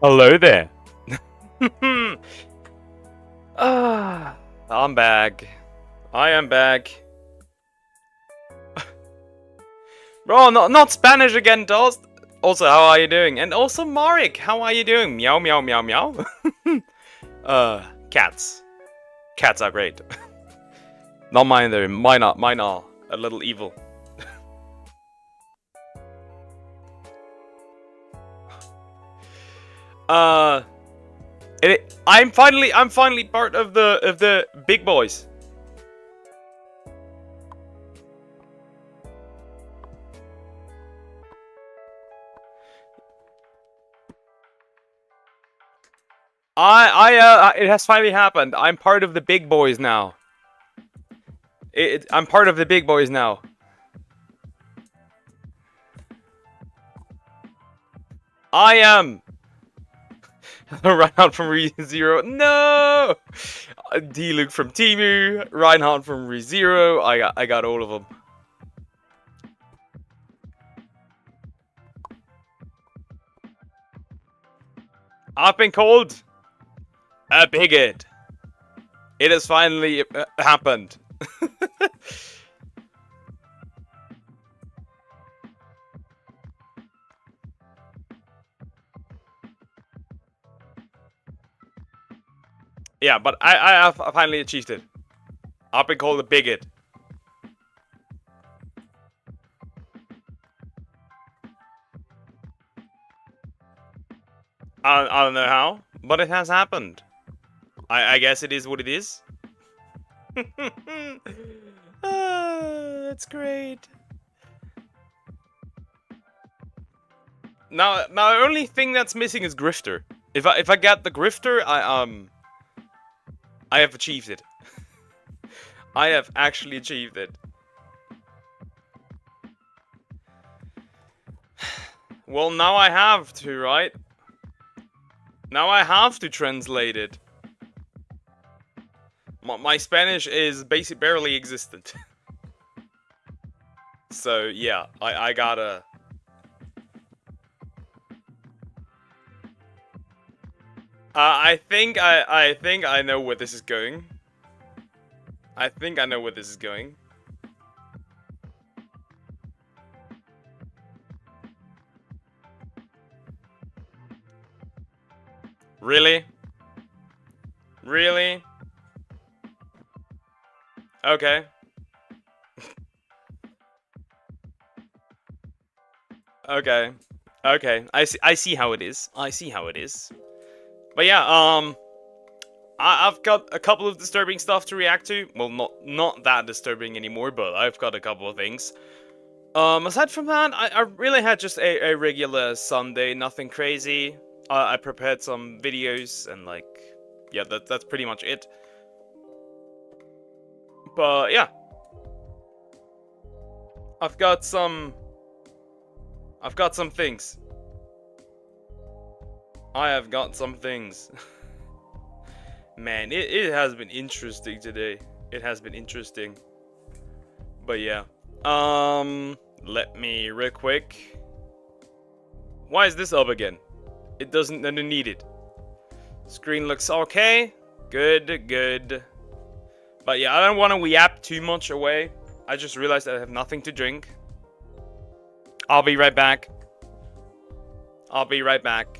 Hello there. I'm back. I am back. Bro, not Spanish again, Dolls. Also, how are you doing? And also, Marek, how are you doing? Meow, meow, meow, meow. Cats. Cats are great. Not mine though. Mine are a little evil. I'm finally part of the big boys. It has finally happened. I'm part of the big boys now. I'm part of the big boys now. I am. Reinhardt from ReZero. No. D-Luke from Timu. Reinhardt from ReZero. I got all of them. I've been called a bigot. It has finally happened. Yeah, but I have finally achieved it. I've been called a bigot. I don't know how, but it has happened. I guess it is what it is. That's great. Now the only thing that's missing is Grifter. If I get the Grifter, I have achieved it. I have actually achieved it. Well, now I have to, right? Now I have to translate it. My Spanish is basically barely existent. So yeah, I gotta. I think I know where this is going. I think I know where this is going. Really? Really? Okay. Okay. Okay. I see how it is. I see how it is. But yeah, I've got a couple of disturbing stuff to react to. Well, not that disturbing anymore, but I've got a couple of things. Aside from that, I really had just a regular Sunday, nothing crazy. I prepared some videos and like, yeah, that's pretty much it. But yeah, I've got some things. I have got some things. Man, it has been interesting today. It has been interesting. But yeah. Let me real quick. Why is this up again? It doesn't need it. Screen looks okay. Good, good. But yeah, I don't want to yap too much away. I just realized I have nothing to drink. I'll be right back. I'll be right back.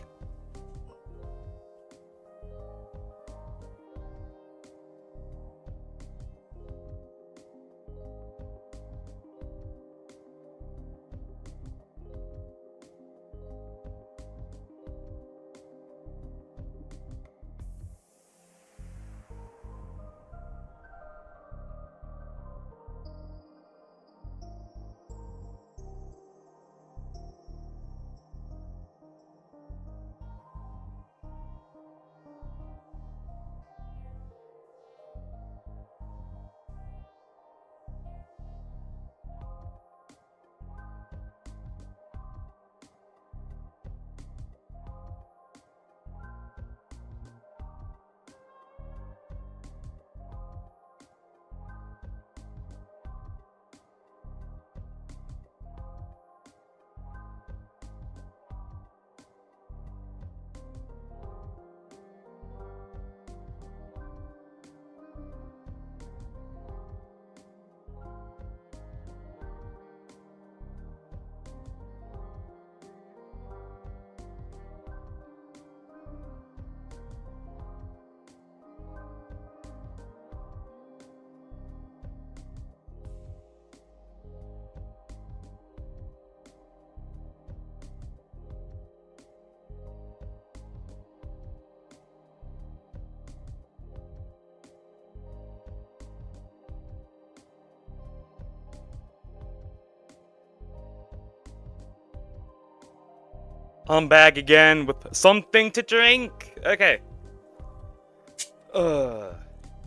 I'm back again with something to drink. Okay.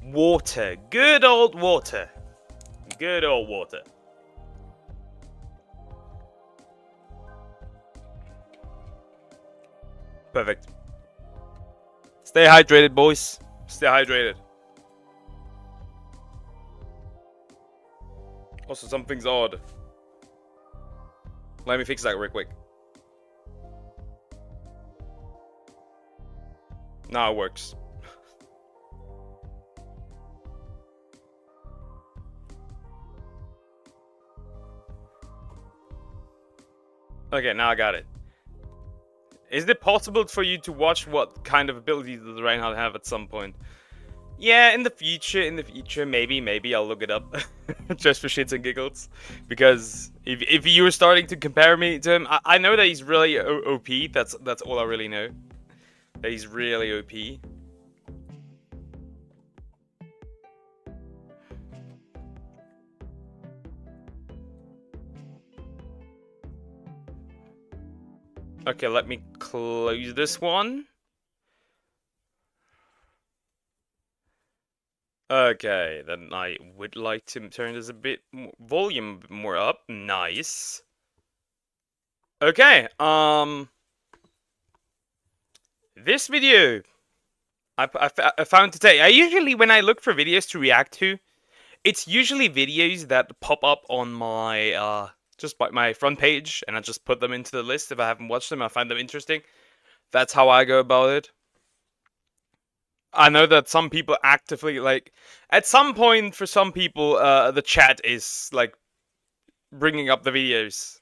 Water. Good old water. Good old water. Perfect. Stay hydrated, boys. Stay hydrated. Also, something's odd. Let me fix that real quick. Now it works. Okay, now I got it. Is it possible for you to watch what kind of abilities does Reinhardt have at some point? Yeah, in the future, maybe I'll look it up. Just for shits and giggles. Because if you were starting to compare me to him, I know that he's really OP, that's all I really know. That he's really OP. Okay, let me close this one. Okay, then I would like to turn this a bit volume more up. Nice. Okay, this video I found today. I usually, when I look for videos to react to, it's usually videos that pop up on my just by my front page, and I just put them into the list. If I haven't watched them, I find them interesting. That's how I go about it. I know that some people actively, like, at some point for some people, the chat is like bringing up the videos.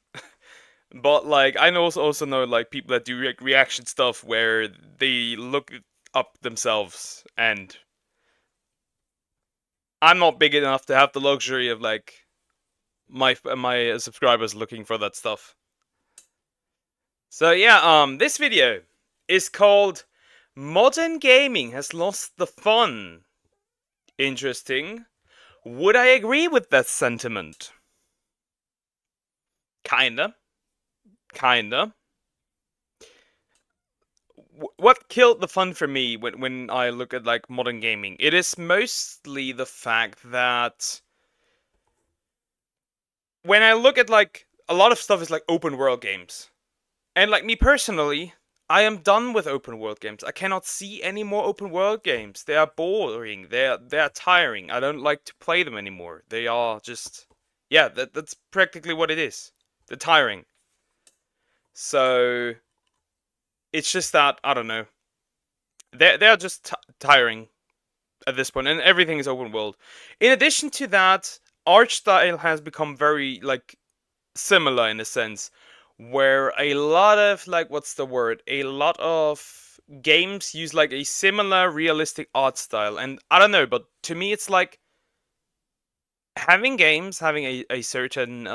But like, I also know like people that do reaction stuff where they look up themselves, and I'm not big enough to have the luxury of like my subscribers looking for that stuff. So yeah, this video is called "Modern Gaming Has Lost the Fun." Interesting. Would I agree with that sentiment? Kinda. Kinda. What killed the fun for me when I look at like modern gaming? It is mostly the fact that when I look at like a lot of stuff is like open world games. And like me personally, I am done with open world games. I cannot see any more open world games. They are boring. They are tiring. I don't like to play them anymore. They are just, yeah, that's practically what it is. They're tiring. So it's just that, I don't know. They're just tiring at this point, and everything is open world. In addition to that, art style has become very like similar in a sense, where a lot of like, what's the word? A lot of games use like a similar realistic art style, and I don't know, but to me it's like having games having a certain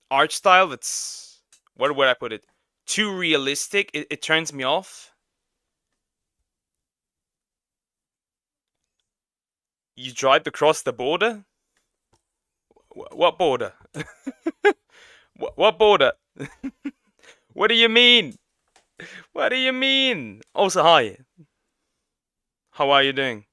art style that's, what would I put it? Too realistic. It turns me off. You tried to cross the border? What border? What border? What do you mean? What do you mean? Also, hi. How are you doing?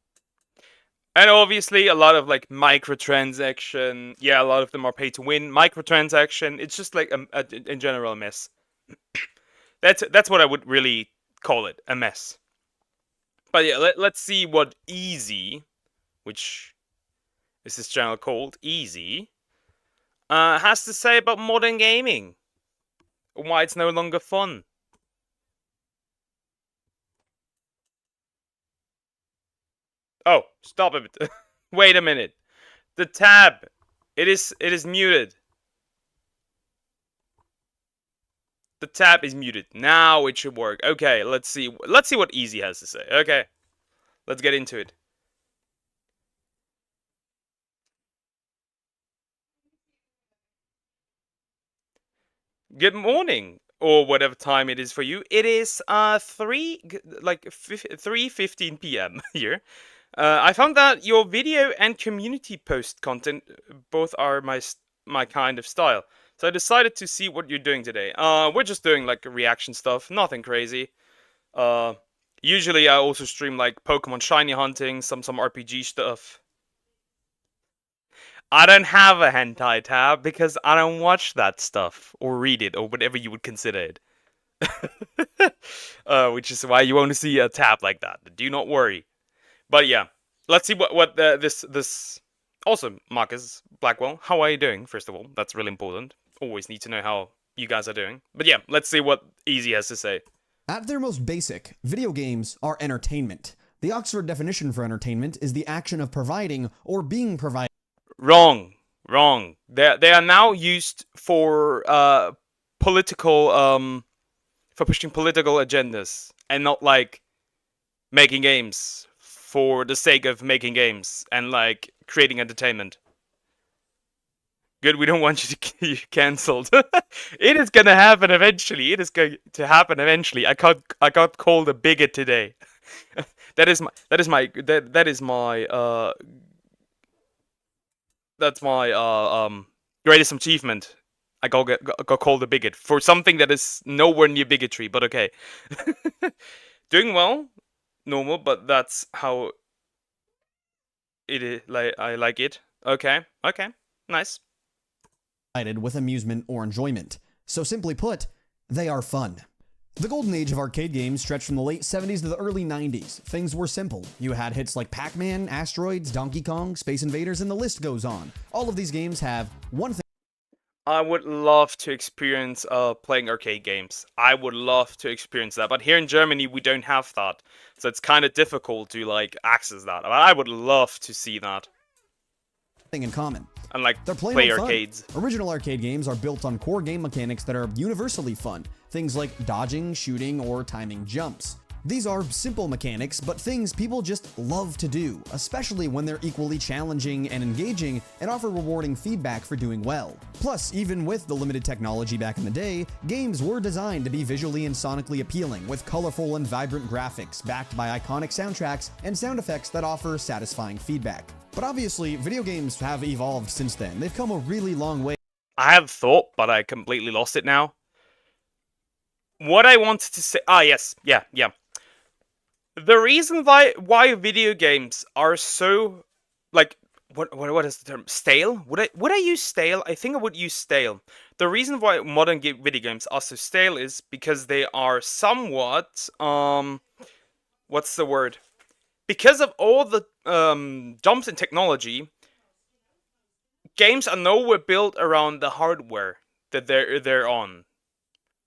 And obviously, a lot of like microtransaction. Yeah, a lot of them are pay to win. Microtransaction. It's just like in general a mess. That's what I would really call it, a mess. But yeah, let's see what easy, which is this channel called Easy, has to say about modern gaming. Why it's no longer fun. Oh, stop it. Wait a minute. The tab. It is muted. The tab is muted. Now it should work. Okay, let's see. Let's see what Easy has to say. Okay. Let's get into it. Good morning, or whatever time it is for you. It is 3:15 p.m. here. I found that your video and community post content both are my kind of style. So I decided to see what you're doing today. We're just doing like reaction stuff, nothing crazy. Usually I also stream like Pokemon shiny hunting, some RPG stuff. I don't have a hentai tab because I don't watch that stuff or read it or whatever you would consider it. Which is why you only see a tab like that. Do not worry. But yeah, let's see what this. Also, Marcus Blackwell, how are you doing? First of all, that's really important. Always need to know how you guys are doing. But yeah, let's see what Easy has to say. At their most basic, video games are entertainment. The Oxford definition for entertainment is the action of providing or being provided. Wrong. They are now used for political for pushing political agendas and not like making games for the sake of making games and like creating entertainment. Good, we don't want you to get cancelled. It is gonna happen eventually. It is going to happen eventually. I got called a bigot today. That is my greatest achievement. I got called a bigot for something that is nowhere near bigotry, but okay. Doing well, normal, but that's how it is. Like I like it. Okay, nice. With amusement or enjoyment. So simply put, they are fun. The golden age of arcade games stretched from the late 70s to the early 90s. Things were simple. You had hits like Pac-Man, Asteroids, Donkey Kong, Space Invaders, and the list goes on. All of these games have one thing. I would love to experience playing arcade games. I would love to experience that, but here in Germany we don't have that, so it's kind of difficult to like access that. But I would love to see that. Thing in common. And like they're play arcades. Original arcade games are built on core game mechanics that are universally fun. Things like dodging, shooting, or timing jumps. These are simple mechanics, but things people just love to do, especially when they're equally challenging and engaging and offer rewarding feedback for doing well. Plus, even with the limited technology back in the day, games were designed to be visually and sonically appealing, with colorful and vibrant graphics backed by iconic soundtracks and sound effects that offer satisfying feedback. But obviously, video games have evolved since then. They've come a really long way. I have thought, but I completely lost it now. What I wanted to say... yes. Yeah. The reason why video games are so... Like, what is the term? Stale? Would I use stale? I think I would use stale. The reason why modern video games are so stale is because they are somewhat... what's the word? Because of all the jumps in technology, games are nowhere built around the hardware that they're on.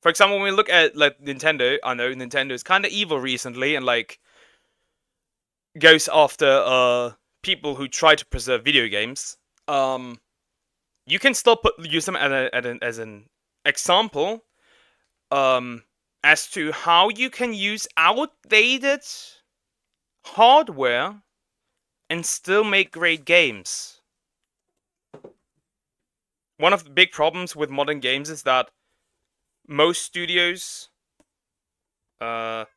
For example, when we look at like Nintendo, I know Nintendo is kind of evil recently and like goes after people who try to preserve video games. You can still use them as an example as to how you can use outdated hardware and still make great games. One of the big problems with modern games is that most studios that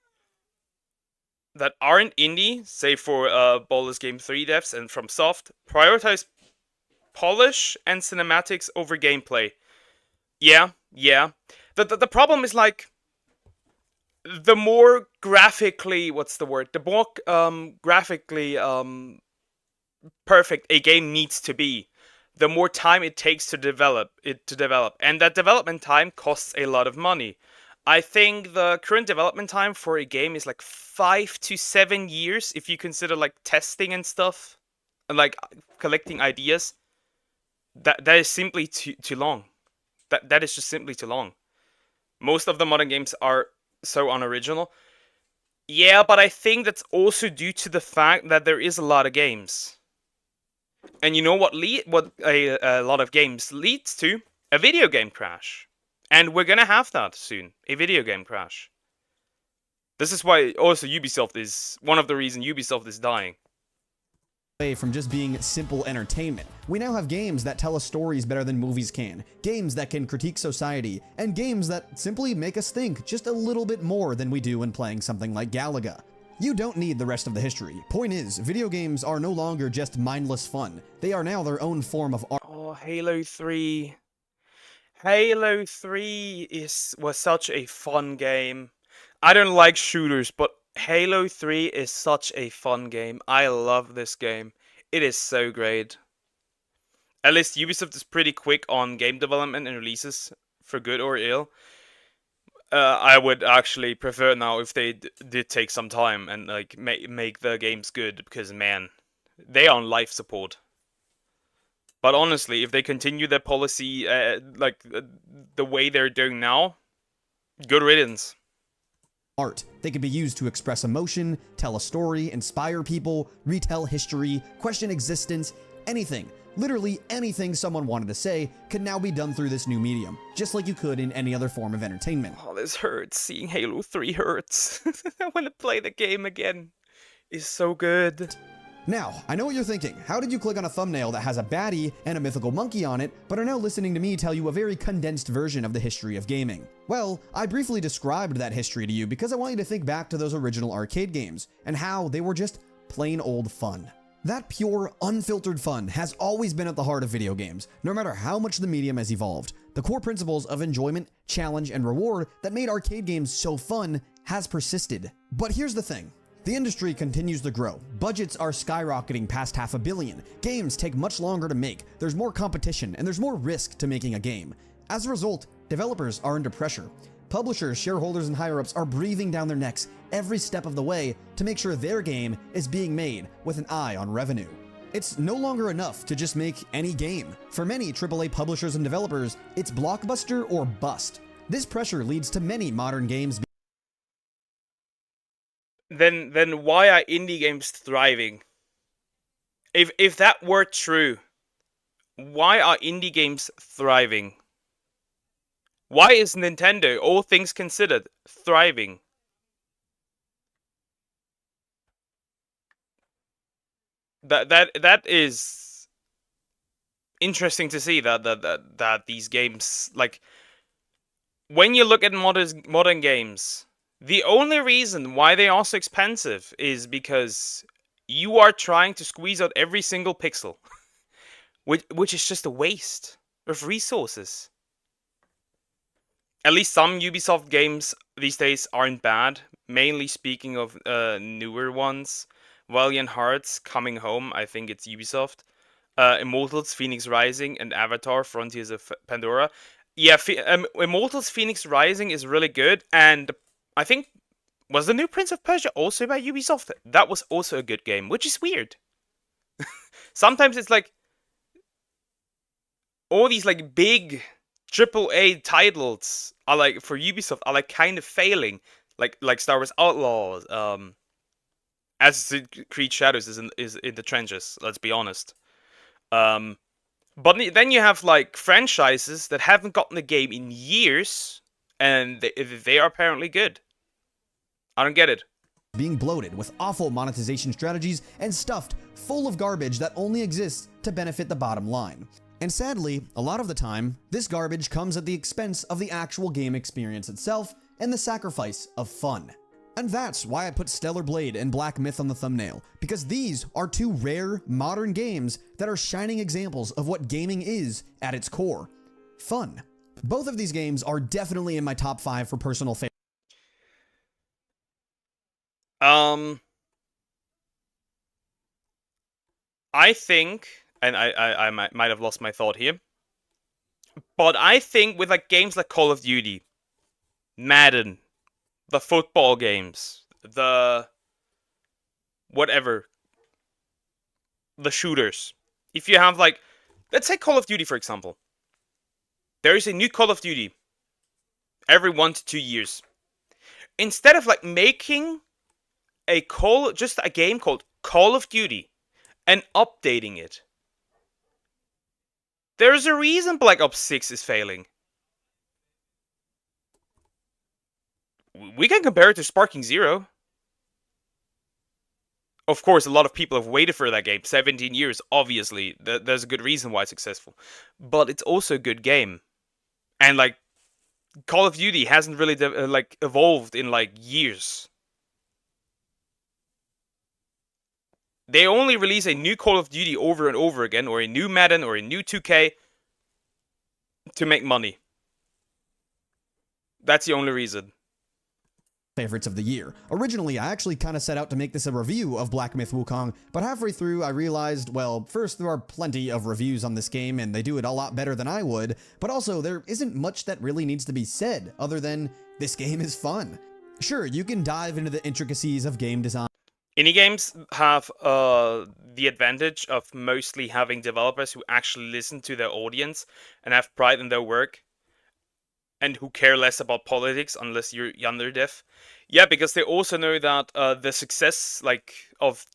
aren't indie, say for Baldur's Gate 3 devs and FromSoft, prioritize polish and cinematics over gameplay. Yeah. The problem is like the more graphically, the more graphically perfect a game needs to be, the more time it takes to develop, and that development time costs a lot of money. I think the current development time for a game is like 5 to 7 years if you consider like testing and stuff and like collecting ideas. That is simply too long. That is just simply too long. Most of the modern games are so unoriginal. Yeah, but I think that's also due to the fact that there is a lot of games. And you know what a lot of games leads to? A video game crash. And we're gonna have that soon. A video game crash. This is why also Ubisoft is... One of the reasons Ubisoft is dying. From just being simple entertainment. We now have games that tell us stories better than movies can, games that can critique society, and games that simply make us think just a little bit more than we do when playing something like Galaga. You don't need the rest of the history. Point is, video games are no longer just mindless fun. They are now their own form of art. Oh Halo 3. Halo 3 was such a fun game. I don't like shooters, but Halo 3 is such a fun game. I love this game. It is so great. At least Ubisoft is pretty quick on game development and releases, for good or ill. I would actually prefer now if they did take some time and like make the games good, because man, they are on life support. But honestly, if they continue their policy the way they're doing now, good riddance. Art. They could be used to express emotion, tell a story, inspire people, retell history, question existence, anything. Literally anything someone wanted to say could now be done through this new medium, just like you could in any other form of entertainment. Oh, this hurts. Seeing Halo 3 hurts. I want to play the game again. It's so good. Now, I know what you're thinking. How did you click on a thumbnail that has a baddie and a mythical monkey on it, but are now listening to me tell you a very condensed version of the history of gaming? Well, I briefly described that history to you because I want you to think back to those original arcade games, and how they were just plain old fun. That pure, unfiltered fun has always been at the heart of video games, no matter how much the medium has evolved. The core principles of enjoyment, challenge, and reward that made arcade games so fun has persisted. But here's the thing. The industry continues to grow. Budgets are skyrocketing past $500 million. Games take much longer to make. There's more competition, and there's more risk to making a game. As a result, developers are under pressure. Publishers, shareholders, and higher-ups are breathing down their necks every step of the way to make sure their game is being made with an eye on revenue. It's no longer enough to just make any game. For many AAA publishers and developers, it's blockbuster or bust. This pressure leads to many modern games. Then why are indie games thriving? If that were true, why are indie games thriving? Why is Nintendo, all things considered, thriving? That is interesting to see that these games, like, when you look at modern games, the only reason why they are so expensive is because you are trying to squeeze out every single pixel, which is just a waste of resources. At least some Ubisoft games these days aren't bad. Mainly speaking of newer ones, Valiant Hearts, Coming Home, I think it's Ubisoft. Immortals, Phoenix Rising, and Avatar, Frontiers of Pandora. Yeah, Immortals, Phoenix Rising is really good, and I think, was the new Prince of Persia also by Ubisoft? That was also a good game, which is weird. Sometimes it's like, all these like big AAA titles are like, for Ubisoft, are like kind of failing. Like Star Wars Outlaws, Assassin's Creed Shadows is in the trenches, let's be honest. But then you have like franchises that haven't gotten a game in years, and they are apparently good. I don't get it. Being bloated with awful monetization strategies and stuffed full of garbage that only exists to benefit the bottom line. And sadly, a lot of the time, this garbage comes at the expense of the actual game experience itself and the sacrifice of fun. And that's why I put Stellar Blade and Black Myth on the thumbnail, because these are two rare, modern games that are shining examples of what gaming is at its core: fun. Both of these games are definitely in my top 5 for personal favorites. I think, and I might have lost my thought here, but I think with like games like Call of Duty, Madden, the football games, the whatever, the shooters. If you have like, let's say Call of Duty for example. There is a new Call of Duty every 1 to 2 years. Instead of like making just a game called Call of Duty and updating it, there's a reason Black Ops 6 is failing. We can compare it to Sparking Zero. Of course, a lot of people have waited for that game. 17 years, obviously. There's a good reason why it's successful. But it's also a good game. And, like, Call of Duty hasn't really, evolved in, like, years. They only release a new Call of Duty over and over again, or a new Madden, or a new 2K, to make money. That's the only reason. Favorites of the year. Originally, I actually kind of set out to make this a review of Black Myth Wukong, but halfway through I realized, well, first there are plenty of reviews on this game and they do it a lot better than I would, but also there isn't much that really needs to be said other than this game is fun. Sure, you can dive into the intricacies of game design. Indie games have the advantage of mostly having developers who actually listen to their audience and have pride in their work, and who care less about politics unless you're younger dev. Yeah, because they also know that the success of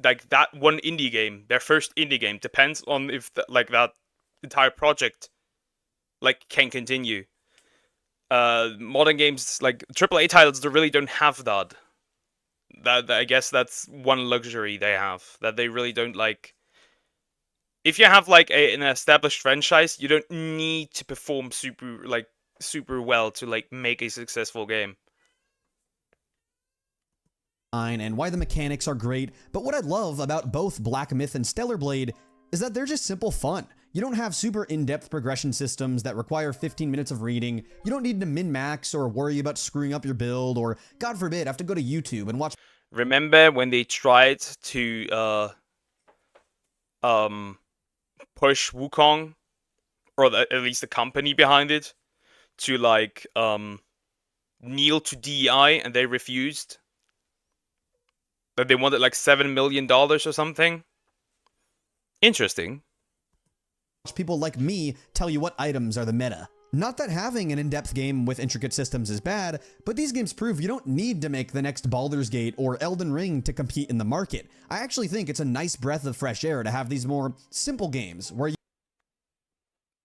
that one indie game, their first indie game, depends on if that entire project can continue. Modern games like AAA titles, they really don't have that. That I guess that's one luxury they have, that they really don't like. If you have an established franchise, you don't need to perform super well to make a successful game. And why the mechanics are great, but what I love about both Black Myth and Stellar Blade is that they're just simple fun. You don't have super in-depth progression systems that require 15 minutes of reading. You don't need to min-max or worry about screwing up your build, or God forbid, have to go to YouTube and watch. Remember when they tried to push Wukong, or at least the company behind it, to kneel to DEI, and they refused? That they wanted $7 million or something? Interesting. People like me tell you what items are the meta. Not that having an in-depth game with intricate systems is bad, but these games prove you don't need to make the next Baldur's Gate or Elden Ring to compete in the market. I actually think it's a nice breath of fresh air to have these more simple games where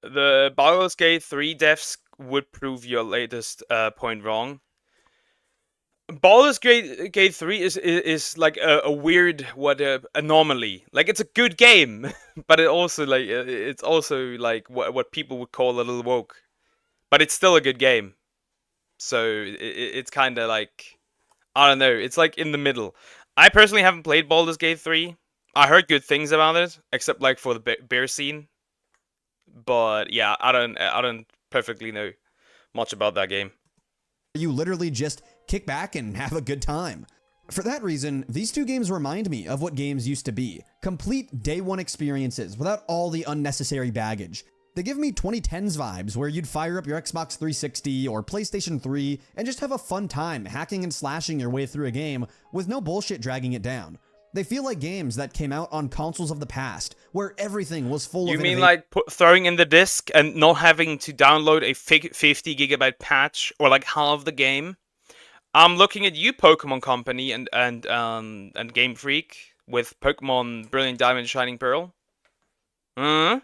the Baldur's Gate 3 devs would prove your latest point wrong. Baldur's Gate 3 is like a weird anomaly. It's a good game, but it's also what people would call a little woke. But it's still a good game. So it's kind of I don't know, it's in the middle. I personally haven't played Baldur's Gate 3. I heard good things about it, except for the bear scene. But yeah, I don't perfectly know much about that game. You literally just kick back and have a good time. For that reason, these two games remind me of what games used to be. Complete day one experiences without all the unnecessary baggage. They give me 2010s vibes where you'd fire up your Xbox 360 or PlayStation 3 and just have a fun time hacking and slashing your way through a game with no bullshit dragging it down. They feel like games that came out on consoles of the past, where everything was full of innovation. You mean throwing in the disc and not having to download a 50 gigabyte patch or half the game? I'm looking at you, Pokemon Company and Game Freak, with Pokemon Brilliant Diamond Shining Pearl. And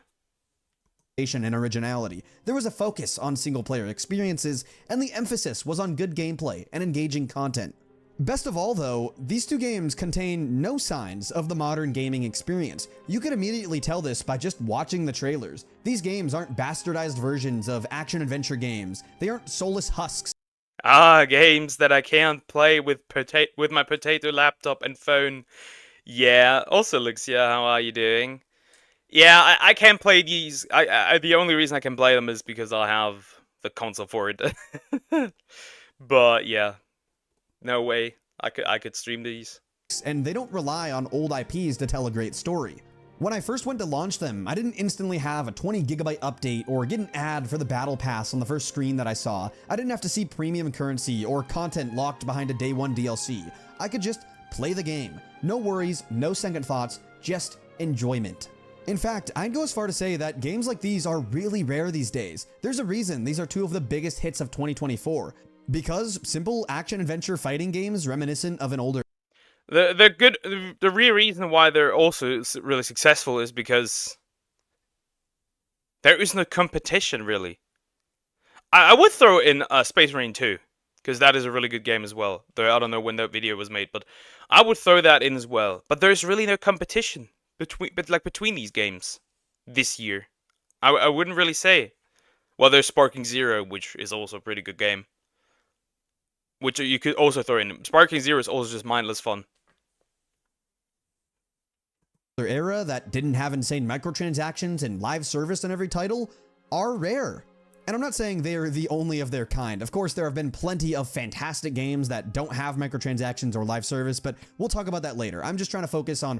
originality. There was a focus on single-player experiences, and the emphasis was on good gameplay and engaging content. Best of all, though, these two games contain no signs of the modern gaming experience. You could immediately tell this by just watching the trailers. These games aren't bastardized versions of action-adventure games. They aren't soulless husks. Games that I can't play with my potato laptop and phone. Yeah, also Luxia, how are you doing? Yeah, I can't play these. The only reason I can play them is because I have the console for it. But yeah. No way I could stream these. And they don't rely on old IPs to tell a great story. When I first went to launch them, I didn't instantly have a 20 gigabyte update or get an ad for the battle pass on the first screen that I saw. I didn't have to see premium currency or content locked behind a day one DLC. I could just play the game. No worries, no second thoughts, just enjoyment. In fact, I'd go as far to say that games like these are really rare these days. There's a reason these are two of the biggest hits of 2024. Because simple action-adventure fighting games reminiscent of an older... They're good. The real reason why they're also really successful is because there is no competition, really. I would throw in Space Marine 2, because that is a really good game as well. Though I don't know when that video was made, but I would throw that in as well. But there's really no competition between these games this year. I wouldn't really say. Well, there's Sparking Zero, which is also a pretty good game. Which you could also throw in. Sparking Zero is also just mindless fun. era that didn't have insane microtransactions and live service on every title are rare. And I'm not saying they're the only of their kind. Of course, there have been plenty of fantastic games that don't have microtransactions or live service, but we'll talk about that later. I'm just trying to focus on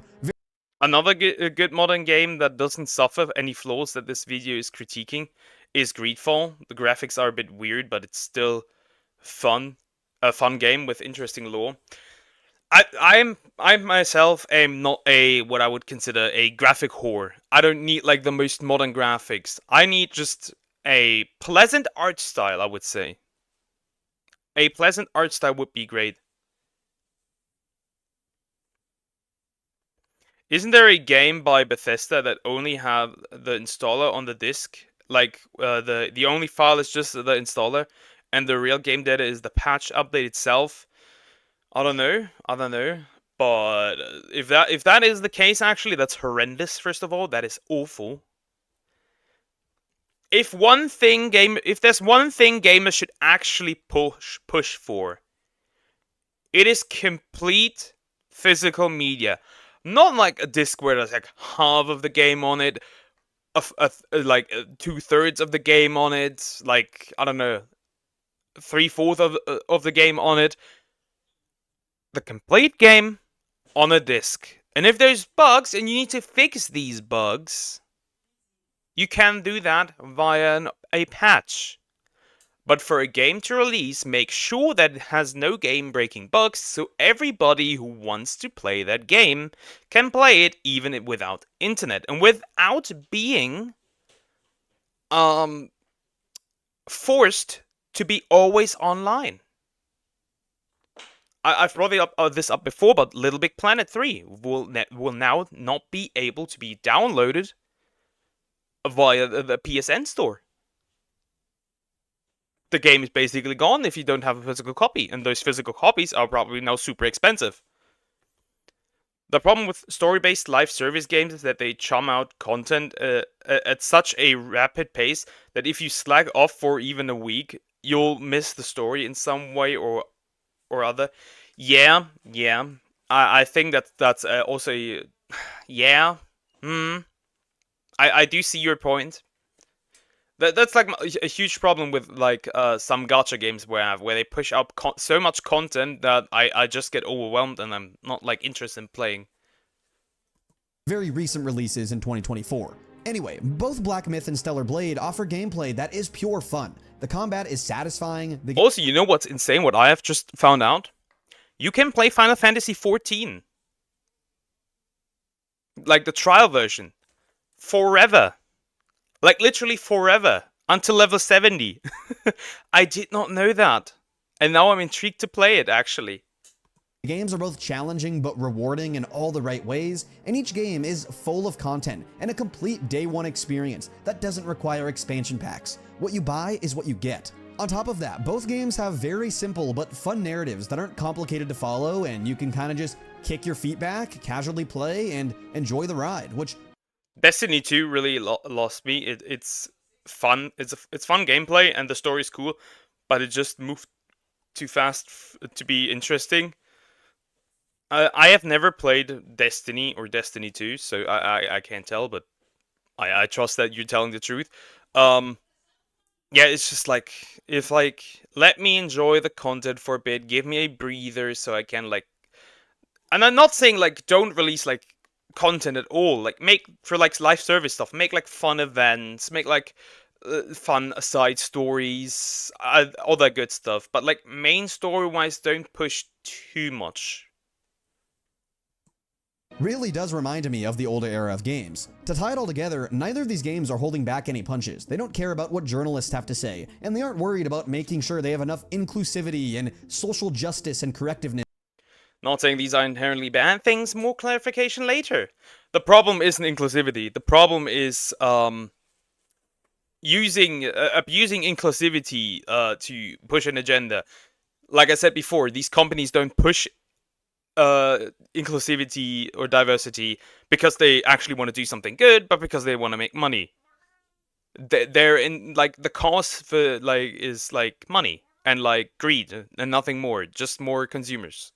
Another good modern game that doesn't suffer any flaws that this video is critiquing is Greedfall. The graphics are a bit weird, but it's still fun. A fun game with interesting lore. I myself am not a what I would consider a graphic whore. I don't need like the most modern graphics. I need just a pleasant art style, I would say. A pleasant art style would be great. Isn't there a game by Bethesda that only have the installer on the disc? Like the only file is just the installer, and the real game data is the patch update itself. I don't know. But if that is the case, actually, that's horrendous. First of all, that is awful. If there's one thing gamers should actually push for, it is complete physical media. Not like a disc where there's like half of the game on it, like 2/3 of the game on it, like I don't know, 3/4 of the game on it. The complete game on a disc. And if there's bugs and you need to fix these bugs, you can do that via a patch. But for a game to release, make sure that it has no game-breaking bugs, so everybody who wants to play that game can play it even without internet and without being forced to be always online. I've brought this up before, but Little Big Planet 3 will now not be able to be downloaded via the PSN store. The game is basically gone if you don't have a physical copy, and those physical copies are probably now super expensive. The problem with story-based live service games is that they chum out content at such a rapid pace that if you slack off for even a week, you'll miss the story in some way or other. Yeah. I think that's also yeah. I do see your point. That's like a huge problem with like some gacha games where they push out so much content that I just get overwhelmed and I'm not like interested in playing. Very recent releases in 2024. Anyway, both Black Myth and Stellar Blade offer gameplay that is pure fun. The combat is satisfying. Also, you know what's insane? What I have just found out? You can play Final Fantasy XIV. Like the trial version. Forever. Like literally forever. Until level 70. I did not know that. And now I'm intrigued to play it, actually. The games are both challenging but rewarding in all the right ways, and each game is full of content and a complete day one experience that doesn't require expansion packs. What you buy is what you get. On top of that, both games have very simple but fun narratives that aren't complicated to follow, and you can kind of just kick your feet back, casually play, and enjoy the ride, which... Destiny 2 really lost me. It's fun. It's fun gameplay, and the story's cool, but it just moved too fast to be interesting. I have never played Destiny or Destiny 2, so I can't tell, but I trust that you're telling the truth. Yeah, it's just like, let me enjoy the content for a bit, give me a breather so I can, like... And I'm not saying, like, don't release, like, content at all. Like, make, for, like, live service stuff, make, like, fun events, make, like, fun side stories, all that good stuff. But, like, main story-wise, don't push too much. Really does remind me of the older era of games. To tie it all together, neither of these games are holding back any punches. They don't care about what journalists have to say, and they aren't worried about making sure they have enough inclusivity and social justice and correctiveness. Not saying these are inherently bad things, more clarification later. The problem isn't inclusivity. The problem is abusing inclusivity to push an agenda. Like I said before, these companies don't push inclusivity or diversity because they actually want to do something good, but because they want to make money. They're in, like, the cause for, like, is, like, money and, like, greed and nothing more, just more consumers.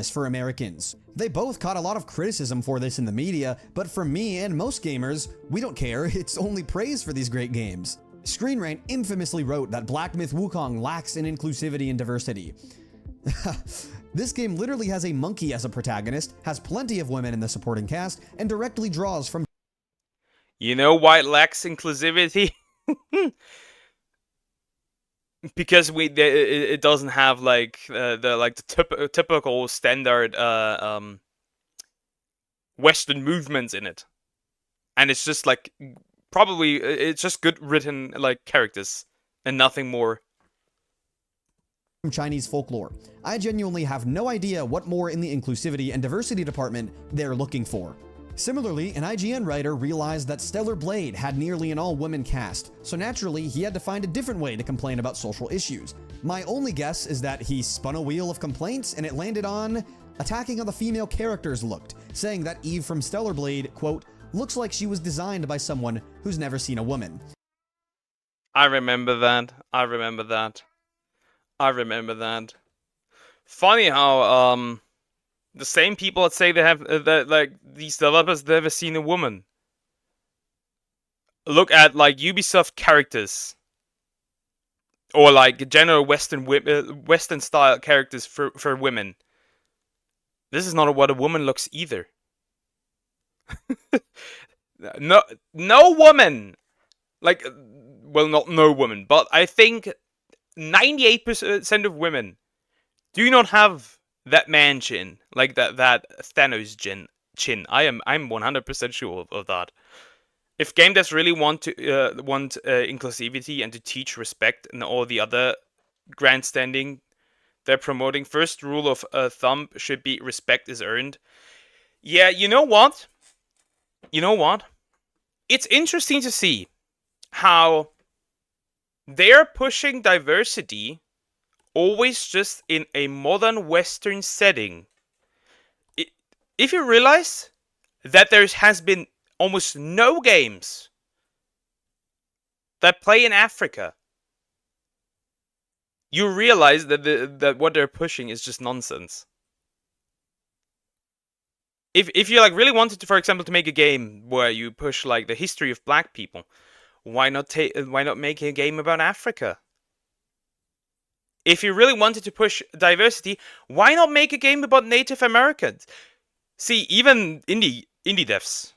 for Americans. They both caught a lot of criticism for this in the media, but for me and most gamers, we don't care, it's only praise for these great games. Screen Rant infamously wrote that Black Myth Wukong lacks in inclusivity and diversity. This game literally has a monkey as a protagonist, has plenty of women in the supporting cast, and directly draws from... You know why it lacks inclusivity? Because it doesn't have like the typical standard Western movements in it, and it's just like probably it's just good written like characters and nothing more. Chinese folklore. I genuinely have no idea what more in the inclusivity and diversity department they're looking for. Similarly, an IGN writer realized that Stellar Blade had nearly an all-women cast, so naturally he had to find a different way to complain about social issues. My only guess is that he spun a wheel of complaints and it landed on attacking how the female characters looked, saying that Eve from Stellar Blade, quote, looks like she was designed by someone who's never seen a woman. I remember that. I remember that. I remember that. Funny how the same people that say they have that like these developers never seen a woman. Look at like Ubisoft characters, or like general Western style characters for women. This is not what a woman looks either. No woman, like, well, not no woman, but I think 98% of women do not have that man chin, like that Thanos chin. I'm 100% sure of that. If game devs really want inclusivity and to teach respect and all the other grandstanding they're promoting, first rule of thumb should be respect is earned. Yeah, you know what? It's interesting to see how they're pushing diversity always just in a modern Western setting. If you realize that there has been almost no games that play in Africa, you realize that that what they're pushing is just nonsense. If you like really wanted to, for example, to make a game where you push like the history of black people, why not make a game about Africa? If you really wanted to push diversity, why not make a game about Native Americans? See, even indie devs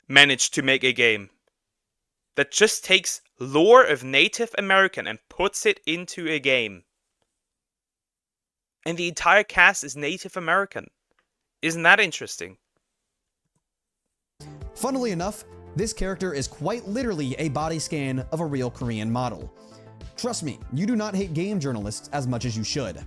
managed to make a game that just takes lore of Native American and puts it into a game. And the entire cast is Native American. Isn't that interesting? Funnily enough, this character is quite literally a body scan of a real Korean model. Trust me, you do not hate game journalists as much as you should.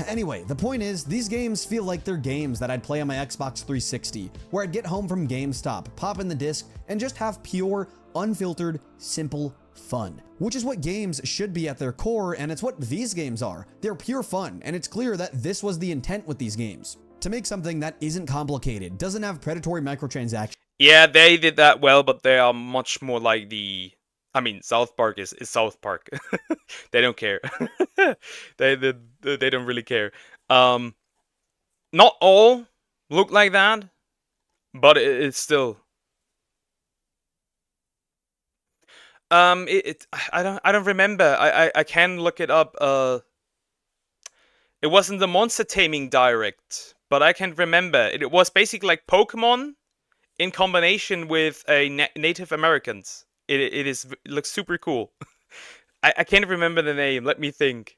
Anyway, the point is, these games feel like they're games that I'd play on my Xbox 360, where I'd get home from GameStop, pop in the disc, and just have pure, unfiltered, simple fun. Which is what games should be at their core, and it's what these games are. They're pure fun, and it's clear that this was the intent with these games. To make something that isn't complicated, doesn't have predatory microtransactions. Yeah, they did that well, but they are much more like the... I mean, South Park is South Park. They don't care. they don't really care. Not all look like that, but it's still... I don't remember. I can look it up. It wasn't the Monster Taming Direct, but I can remember. It was basically like Pokemon in combination with Native Americans. It looks super cool. I can't remember the name. Let me think.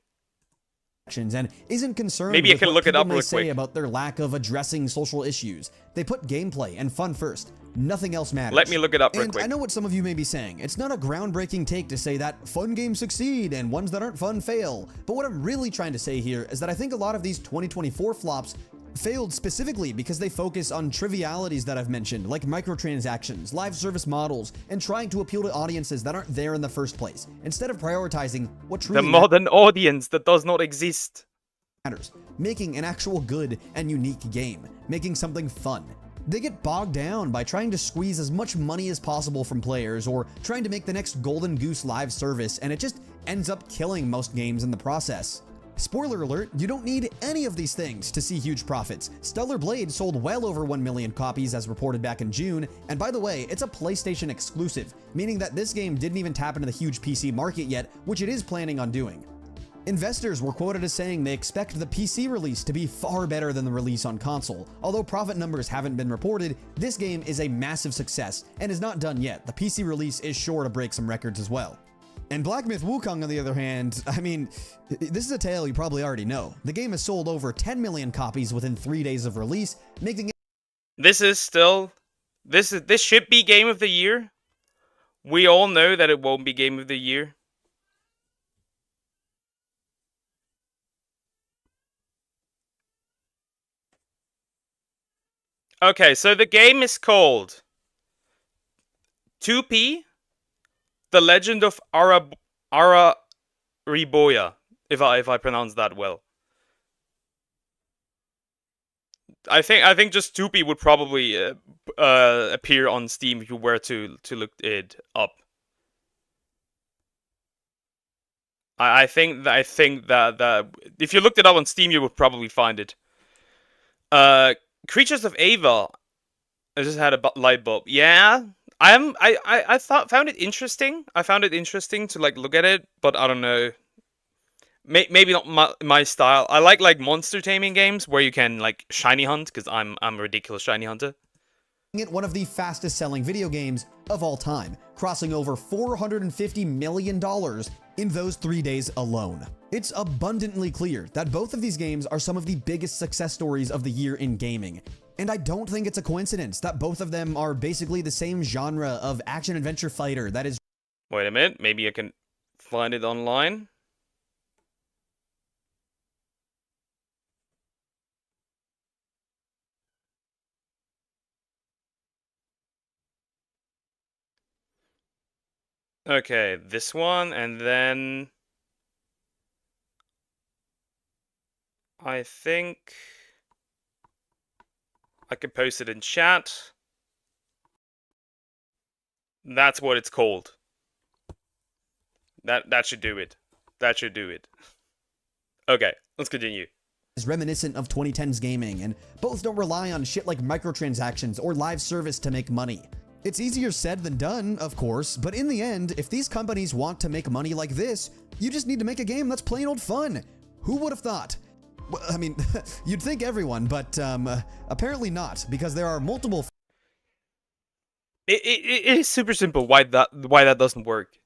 And isn't concerned Maybe I with can what look it people up may real say quick. about their lack of addressing social issues. They put gameplay and fun first. Nothing else matters. Let me look it up real And quick. I know what some of you may be saying. It's not a groundbreaking take to say that fun games succeed and ones that aren't fun fail. But what I'm really trying to say here is that I think a lot of these 2024 flops failed specifically because they focus on trivialities that I've mentioned, like microtransactions, live service models, and trying to appeal to audiences that aren't there in the first place, instead of prioritizing what truly The modern audience that does not exist. matters, making an actual good and unique game, making something fun. They get bogged down by trying to squeeze as much money as possible from players or trying to make the next Golden Goose live service, and it just ends up killing most games in the process. Spoiler alert, you don't need any of these things to see huge profits. Stellar Blade sold well over 1 million copies as reported back in June, and by the way, it's a PlayStation exclusive, meaning that this game didn't even tap into the huge PC market yet, which it is planning on doing. Investors were quoted as saying they expect the PC release to be far better than the release on console. Although profit numbers haven't been reported, this game is a massive success and is not done yet. The PC release is sure to break some records as well. And Black Myth Wukong, on the other hand, I mean, this is a tale you probably already know. The game has sold over 10 million copies within 3 days of release, making it... This should be Game of the Year. We all know that it won't be Game of the Year. Okay, so the game is called 2P, The Legend of Arariboya, if I pronounce that well. I think just 2P would probably appear on Steam if you were to look it up. I think that if you looked it up on Steam, you would probably find it. Creatures of Ava. I just had a light bulb. Yeah, I found it interesting. I found it interesting to like look at it, but I don't know. Maybe not my style. I like monster taming games where you can like shiny hunt, because I'm a ridiculous shiny hunter. It one of the fastest selling video games of all time, crossing over $450 million in those 3 days alone. It's abundantly clear that both of these games are some of the biggest success stories of the year in gaming. And I don't think it's a coincidence that both of them are basically the same genre of action-adventure fighter that is... Wait a minute, maybe I can find it online. Okay, this one, and then I think I could post it in chat. That's what it's called. That should do it. That should do it. Okay, let's continue. Is reminiscent of 2010's gaming, and both don't rely on shit like microtransactions or live service to make money. It's easier said than done, of course, but in the end, if these companies want to make money like this, you just need to make a game that's plain old fun. Who would have thought? Well, I mean, you'd think everyone, but apparently not, because there are multiple... It is super simple why that doesn't work.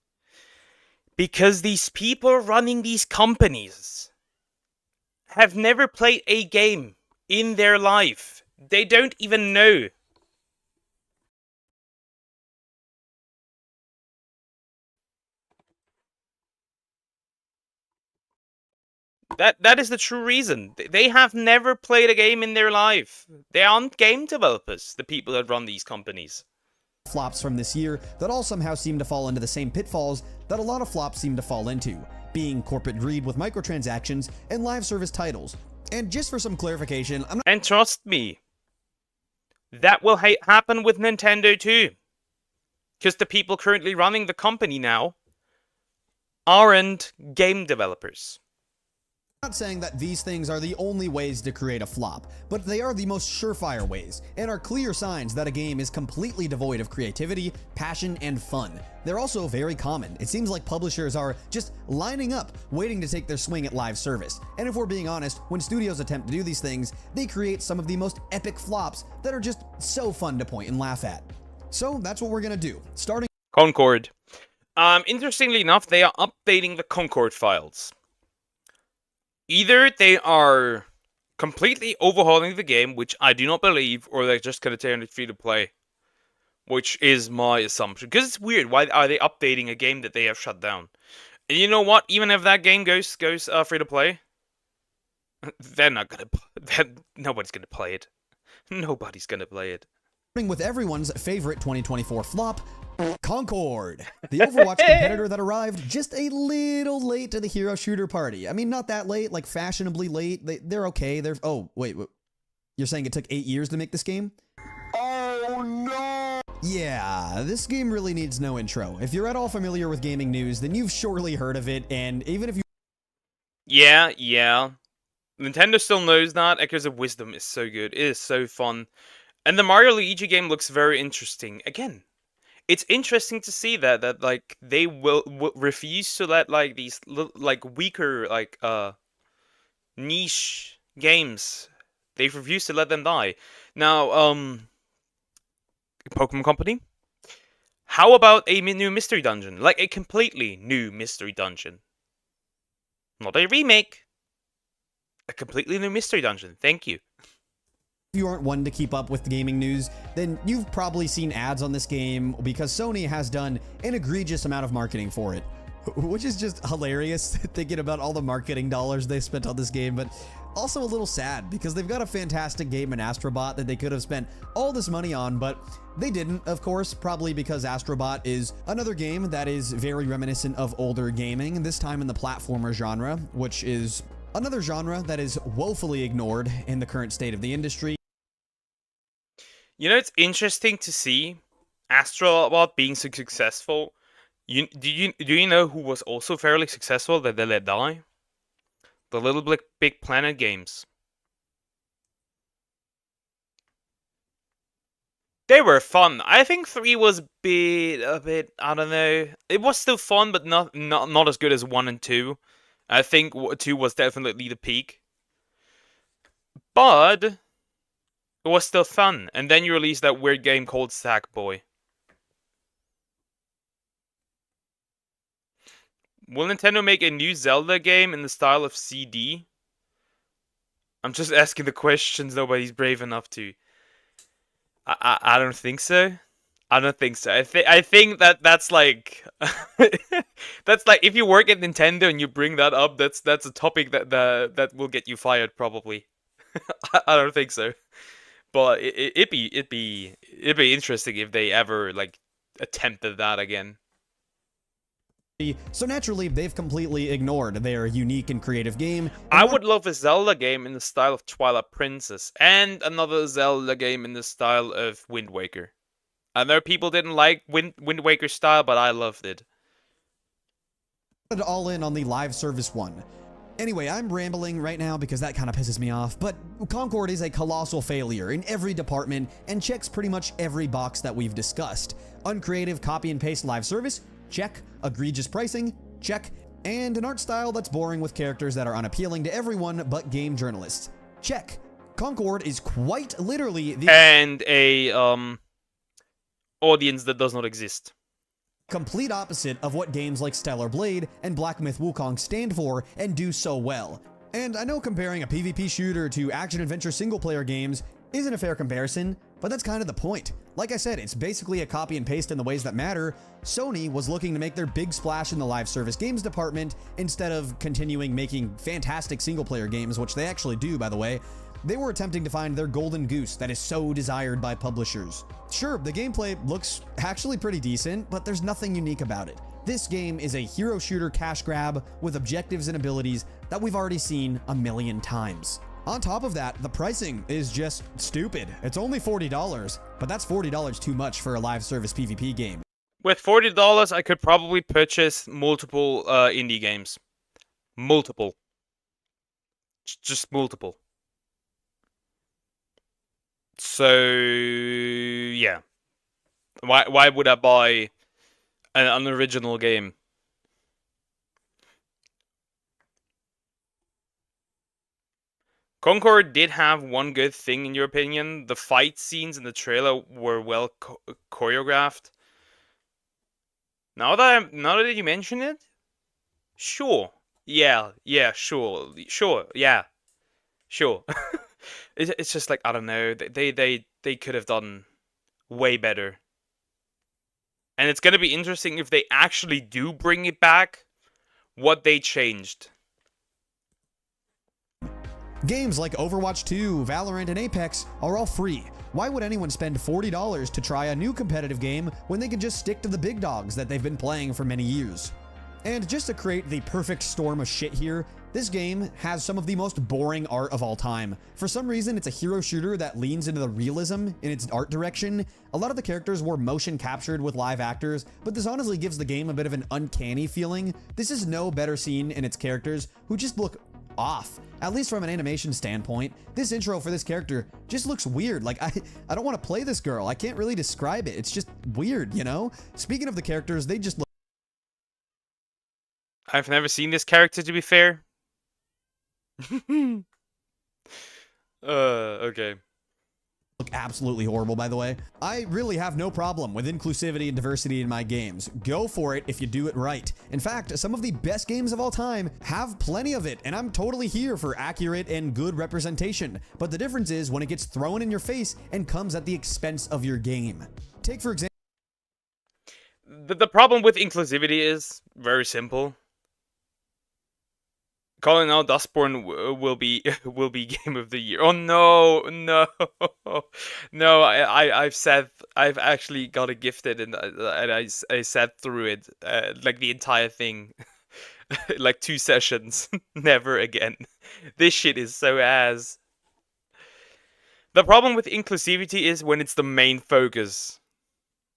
Because these people running these companies have never played a game in their life. They don't even know. That is the true reason. They have never played a game in their life. They aren't game developers, the people that run these companies. Flops from this year that all somehow seem to fall into the same pitfalls that a lot of flops seem to fall into, being corporate greed with microtransactions and live service titles. And just for some clarification, I'm not... And trust me, that will happen with Nintendo too. Because the people currently running the company now aren't game developers. I'm not saying that these things are the only ways to create a flop, but they are the most surefire ways, and are clear signs that a game is completely devoid of creativity, passion, and fun. They're also very common. It seems like publishers are just lining up, waiting to take their swing at live service. And if we're being honest, when studios attempt to do these things, they create some of the most epic flops that are just so fun to point and laugh at. So that's what we're gonna do. Starting Concord. Interestingly enough, they are updating the Concord files. Either they are completely overhauling the game, which I do not believe, or they're just going to turn it free to play, which is my assumption. Because it's weird. Why are they updating a game that they have shut down? And you know what? Even if that game goes free to play, they're not going to. Nobody's going to play it. Nobody's going to play it. with everyone's favorite 2024 flop, Concord, the Overwatch competitor that arrived just a little late to the hero shooter party. I mean, not that late, like fashionably late. They're okay. Oh, wait. You're saying it took 8 years to make this game? Oh, no! Yeah, this game really needs no intro. If you're at all familiar with gaming news, then you've surely heard of it, and even if you Yeah, yeah. Nintendo still knows that. Echoes of Wisdom is so good. It is so fun. And the Mario Luigi game looks very interesting. Again, it's interesting to see that like they will refuse to let like these like weaker like niche games. They refuse to let them die. Now, Pokemon Company, how about a new mystery dungeon? Like a completely new mystery dungeon. Not a remake. A completely new mystery dungeon. Thank you. If you aren't one to keep up with gaming news, then you've probably seen ads on this game because Sony has done an egregious amount of marketing for it, which is just hilarious thinking about all the marketing dollars they spent on this game, but also a little sad because they've got a fantastic game in Astrobot that they could have spent all this money on, but they didn't, of course, probably because Astrobot is another game that is very reminiscent of older gaming, this time in the platformer genre, which is another genre that is woefully ignored in the current state of the industry. You know, it's interesting to see Astrobot being so successful. Do you know who was also fairly successful that they let die? The Little Big Planet games. They were fun. I think 3 was a bit. I don't know. It was still fun, but not as good as 1 and 2. I think 2 was definitely the peak, but it was still fun. And then you released that weird game called Sackboy. Will Nintendo make a new Zelda game in the style of CD? I'm just asking the questions nobody's brave enough to. I don't think so. I don't think so. I think that's like that's like if you work at Nintendo and you bring that up, that's a topic that will get you fired probably. I don't think so. But it'd be interesting if they ever like attempted that again. So naturally, they've completely ignored their unique and creative game. I would love a Zelda game in the style of Twilight Princess and another Zelda game in the style of Wind Waker. I know people didn't like Wind Waker style, but I loved it. All in on the live service one. Anyway, I'm rambling right now because that kind of pisses me off, but Concord is a colossal failure in every department and checks pretty much every box that we've discussed. Uncreative copy and paste live service? Check. Egregious pricing? Check. And an art style that's boring with characters that are unappealing to everyone but game journalists? Check. Concord is quite literally the and a audience that does not exist. Complete opposite of what games like Stellar Blade and Black Myth Wukong stand for and do so well. And I know comparing a PvP shooter to action-adventure single-player games isn't a fair comparison, but that's kind of the point. Like I said, it's basically a copy and paste in the ways that matter. Sony was looking to make their big splash in the live service games department instead of continuing making fantastic single-player games, which they actually do, by the way. They were attempting to find their golden goose that is so desired by publishers. Sure, the gameplay looks actually pretty decent, but there's nothing unique about it. This game is a hero shooter cash grab with objectives and abilities that we've already seen a million times. On top of that, the pricing is just stupid. It's only $40, but that's $40 too much for a live service PvP game. With $40, I could probably purchase multiple indie games. Multiple. Just multiple. So yeah, why would I buy an original game? Concord did have one good thing, in your opinion. The fight scenes in the trailer were well choreographed. Now that you mention it, sure, yeah, sure, yeah, sure. It's just like, I don't know. They could have done way better. And it's gonna be interesting if they actually do bring it back, what they changed. Games like Overwatch 2, Valorant, and Apex are all free. Why would anyone spend $40 to try a new competitive game when they can just stick to the big dogs that they've been playing for many years? And just to create the perfect storm of shit here, This game has some of the most boring art of all time. For some reason, it's a hero shooter that leans into the realism in its art direction. A lot of the characters were motion captured with live actors, but this honestly gives the game a bit of an uncanny feeling. This is no better seen in its characters, who just look off, at least from an animation standpoint. This intro for this character just looks weird. Like, I don't want to play this girl. I can't really describe it. It's just weird, you know? Speaking of the characters, they just look... I've never seen this character, to be fair. Okay. Look absolutely horrible, by the way. I really have no problem with inclusivity and diversity in my games. Go for it if you do it right. In fact, some of the best games of all time have plenty of it, and I'm totally here for accurate and good representation. But the difference is when it gets thrown in your face and comes at the expense of your game. Take, for example... The problem with inclusivity is very simple. Calling out Dustborn will be game of the year. Oh no, no, no! I've actually got it gifted, and I sat through it like the entire thing, like 2 sessions. Never again. This shit is so ass. The problem with inclusivity is when it's the main focus.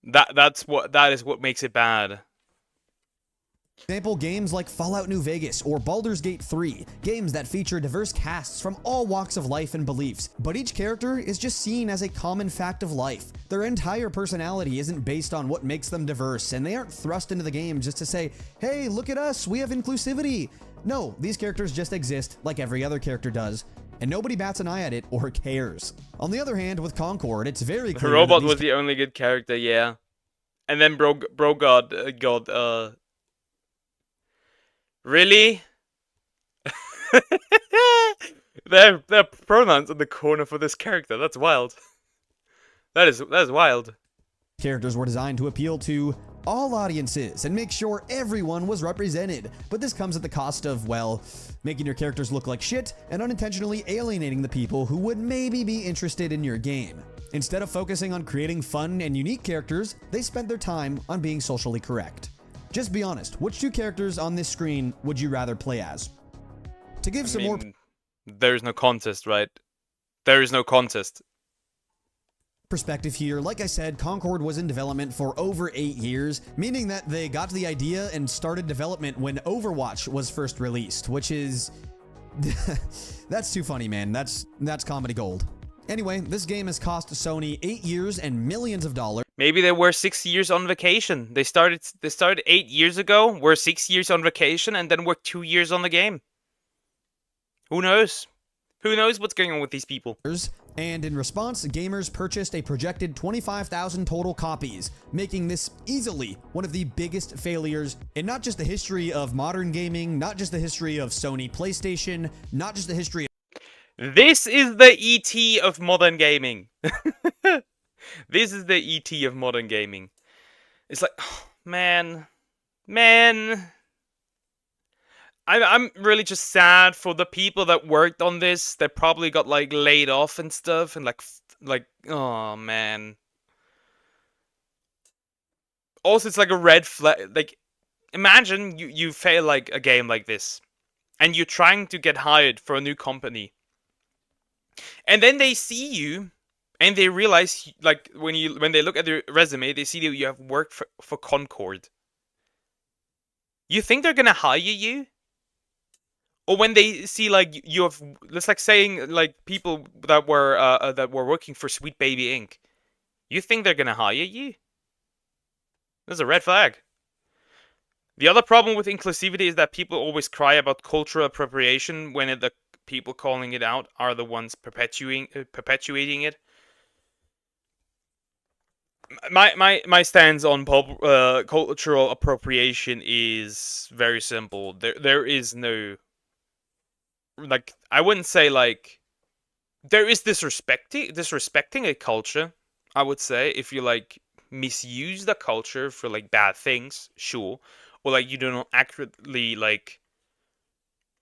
That is what makes it bad. Example, games like Fallout New Vegas or Baldur's Gate 3, games that feature diverse casts from all walks of life and beliefs, but each character is just seen as a common fact of life. Their entire personality isn't based on what makes them diverse, and they aren't thrust into the game just to say, hey, look at us, we have inclusivity. No, these characters just exist like every other character does, and nobody bats an eye at it or cares. On the other hand, with Concord, it's very clear the robot was the only good character, yeah. And then bro got really? There are pronouns in the corner for this character. That's wild. That is wild. Characters were designed to appeal to all audiences and make sure everyone was represented, but this comes at the cost of, well, making your characters look like shit and unintentionally alienating the people who would maybe be interested in your game. Instead of focusing on creating fun and unique characters, they spent their time on being socially correct. Just be honest, which 2 characters on this screen would you rather play as? To give some more... There's no contest, right? There is no contest. Perspective here, like I said, Concord was in development for over 8 years, meaning that they got the idea and started development when Overwatch was first released, which is... that's too funny, man. That's comedy gold. Anyway, this game has cost Sony 8 years and millions of dollars. Maybe they were 6 years on vacation. They started 8 years ago, were 6 years on vacation, and then worked 2 years on the game. Who knows? Who knows what's going on with these people? And in response, gamers purchased a projected 25,000 total copies, making this easily one of the biggest failures in not just the history of modern gaming, not just the history of Sony PlayStation, not just the history of... This is the ET of modern gaming. This is the ET of modern gaming. It's like, oh, man. I'm really just sad for the people that worked on this. They probably got like laid off and stuff, and like, oh man. Also, it's like a red flag. Like, imagine you fail like a game like this, and you're trying to get hired for a new company, and then they see you. And they realize, like, when they look at your resume, they see that you have worked for Concord. You think they're gonna hire you? Or when they see, like, you have, it's like saying, like, people that were working for Sweet Baby Inc. You think they're gonna hire you? That's a red flag. The other problem with inclusivity is that people always cry about cultural appropriation when the people calling it out are the ones perpetuating it. My stance on cultural appropriation is very simple. There is no, like, I wouldn't say like there is disrespecting a culture. I would say if you like misuse the culture for like bad things, sure, or like you do not accurately like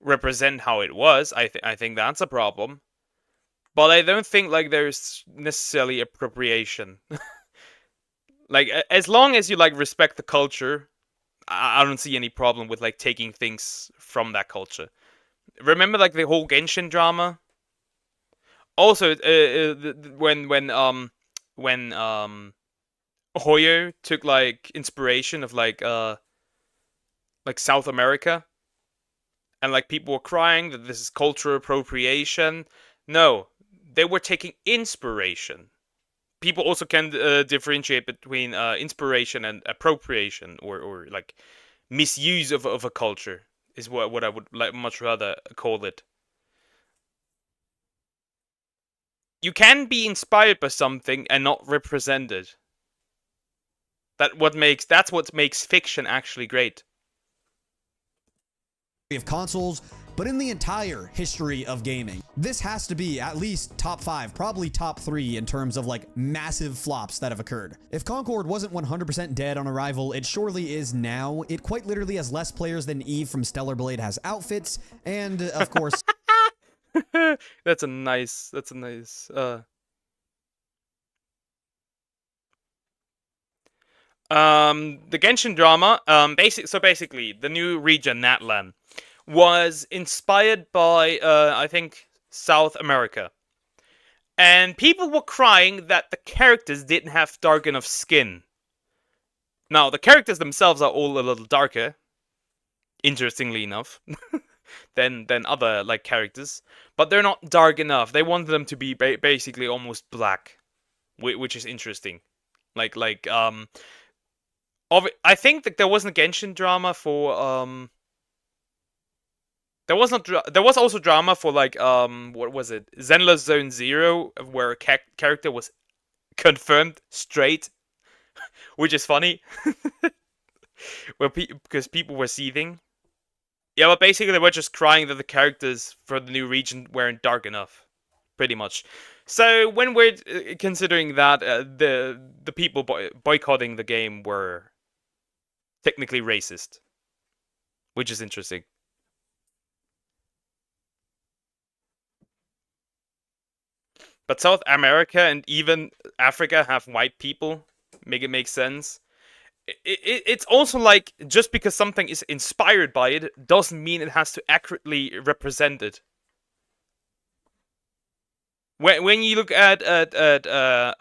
represent how it was. I think that's a problem. But I don't think like there's necessarily appropriation. Like, as long as you, like, respect the culture, I don't see any problem with, like, taking things from that culture. Remember like the whole Genshin drama? Also, when Hoyo took like inspiration of like South America, and like people were crying that this is cultural appropriation. No, they were taking inspiration. People also can differentiate between inspiration and appropriation, or like misuse of a culture is what I would like much rather call it. You can be inspired by something and not represent it. That's what makes fiction actually great. Of consoles, but in the entire history of gaming. This has to be at least top 5, probably top 3 in terms of like massive flops that have occurred. If Concord wasn't 100% dead on arrival, it surely is now. It quite literally has less players than Eve from Stellar Blade has outfits, and of course... That's a nice the Genshin drama, basically the new region Natlan was inspired by I think South America. And people were crying that the characters didn't have dark enough skin. Now, the characters themselves are all a little darker, interestingly enough, than other like characters, but they're not dark enough. They wanted them to be basically almost black, which is interesting. I think that there wasn't a Genshin drama for there was also drama for like what was it? Zenless Zone Zero, where a character was confirmed straight, which is funny. Because people were seething. Yeah, but basically they were just crying that the characters for the new region weren't dark enough, pretty much. So when we're considering that, the people boycotting the game were technically racist, which is interesting. But South America and even Africa have white people. Make it make sense. It's also like, just because something is inspired by it doesn't mean it has to accurately represent it. When you look at the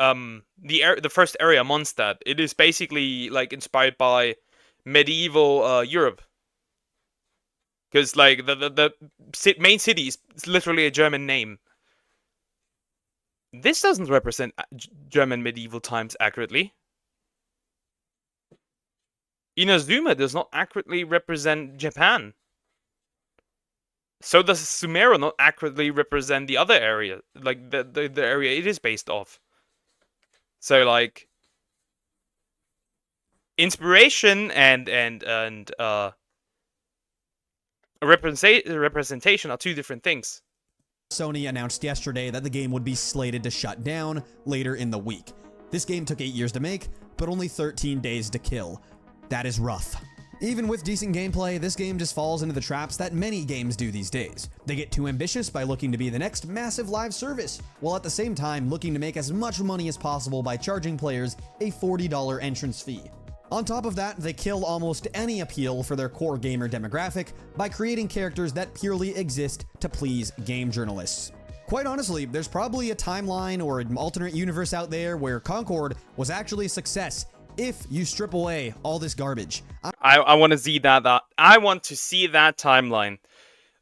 first area Mondstadt, it is basically like inspired by medieval Europe, because like the main city is literally a German name. This doesn't represent German medieval times accurately. Inazuma does not accurately represent Japan. So does Sumeru not accurately represent the other area, like the area it is based off. So like inspiration and representation are two different things. Sony announced yesterday that the game would be slated to shut down later in the week. This game took 8 years to make, but only 13 days to kill. That is rough. Even with decent gameplay, this game just falls into the traps that many games do these days. They get too ambitious by looking to be the next massive live service, while at the same time looking to make as much money as possible by charging players a $40 entrance fee. On top of that, they kill almost any appeal for their core gamer demographic by creating characters that purely exist to please game journalists. Quite honestly, there's probably a timeline or an alternate universe out there where Concord was actually a success if you strip away all this garbage. I want to see that. I want to see that timeline.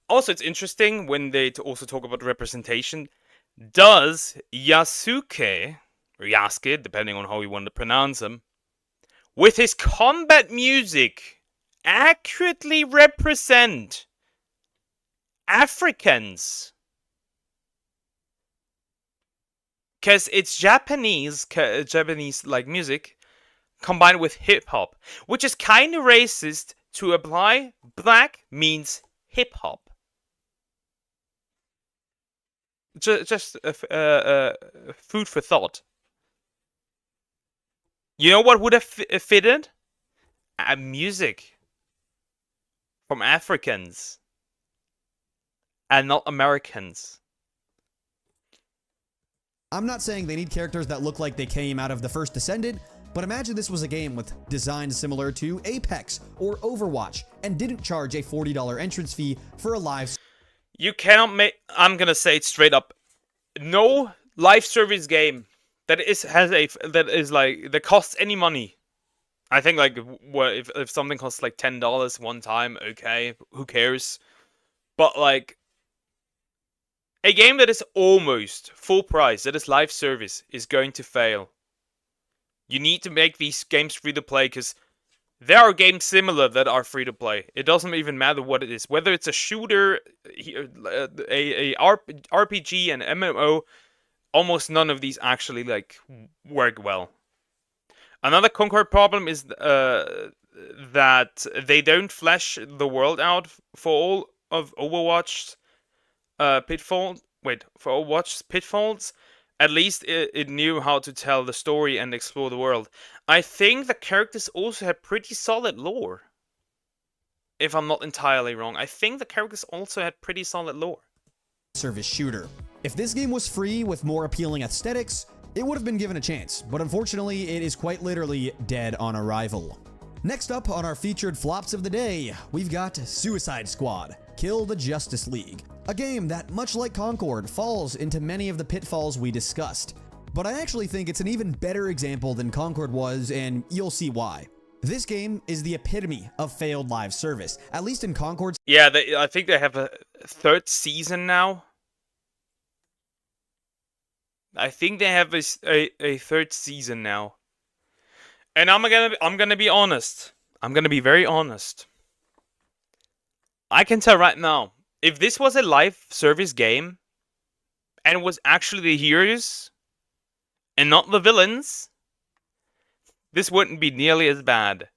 Also, it's interesting when they also talk about representation. Does Yasuke, or Yasuke, depending on how you want to pronounce him, with his combat music, accurately represent Africans? Because it's Japanese like music combined with hip hop, which is kind of racist to apply. Black means hip hop. Just food for thought. You know what would have fitted? Music from Africans and not Americans. I'm not saying they need characters that look like they came out of the first Descendant, but imagine this was a game with designs similar to Apex or Overwatch and didn't charge a $40 entrance fee for a live... You cannot make. I'm gonna say it straight up. No live service game that costs any money. I think like what if something costs like $10 one time, okay, who cares? But like a game that is almost full price, that is live service, is going to fail. You need to make these games free to play because there are games similar that are free to play. It doesn't even matter what it is, whether it's a shooter, RPG, and MMO. Almost none of these actually like work well. Another Concord problem is that they don't flesh the world out for all of Overwatch's pitfalls. Wait, for Overwatch's pitfalls. At least it knew how to tell the story and explore the world. I think the characters also have pretty solid lore. If I'm not entirely wrong, I think the characters also had pretty solid lore. Service shooter. If this game was free with more appealing aesthetics, it would have been given a chance, but unfortunately, it is quite literally dead on arrival. Next up on our featured flops of the day, we've got Suicide Squad: Kill the Justice League. A game that, much like Concord, falls into many of the pitfalls we discussed. But I actually think it's an even better example than Concord was, and you'll see why. This game is the epitome of failed live service, at least in Concord's. Yeah, I think they have a third season now. I think they have a third season now. And I'm gonna be honest. I'm gonna be very honest. I can tell right now, if this was a live service game, and it was actually the heroes, and not the villains, this wouldn't be nearly as bad.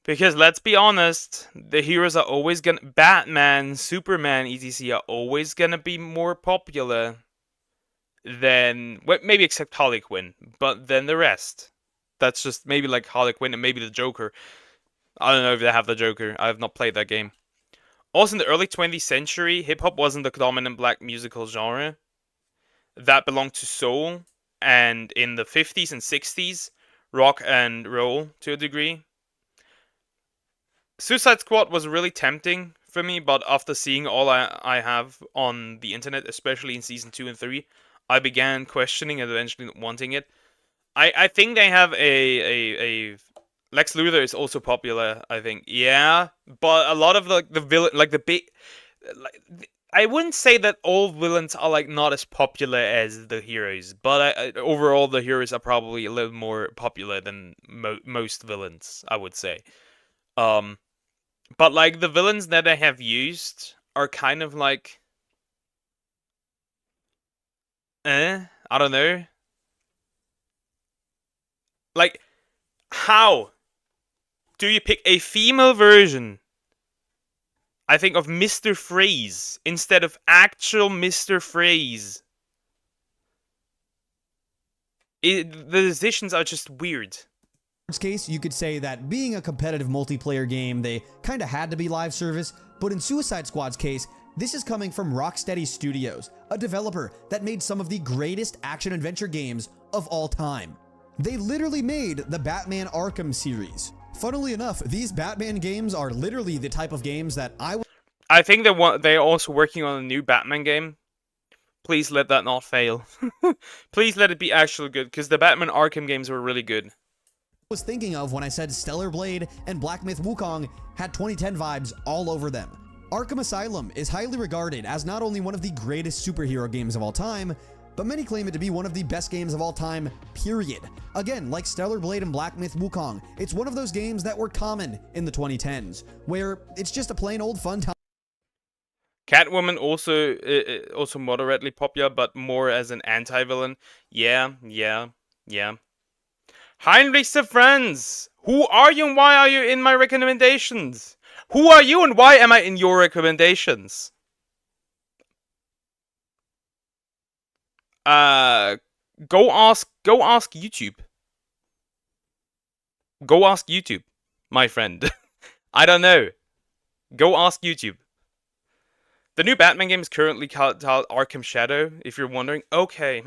Because let's be honest, the heroes are always gonna... Batman, Superman, etc. are always gonna be more popular than... Well, maybe except Harley Quinn, but then the rest. That's just maybe like Harley Quinn and maybe the Joker. I don't know if they have the Joker. I have not played that game. Also, in the early 20th century, hip-hop wasn't the dominant black musical genre. That belonged to soul. And in the 50s and 60s, rock and roll to a degree. Suicide Squad was really tempting for me, but after seeing all I have on the internet, especially in Season 2 and 3, I began questioning and eventually wanting it. I think they have a Lex Luthor is also popular, I think. Yeah, but a lot of the villain, like the big, like, I wouldn't say that all villains are like not as popular as the heroes, but overall the heroes are probably a little more popular than most villains, I would say. But like the villains that I have used are kind of like, I don't know. Like, how do you pick a female version, I think, of Mr. Freeze instead of actual Mr. Freeze? The decisions are just weird. In this case, you could say that being a competitive multiplayer game, they kinda had to be live service, but in Suicide Squad's case, this is coming from Rocksteady Studios, a developer that made some of the greatest action-adventure games of all time. They literally made the Batman Arkham series. Funnily enough, these Batman games are literally the type of games that I think they're also working on a new Batman game. Please let that not fail. Please let it be actually good, because the Batman Arkham games were really good. Was thinking of when I said Stellar Blade and Black Myth Wukong had 2010 vibes all over them. Arkham Asylum is highly regarded as not only one of the greatest superhero games of all time, but many claim it to be one of the best games of all time, period. Again, like Stellar Blade and Black Myth Wukong, it's one of those games that were common in the 2010s, where it's just a plain old fun time. Catwoman also moderately popular, but more as an anti-villain. Yeah. Heinrich the Friends! Who are you and why are you in my recommendations? Who are you and why am I in your recommendations? Go ask YouTube. Go ask YouTube, my friend. I don't know. Go ask YouTube. The new Batman game is currently called Arkham Shadow, if you're wondering. Okay,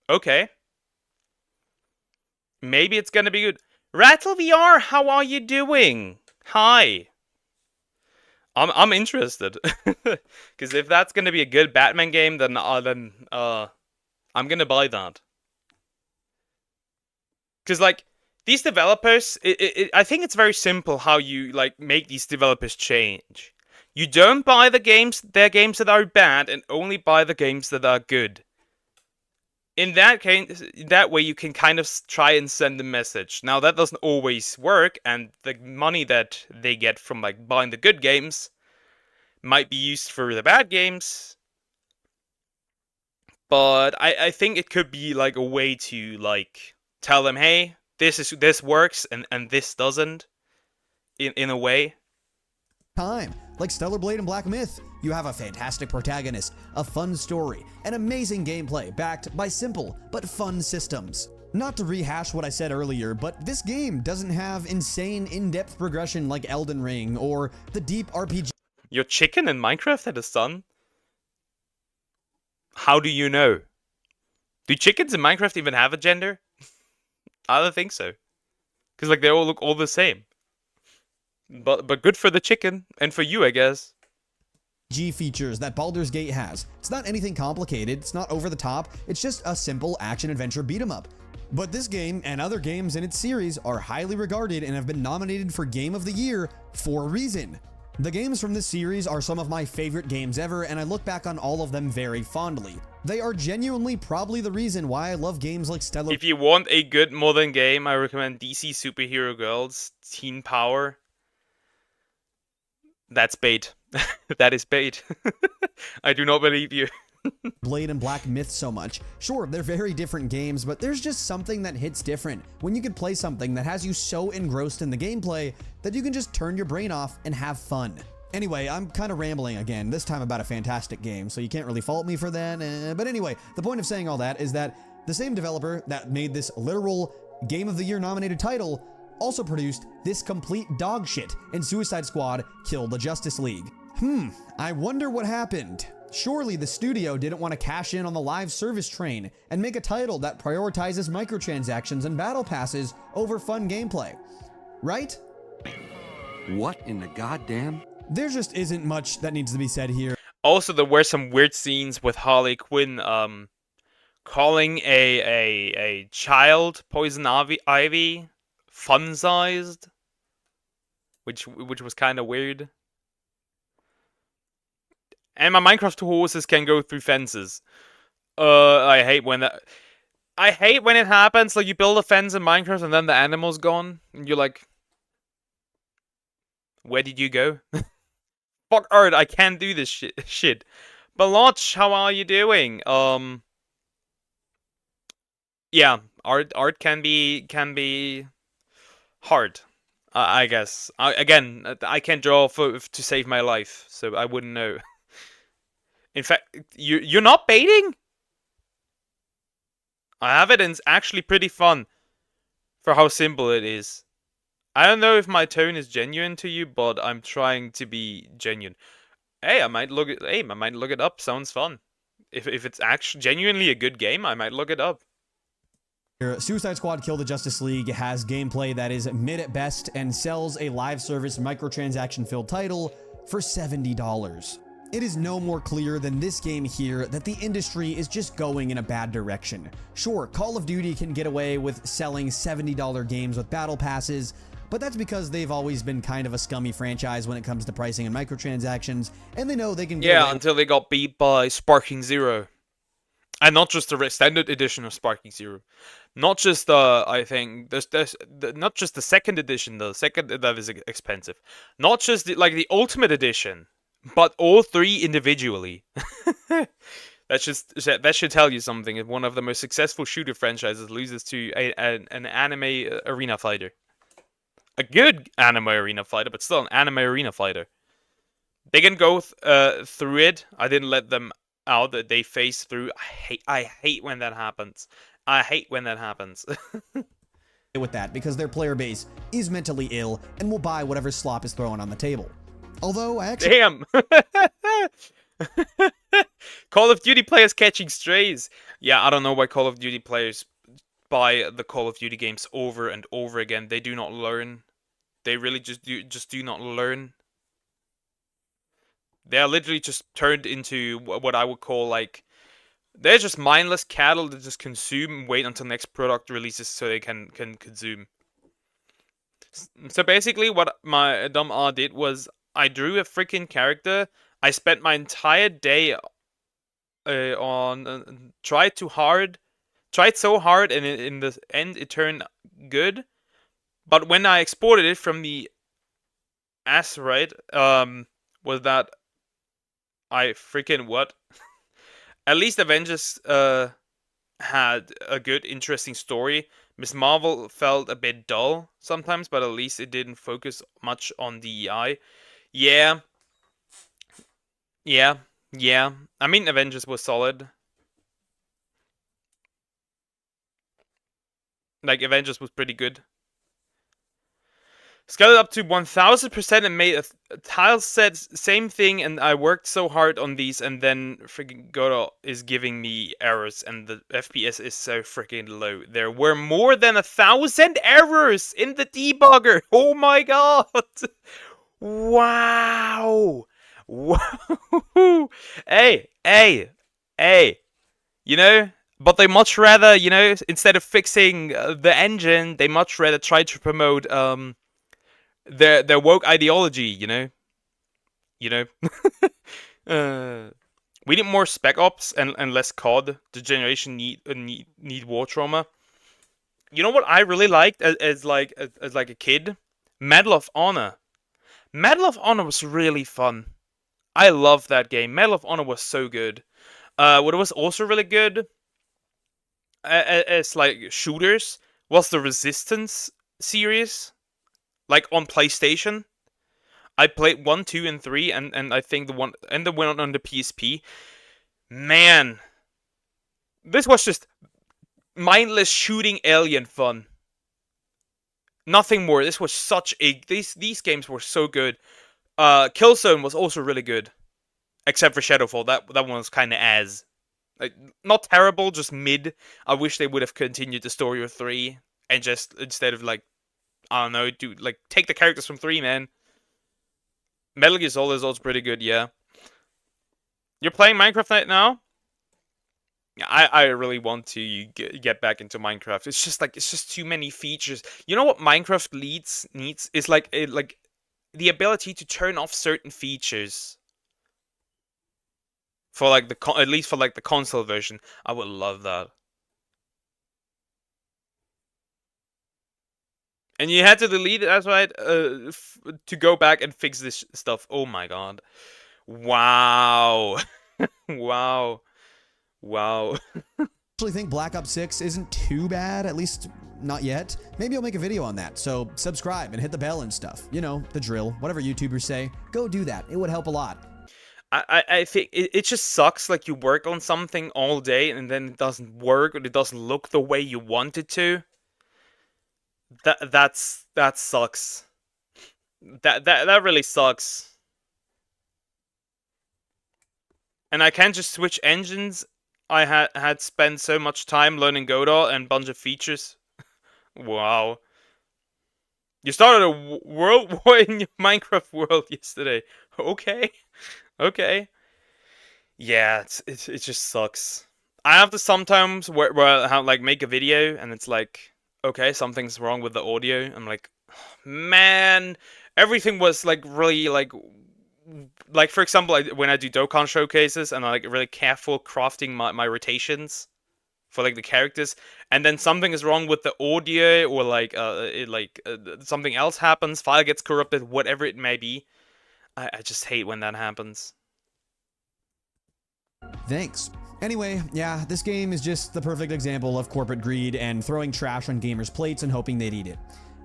okay. Maybe it's gonna be good. Rattle VR, how are you doing? Hi. I'm interested. Because if that's gonna be a good Batman game, then I'm gonna buy that. Because like these developers, I think it's very simple how you like make these developers change. You don't buy their games that are bad, and only buy the games that are good. In that case, that way you can kind of try and send a message. Now that doesn't always work, and the money that they get from like buying the good games might be used for the bad games. But I think it could be like a way to like tell them, hey, this works and this doesn't in a way. Time. Like Stellar Blade and Black Myth, you have a fantastic protagonist, a fun story, and amazing gameplay backed by simple but fun systems. Not to rehash what I said earlier, but this game doesn't have insane in-depth progression like Elden Ring or the deep RPG. Your chicken in Minecraft had a son? How do you know? Do chickens in Minecraft even have a gender? I don't think so. Because like they all look all the same. But good for the chicken, and for you, I guess. Features that Baldur's Gate has. It's not anything complicated, it's not over the top, it's just a simple action-adventure beat-em up. But this game and other games in its series are highly regarded and have been nominated for Game of the Year for a reason. The games from this series are some of my favorite games ever, and I look back on all of them very fondly. They are genuinely probably the reason why I love games like Stellar. If you want a good modern game, I recommend DC Superhero Girls Teen Power. That's bait. That is bait. I do not believe you. Blade and Black Myth so much. Sure, they're very different games, but there's just something that hits different when you can play something that has you so engrossed in the gameplay that you can just turn your brain off and have fun. Anyway, I'm kind of rambling again, this time about a fantastic game, so you can't really fault me for that. But anyway, the point of saying all that is that the same developer that made this literal Game of the Year nominated title also produced this complete dog shit in Suicide Squad Kill the Justice League. I wonder what happened. Surely the studio didn't want to cash in on the live service train and make a title that prioritizes microtransactions and battle passes over fun gameplay. Right? What in the goddamn? There just isn't much that needs to be said here. Also, there were some weird scenes with Harley Quinn calling a child Poison Ivy fun-sized, which was kind of weird. And my Minecraft horses can go through fences. I hate when that. I hate when it happens. Like you build a fence in Minecraft and then the animal's gone, and you're like, "Where did you go?" Fuck Art, I can't do this shit. Baloch, how are you doing? Yeah, art can be hard. I guess. I can't draw to save my life, so I wouldn't know. In fact, you're not baiting? I have it and it's actually pretty fun for how simple it is. I don't know if my tone is genuine to you, but I'm trying to be genuine. Hey, I might look it up. Sounds fun. If it's actually genuinely a good game, I might look it up. Suicide Squad Kill the Justice League has gameplay that is mid at best and sells a live service microtransaction filled title for $70. It is no more clear than this game here that the industry is just going in a bad direction. Sure, Call of Duty can get away with selling $70 games with battle passes, but that's because they've always been kind of a scummy franchise when it comes to pricing and microtransactions, and they know they can get away until they got beat by Sparking Zero. And not just the extended edition of Sparking Zero. Not just I think not just the second edition, the second that is expensive. Not just the Ultimate Edition, but all three individually. That should tell you something. If one of the most successful shooter franchises loses to an anime arena fighter, a good anime arena fighter, but still an anime arena fighter. They can go through it. I didn't let them out that they face through. I hate when that happens. I hate when that happens. with that because their player base is mentally ill and will buy whatever slop is thrown on the table. Although I actually Damn. Call of Duty players catching strays. Yeah, I don't know why Call of Duty players buy the Call of Duty games over and over again. They do not learn. They really just do not learn. They are literally just turned into what I would call like they're just mindless cattle that just consume and wait until next product releases so they can consume. So basically, what my dumb R did was I drew a freaking character. I spent my entire day on tried so hard, and in the end it turned good. But when I exported it from the asteroid, was that I freaking what? At least Avengers had a good, interesting story. Miss Marvel felt a bit dull sometimes, but at least it didn't focus much on DEI. Yeah, yeah, yeah. I mean, Avengers was solid. Like, Avengers was pretty good. Scaled up to 1000% and made a tile set, same thing, and I worked so hard on these, and then freaking Godot is giving me errors, and the FPS is so freaking low. There were more than 1,000 errors in the debugger! Oh my god! Wow! Wow! Hey! You know? But they much rather, you know, instead of fixing the engine, they much rather try to promote, their woke ideology, you know. We need more Spec Ops and less COD. The generation need war trauma. You know what I really liked as like a kid? Medal of Honor. Medal of Honor was really fun. I loved that game. Medal of Honor was so good. What was also really good as like shooters was the Resistance series, like on PlayStation. I played 1, 2, and 3, and I think the one on the PSP. Man, this was just mindless shooting alien fun. Nothing more. This was such a these games were so good. Killzone was also really good, except for Shadowfall. That one was kind of like not terrible, just mid. I wish they would have continued the story of 3 and just instead of like I don't know, take the characters from 3, man. Metal Gear Solid is also pretty good, yeah. You're playing Minecraft right now? I really want to get back into Minecraft. It's just too many features. You know what Minecraft needs is like the ability to turn off certain features for like at least for like the console version. I would love that. And you had to delete it, that's right, to go back and fix this stuff. Oh my god. Wow. Wow. Wow. I actually think Black Ops 6 isn't too bad, at least not yet. Maybe I'll make a video on that, so subscribe and hit the bell and stuff. You know, the drill. Whatever YouTubers say, go do that. It would help a lot. I think it just sucks, like you work on something all day and then it doesn't work or it doesn't look the way you want it to. That sucks. That really sucks. And I can't just switch engines. I had spent so much time learning Godot and a bunch of features. Wow. You started a world war in your Minecraft world yesterday. Okay. Okay. Yeah, it just sucks. I have to sometimes where I have, like make a video and it's like, okay, something's wrong with the audio. I'm like, man, everything was like really like for example, when I do Dokkan showcases and I'm like really careful crafting my rotations for like the characters, and then something is wrong with the audio or like something else happens, file gets corrupted, whatever it may be. I just hate when that happens. Thanks. Anyway, yeah, this game is just the perfect example of corporate greed and throwing trash on gamers' plates and hoping they'd eat it.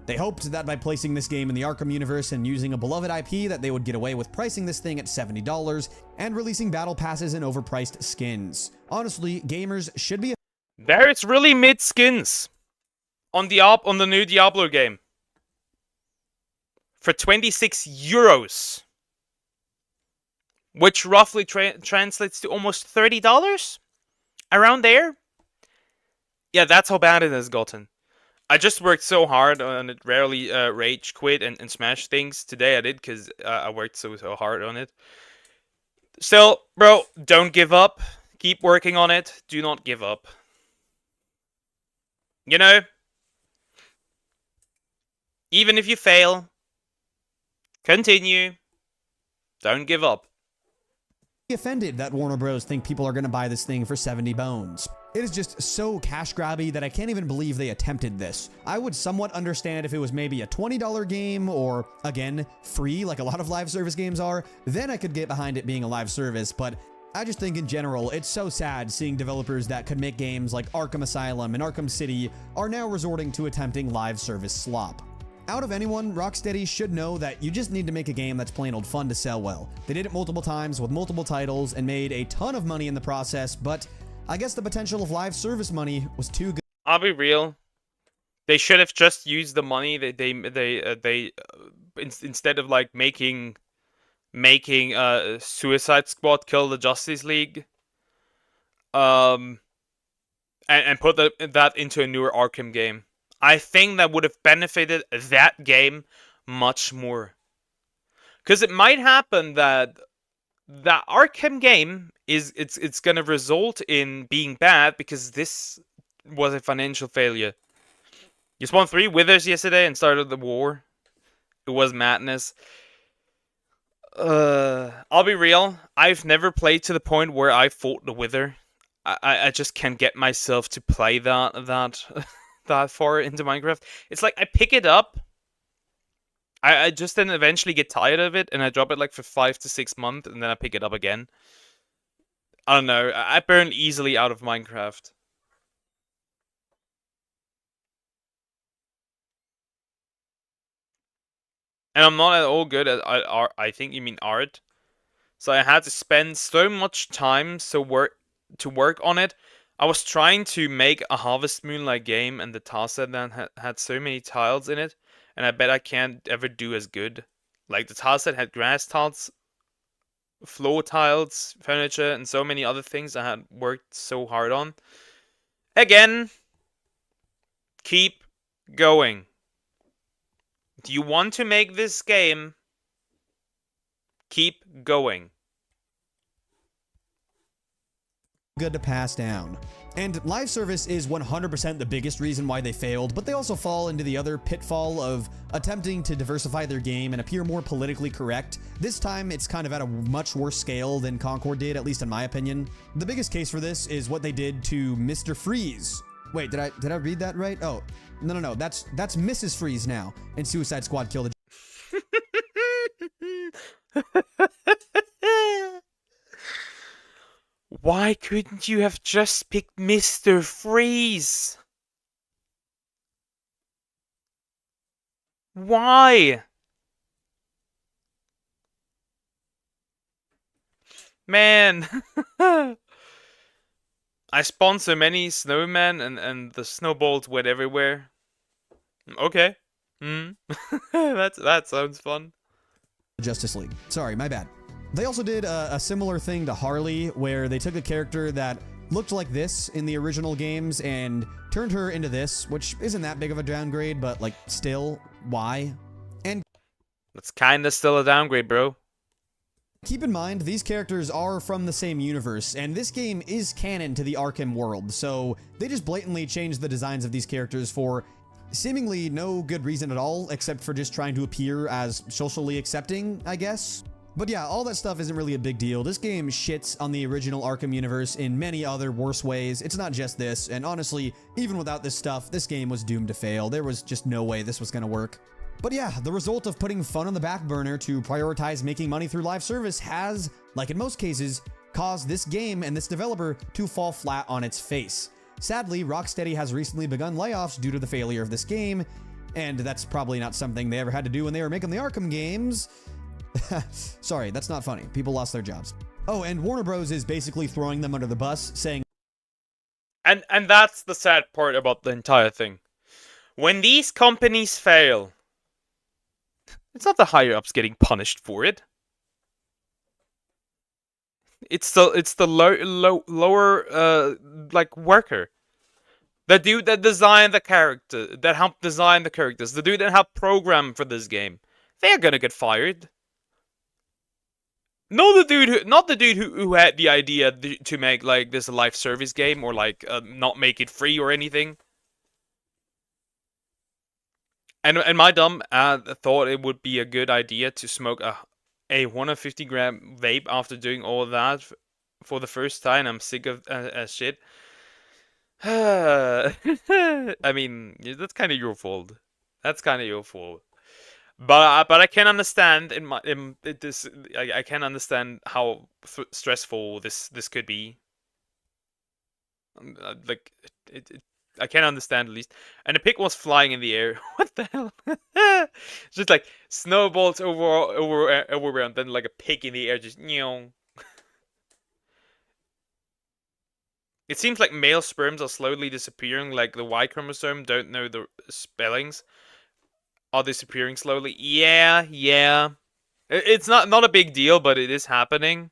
They hoped that by placing this game in the Arkham universe and using a beloved IP that they would get away with pricing this thing at $70 and releasing battle passes and overpriced skins. Honestly, gamers should be... There's really mid skins on the new Diablo game for 26 euros, which roughly translates to almost $30, around there. Yeah, that's how bad it has gotten. I just worked so hard on it, rarely rage quit and smash things. Today I did because I worked so hard on it. Still, bro, don't give up. Keep working on it. Do not give up. You know, even if you fail, continue. Don't give up. Offended that Warner Bros. Think people are going to buy this thing for 70 bones. It is just so cash grabby that I can't even believe they attempted this. I would somewhat understand if it was maybe a $20 game or, again, free like a lot of live service games are, then I could get behind it being a live service, but I just think in general, it's so sad seeing developers that could make games like Arkham Asylum and Arkham City are now resorting to attempting live service slop. Out of anyone, Rocksteady should know that you just need to make a game that's plain old fun to sell well. They did it multiple times with multiple titles and made a ton of money in the process, but I guess the potential of live service money was too good. I'll be real. They should have just used the money that instead of like making Suicide Squad kill the Justice League, and put that into a newer Arkham game. I think that would have benefited that game much more. Because it might happen that that Arkham game it's gonna result in being bad because this was a financial failure. You spawned 3 withers yesterday and started the war. It was madness. I'll be real. I've never played to the point where I fought the wither. I just can't get myself to play that that far into Minecraft. It's like I pick it up. I just then eventually get tired of it and I drop it like for 5 to 6 months and then I pick it up again. I don't know. I burn easily out of Minecraft. And I'm not at all good at art. I think you mean art. So I had to spend so much time to work on it. I was trying to make a Harvest Moon-like game, and the tile set then had so many tiles in it, and I bet I can't ever do as good. Like, the tile set had grass tiles, floor tiles, furniture, and so many other things I had worked so hard on. Again, keep going. Do you want to make this game? Keep going. Good to pass down. And live service is 100% the biggest reason why they failed, but they also fall into the other pitfall of attempting to diversify their game and appear more politically correct. This time, it's kind of at a much worse scale than Concord did, at least in my opinion. The biggest case for this is what they did to Mr. Freeze. Wait, did I read that right? Oh, no, that's Mrs. Freeze now, and Suicide Squad killed a Why couldn't you have just picked Mr. Freeze? Why? Man. I spawned so many snowmen and the snowballs went everywhere. Okay. That sounds fun. Justice League. Sorry, my bad. They also did a similar thing to Harley, where they took a character that looked like this in the original games and turned her into this, which isn't that big of a downgrade, but like still, why? And that's kinda still a downgrade, bro. Keep in mind, these characters are from the same universe, and this game is canon to the Arkham world, so they just blatantly changed the designs of these characters for seemingly no good reason at all, except for just trying to appear as socially accepting, I guess. But yeah, all that stuff isn't really a big deal. This game shits on the original Arkham universe in many other worse ways. It's not just this, and honestly, even without this stuff, this game was doomed to fail. There was just no way this was gonna work. But yeah, the result of putting fun on the back burner to prioritize making money through live service has, like in most cases, caused this game and this developer to fall flat on its face. Sadly, Rocksteady has recently begun layoffs due to the failure of this game, and that's probably not something they ever had to do when they were making the Arkham games. Sorry, that's not funny. People lost their jobs. Oh, and Warner Bros. Is basically throwing them under the bus, saying... And that's the sad part about the entire thing. When these companies fail, it's not the higher-ups getting punished for it. It's the lower like worker. The dude that designed the character, that helped design the characters, the dude that helped program for this game. They're gonna get fired. No, the dude who, not the dude who had the idea to make like this a live service game or like not make it free or anything. And my dumb thought it would be a good idea to smoke a 150-gram vape after doing all of that for the first time. I'm sick of shit. I mean, that's kind of your fault. That's kind of your fault. But I can understand I can understand how stressful this could be. Like I can understand at least. And the pig was flying in the air. What the hell? Just like snowballs everywhere, and then like a pig in the air, just It seems like male sperms are slowly disappearing. Like the Y chromosome don't know the spellings. Are disappearing slowly. Yeah. It's not a big deal, but it is happening.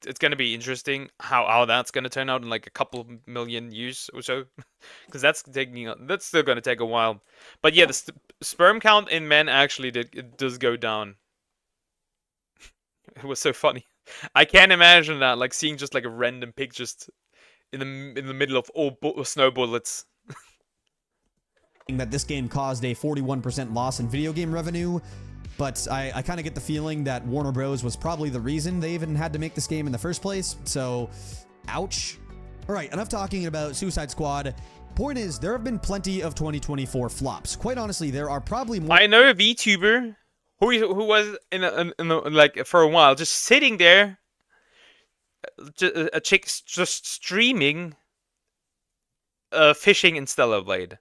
It's gonna be interesting how that's gonna turn out in like a couple of million years or so, because that's still gonna take a while. But yeah, the sperm count in men actually does go down. It was so funny. I can't imagine that, like seeing just like a random pig just in the middle of all snow bullets. That this game caused a 41% loss in video game revenue, but I kind of get the feeling that Warner Bros. Was probably the reason they even had to make this game in the first place, so ouch. Alright, enough talking about Suicide Squad. Point is, there have been plenty of 2024 flops. Quite honestly, there are probably more— I know a VTuber who was in like for a while just sitting there, a chick just streaming fishing in xenoblade.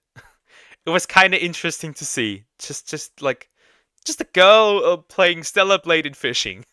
It was kind of interesting to see. Just a girl playing xenoblade and fishing.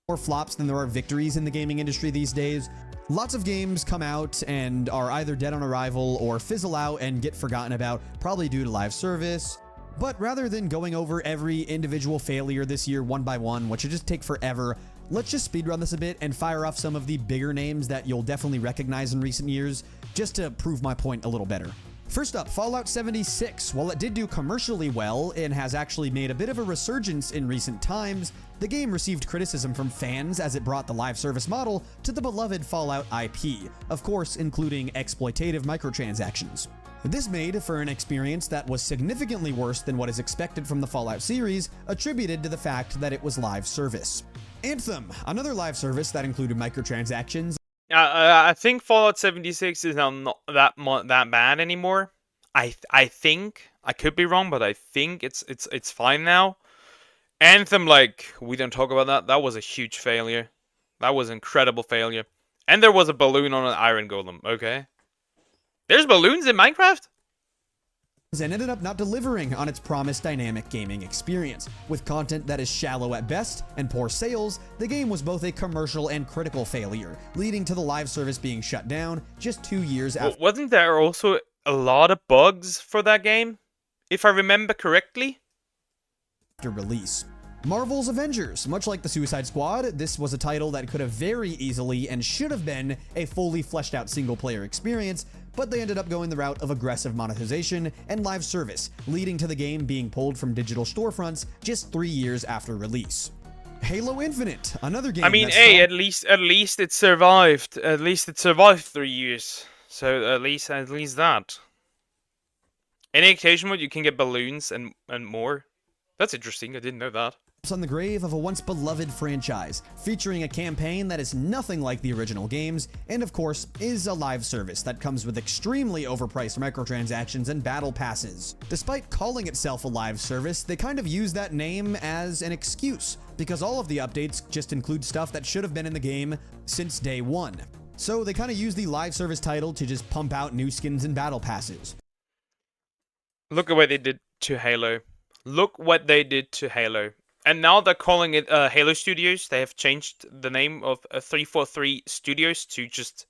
more flops than there are victories in the gaming industry these days. Lots of games come out and are either dead on arrival or fizzle out and get forgotten about, probably due to live service. But rather than going over every individual failure this year one by one, which would just take forever, let's just speedrun this a bit and fire off some of the bigger names that you'll definitely recognize in recent years, just to prove my point a little better. First up, Fallout 76. While it did do commercially well and has actually made a bit of a resurgence in recent times, the game received criticism from fans as it brought the live service model to the beloved Fallout IP, of course including exploitative microtransactions. This made for an experience that was significantly worse than what is expected from the Fallout series, attributed to the fact that it was live service. Anthem, another live service that included microtransactions. I think Fallout 76 is now not that bad anymore. I think, I could be wrong, but I think it's fine now. Anthem, like, we don't talk about that. That was a huge failure. That was an incredible failure. And there was a balloon on an iron golem. Okay. There's balloons in Minecraft? And ended up not delivering on its promised dynamic gaming experience. With content that is shallow at best and poor sales, the game was both a commercial and critical failure, leading to the live service being shut down just 2 years after. Wasn't there also a lot of bugs for that game, if I remember correctly? After release. Marvel's Avengers. Much like the Suicide Squad, this was a title that could have very easily and should have been a fully fleshed out single player experience, but they ended up going the route of aggressive monetization and live service, leading to the game being pulled from digital storefronts just 3 years after release. Halo Infinite, another game. I mean, hey, at least it survived. At least it survived 3 years. So at least that. Any occasion where you can get balloons and more. That's interesting. I didn't know that. On the grave of a once beloved franchise, featuring a campaign that is nothing like the original games, and of course, is a live service that comes with extremely overpriced microtransactions and battle passes. Despite calling itself a live service, they kind of use that name as an excuse, because all of the updates just include stuff that should have been in the game since day one. So they kind of use the live service title to just pump out new skins and battle passes. Look at what they did to Halo. Look what they did to Halo. And now they're calling it Halo Studios. They have changed the name of 343 Studios to just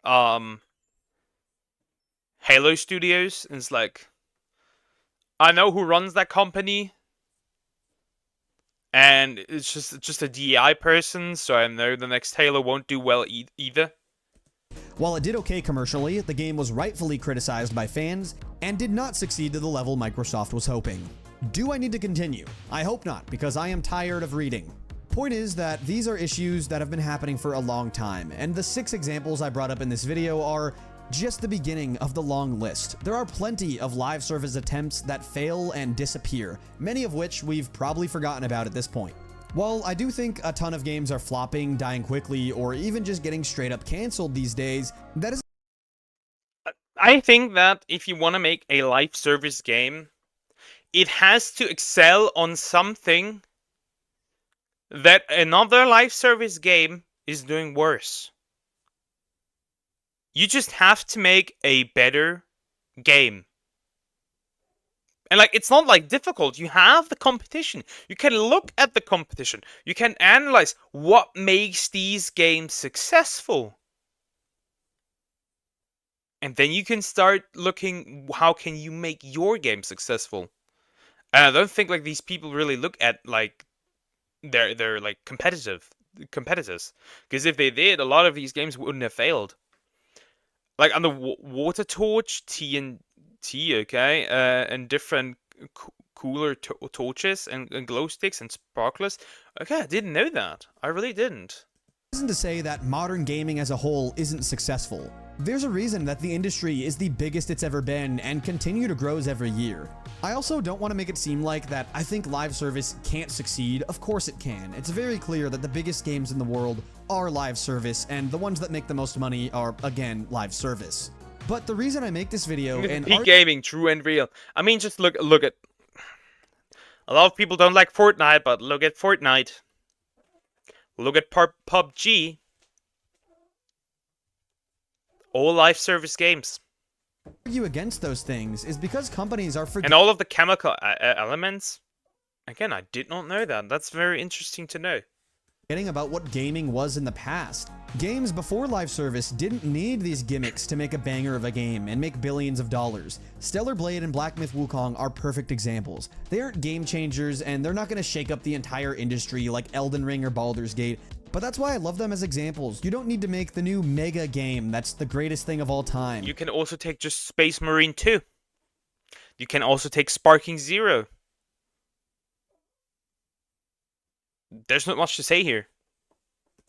Halo Studios. And it's like, I know who runs that company, and it's just a DEI person, so I know the next Halo won't do well either. While it did okay commercially, the game was rightfully criticized by fans and did not succeed to the level Microsoft was hoping. Do I need to continue? I hope not, because I am tired of reading. Point is that these are issues that have been happening for a long time, and the 6 examples I brought up in this video are just the beginning of the long list. There are plenty of live service attempts that fail and disappear, many of which we've probably forgotten about at this point. While I do think a ton of games are flopping, dying quickly, or even just getting straight up canceled these days, that is... I think that if you want to make a live service game, it has to excel on something that another live service game is doing worse. You just have to make a better game. And like, it's not like difficult. You have the competition. You can look at the competition. You can analyze what makes these games successful. And then you can start looking, how can you make your game successful? And I don't think like these people really look at like their like competitors. Because if they did, a lot of these games wouldn't have failed. Like on the Water Torch, TNT, okay, and different cooler torches and glow sticks and sparklers. Okay, I didn't know that. I really didn't. Isn't to say that modern gaming as a whole isn't successful. There's a reason that the industry is the biggest it's ever been and continue to grow every year. I also don't want to make it seem like that I think live service can't succeed. Of course it can. It's very clear that the biggest games in the world are live service, and the ones that make the most money are, again, live service. But the reason I make this video and peak gaming, true and real. I mean, just look at. A lot of people don't like Fortnite, but look at Fortnite. Look at PUBG. All live service games. Argue against those things is because companies are forgetting. And all of the chemical elements. Again, I did not know that. That's very interesting to know. About what gaming was in the past. Games before live service didn't need these gimmicks to make a banger of a game and make billions of dollars. Stellar Blade and Black Myth Wukong are perfect examples. They aren't game changers, and they're not going to shake up the entire industry like Elden Ring or Baldur's Gate, but that's why I love them as examples. You don't need to make the new mega game that's the greatest thing of all time. You can also take just Space Marine 2. You can also take Sparking Zero. There's not much to say here.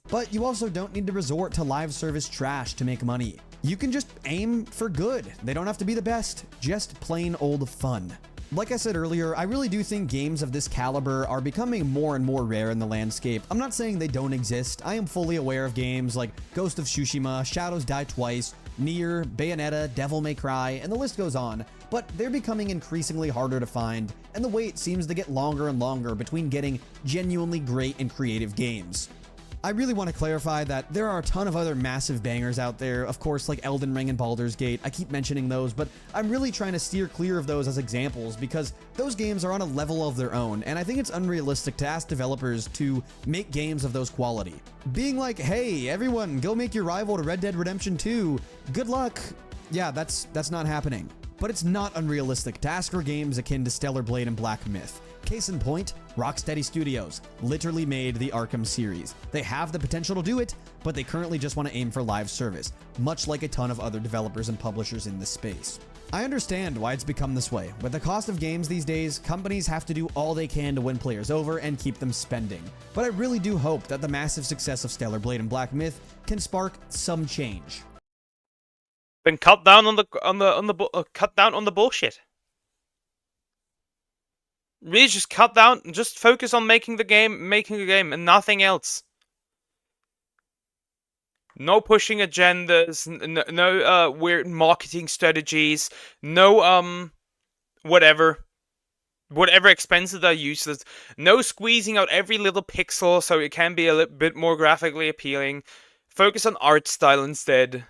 But you also don't need to resort to live service trash to make money. You can just aim for good. They don't have to be the best, just plain old fun. Like I said earlier, I really do think games of this caliber are becoming more and more rare in the landscape. I'm not saying they don't exist. I am fully aware of games like Ghost of Tsushima, Shadows Die Twice, Nier, Bayonetta, Devil May Cry, and the list goes on, but they're becoming increasingly harder to find, and the wait seems to get longer and longer between getting genuinely great and creative games. I really want to clarify that there are a ton of other massive bangers out there, of course, like Elden Ring and Baldur's Gate. I keep mentioning those, but I'm really trying to steer clear of those as examples because those games are on a level of their own, and I think it's unrealistic to ask developers to make games of those quality. Being like, hey, everyone, go make your rival to Red Dead Redemption 2, good luck. Yeah, that's not happening. But it's not unrealistic to ask for games akin to Stellar Blade and Black Myth. Case in point, Rocksteady Studios literally made the Arkham series. They have the potential to do it, but they currently just want to aim for live service, much like a ton of other developers and publishers in this space. I understand why it's become this way. With the cost of games these days, companies have to do all they can to win players over and keep them spending. But I really do hope that the massive success of Stellar Blade and Black Myth can spark some change. Then cut down on the bullshit. Really, just cut down. Just focus on making a game, and nothing else. No pushing agendas. No weird marketing strategies. No whatever expenses are useless. No squeezing out every little pixel so it can be a little bit more graphically appealing. Focus on art style instead.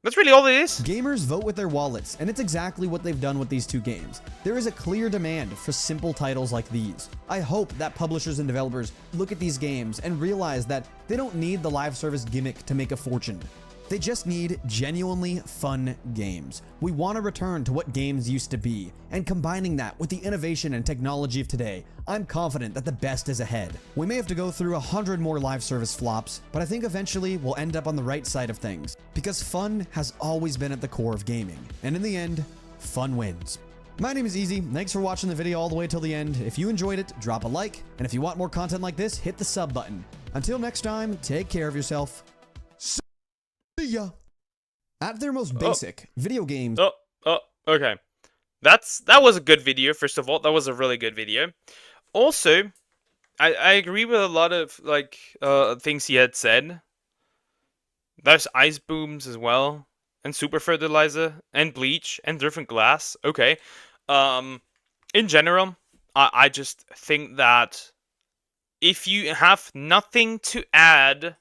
That's really all it is. Gamers vote with their wallets, and it's exactly what they've done with these two games. There is a clear demand for simple titles like these. I hope that publishers and developers look at these games and realize that they don't need the live service gimmick to make a fortune. They just need genuinely fun games. We want to return to what games used to be, and combining that with the innovation and technology of today, I'm confident that the best is ahead. We may have to go through 100 more live service flops, but I think eventually we'll end up on the right side of things, because fun has always been at the core of gaming, and in the end, fun wins. My name is Easy. Thanks for watching the video all the way till the end. If you enjoyed it, drop a like. And if you want more content like this, hit the sub button. Until next time, take care of yourself. See ya. At their most basic, video games. Okay. That was a good video, first of all. That was a really good video. Also, I agree with a lot of, like, things he had said. There's ice booms as well. And super fertilizer. And bleach. And different glass. Okay. In general, I just think that if you have nothing to add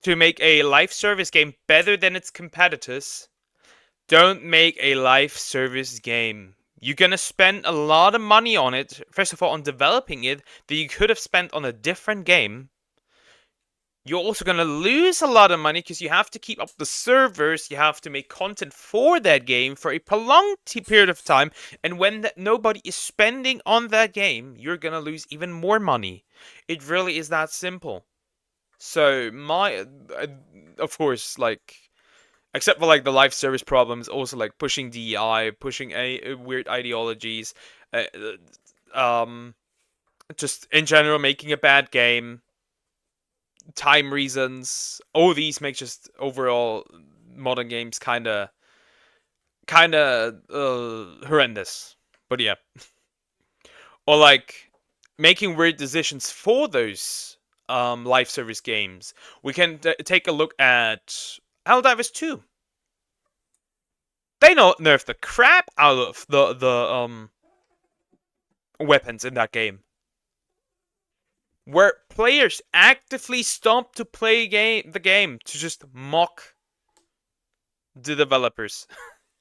to make a live service game better than its competitors, don't make a live service game. You're gonna spend a lot of money on it, first of all on developing it, that you could have spent on a different game. You're also gonna lose a lot of money because you have to keep up the servers, you have to make content for that game for a prolonged period of time, and when nobody is spending on that game, you're gonna lose even more money. It really is that simple. So, of course, like, except for, like, the live service problems, also, like, pushing DEI, pushing weird ideologies, just, in general, making a bad game, time reasons, all these make just overall modern games kinda horrendous. But yeah. Or, like, making weird decisions for those live service games. We can take a look at Helldivers 2. They nerfed the crap out of the weapons in that game, where players actively stopped to play the game to just mock the developers.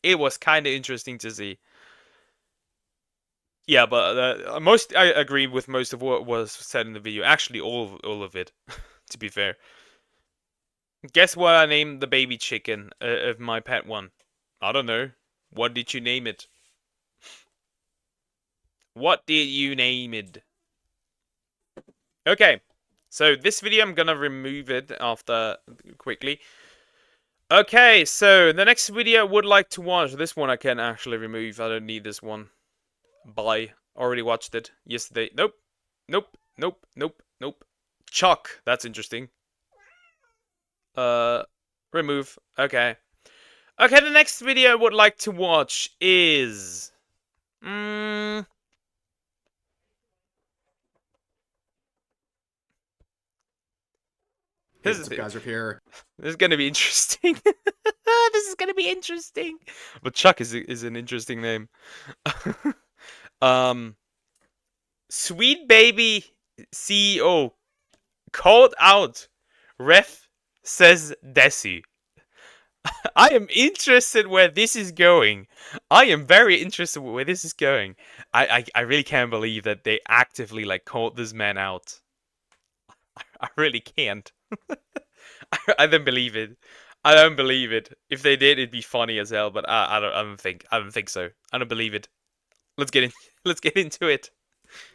It was kind of interesting to see. Yeah, but I agree with most of what was said in the video. Actually, all of it, to be fair. Guess what I named the baby chicken of my pet one? I don't know. What did you name it? What did you name it? Okay, so this video I'm gonna remove it after quickly. Okay, so the next video I would like to watch. This one I can actually remove. I don't need this one. Bye. Already watched it yesterday. Nope. Nope. Nope. Nope. Nope. Chuck. That's interesting. Remove. Okay. Okay, the next video I would like to watch is... Hey, what's up, guys? We're here. This is gonna be interesting. This is gonna be interesting. But Chuck is an interesting name. Sweet Baby CEO called out. Ref says Desi. I am interested where this is going. I am very interested where this is going. I really can't believe that they actively, like, called this man out. I really can't. I don't believe it. I don't believe it. If they did, it'd be funny as hell. But I don't think so. I don't believe it. Let's get into it.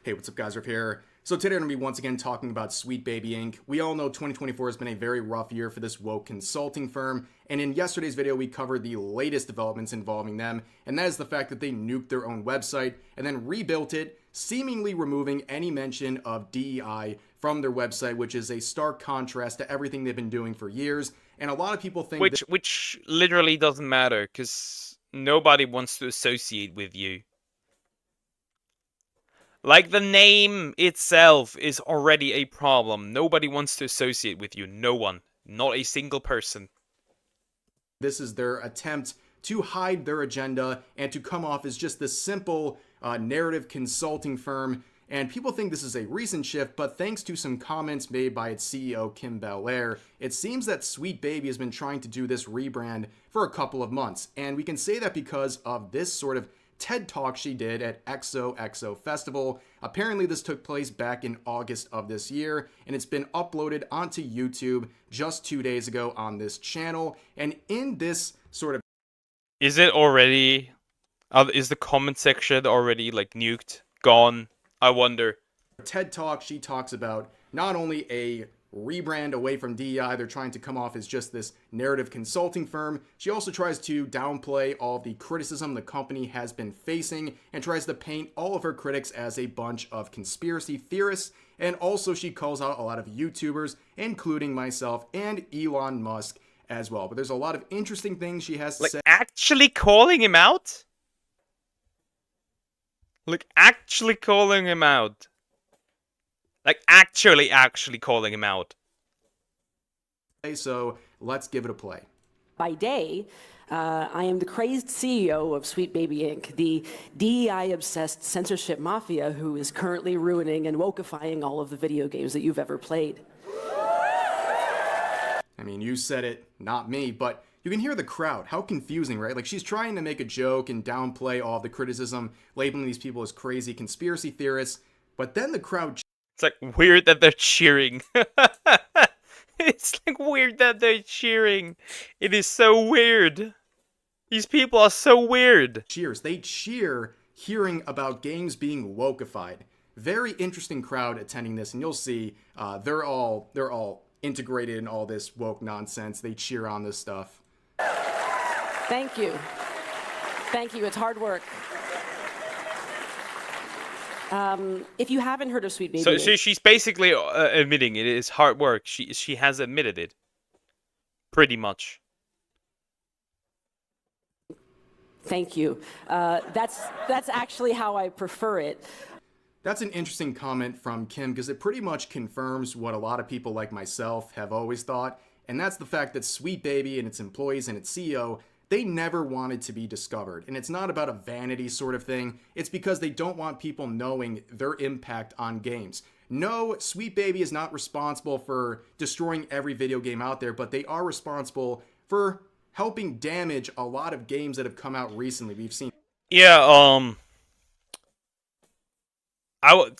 Hey, what's up, guys? We're here. So today we're going to be once again talking about Sweet Baby Inc. We all know 2024 has been a very rough year for this woke consulting firm, and in yesterday's video we covered the latest developments involving them, and that is the fact that they nuked their own website and then rebuilt it, seemingly removing any mention of DEI from their website, which is a stark contrast to everything they've been doing for years. And a lot of people think which literally doesn't matter, because nobody wants to associate with you. Like, the name itself is already a problem. Nobody wants to associate with you. No one. Not a single person. This is their attempt to hide their agenda and to come off as just this simple narrative consulting firm. And people think this is a recent shift, but thanks to some comments made by its CEO, Kim Belair, it seems that Sweet Baby has been trying to do this rebrand for a couple of months. And we can say that because of this sort of TED Talk she did at XOXO Festival. Apparently this took place back in August of this year, and it's been uploaded onto YouTube just 2 days ago on this channel. And in this sort of... Is it already... is the comment section already, like, nuked? Gone? I wonder. TED Talk, she talks about not only a rebrand away from DEI. They're trying to come off as just this narrative consulting firm. She also tries to downplay all the criticism the company has been facing and tries to paint all of her critics as a bunch of conspiracy theorists. And also she calls out a lot of YouTubers, including myself and Elon Musk as well. But there's a lot of interesting things she has to say. Actually calling him out? Like, actually calling him out. Like, actually calling him out. So let's give it a play. By day, I am the crazed CEO of Sweet Baby Inc., the DEI-obsessed censorship mafia who is currently ruining and wokeifying all of the video games that you've ever played. I mean, you said it, not me, but you can hear the crowd. How confusing, right? Like, she's trying to make a joke and downplay all the criticism, labeling these people as crazy conspiracy theorists, but then the crowd... It's like weird that they're cheering. It's like weird that they're cheering. It is so weird. These people are so weird. Cheers. They cheer hearing about games being wokeified. Very interesting crowd attending this, and you'll see they're all integrated in all this woke nonsense. They cheer on this stuff. Thank you. Thank you. It's hard work. If you haven't heard of Sweet Baby... So she's basically admitting it is hard work. She has admitted it. Pretty much. Thank you. That's actually how I prefer it. That's an interesting comment from Kim because it pretty much confirms what a lot of people like myself have always thought, and that's the fact that Sweet Baby and its employees and its CEO, they never wanted to be discovered. And it's not about a vanity sort of thing. It's because they don't want people knowing their impact on games. No, Sweet Baby is not responsible for destroying every video game out there, but they are responsible for helping damage a lot of games that have come out recently. We've seen... Yeah,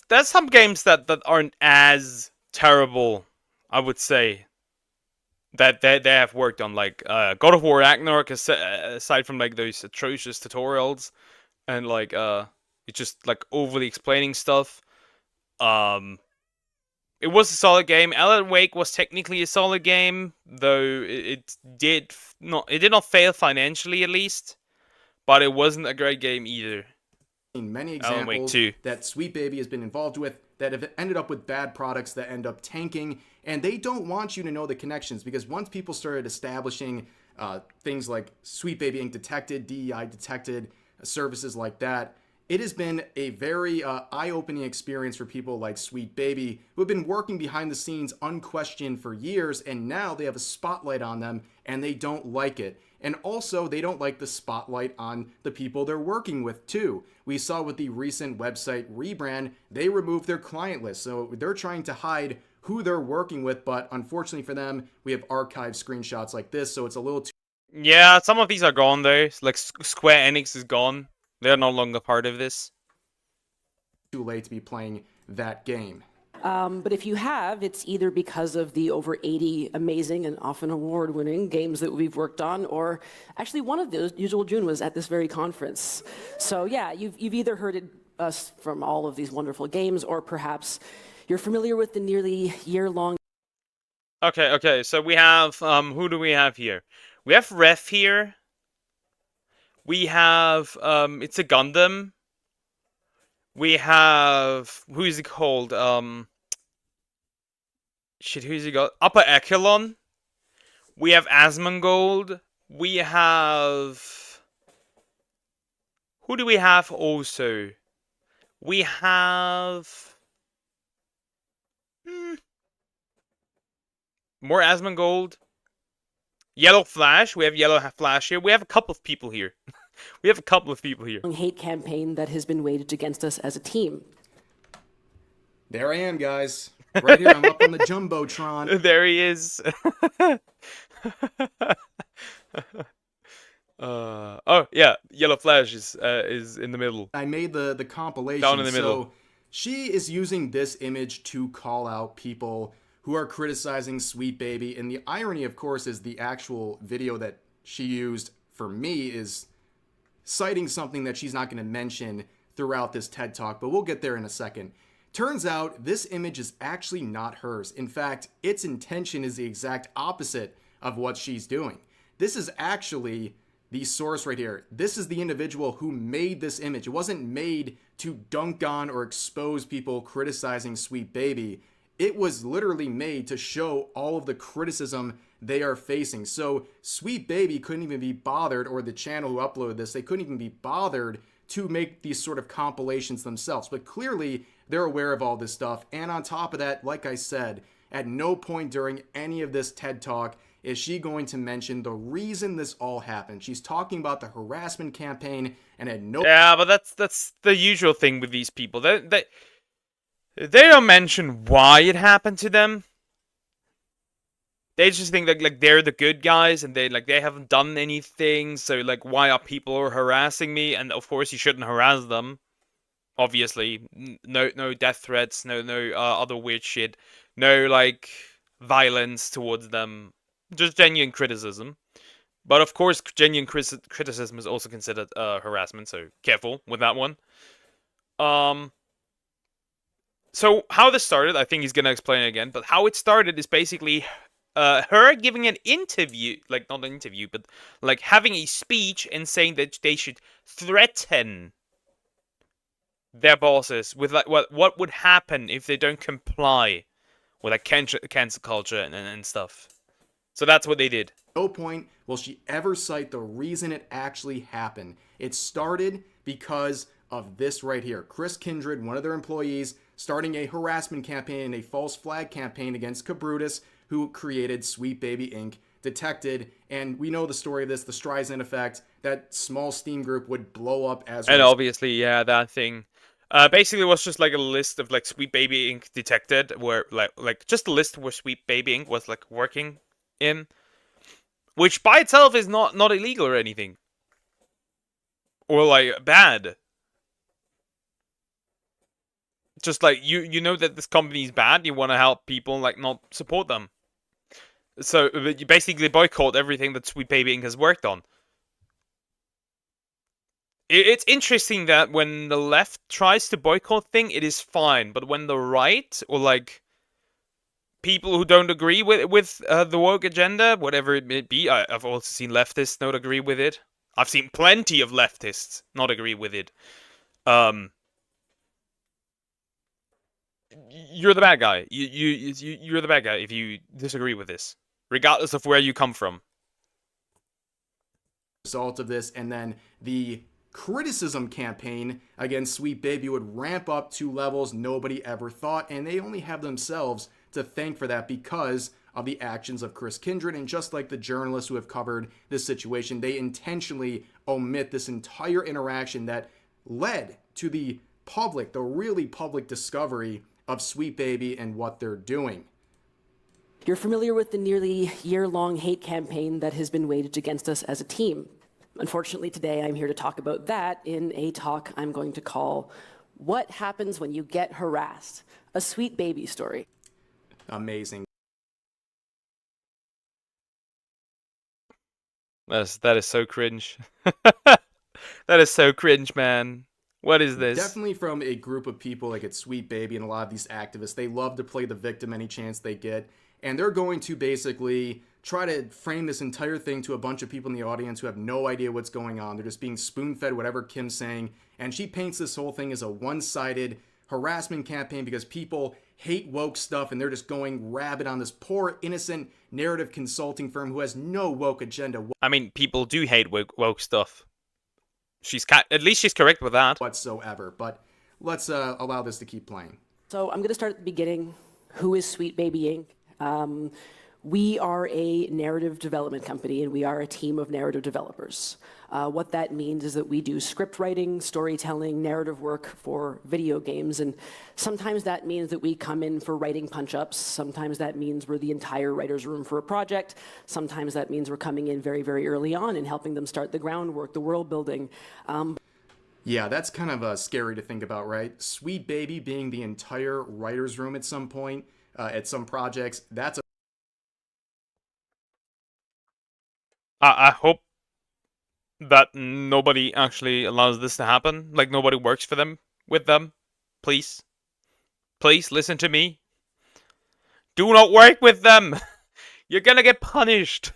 there's some games that aren't as terrible, I would say, that they have worked on, like God of War Ragnarok, aside from like those atrocious tutorials and like it's just like overly explaining stuff. It was a solid game. Alan Wake was technically a solid game, though it did not fail financially, at least, but it wasn't a great game either. Many examples that Sweet Baby has been involved with that have ended up with bad products that end up tanking, and they don't want you to know the connections, because once people started establishing things like Sweet Baby Inc. detected, DEI detected, services like that, it has been a very eye-opening experience for people like Sweet Baby, who have been working behind the scenes unquestioned for years, and now they have a spotlight on them, and they don't like it. And also, they don't like the spotlight on the people they're working with, too. We saw with the recent website rebrand, they removed their client list, so they're trying to hide who they're working with, but unfortunately for them, we have archived screenshots like this, so it's a little too... Yeah, some of these are gone, though. Like, Square Enix is gone. They're no longer part of this. Too late to be playing that game. But if you have, it's either because of the over 80 amazing and often award-winning games that we've worked on, or actually one of those, Usual June, was at this very conference. So yeah, you've either heard us from all of these wonderful games, or perhaps you're familiar with the nearly year-long... Okay, so we have, who do we have here? We have Ref here. We have, it's a Gundam. We have, who is it called? Who's he got? Upper Echelon. We have Asmongold. We have... Who do we have also? We have... More Asmongold. Yellow Flash. We have Yellow Flash here. We have a couple of people here. We have a couple of people here. Hate campaign that has been waged against us as a team. There I am, guys. Right here, I'm up on the Jumbotron. There he is. Oh yeah, Yellow Flash is in the middle. I made the compilation. Down in the middle. So she is using this image to call out people who are criticizing Sweet Baby, and the irony, of course, is the actual video that she used for me is citing something that she's not going to mention throughout this TED Talk, but we'll get there in a second. Turns out this image is actually not hers. In fact, its intention is the exact opposite of what she's doing. This is actually the source right here. This is the individual who made this image. It wasn't made to dunk on or expose people criticizing Sweet Baby. It was literally made to show all of the criticism they are facing. So Sweet Baby couldn't even be bothered, or the channel who uploaded this, they couldn't even be bothered to make these sort of compilations themselves. But clearly they're aware of all this stuff. And on top of that, like I said, at no point during any of this TED Talk is she going to mention the reason this all happened. She's talking about the harassment campaign, and at no... Yeah, but that's the usual thing with these people. They don't mention why it happened to them. They just think that like they're the good guys and they haven't done anything, so like why are people harassing me? And of course you shouldn't harass them. Obviously, no death threats, no other weird shit, no like violence towards them, just genuine criticism. But of course, genuine criticism is also considered harassment, so careful with that one. So how this started, I think he's gonna explain it again. But how it started is basically her giving an interview, like not an interview, but like having a speech and saying that they should threaten their bosses with like what would happen if they don't comply with like cancel culture and stuff. So that's what they did. No point will she ever cite the reason it actually happened. It started because of this right here. Chris Kindred, one of their employees, starting a harassment campaign and a false flag campaign against Cabrutus, who created Sweet Baby Inc., detected, and we know the story of this, the Streisand effect, that small Steam group would blow up as... And obviously, yeah, that thing. Basically it was just like a list of like Sweet Baby Inc. detected, where like just a list where Sweet Baby Inc. was like working in, which by itself is not illegal or anything, or like bad. Just like you know that this company is bad, you want to help people, like not support them. So you basically boycott everything that Sweet Baby Inc. has worked on. It's interesting that when the left tries to boycott thing, it is fine, but when the right or like people who don't agree with the woke agenda, whatever it may be, I've also seen leftists not agree with it. I've seen plenty of leftists not agree with it. You're the bad guy. You're the bad guy if you disagree with this, regardless of where you come from. Result of this, and then the criticism campaign against Sweet Baby would ramp up to levels nobody ever thought, and they only have themselves to thank for that because of the actions of Chris Kindred. And just like the journalists who have covered this situation, they intentionally omit this entire interaction that led to the public, the really public discovery of Sweet Baby and what they're doing. You're familiar with the nearly year-long hate campaign that has been waged against us as a team. Unfortunately, today I'm here to talk about that in a talk I'm going to call What Happens When You Get Harassed? A Sweet Baby Story. Amazing. That is so cringe. That is so cringe, man. What is this? Definitely from a group of people like it's Sweet Baby and a lot of these activists. They love to play the victim any chance they get. And they're going to basically try to frame this entire thing to a bunch of people in the audience who have no idea what's going on. They're just being spoon-fed whatever Kim's saying. And she paints this whole thing as a one-sided harassment campaign because people hate woke stuff and they're just going rabid on this poor, innocent narrative consulting firm who has no woke agenda. I mean, people do hate woke stuff. At least she's correct with that. Whatsoever. But let's allow this to keep playing. So I'm going to start at the beginning. Who is Sweet Baby Inc.? We are a narrative development company, and we are a team of narrative developers. What that means is that we do script writing, storytelling, narrative work for video games, and sometimes that means that we come in for writing punch-ups. Sometimes that means we're the entire writer's room for a project. Sometimes that means we're coming in very, very early on and helping them start the groundwork, the world building. Yeah, that's kind of scary to think about, right? Sweet Baby being the entire writer's room at some point, at some projects, that's a... I hope that nobody actually allows this to happen. Like, nobody works for them, with them. Please. Please listen to me. Do not work with them. You're gonna get punished.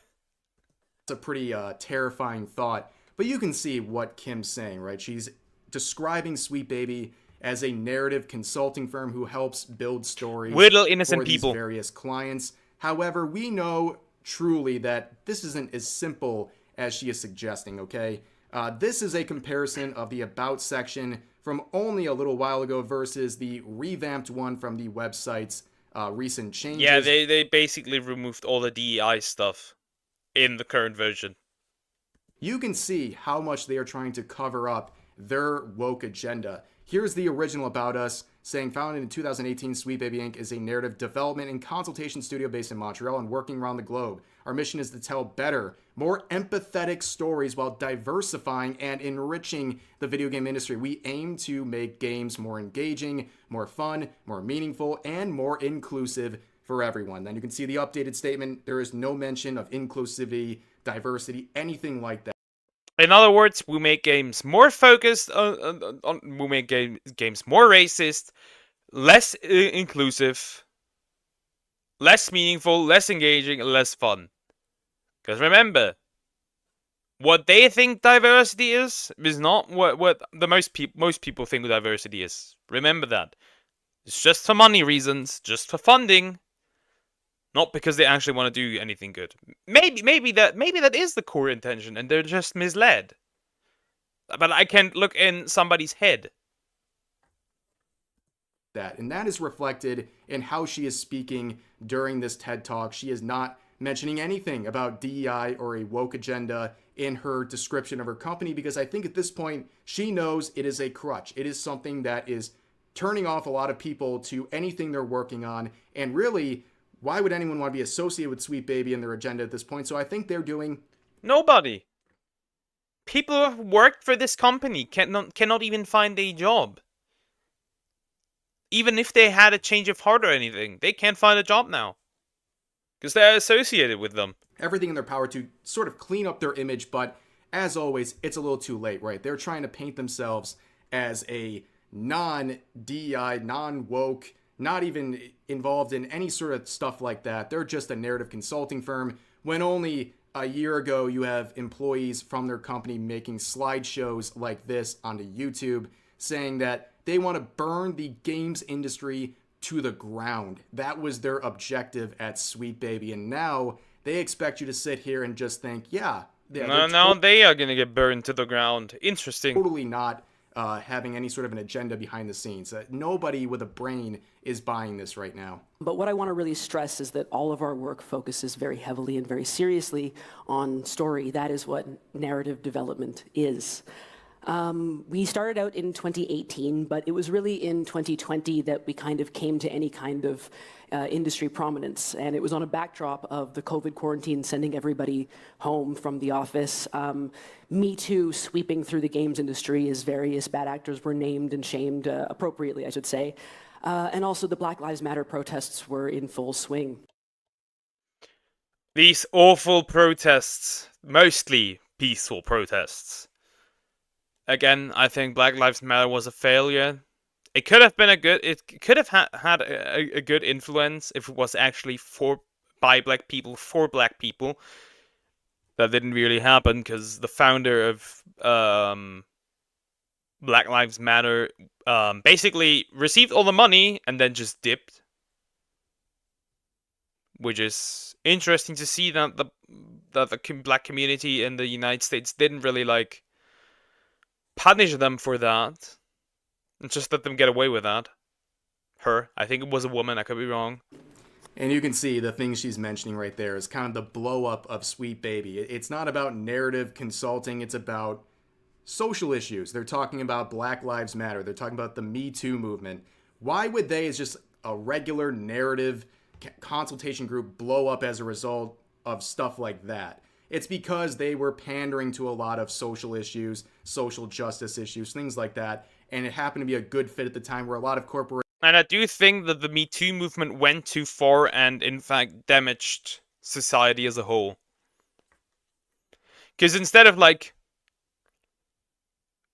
It's a pretty terrifying thought. But you can see what Kim's saying, right? She's describing Sweet Baby as a narrative consulting firm who helps build stories Little innocent for these people. various clients. However, we know truly that this isn't as simple as she is suggesting, okay? This is a comparison of the About section from only a little while ago versus the revamped one from the website's recent changes. Yeah, they basically removed all the DEI stuff in the current version. You can see how much they are trying to cover up their woke agenda. Here's the original About Us, saying founded in 2018, Sweet Baby Inc. is a narrative development and consultation studio based in Montreal and working around the globe. Our mission is to tell better, more empathetic stories while diversifying and enriching the video game industry. We aim to make games more engaging, more fun, more meaningful, and more inclusive for everyone. Then you can see the updated statement. There is no mention of inclusivity, diversity, anything like that. In other words, we make games more focused on we make games more racist, less inclusive, less meaningful, less engaging, and less fun. Because remember, what they think diversity is not what the most people think diversity is. Remember that. It's just for money reasons, just for funding. Not because they actually want to do anything good. Maybe that is the core intention, and they're just misled. But I can't look in somebody's head. And that is reflected in how she is speaking during this TED Talk. She is not mentioning anything about DEI or a woke agenda in her description of her company, because I think at this point she knows it is a crutch. It is something that is turning off a lot of people to anything they're working on, and really, why would anyone want to be associated with Sweet Baby and their agenda at this point? So I think they're doing... Nobody. People who have worked for this company cannot even find a job. Even if they had a change of heart or anything, they can't find a job now. Because they're associated with them. Everything in their power to sort of clean up their image, but as always, it's a little too late, right? They're trying to paint themselves as a non-DEI, non-woke, not even involved in any sort of stuff like that. They're just a narrative consulting firm, when only a year ago you have employees from their company making slideshows like this onto YouTube saying that they want to burn the games industry to the ground. That was their objective at Sweet Baby, and now they expect you to sit here and just think, yeah, now they are gonna get burned to the ground. Interesting. Totally not having any sort of an agenda behind the scenes. Nobody with a brain is buying this right now. But what I want to really stress is that all of our work focuses very heavily and very seriously on story. That is what narrative development is. We started out in 2018, but it was really in 2020 that we kind of came to any kind of industry prominence. And it was on a backdrop of the COVID quarantine sending everybody home from the office. Me Too sweeping through the games industry as various bad actors were named and shamed, appropriately, I should say. And also the Black Lives Matter protests were in full swing. These awful protests, mostly peaceful protests. Again, I think Black Lives Matter was a failure. It could have been it could have had a good influence if it was actually by black people, for black people. That didn't really happen because the founder of Black Lives Matter basically received all the money and then just dipped. Which is interesting to see that the black community in the United States didn't really punish them for that. And just let them get away with that. I think it was a woman, I could be wrong. And you can see the things she's mentioning right there is kind of the blow up of Sweet Baby. It's not about narrative consulting, it's about social issues. They're talking about Black Lives Matter. They're talking about the Me Too movement. Why would they, as just a regular narrative consultation group, blow up as a result of stuff like that? It's because they were pandering to a lot of social issues, social justice issues, things like that. And it happened to be a good fit at the time where a lot of corporations... And I do think that the Me Too movement went too far and, in fact, damaged society as a whole. Because instead of,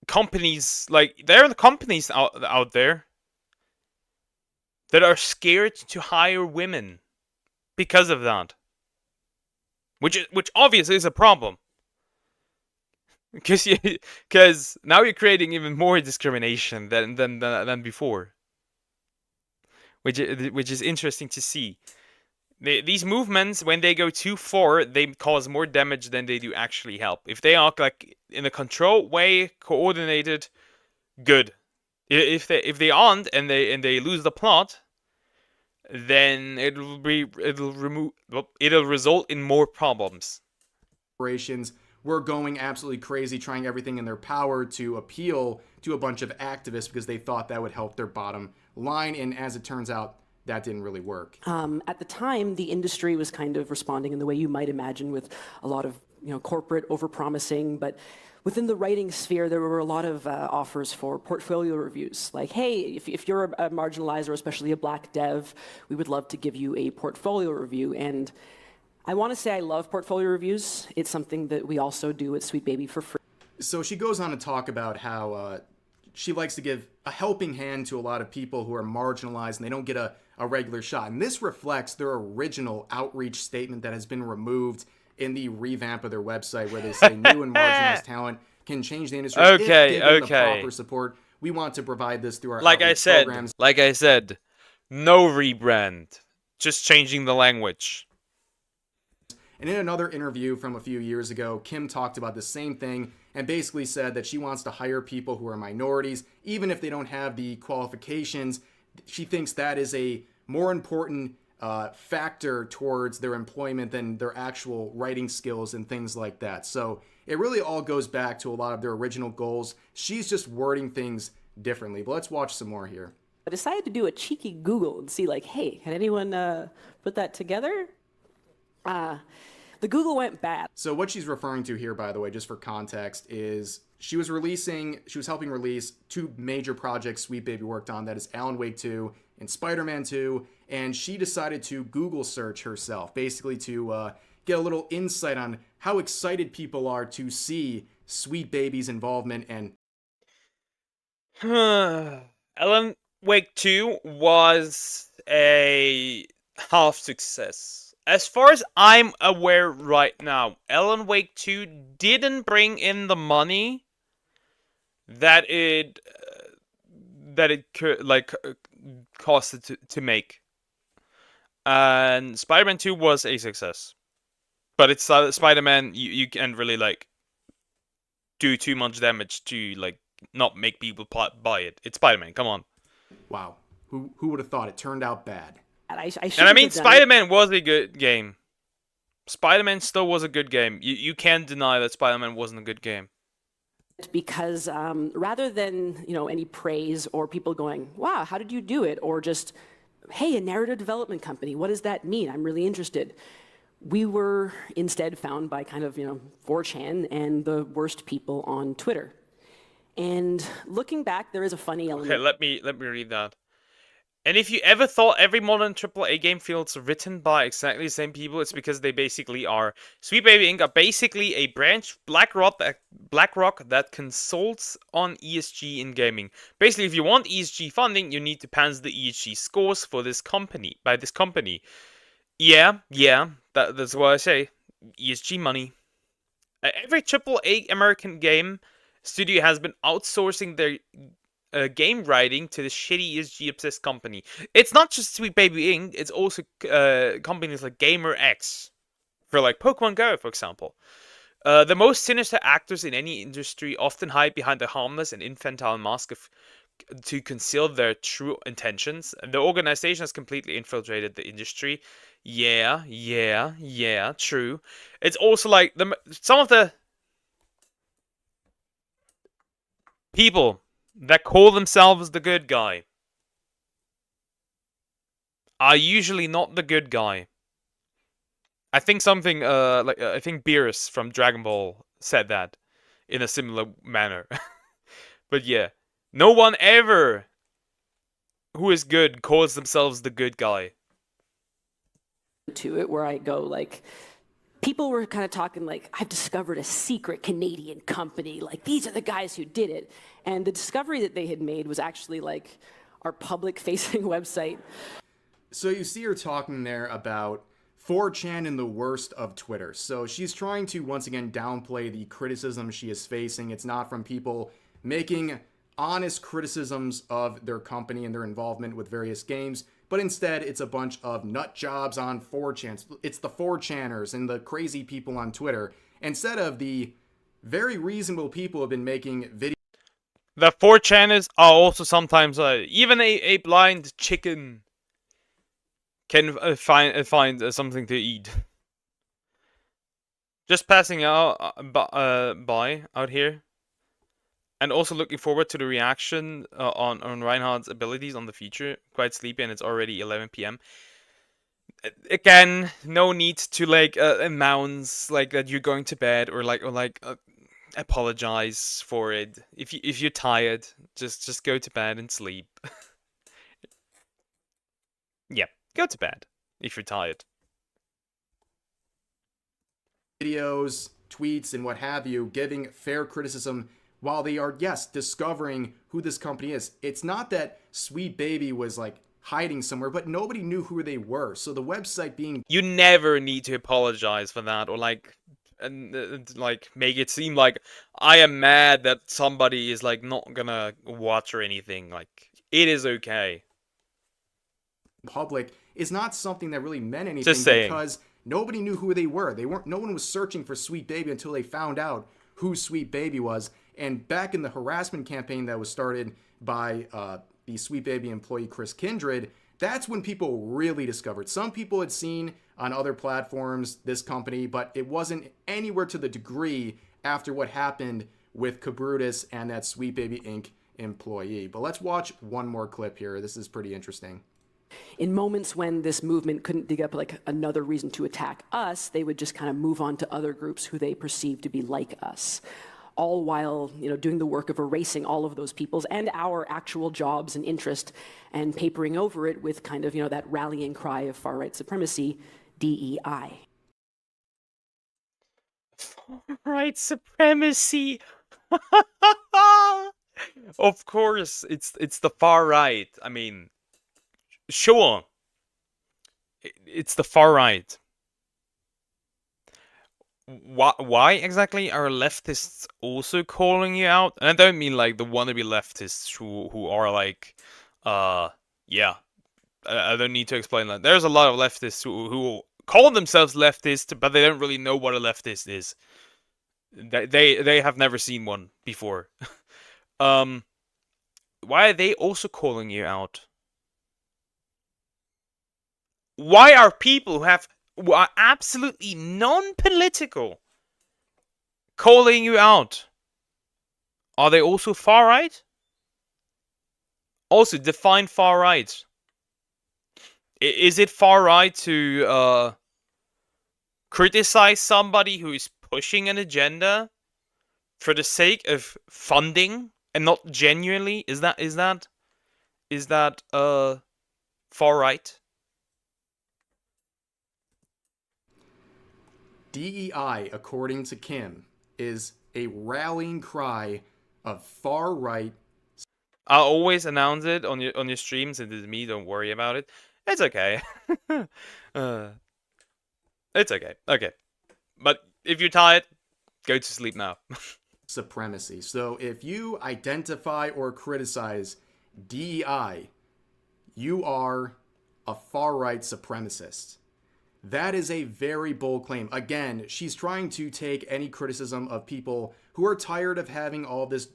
companies, there are companies out there that are scared to hire women because of that. Which obviously is a problem. Because now you're creating even more discrimination than before. Which is interesting to see. These movements, when they go too far, they cause more damage than they do actually help. If they are like in a controlled way, coordinated, good. If they aren't and they lose the plot, then it'll result in more problems. Corporations were going absolutely crazy, trying everything in their power to appeal to a bunch of activists because they thought that would help their bottom line. And as it turns out, that didn't really work. At the time, the industry was kind of responding in the way you might imagine, with a lot of corporate overpromising. But within the writing sphere, there were a lot of offers for portfolio reviews. Like, hey, if you're a marginalized or especially a black dev, we would love to give you a portfolio review. And I want to say I love portfolio reviews. It's something that we also do at Sweet Baby for free. So she goes on to talk about how she likes to give a helping hand to a lot of people who are marginalized and they don't get a regular shot. And this reflects their original outreach statement that has been removed in the revamp of their website, where they say new and marginalized talent can change the industry if given the proper support. We want to provide this through our programs. Like I said, no rebrand, just changing the language. And in another interview from a few years ago, Kim talked about the same thing and basically said that she wants to hire people who are minorities, even if they don't have the qualifications. She thinks that is a more important factor towards their employment than their actual writing skills and things like that. So it really all goes back to a lot of their original goals. She's just wording things differently. But let's watch some more here. I decided to do a cheeky Google and see, like, hey, can anyone put that together? The Google went bad. So what she's referring to here, by the way, just for context, is she was helping release two major projects Sweet Baby worked on. That is Alan Wake 2 and Spider-Man 2. And she decided to Google search herself, basically to get a little insight on how excited people are to see Sweet Baby's involvement. And Alan Wake 2 was a half success. As far as I'm aware right now, Alan Wake 2 didn't bring in the money that it costed to make. And Spider-Man 2 was a success. But it's Spider-Man, you can't really do too much damage to not make people buy it. It's Spider-Man, come on. Wow. Who would have thought it turned out bad? And I mean, Spider-Man was a good game. Spider-Man still was a good game. You can't deny that Spider-Man wasn't a good game. Because rather than any praise or people going, wow, how did you do it? Or just, hey, a narrative development company, what does that mean? I'm really interested. We were instead found by kind of 4chan and the worst people on Twitter. And looking back, there is a funny element. Okay, let me read that. And if you ever thought every modern AAA game feels written by exactly the same people, it's because they basically are. Sweet Baby Inc. are basically a branch BlackRock that consults on ESG in gaming. Basically, if you want ESG funding, you need to pass the ESG scores for this company by this company. Yeah, that's what I say. ESG money. Every AAA American game studio has been outsourcing their game writing to the shitty ESG-obsessed company. It's not just Sweet Baby Inc., it's also companies like GamerX, for Pokemon Go, for example. The most sinister actors in any industry often hide behind a harmless and infantile mask to conceal their true intentions. The organization has completely infiltrated the industry. Yeah, true. It's also some of the people that call themselves the good guy are usually not the good guy. I think something I think Beerus from Dragon Ball said that in a similar manner. But yeah, no one ever who is good calls themselves the good guy. To it where I go people were kind of talking I've discovered a secret Canadian company. These are the guys who did it. And the discovery that they had made was actually our public-facing website. So you see her talking there about 4chan and the worst of Twitter. So she's trying to once again downplay the criticism she is facing. It's not from people making honest criticisms of their company and their involvement with various games, but instead it's a bunch of nut jobs on 4chan. It's the 4chaners and the crazy people on Twitter, instead of the very reasonable people who have been making videos. The 4chaners are also sometimes even a blind chicken can find something to eat. Just passing out by out here, and also looking forward to the reaction on Reinhardt's abilities on the future. Quite sleepy, and it's already 11 p.m. Again, no need to like announce like that you're going to bed or apologize for it. If you're tired, just go to bed and sleep. Yeah, go to bed if you're tired. Videos, tweets, and what have you, giving fair criticism while they are, yes, discovering who this company is. It's not that Sweet Baby was like hiding somewhere, but nobody knew who they were. So the website being... You never need to apologize for that or like make it seem like I am mad that somebody is like not gonna watch or anything. Like, it is okay. Public is not something that really meant anything. Just saying. Because nobody knew who they were. No one was searching for Sweet Baby until they found out who Sweet Baby was. And back in the harassment campaign that was started by the Sweet Baby employee Chris Kindred, that's when people really discovered. Some people had seen on other platforms this company, but it wasn't anywhere to the degree after what happened with Kabrutus and that Sweet Baby Inc. employee. But let's watch one more clip here. This is pretty interesting. In moments when this movement couldn't dig up like another reason to attack us, they would just kind of move on to other groups who they perceived to be like us, all while doing the work of erasing all of those people's and our actual jobs and interest and papering over it with kind of that rallying cry of far-right supremacy, DEI. Far-right supremacy. Of course, it's the far right. I mean, sure, it's the far right. Why exactly are leftists also calling you out? And I don't mean like the wannabe leftists who are like, yeah. I don't need to explain that. There's a lot of leftists who call themselves leftists, but they don't really know what a leftist is. They have never seen one before. Why are they also calling you out? Why are people who are absolutely non-political calling you out? Are they also far right? Also, define far right. Is it far right to criticize somebody who is pushing an agenda for the sake of funding and not genuinely? Is that far right? DEI, according to Kim, is a rallying cry of far-right. I'll always announce it on your streams. It is me. Don't worry about it. It's okay. It's okay. Okay. But if you're tired, go to sleep now. Supremacy. So if you identify or criticize DEI, you are a far-right supremacist. That is a very bold claim. Again, she's trying to take any criticism of people who are tired of having all this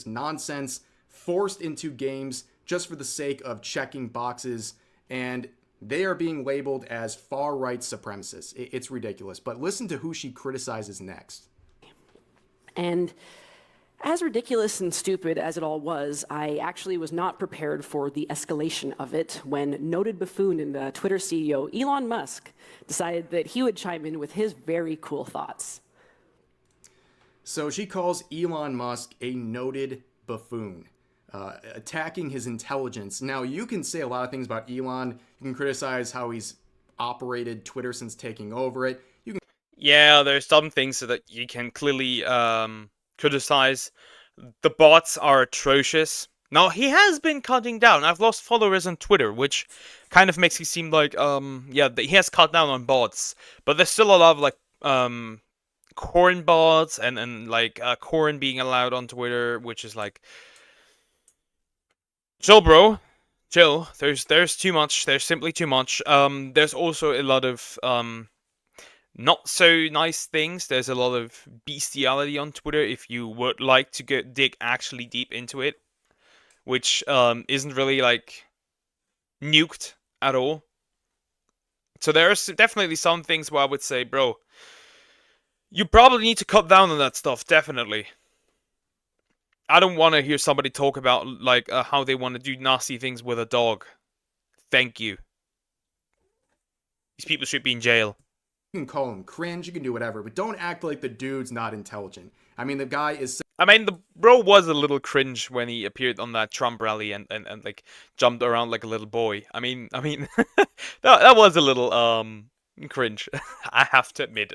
nonsense forced into games just for the sake of checking boxes, and they are being labeled as far-right supremacists. It's ridiculous. But listen to who she criticizes next. And as ridiculous and stupid as it all was, I actually was not prepared for the escalation of it when noted buffoon and Twitter CEO Elon Musk decided that he would chime in with his very cool thoughts. So she calls Elon Musk a noted buffoon, attacking his intelligence. Now, you can say a lot of things about Elon. You can criticize how he's operated Twitter since taking over it. Yeah, there's some things that you can clearly criticize. The bots are atrocious. Now, he has been cutting down. I've lost followers on Twitter, which kind of makes it seem like, yeah, he has cut down on bots. But there's still a lot of, like, corn bots and like, corn being allowed on Twitter, which is like, chill, bro. Chill. There's too much. There's simply too much. There's also a lot of, not so nice things. There's a lot of bestiality on Twitter if you would like to dig actually deep into it, which isn't really like nuked at all. So there's definitely some things where I would say, bro, you probably need to cut down on that stuff, definitely. I don't want to hear somebody talk about like how they want to do nasty things with a dog. Thank you. These people should be in jail. You can call him cringe, you can do whatever, but don't act like the dude's not intelligent. I mean, the guy is... I mean, the bro was a little cringe when he appeared on that Trump rally and like jumped around like a little boy. I mean, that was a little cringe. I have to admit.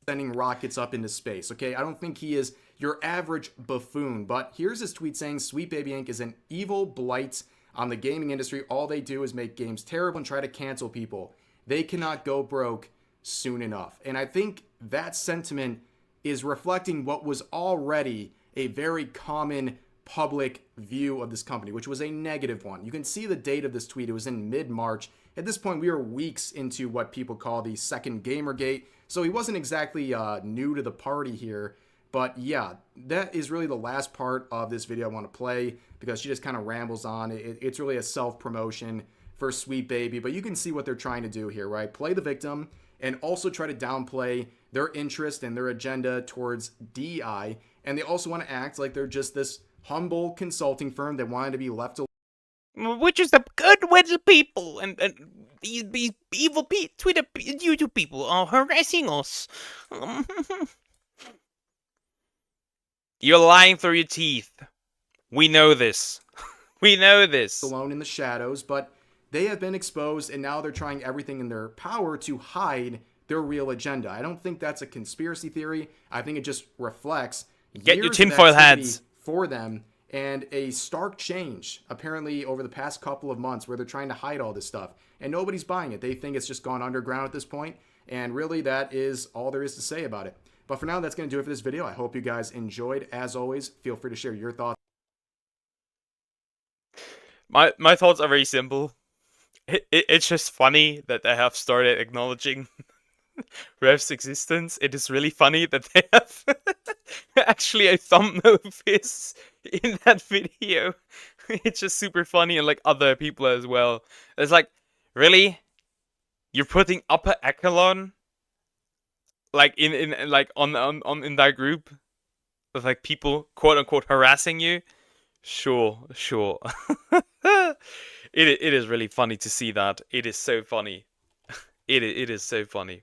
Sending rockets up into space, okay? I don't think he is your average buffoon, but here's his tweet saying Sweet Baby Inc. is an evil blight on the gaming industry. All they do is make games terrible and try to cancel people. They cannot go broke soon enough. And I think that sentiment is reflecting what was already a very common public view of this company, which was a negative one. You can see the date of this tweet. It was in mid-March. At this point, we are weeks into what people call the second Gamergate. So he wasn't exactly new to the party here. But yeah, that is really the last part of this video I want to play because she just kind of rambles on. It's really a self-promotion for Sweet Baby. But you can see what they're trying to do here, right? Play the victim and also try to downplay their interest and their agenda towards DI. And they also want to act like they're just this humble consulting firm that wanted to be left alone. We're just a good little people, and these evil Twitter YouTube people are harassing us. You're lying through your teeth. We know this. We know this. Alone in the shadows, but they have been exposed and now they're trying everything in their power to hide their real agenda. I don't think that's a conspiracy theory. I think it just reflects Get your tinfoil hats for them and a stark change apparently over the past couple of months where they're trying to hide all this stuff and nobody's buying it. They think it's just gone underground at this point, and really that is all there is to say about it. But for now, that's going to do it for this video. I hope you guys enjoyed. As always, feel free to share your thoughts. My thoughts are very simple. It's just funny that they have started acknowledging Rev's existence. It is really funny that they have actually a thumbnail of his in that video. It's just super funny, and like other people as well. It's like, really? You're putting upper echelon like in like on in that group of like people quote unquote harassing you? Sure. It is really funny to see that. It is so funny. It is so funny.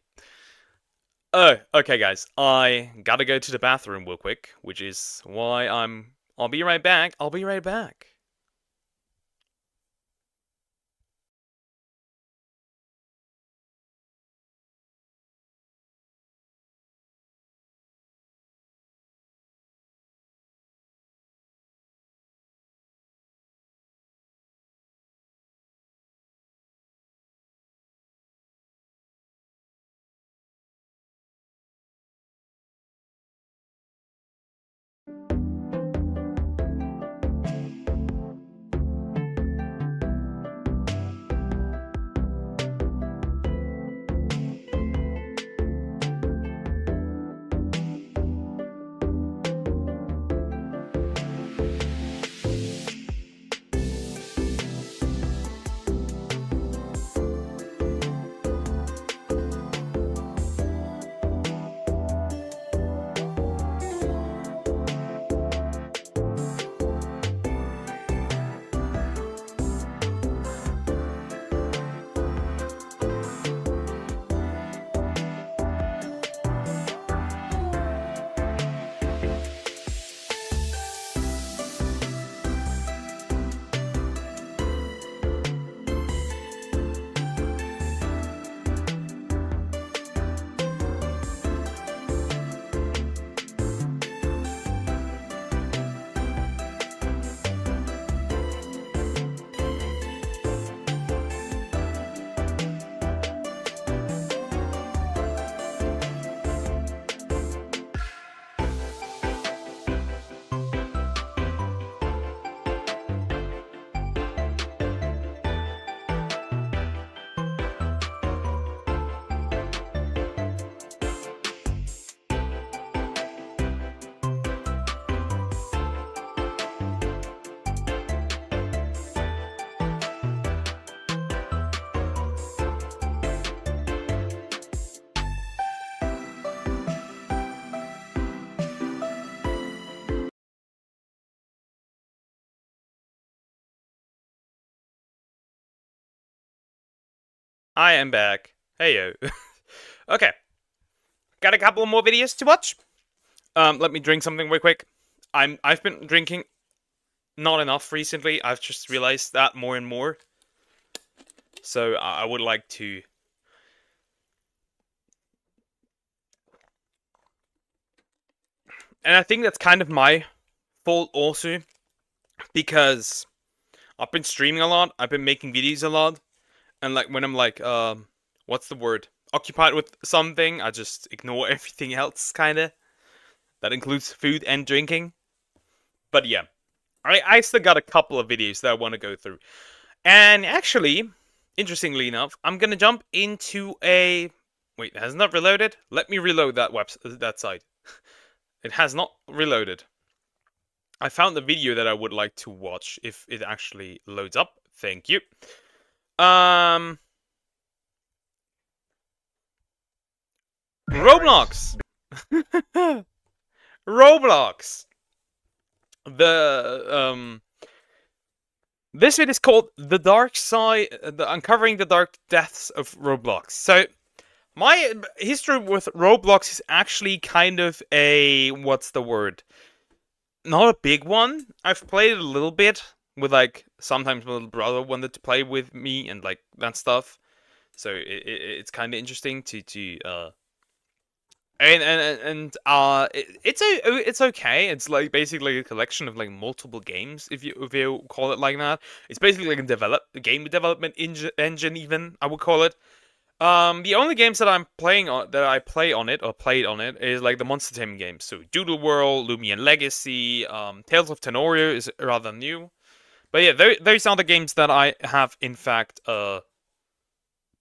Oh, okay, guys. I gotta go to the bathroom real quick, which is why I'll be right back. I'll be right back. I am back. Heyo. Okay. Got a couple more videos to watch. Let me drink something real quick. I've been drinking not enough recently. I've just realized that more and more. So I would like to... And I think that's kind of my fault also. Because I've been streaming a lot. I've been making videos a lot. And like when I'm like, what's the word? Occupied with something, I just ignore everything else, kinda. That includes food and drinking. But yeah, I still got a couple of videos that I want to go through. And actually, interestingly enough, I'm gonna jump into a... Wait, it has not reloaded? Let me reload that site. It has not reloaded. I found the video that I would like to watch if it actually loads up. Thank you. Roblox. Roblox. This video is called The Dark Side, Uncovering the Dark Depths of Roblox. So, my history with Roblox is actually kind of a, what's the word? Not a big one. I've played it a little bit with, like, sometimes my little brother wanted to play with me and, like, that stuff. So, it's kind of interesting to it's okay. It's like basically a collection of like multiple games, if you call it like that. It's basically like a game development engine, even I would call it. The only games that I played on it is like the Monster Taming games. So Doodle World, Lumion Legacy, Tales of Tenorio is rather new. But yeah, those are the games that I have in fact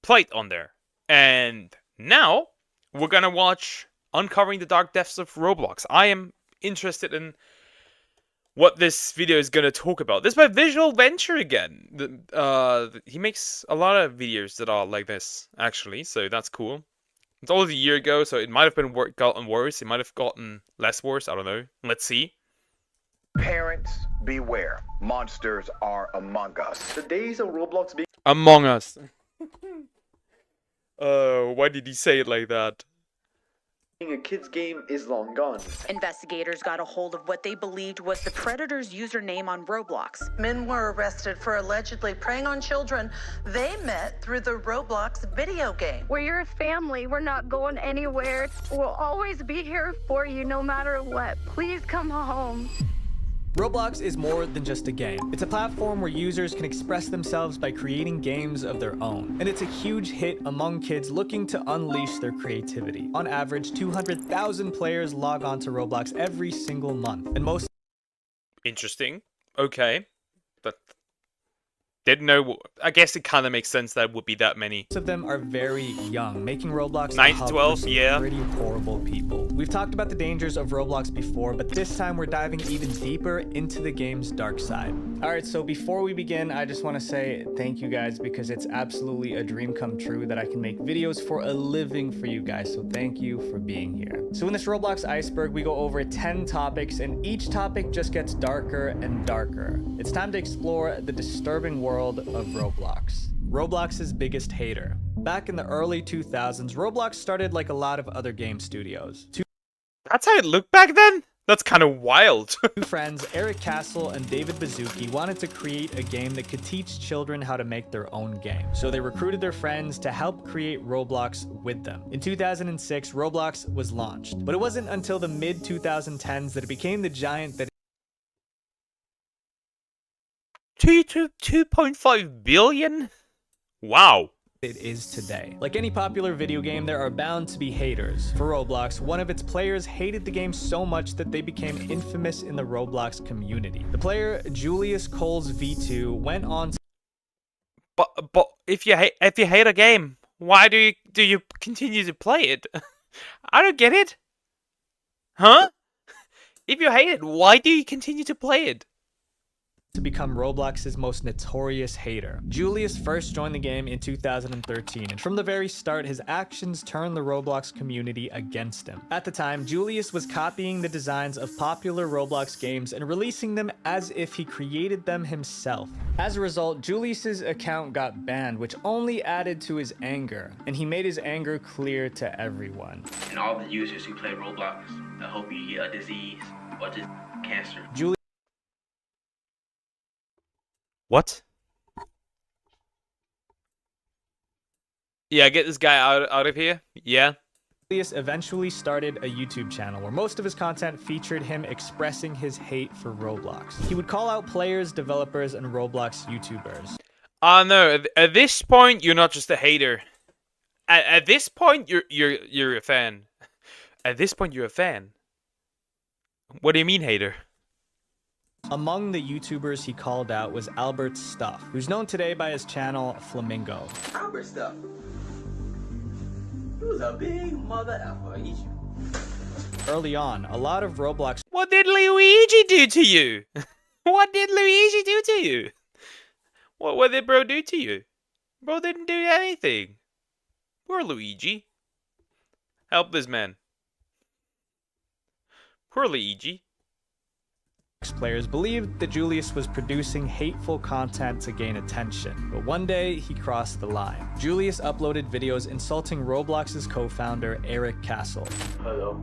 played on there. And now we're gonna watch Uncovering the Dark Depths of Roblox. I am interested in what this video is gonna talk about. This is by Visual Venture again. He makes a lot of videos that are like this, actually, so that's cool. It's always a year ago, so it might have gotten worse. It might have gotten less worse. I don't know. Let's see. Parents, beware. Monsters are among us. The days of Roblox being Among Us. Why did he say it like that? a kid's game is long gone. Investigators got a hold of what they believed was the predator's username on Roblox. Men were arrested for allegedly preying on children they met through the Roblox video game. We're your family. We're not going anywhere. We'll always be here for you no matter what. Please come home. Roblox is more than just a game. It's a platform where users can express themselves by creating games of their own. And it's a huge hit among kids looking to unleash their creativity. On average, 200,000 players log on to Roblox every single month. And most... Interesting. Okay. But didn't know. I guess it kind of makes sense that it would be that many. Most of them are very young, making Roblox 9 to 12, yeah. Pretty horrible people. We've talked about the dangers of Roblox before, but this time we're diving even deeper into the game's dark side. Alright, so before we begin, I just want to say thank you guys, because it's absolutely a dream come true that I can make videos for a living for you guys, so thank you for being here. So in this Roblox iceberg, we go over 10 topics, and each topic just gets darker and darker. It's time to explore the disturbing world of Roblox. Roblox's biggest hater. Back in the early 2000s, Roblox started like a lot of other game studios. That's how it looked back then? That's kind of wild. Two friends, Eric Castle and David Baszucki, wanted to create a game that could teach children how to make their own game. So they recruited their friends to help create Roblox with them. In 2006, Roblox was launched. But it wasn't until the mid-2010s that it became the giant that 2.5 billion? Wow. It is today. Like any popular video game, there are bound to be haters. For Roblox, one of its players hated the game so much that they became infamous in the Roblox community. The player, Julius Coles V2, went on to... But if you hate a game, why do you continue to play it? I don't get it. Huh? If you hate it, why do you continue to play it? to become Roblox's most notorious hater. Julius first joined the game in 2013, and from the very start, his actions turned the Roblox community against him. At the time, Julius was copying the designs of popular Roblox games and releasing them as if he created them himself. As a result, Julius's account got banned, which only added to his anger, and he made his anger clear to everyone. And all the users who play Roblox, I hope you get a disease or just cancer. What? Yeah, get this guy out of here. Yeah. Julius eventually started a YouTube channel where most of his content featured him expressing his hate for Roblox. He would call out players, developers, and Roblox YouTubers. No, at this point you're not just a hater. At this point you're a fan. At this point you're a fan. What do you mean, hater? Among the YouTubers he called out was Albert Stuff, who's known today by his channel Flamingo. Albert Stuff. He was a big mother effer, ain't you? Early on, a lot of Roblox. What did Luigi do to you? What did Luigi do to you? What did bro do to you? Bro didn't do anything. Poor Luigi. Help this man. Poor Luigi. Players believed that Julius was producing hateful content to gain attention, but one day he crossed the line. Julius uploaded videos insulting Roblox's co-founder Eric Castle. Hello,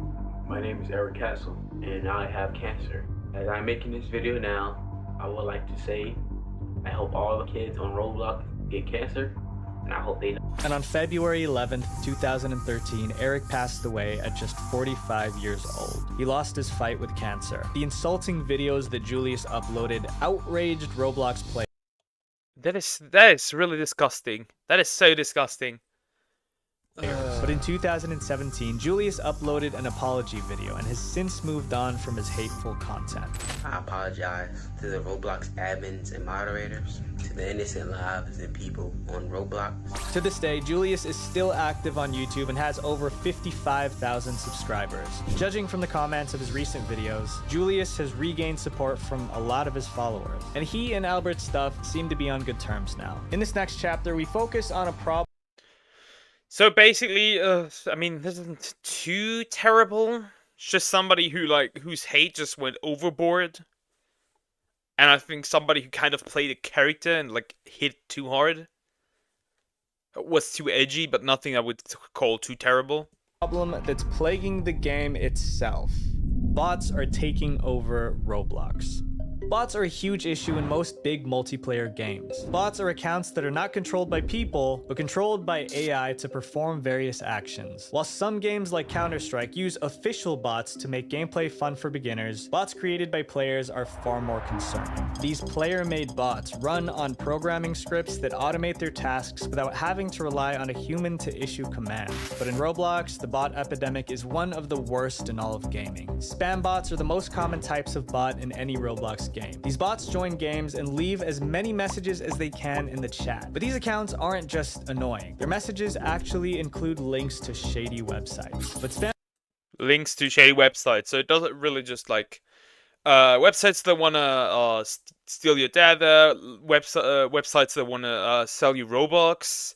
my name is Eric Castle, and I have cancer. As I'm making this video now, I would like to say I hope all the kids on Roblox get cancer, and I hope they know. And on February 11th, 2013, Eric passed away at just 45 years old. He lost his fight with cancer. The insulting videos that Julius uploaded outraged Roblox players. That is really disgusting. That is so disgusting. But in 2017, Julius uploaded an apology video and has since moved on from his hateful content. I apologize to the Roblox admins and moderators, to the innocent lives and people on Roblox. To this day, Julius is still active on YouTube and has over 55,000 subscribers. Judging from the comments of his recent videos, Julius has regained support from a lot of his followers, and he and Albert Stuff seem to be on good terms now. In this next chapter, we focus on a problem. So basically, I mean, this isn't too terrible. It's just somebody whose hate just went overboard. And I think somebody who kind of played a character and hit too hard. It was too edgy, but nothing I would call too terrible. Problem that's plaguing the game itself. Bots are taking over Roblox. Bots are a huge issue in most big multiplayer games. Bots are accounts that are not controlled by people, but controlled by AI to perform various actions. While some games like Counter-Strike use official bots to make gameplay fun for beginners, bots created by players are far more concerning. These player-made bots run on programming scripts that automate their tasks without having to rely on a human to issue commands. But in Roblox, the bot epidemic is one of the worst in all of gaming. Spam bots are the most common types of bot in any Roblox game. These bots join games and leave as many messages as they can in the chat. But these accounts aren't just annoying. Their messages actually include links to shady websites. But spam links to shady websites, so it doesn't really just websites that wanna steal your data, websites that wanna sell you Robux,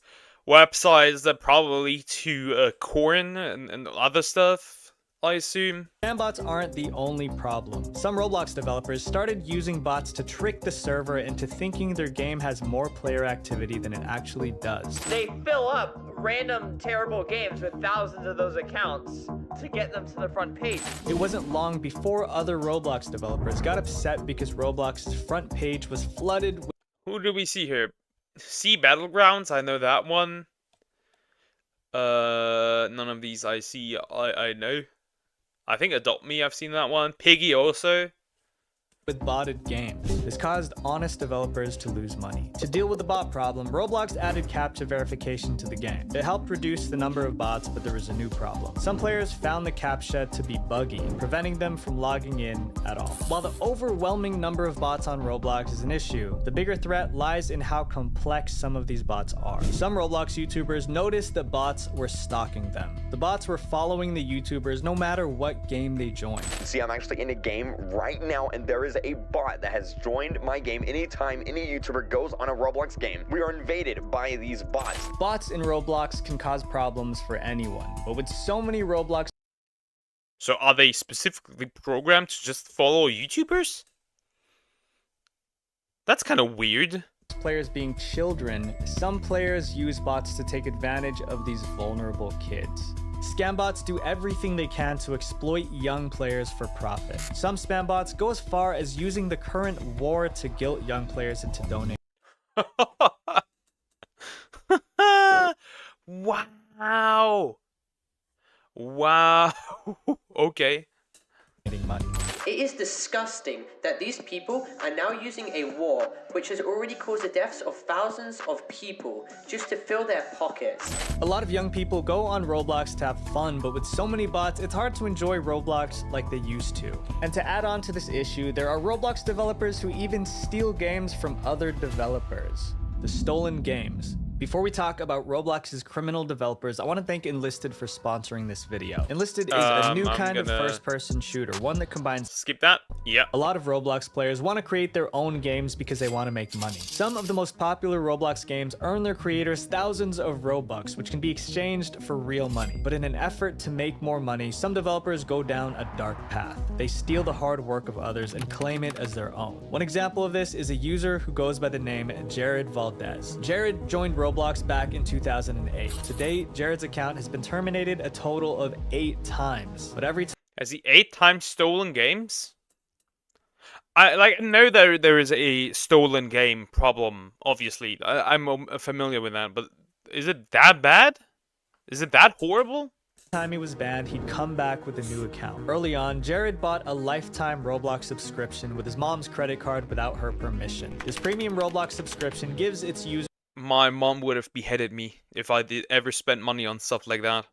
websites that probably to corn and other stuff, I assume. Spam bots aren't the only problem. Some Roblox developers started using bots to trick the server into thinking their game has more player activity than it actually does. They fill up random terrible games with thousands of those accounts to get them to the front page. It wasn't long before other Roblox developers got upset because Roblox's front page was flooded with... Who do we see here? Sea Battlegrounds, I know that one. None of these I see, I know. I think Adopt Me, I've seen that one. Piggy also. With botted games. This caused honest developers to lose money. To deal with the bot problem, Roblox added CAPTCHA verification to the game. It helped reduce the number of bots, but there was a new problem. Some players found the CAPTCHA to be buggy, preventing them from logging in at all. While the overwhelming number of bots on Roblox is an issue, the bigger threat lies in how complex some of these bots are. Some Roblox YouTubers noticed that bots were stalking them. The bots were following the YouTubers no matter what game they joined. See, I'm actually in a game right now, and there is is a bot that has joined my game anytime any YouTuber goes on a Roblox game. We are invaded by these bots. Bots in Roblox can cause problems for anyone, but with so many Roblox... So are they specifically programmed to just follow YouTubers? That's kind of weird. Players being children, some players use bots to take advantage of these vulnerable kids. Scam bots do everything they can to exploit young players for profit. Some spam bots go as far as using the current war to guilt young players into donating. Wow. Wow. Okay. Money. It is disgusting that these people are now using a war which has already caused the deaths of thousands of people just to fill their pockets. A lot of young people go on Roblox to have fun, but with so many bots, it's hard to enjoy Roblox like they used to. And to add on to this issue, there are Roblox developers who even steal games from other developers. The stolen games. Before we talk about Roblox's criminal developers, I want to thank Enlisted for sponsoring this video. Enlisted is a new kind of first-person shooter, one that combines... Skip that? Yeah. A lot of Roblox players want to create their own games because they want to make money. Some of the most popular Roblox games earn their creators thousands of Robux, which can be exchanged for real money. But in an effort to make more money, some developers go down a dark path. They steal the hard work of others and claim it as their own. One example of this is a user who goes by the name Jared Valdez. Jared joined Roblox back in 2008. To date, Jared's account has been terminated a total of 8 times. But every time... Has he 8 times stolen games? I know there is a stolen game problem, obviously. I'm familiar with that, but is it that bad? Is it that horrible? Time he was banned, he'd come back with a new account. Early on, Jared bought a lifetime Roblox subscription with his mom's credit card without her permission. This premium Roblox subscription gives its users... My mom would have beheaded me if I did ever spend money on stuff like that.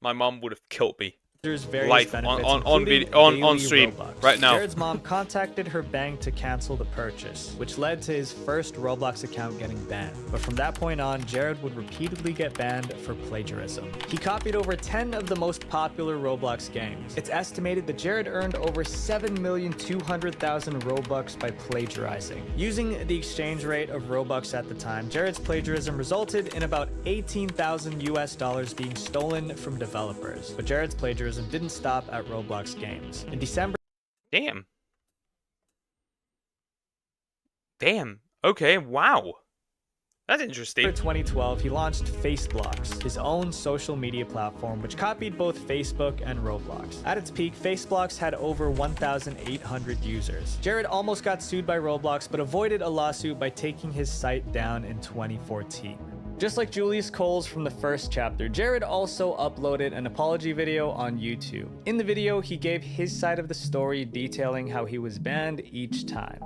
My mom would have killed me. Live on stream Roblox. right now. Jared's mom contacted her bank to cancel the purchase, which led to his first Roblox account getting banned. But from that point on, Jared would repeatedly get banned for plagiarism. He copied over 10 of the most popular Roblox games. It's estimated that Jared earned over 7,200,000 Robux by plagiarizing. Using the exchange rate of Robux at the time, Jared's plagiarism resulted in about $18,000 being stolen from developers. But Jared's plagiarism didn't stop at Roblox games. In December... Damn. Okay, wow. That's interesting. In 2012, he launched Faceblocks, his own social media platform, which copied both Facebook and Roblox. At its peak, Faceblocks had over 1,800 users. Jared almost got sued by Roblox, but avoided a lawsuit by taking his site down in 2014. Just like Julius Coles from the first chapter, Jared also uploaded an apology video on YouTube. In the video, he gave his side of the story, detailing how he was banned each time.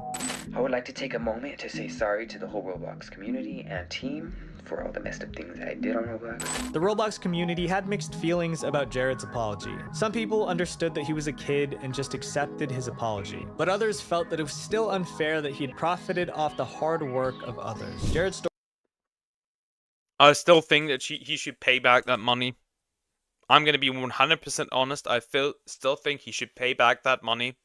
I would like to take a moment to say sorry to the whole Roblox community and team for all the messed up things that I did on Roblox. The Roblox community had mixed feelings about Jared's apology. Some people understood that he was a kid and just accepted his apology, but others felt that it was still unfair that he had profited off the hard work of others. Jared's story... I still think that he should pay back that money. I'm gonna be 100% honest. I still think he should pay back that money.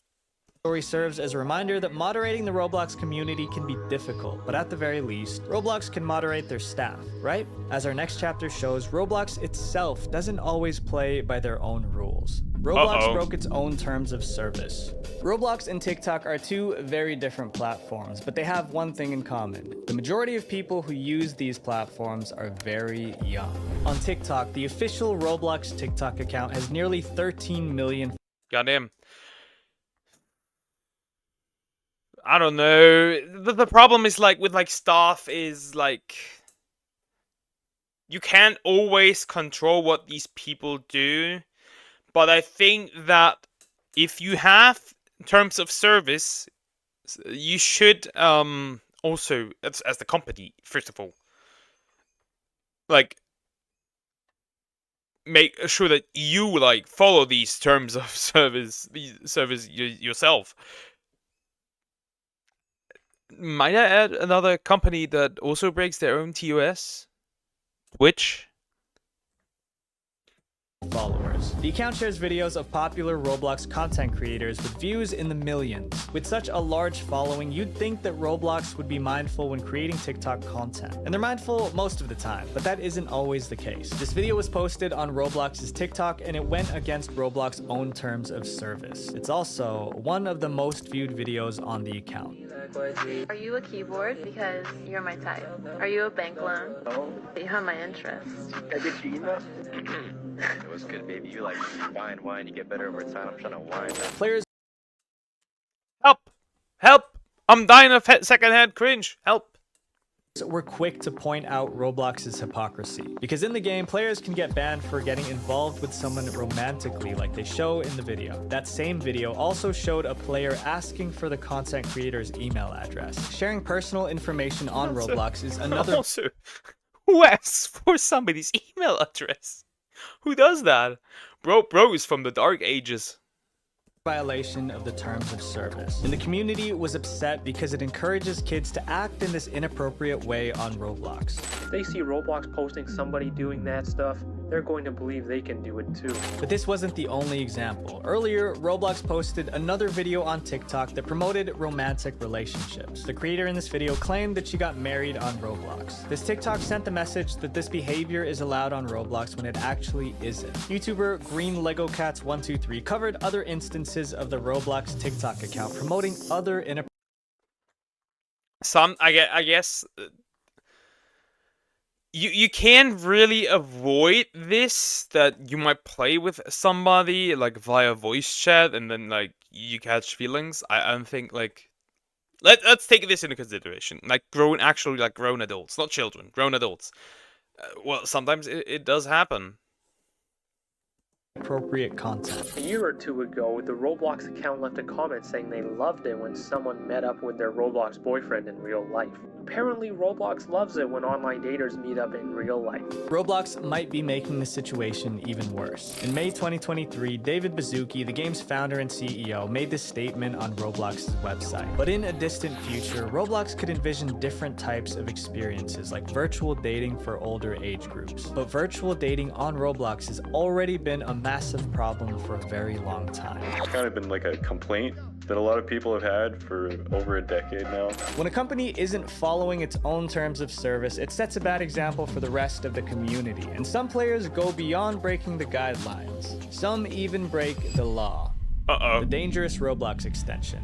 Story serves as a reminder that moderating the Roblox community can be difficult, but at the very least, Roblox can moderate their staff, right? As our next chapter shows, Roblox itself doesn't always play by their own rules. Roblox broke its own terms of service. Roblox and TikTok are two very different platforms, but they have one thing in common. The majority of people who use these platforms are very young. On TikTok, the official Roblox TikTok account has nearly 13 million. Goddamn. I don't know. The problem is with stuff is you can't always control what these people do. But I think that if you have terms of service, you should also, as the company, first of all, make sure that you follow these terms of service, yourself. Might I add another company that also breaks their own TOS? Twitch? Followers. The account shares videos of popular Roblox content creators with views in the millions. With such a large following, you'd think that Roblox would be mindful when creating TikTok content. And they're mindful most of the time, but that isn't always the case. This video was posted on Roblox's TikTok and it went against Roblox's own terms of service. It's also one of the most viewed videos on the account. Are you a keyboard? Because you're my type. Are you a bank loan? No. You have my interest. I get your email? It was good, baby. You like wine, you get better over time. I'm trying to wine. Players. Help! Help! I'm dying of secondhand cringe. Help! Were quick to point out Roblox's hypocrisy, because in the game, players can get banned for getting involved with someone romantically like they show in the video. That same video also showed a player asking for the content creator's email address. Sharing personal information on Roblox is another... Also, who asks for somebody's email address? Who does that? Bro is from the dark ages. Violation of the terms of service. And the community was upset because it encourages kids to act in this inappropriate way on Roblox. If they see Roblox posting somebody doing that stuff, they're going to believe they can do it too. But this wasn't the only example. Earlier, Roblox posted another video on TikTok that promoted romantic relationships. The creator in this video claimed that she got married on Roblox. This TikTok sent the message that this behavior is allowed on Roblox when it actually isn't. YouTuber Green Lego Cats 123 covered other instances of the Roblox TikTok account promoting other inappropriate... I guess you can't really avoid this, that you might play with somebody like via voice chat and then like you catch feelings. I don't think like let's take this into consideration. Like grown adults, not children, grown adults. Well, sometimes it does happen. Appropriate content. A year or two ago, the Roblox account left a comment saying they loved it when someone met up with their Roblox boyfriend in real life. Apparently, Roblox loves it when online daters meet up in real life. Roblox might be making the situation even worse. In May 2023, David Baszucki, the game's founder and CEO, made this statement on Roblox's website. But in a distant future, Roblox could envision different types of experiences, like virtual dating for older age groups. But virtual dating on Roblox has already been a massive problem for a very long time. It's kind of been like a complaint that a lot of people have had for over a decade now. When a company isn't following its own terms of service, it sets a bad example for the rest of the community, and some players go beyond breaking the guidelines. Some even break the law. The dangerous Roblox extension.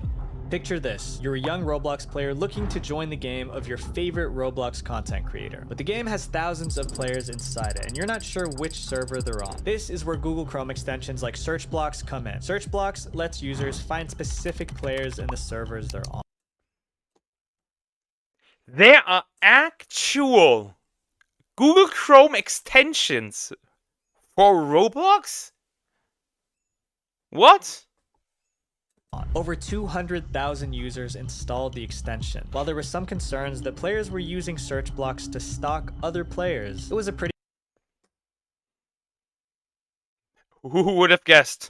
Picture this, you're a young Roblox player looking to join the game of your favorite Roblox content creator. But the game has thousands of players inside it, and you're not sure which server they're on. This is where Google Chrome extensions like search blocks come in. Search blocks lets users find specific players in the servers they're on. There are actual Google Chrome extensions for Roblox? What? Over 200,000 users installed the extension. While there were some concerns that players were using search blocks to stalk other players, it was a pretty... Who would have guessed?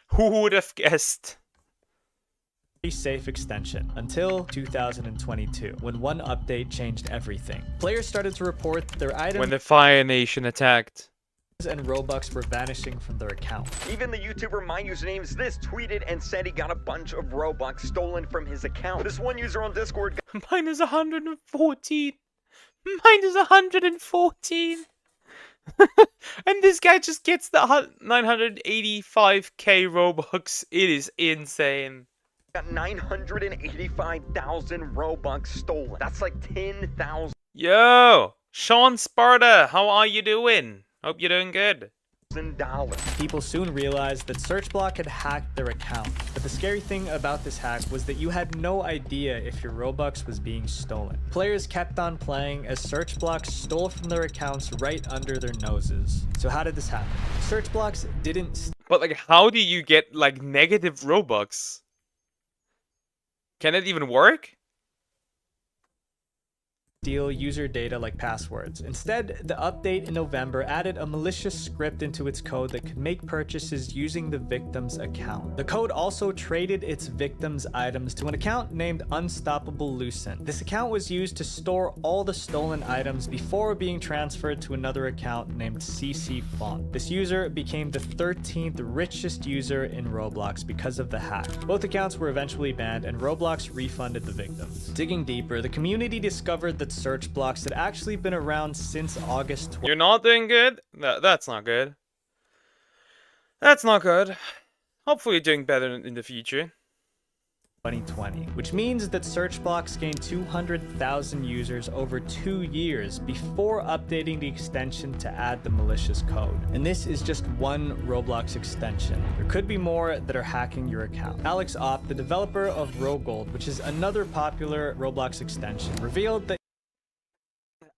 Who would have guessed? Safe extension until 2022, when one update changed everything. Players started to report their items when the Fire Nation attacked and Robux were vanishing from their account. Even the YouTuber My Username's This tweeted and said he got a bunch of Robux stolen from his account. This one user on Discord Mine is 114. Mine is 114. And this guy just gets the 985k Robux. It is insane. got 985,000 Robux stolen. That's like 10,000. Yo, Sean Sparta, how are you doing? Hope you're doing good. People soon realized that SearchBlock had hacked their account, but the scary thing about this hack was that you had no idea if your Robux was being stolen. Players kept on playing as SearchBlock stole from their accounts right under their noses. So how did this happen? SearchBlocks didn't... But like, how do you get like negative Robux? Can it even work? steal user data like passwords. Instead, the update in November added a malicious script into its code that could make purchases using the victim's account. The code also traded its victim's items to an account named Unstoppable Lucent. This account was used to store all the stolen items before being transferred to another account named CC Font. This user became the 13th richest user in Roblox because of the hack. Both accounts were eventually banned and Roblox refunded the victims. Digging deeper, the community discovered that search blocks had actually been around since August. You're not doing good? That's not good. That's not good. Hopefully you're doing better in the future. 2020, which means that search blocks gained 200,000 users over 2 years before updating the extension to add the malicious code. And this is just one Roblox extension. There could be more that are hacking your account. Alex Opp, the developer of Rogold, which is another popular Roblox extension, revealed that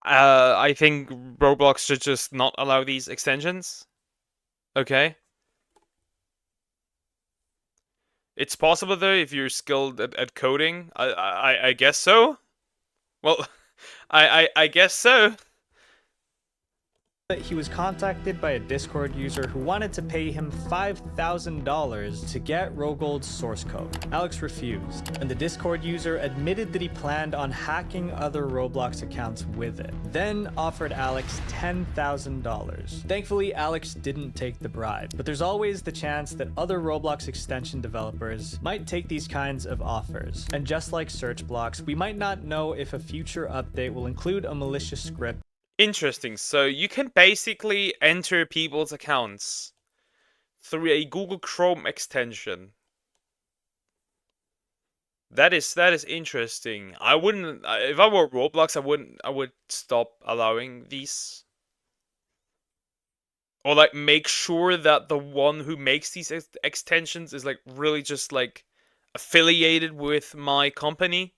I think Roblox should just not allow these extensions. Okay. It's possible though if you're skilled at coding. I guess so. Well, I guess so. that he was contacted by a Discord user who wanted to pay him $5,000 to get Rogold's source code. Alex refused, and the Discord user admitted that he planned on hacking other Roblox accounts with it, then offered Alex $10,000. Thankfully, Alex didn't take the bribe, but there's always the chance that other Roblox extension developers might take these kinds of offers. And just like search blocks, we might not know if a future update will include a malicious script. Interesting. So you can basically enter people's accounts through a Google Chrome extension. That is interesting. I wouldn't, if I were Roblox, I would stop allowing these. Or like make sure that the one who makes these extensions is like really just like affiliated with my company.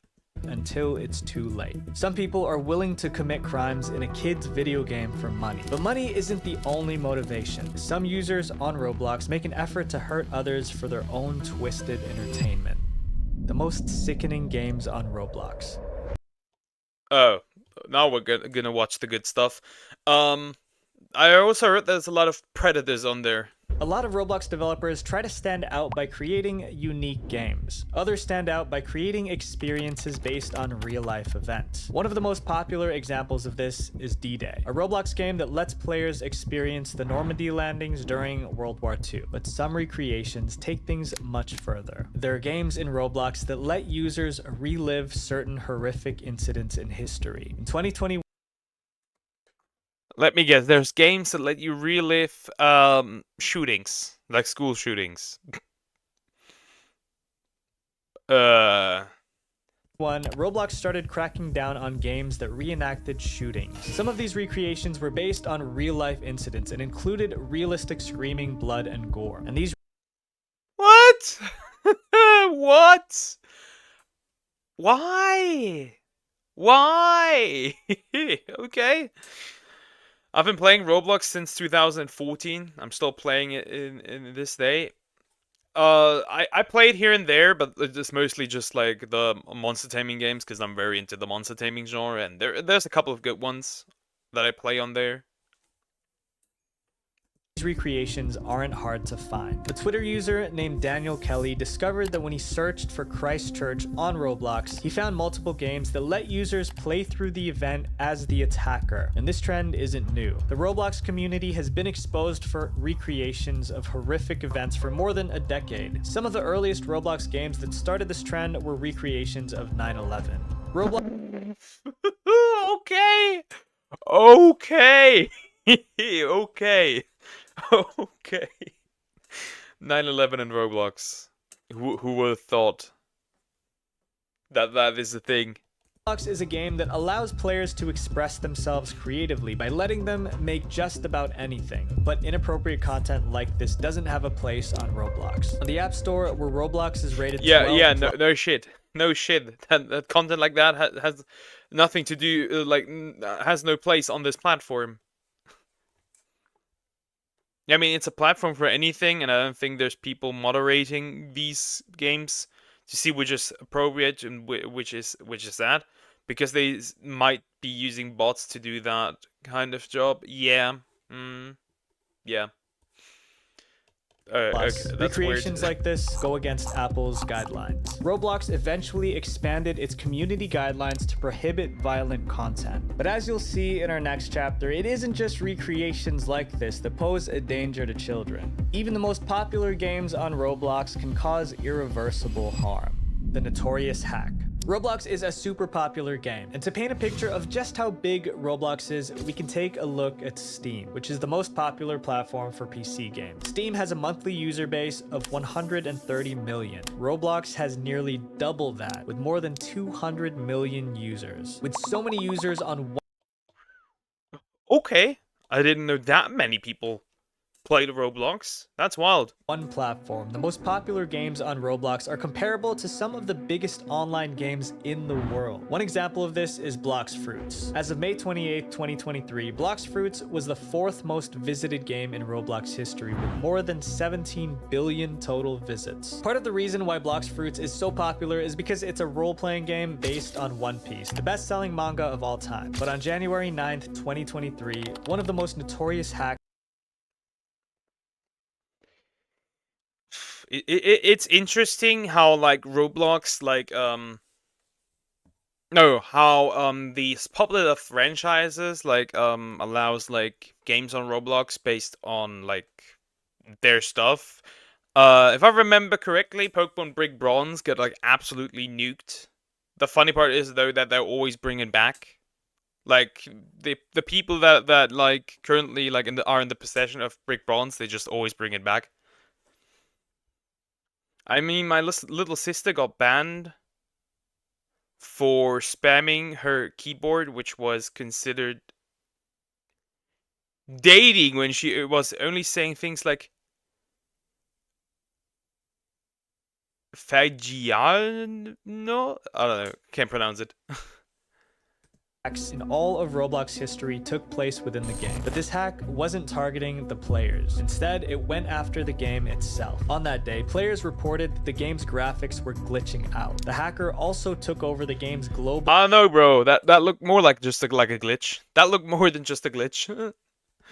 Until it's too late. Some people are willing to commit crimes in a kid's video game for money. But money isn't the only motivation. Some users on Roblox make an effort to hurt others for their own twisted entertainment. The most sickening games on Roblox. Oh, now we're gonna watch the good stuff. I also heard there's a lot of predators on there. A lot of Roblox developers try to stand out by creating unique games. Others stand out by creating experiences based on real-life events. One of the most popular examples of this is D-Day, a Roblox game that lets players experience the Normandy landings during World War II. But some recreations take things much further. There are games in Roblox that let users relive certain horrific incidents in history. In 2020, let me guess, there's games that let you relive shootings, like school shootings. Roblox started cracking down on games that reenacted shootings. Some of these recreations were based on real-life incidents and included realistic screaming, blood, and gore. And these What? What? Why? Why? Okay. I've been playing Roblox since 2014. I'm still playing it in this day. I play it here and there, but it's mostly just like the monster taming games because I'm very into the monster taming genre, and there's a couple of good ones that I play on there. These recreations aren't hard to find. A Twitter user named Daniel Kelly discovered that when he searched for Christchurch on Roblox, he found multiple games that let users play through the event as the attacker. And this trend isn't new. The Roblox community has been exposed for recreations of horrific events for more than a decade. Some of the earliest Roblox games that started this trend were recreations of 9/11. Roblox. Okay. Okay. Okay. Okay. 9/11 and Roblox. Who would have thought that is a thing? Roblox is a game that allows players to express themselves creatively by letting them make just about anything. But inappropriate content like this doesn't have a place on Roblox. On the App Store, where Roblox is rated 12, No shit. No shit. That content like that has nothing to do, has no place on this platform. I mean, it's a platform for anything, and I don't think there's people moderating these games to see which is appropriate and which is that. because they might be using bots to do that kind of job. Yeah. Yeah. Plus, Okay, that's recreations weird. like this go against Apple's guidelines. Roblox eventually expanded its community guidelines to prohibit violent content. But as you'll see in our next chapter, it isn't just recreations like this that pose a danger to children. Even the most popular games on Roblox can cause irreversible harm. The notorious hack. Roblox is a super popular game, and to paint a picture of just how big Roblox is, we can take a look at Steam, which is the most popular platform for PC games. Steam has a monthly user base of 130 million. Roblox has nearly double that, with more than 200 million users. With so many users on one Okay, I didn't know that many people played Roblox. That's wild. platform, the most popular games on Roblox are comparable to some of the biggest online games in the world. One example of this is Blox Fruits. As of May 28, 2023, Blox Fruits was the 4th most visited game in Roblox history, with more than 17 billion total visits. Part of the reason why Blox Fruits is so popular is because it's a role-playing game based on One Piece, the best-selling manga of all time. But on January 9th, 2023, one of the most notorious hackers It's interesting how like Roblox these popular franchises allows like games on Roblox based on like their stuff. If I remember correctly, Pokemon Brick Bronze got like absolutely nuked. The funny part is though that they're always bringing back like the people that like currently like are in the possession of Brick Bronze, they just always bring it back. I mean, my little sister got banned for spamming her keyboard, which was considered dating when she was only saying things like fagiano? I don't know, can't pronounce it. hacks in all of Roblox history took place within the game, but this hack wasn't targeting the players. Instead, it went after the game itself. On that day, players reported that the game's graphics were glitching out. The hacker also took over the game's global I don't know, bro. That looked more like just like a glitch. That looked more than just a glitch.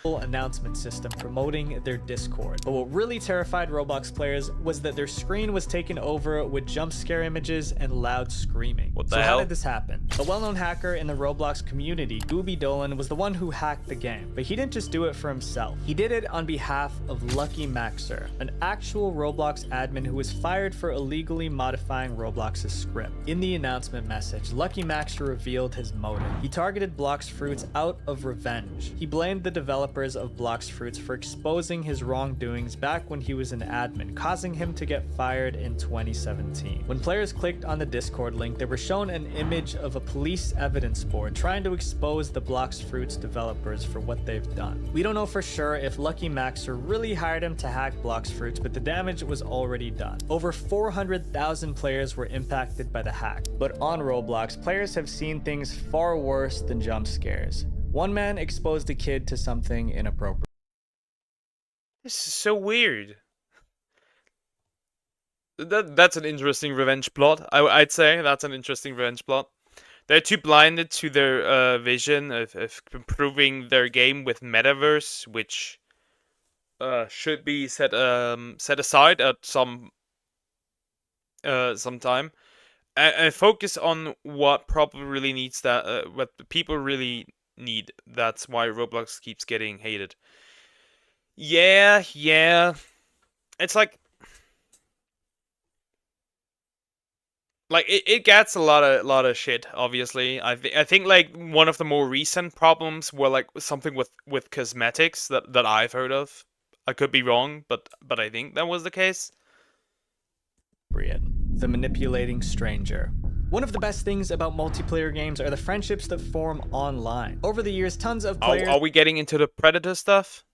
announcement system promoting their Discord. But what really terrified Roblox players was that their screen was taken over with jump scare images and loud screaming. What the so hell? How did this happen? A well-known hacker in the Roblox community, Gooby Dolan, was the one who hacked the game. But he didn't just do it for himself. He did it on behalf of Lucky Maxer, an actual Roblox admin who was fired for illegally modifying Roblox's script. In the announcement message, Lucky Maxer revealed his motive. He targeted Blox Fruits out of revenge. He blamed the developers of Blox Fruits for exposing his wrongdoings back when he was an admin, causing him to get fired in 2017. When players clicked on the Discord link, they were shown an image of a police evidence board trying to expose the Blox Fruits developers for what they've done. We don't know for sure if Lucky Maxer really hired him to hack Blox Fruits, but the damage was already done. Over 400,000 players were impacted by the hack. But on Roblox, players have seen things far worse than jump scares. One man exposed a kid to something inappropriate. This is so weird. That's an interesting revenge plot. I'd say that's an interesting revenge plot. They're too blinded to their vision of improving their game with metaverse, which should be set aside at some time, and focus on what probably really needs that what the people really need. That's why Roblox keeps getting hated. Yeah. It's like it gets a lot of shit. Obviously, I think like one of the more recent problems were like something with cosmetics that I've heard of. I could be wrong, but I think that was the case. The manipulating stranger. One of the best things about multiplayer games are the friendships that form online. Over the years, tons of players... Are we getting into the Predator stuff?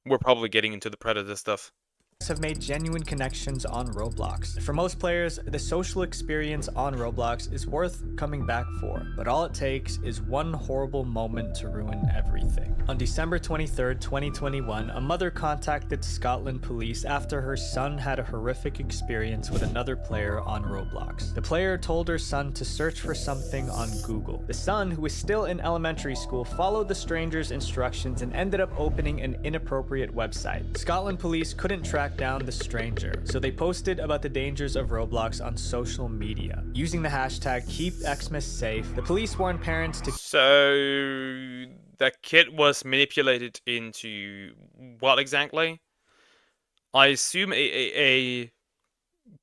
We're probably getting into the Predator stuff. have made genuine connections on Roblox. For most players, the social experience on Roblox is worth coming back for, but all it takes is one horrible moment to ruin everything. On December 23rd, 2021, a mother contacted Scotland police after her son had a horrific experience with another player on Roblox. The player told her son to search for something on Google. The son, who was still in elementary school, followed the stranger's instructions and ended up opening an inappropriate website. Scotland police couldn't track down the stranger, so they posted about the dangers of Roblox on social media. Using the hashtag #KeepXmasSafe, the police warned parents to— So the kid was manipulated into what exactly? I assume a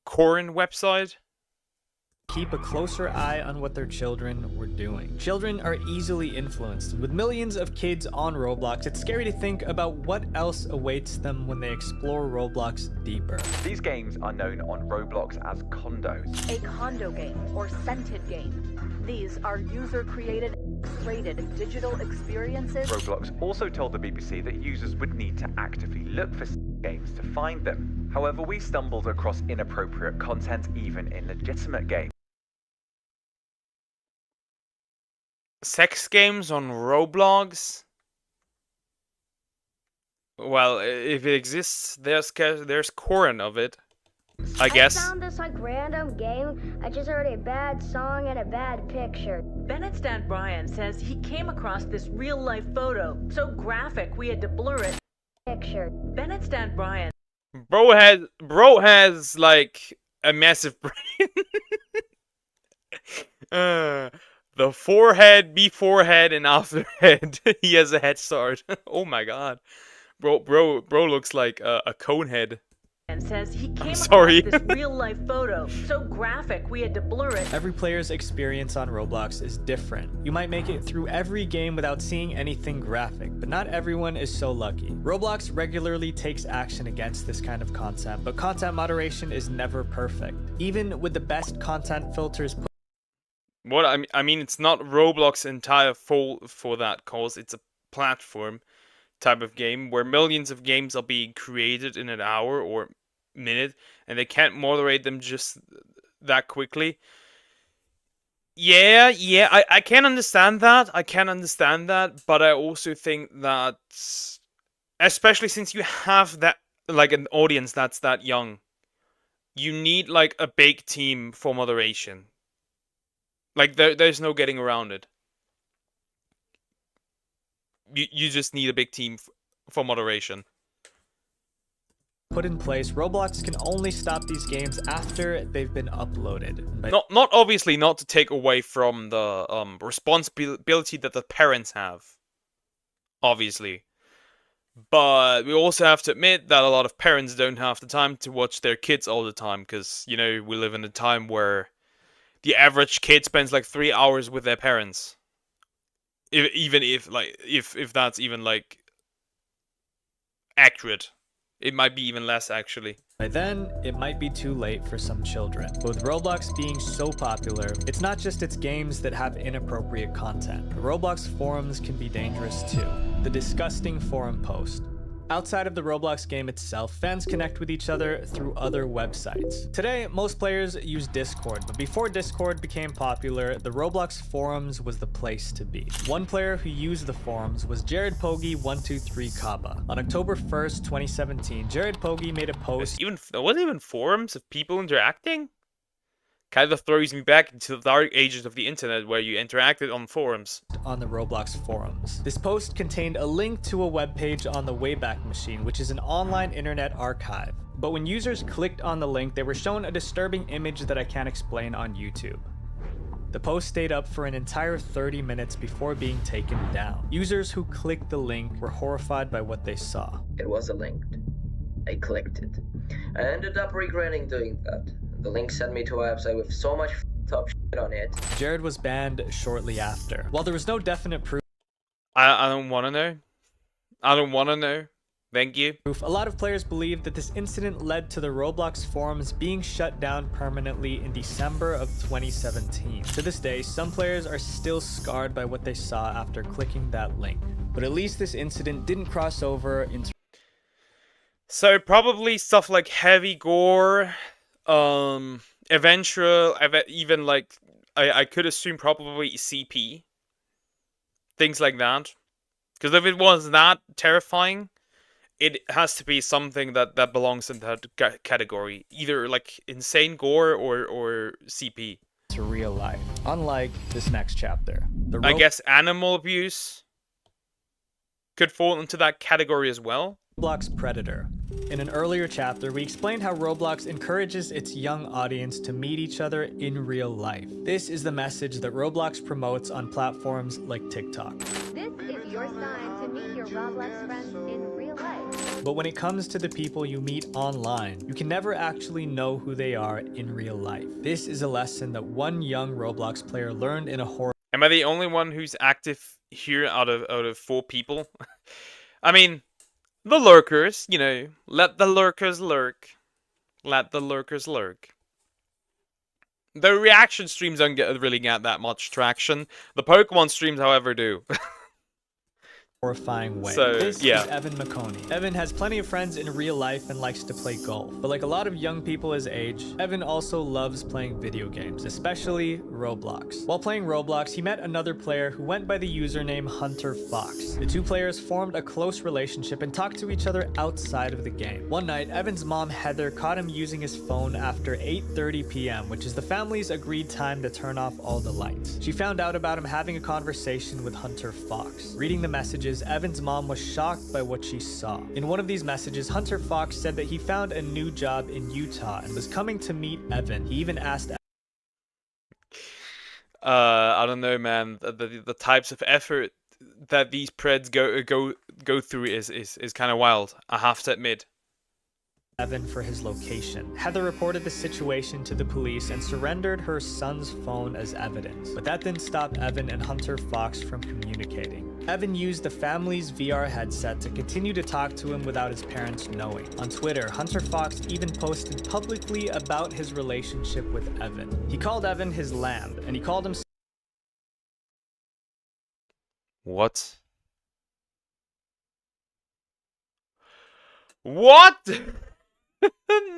Korean website? keep a closer eye on what their children were doing. Children are easily influenced. With millions of kids on Roblox, it's scary to think about what else awaits them when they explore Roblox deeper. These games are known on Roblox as condos. A condo game or scented game. These are user-created, rated digital experiences. Roblox also told the BBC that users would need to actively look for games to find them. However, we stumbled across inappropriate content even in legitimate games. Sex games on Roblox? Well, if it exists, there's Korean of it, I guess. I found this like random game. I just heard a bad song and a bad picture. Bennett's dad Brian says he came across this real-life photo, so graphic we had to blur it. Picture. Bennett's dad Brian. Bro has like a massive brain. The forehead, before head, and after head. He has a head start. Oh my god. Bro looks like a cone head. And says he came sorry. across this real-life photo, so graphic we had to blur it. Every player's experience on Roblox is different. You might make it through every game without seeing anything graphic, but not everyone is so lucky. Roblox regularly takes action against this kind of content, but content moderation is never perfect. Even with the best content filters put— What I mean, it's not Roblox's entire fault for that cause. It's a platform type of game where millions of games are being created in an hour or minute, and they can't moderate them just that quickly. Yeah, I can understand that. But I also think that, especially since you have that, like, an audience that's that young, you need like a big team for moderation. Like, there's no getting around it. You just need a big team for moderation. Put in place, Roblox can only stop these games after they've been uploaded. Not obviously not to take away from the responsibility that the parents have. Obviously. But we also have to admit that a lot of parents don't have the time to watch their kids all the time, because, you know, we live in a time where the average kid spends like 3 hours with their parents. If that's even like accurate. It might be even less, actually. By then, it might be too late for some children. But with Roblox being so popular, it's not just its games that have inappropriate content. The Roblox forums can be dangerous too. The disgusting forum post. Outside of the Roblox game itself, fans connect with each other through other websites. Today, most players use Discord, but before Discord became popular, the Roblox forums was the place to be. One player who used the forums was Jared Pogi123 Kaba. On October 1st, 2017, Jared Pogi made a post— There wasn't even forums of people interacting? Kind of throws me back into the dark ages of the internet where you interacted on forums. On the Roblox forums. This post contained a link to a webpage on the Wayback Machine, which is an online internet archive. But when users clicked on the link, they were shown a disturbing image that I can't explain on YouTube. The post stayed up for an entire 30 minutes before being taken down. Users who clicked the link were horrified by what they saw. It was a link. I clicked it. I ended up regretting doing that. The link sent me to a website with so much top shit on it. Jared was banned shortly after. While there was no definite proof— I don't want to know. I don't want to know. Thank you. A lot of players believe that this incident led to the Roblox forums being shut down permanently in December of 2017. To this day, some players are still scarred by what they saw after clicking that link. But at least this incident didn't cross over into— So probably stuff like heavy gore, eventual, even like I could assume probably CP, things like that. Because if it was that terrifying, it has to be something that belongs in that category, either like insane gore or CP. To real life, unlike this next chapter. I guess animal abuse could fall into that category as well. Roblox Predator. In an earlier chapter, we explained how Roblox encourages its young audience to meet each other in real life. This is the message that Roblox promotes on platforms like TikTok. This is your sign to meet your Roblox friends in real life. But when it comes to the people you meet online, you can never actually know who they are in real life. This is a lesson that one young Roblox player learned in a horror. Am I the only one who's active here out of 4 people? I mean, the lurkers, you know, let the lurkers lurk. Let the lurkers lurk. The reaction streams don't really get that much traction. The Pokemon streams, however, do. Horrifying way. So, this yeah. is Evan McConey. Evan has plenty of friends in real life and likes to play golf. But like a lot of young people his age, Evan also loves playing video games, especially Roblox. While playing Roblox, he met another player who went by the username Hunter Fox. The two players formed a close relationship and talked to each other outside of the game. One night, Evan's mom Heather caught him using his phone after 8:30 p.m., which is the family's agreed time to turn off all the lights. She found out about him having a conversation with Hunter Fox. Reading the messages, Evan's mom was shocked by what she saw. In one of these messages, Hunter Fox said that he found a new job in Utah and was coming to meet Evan. He even asked I don't know, man. The types of effort that these preds go through is kind of wild, I have to admit. Evan for his location. Heather reported the situation to the police and surrendered her son's phone as evidence. But that didn't stop Evan and Hunter Fox from communicating. Evan used the family's VR headset to continue to talk to him without his parents knowing. On Twitter, Hunter Fox even posted publicly about his relationship with Evan. He called Evan his lamb, and he called him... What? What?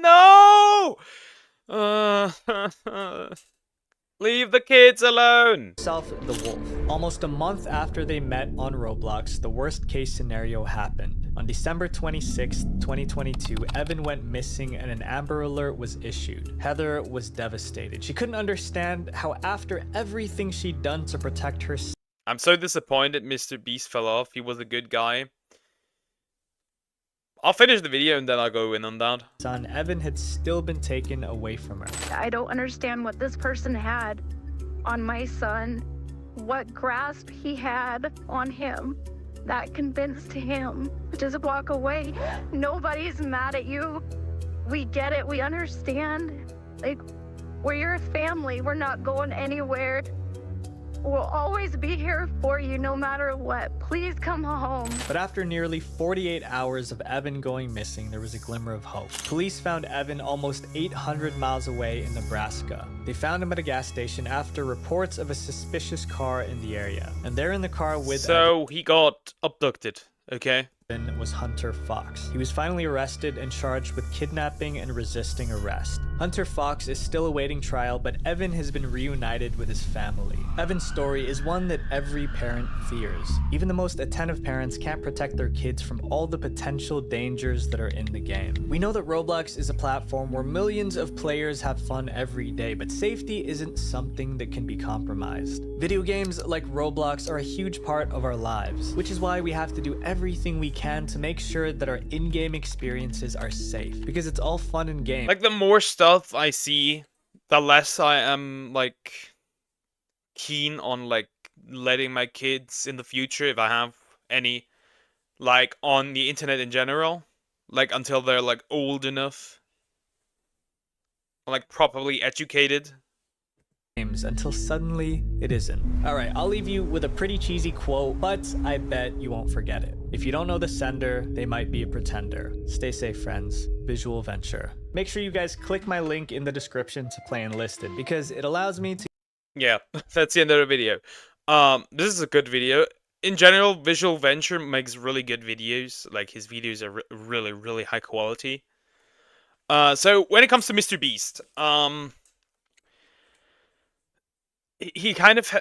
No! Leave the kids alone! The wolf. Almost a month after they met on Roblox, the worst case scenario happened. On December 26, 2022, Evan went missing and an Amber Alert was issued. Heather was devastated. She couldn't understand how after everything she'd done to protect her son... I'm so disappointed Mr. Beast fell off. He was a good guy. I'll finish the video and then I'll go in on that. Son Evan had still been taken away from her. I don't understand what this person had on my son, what grasp he had on him that convinced him to just walk away. Nobody's mad at you. We get it, we understand. Like, we're your family, we're not going anywhere. We'll always be here for you no matter what. Please come home. But after nearly 48 hours of Evan going missing, there was a glimmer of hope. Police found Evan almost 800 miles away in Nebraska. They found him at a gas station after reports of a suspicious car in the area. And there in the car with So he got abducted, okay? Was Hunter Fox. He was finally arrested and charged with kidnapping and resisting arrest. Hunter Fox is still awaiting trial, but Evan has been reunited with his family. Evan's story is one that every parent fears. Even the most attentive parents can't protect their kids from all the potential dangers that are in the game. We know that Roblox is a platform where millions of players have fun every day, but safety isn't something that can be compromised. Video games like Roblox are a huge part of our lives, which is why we have to do everything we can to make sure that our in-game experiences are safe, because it's all fun and game. Like, the more stuff I see, the less I am, like, keen on, like, letting my kids in the future, if I have any, like, on the internet in general, like, until they're, like, old enough, like, properly educated. Until suddenly it isn't. Alright, I'll leave you with a pretty cheesy quote, but I bet you won't forget it. If you don't know the sender, they might be a pretender. Stay safe, friends. Visual Venture. Make sure you guys click my link in the description to play Enlisted, because it allows me to... Yeah, that's the end of the video. This is a good video. in general, Visual Venture makes really good videos. Like his videos are really, really high quality. So when it comes to Mr. Beast, he kind of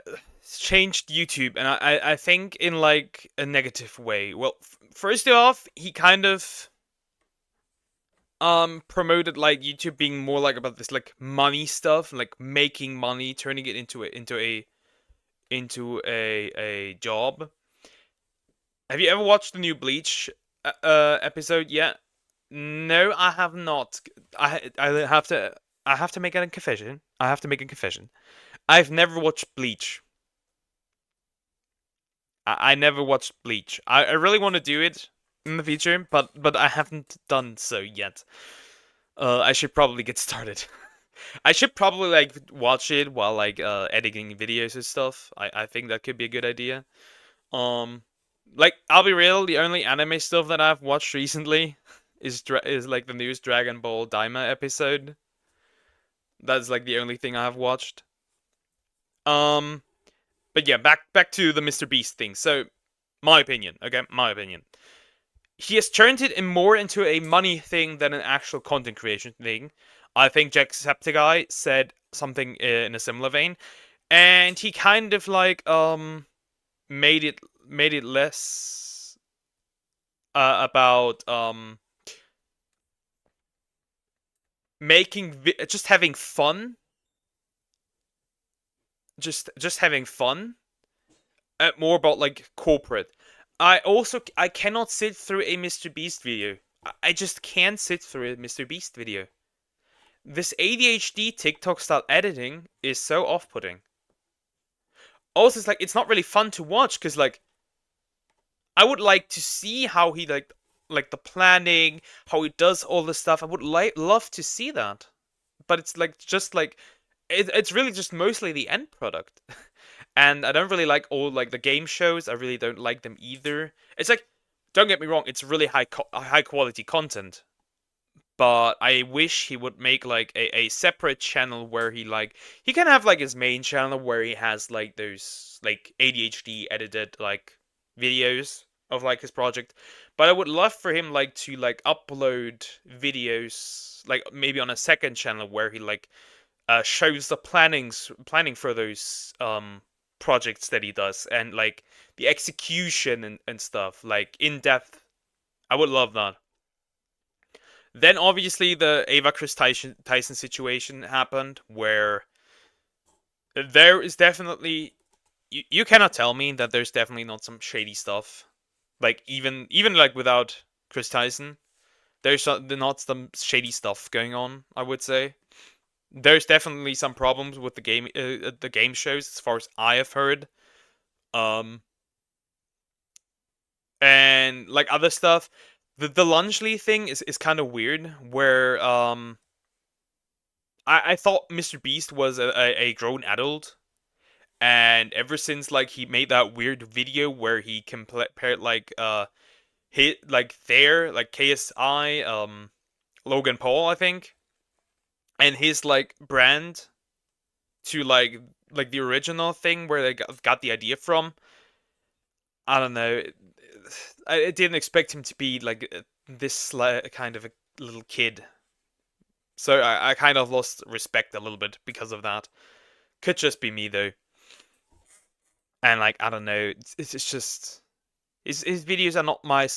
changed YouTube, and I think in like a negative way. Well, first off, he kind of promoted like YouTube being more like about this like money stuff, like making money, turning it into a job. Have you ever watched the new Bleach episode yet? No, I have not. I have to make a confession. I have to make a confession. I've never watched Bleach. I never watched Bleach. I really want to do it in the future, but I haven't done so yet. I should probably get started. I should probably like watch it while like editing videos and stuff. I think that could be a good idea. Um, like I'll be real, the only anime stuff that I've watched recently is like the newest Dragon Ball Daima episode. That's like the only thing I've watched. Um, but yeah, back to the Mr. Beast thing. So, my opinion, okay, my opinion. He has turned it more into a money thing than an actual content creation thing. I think Jacksepticeye said something in a similar vein, and he kind of like made it less about just having fun, just having fun, more about like corporate. I cannot sit through a Mr. Beast video. I just can't sit through a Mr. Beast video. This ADHD TikTok style editing is so off-putting. Also, it's like it's not really fun to watch because like I would like to see how he like the planning, how he does all this stuff. I would love to see that, but it's like just like it's really just mostly the end product. And I don't really like all like the game shows. I really don't like them either. It's like, don't get me wrong, it's really high quality content. But I wish he would make like a separate channel where he can have like his main channel where he has like those like ADHD edited like videos of like his project. But I would love for him like to like upload videos like maybe on a second channel where he like shows the planning for those projects that he does and like the execution and stuff like in depth. I would love that. Then obviously the Ava Chris Tyson situation happened where there is definitely you cannot tell me that there's definitely not some shady stuff. Like even like without Chris Tyson, there's not some shady stuff going on, I would say. There's definitely some problems with the game shows as far as I have heard. And like other stuff, the Lungeley thing is kind of weird. Where I thought Mr. Beast was a grown adult, and ever since like he made that weird video where he compared like hit like there like KSI Logan Paul I think, and his like brand to like the original thing where they got the idea from. I don't know. I didn't expect him to be like this kind of a little kid. So I kind of lost respect a little bit because of that. Could just be me though. And like I don't know, it's just his videos are not my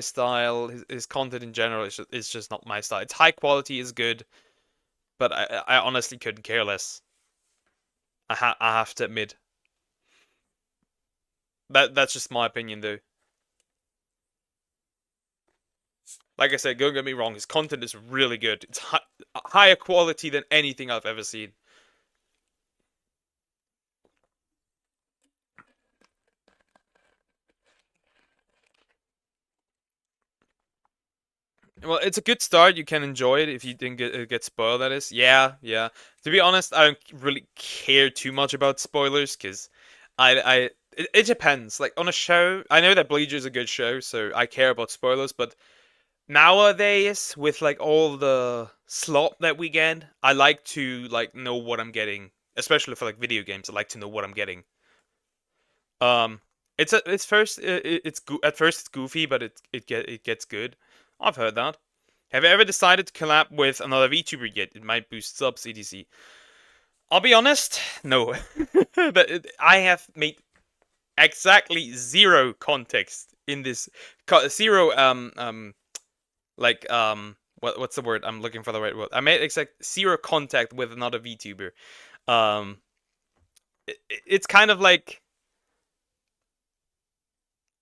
style. His content in general is just not my style. It's high quality, is good, but I honestly couldn't care less. I have to admit. That's just my opinion though. Like I said, don't get me wrong, his content is really good. It's higher quality than anything I've ever seen. Well, it's a good start. You can enjoy it if you didn't get spoiled, that is. Yeah, yeah. To be honest, I don't really care too much about spoilers, because it depends. Like, on a show, I know that Bleach is a good show, so I care about spoilers, but nowadays, with, like, all the slop that we get, I like to, like, know what I'm getting. Especially for, like, video games, I like to know what I'm getting. It's first at first it's goofy, but it gets good. I've heard that. Have you ever decided to collab with another VTuber yet? It might boost subs, etc. I'll be honest, no. I have made exactly zero context in this. Zero what's the word? I'm looking for the right word. I made exact zero contact with another VTuber. It's kind of like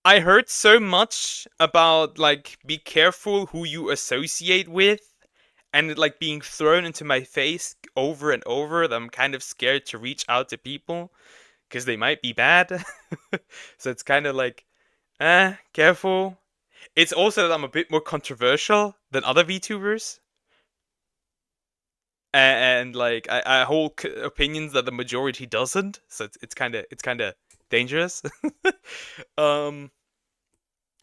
I heard so much about like be careful who you associate with, and it like being thrown into my face over and over that I'm kind of scared to reach out to people because they might be bad. So it's kind of like, careful. It's also that I'm a bit more controversial than other VTubers. And like I hold opinions that the majority doesn't, so it's kind of dangerous.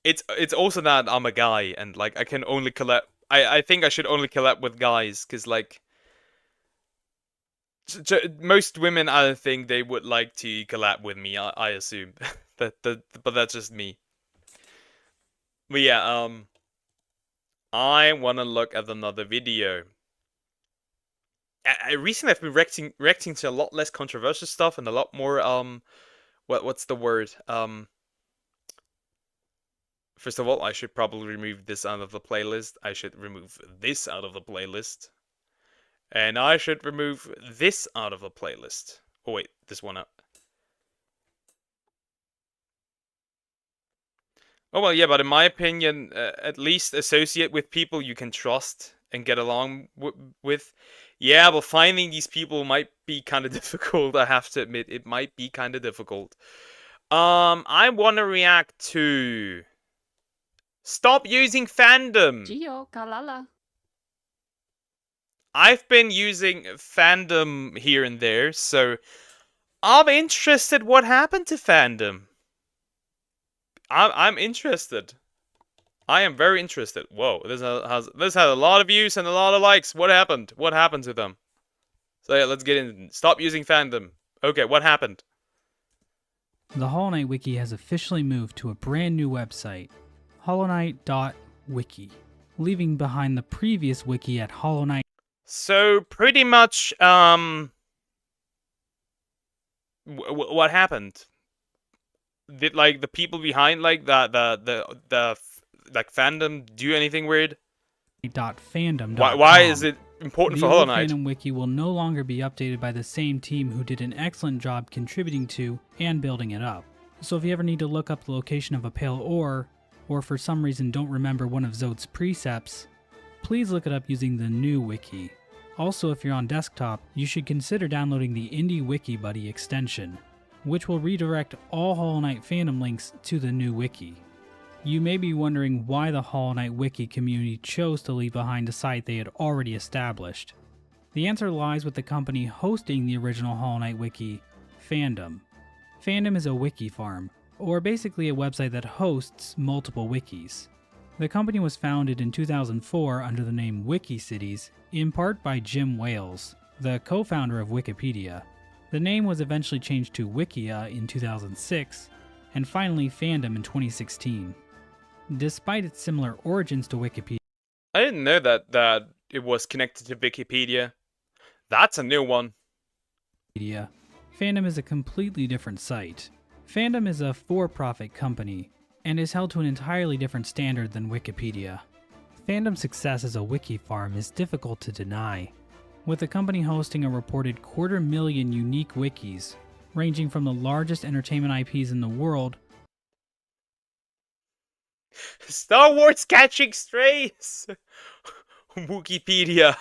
It's also that I'm a guy and like I can only collab. I think I should only collab with guys because like most women, I don't think they would like to collab with me. I assume but that's just me. But yeah, I want to look at another video. Recently I've been reacting to a lot less controversial stuff and a lot more what's the word? First of all, I should probably remove this out of the playlist. I should remove this out of the playlist. And I should remove this out of the playlist. Oh wait, this one out. Oh well, yeah, but in my opinion, at least associate with people you can trust and get along with. Yeah, but finding these people might be kind of difficult, I have to admit. It might be kind of difficult. I want to react to... Stop using fandom! Gio, Kalala. I've been using fandom here and there, so I'm interested what happened to fandom. I'm interested. I am very interested. Whoa, this had a lot of views and a lot of likes. What happened? What happened to them? So yeah, let's get in. Stop using fandom. Okay, what happened? The Hollow Knight Wiki has officially moved to a brand new website, hollowknight.wiki, leaving behind the previous wiki at Hollow Knight. So pretty much, what happened? Did like the people behind like the like fandom do anything weird? .fandom.com. Why is it important for Hollow Knight? The fandom wiki will no longer be updated by the same team who did an excellent job contributing to and building it up. So if you ever need to look up the location of a pale ore, or for some reason don't remember one of Zod's precepts, please look it up using the new wiki. Also, if you're on desktop, you should consider downloading the Indie Wiki Buddy extension, which will redirect all Hollow Knight fandom links to the new wiki. You may be wondering why the Hollow Knight Wiki community chose to leave behind a site they had already established. The answer lies with the company hosting the original Hollow Knight Wiki, Fandom. Fandom is a wiki farm, or basically a website that hosts multiple wikis. The company was founded in 2004 under the name WikiCities, in part by Jim Wales, the co-founder of Wikipedia. The name was eventually changed to Wikia in 2006, and finally Fandom in 2016. Despite its similar origins to Wikipedia... I didn't know that it was connected to Wikipedia. That's a new one. Fandom is a completely different site. Fandom is a for-profit company, and is held to an entirely different standard than Wikipedia. Fandom's success as a wiki farm is difficult to deny, with the company hosting a reported 250,000 unique wikis, ranging from the largest entertainment IPs in the world. Star Wars Catching Strays! Wikipedia.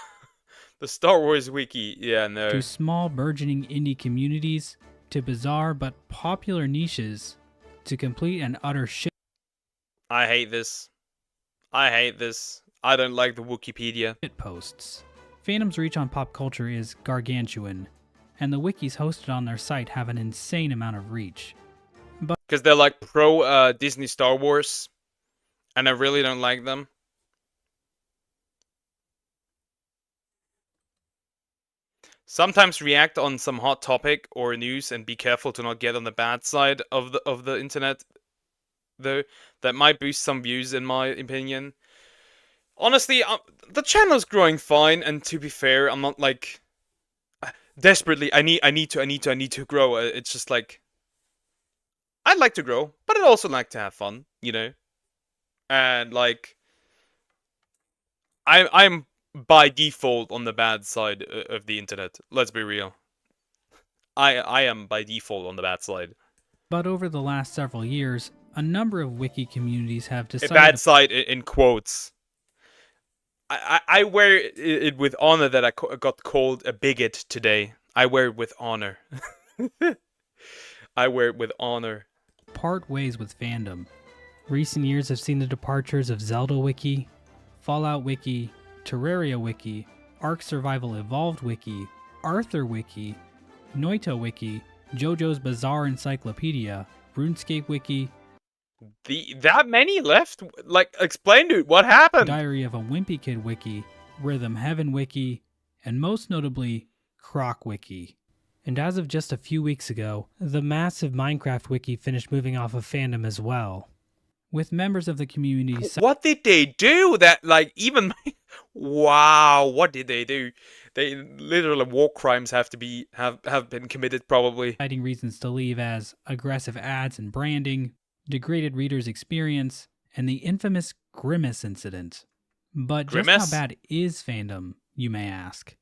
The Star Wars wiki. Yeah, no. To small burgeoning indie communities, to bizarre but popular niches, to complete and utter shit. I hate this. I hate this. I don't like the Wikipedia. Posts. Fandom's reach on pop culture is gargantuan, and the wikis hosted on their site have an insane amount of reach. Because they're like pro Disney Star Wars, and I really don't like them. Sometimes react on some hot topic or news and be careful to not get on the bad side of the internet, though. That might boost some views, in my opinion. Honestly, the channel's growing fine, and to be fair, I'm not like desperately I need to grow. It's just like I'd like to grow, but I'd also like to have fun, you know. And like I'm by default on the bad side of the internet. Let's be real. I am by default on the bad side. But over the last several years, a number of wiki communities have A decided bad side in quotes. I wear it with honor that I got called a bigot today. I wear it with honor. I wear it with honor. part ways with fandom. Recent years have seen the departures of Zelda Wiki, Fallout Wiki, Terraria Wiki, Ark Survival Evolved Wiki, Arthur Wiki, Noita Wiki, JoJo's Bizarre Encyclopedia, RuneScape Wiki. That many left? Like, explain, dude, what happened? Diary of a Wimpy Kid Wiki, Rhythm Heaven Wiki, and most notably, Croc Wiki. And as of just a few weeks ago, the massive Minecraft Wiki finished moving off of fandom as well. With members of the community... What did they do? That, like, even... Wow, what did they do? They literally war crimes have been committed, probably. Citing reasons to leave as aggressive ads and branding, degraded readers' experience, and the infamous Grimace incident. But Grimace? just how bad is fandom, you may ask?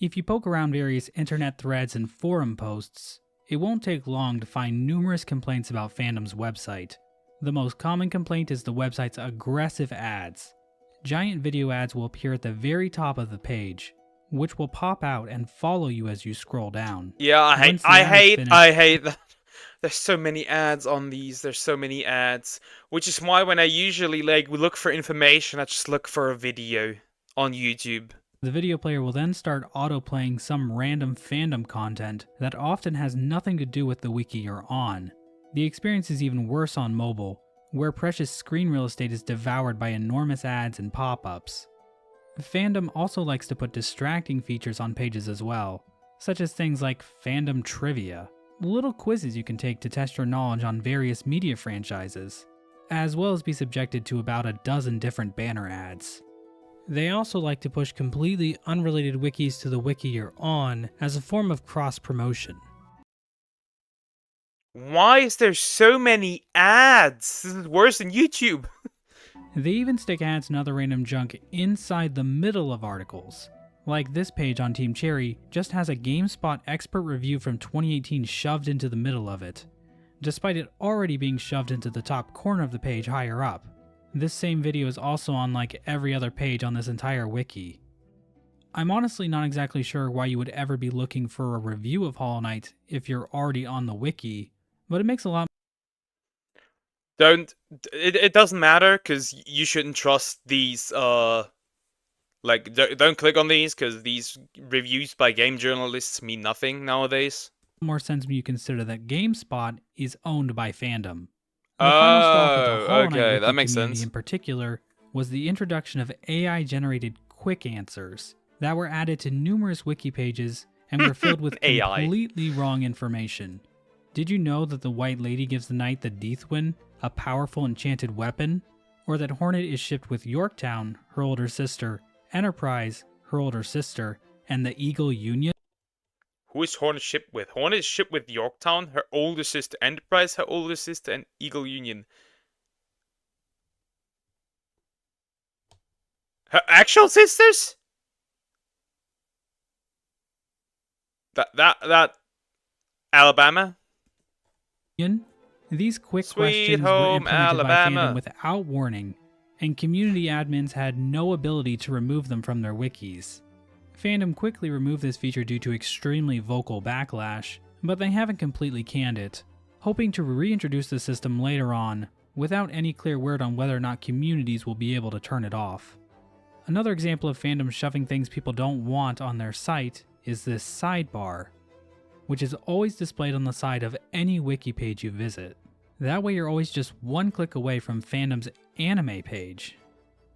If you poke around various internet threads and forum posts, it won't take long to find numerous complaints about fandom's website. The most common complaint is the website's aggressive ads. Giant video ads will appear at the very top of the page, which will pop out and follow you as you scroll down. Yeah, I hate that. There's so many ads on these. There's so many ads, which is why when I usually look for information, I just look for a video on YouTube. The video player will then start auto-playing some random fandom content that often has nothing to do with the wiki you're on. The experience is even worse on mobile, where precious screen real estate is devoured by enormous ads and pop-ups. Fandom also likes to put distracting features on pages as well, such as things like fandom trivia, little quizzes you can take to test your knowledge on various media franchises, as well as be subjected to about a dozen different banner ads. They also like to push completely unrelated wikis to the wiki you're on as a form of cross-promotion. Why is there so many ads? This is worse than YouTube. They even stick ads and other random junk inside the middle of articles. Like this page on Team Cherry just has a GameSpot expert review from 2018 shoved into the middle of it, despite it already being shoved into the top corner of the page higher up. This same video is also on like every other page on this entire wiki. I'm honestly not exactly sure why you would ever be looking for a review of Hollow Knight if you're already on the wiki, but it makes a lot. It doesn't matter, because you shouldn't trust these, don't click on these, because these reviews by game journalists mean nothing nowadays. More sense when you consider that GameSpot is owned by fandom. The final straw for the Hollow Knight okay, that wiki makes community sense. in particular was the introduction of AI-generated quick answers that were added to numerous wiki pages and were filled with completely wrong information. Did you know that the White Lady gives the knight the Deathwin, a powerful enchanted weapon? Or that Hornet is shipped with Yorktown, her older sister, Enterprise, her older sister, and the Eagle Union? Who is Hornet shipped with? Hornet is shipped with Yorktown, her older sister Enterprise, her older sister, and Eagle Union. Her actual sisters? That Alabama? These quick Sweet questions were home implemented Alabama. by fandom without warning, and community admins had no ability to remove them from their wikis. Fandom quickly removed this feature due to extremely vocal backlash, but they haven't completely canned it, hoping to reintroduce the system later on, without any clear word on whether or not communities will be able to turn it off. Another example of fandom shoving things people don't want on their site is this sidebar, which is always displayed on the side of any wiki page you visit. That way you're always just one click away from fandom's anime page,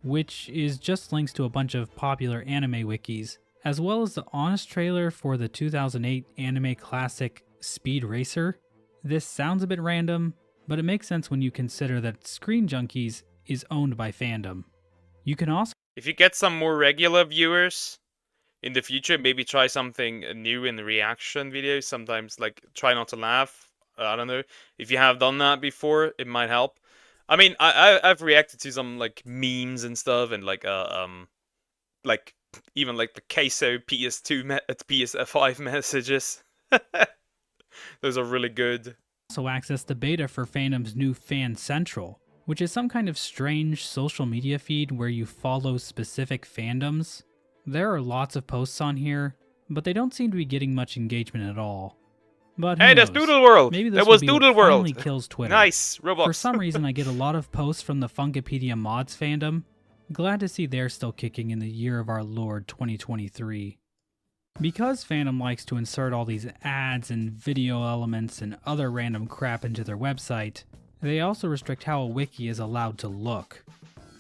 which is just links to a bunch of popular anime wikis, as well as the honest trailer for the 2008 anime classic Speed Racer. This sounds a bit random, but it makes sense when you consider that Screen Junkies is owned by Fandom. You can also... If you get some more regular viewers in the future, maybe try something new in the reaction videos. Sometimes, like, try not to laugh. I don't know. If you have done that before, it might help. I mean, I've reacted to some, like, memes and stuff, and, like, even, like, the queso PS2, PS5 messages. Those are really good. Also access the beta for Fandom's new Fan Central, which is some kind of strange social media feed where you follow specific fandoms. There are lots of posts on here, but they don't seem to be getting much engagement at all. But who hey, there's knows? Doodle World! Maybe this there will was be Doodle what World! Finally kills Twitter. Nice! Roblox. For some reason, I get a lot of posts from the Funkipedia Mods fandom. Glad to see they're still kicking in the year of our Lord 2023. Because Fandom likes to insert all these ads and video elements and other random crap into their website, they also restrict how a wiki is allowed to look.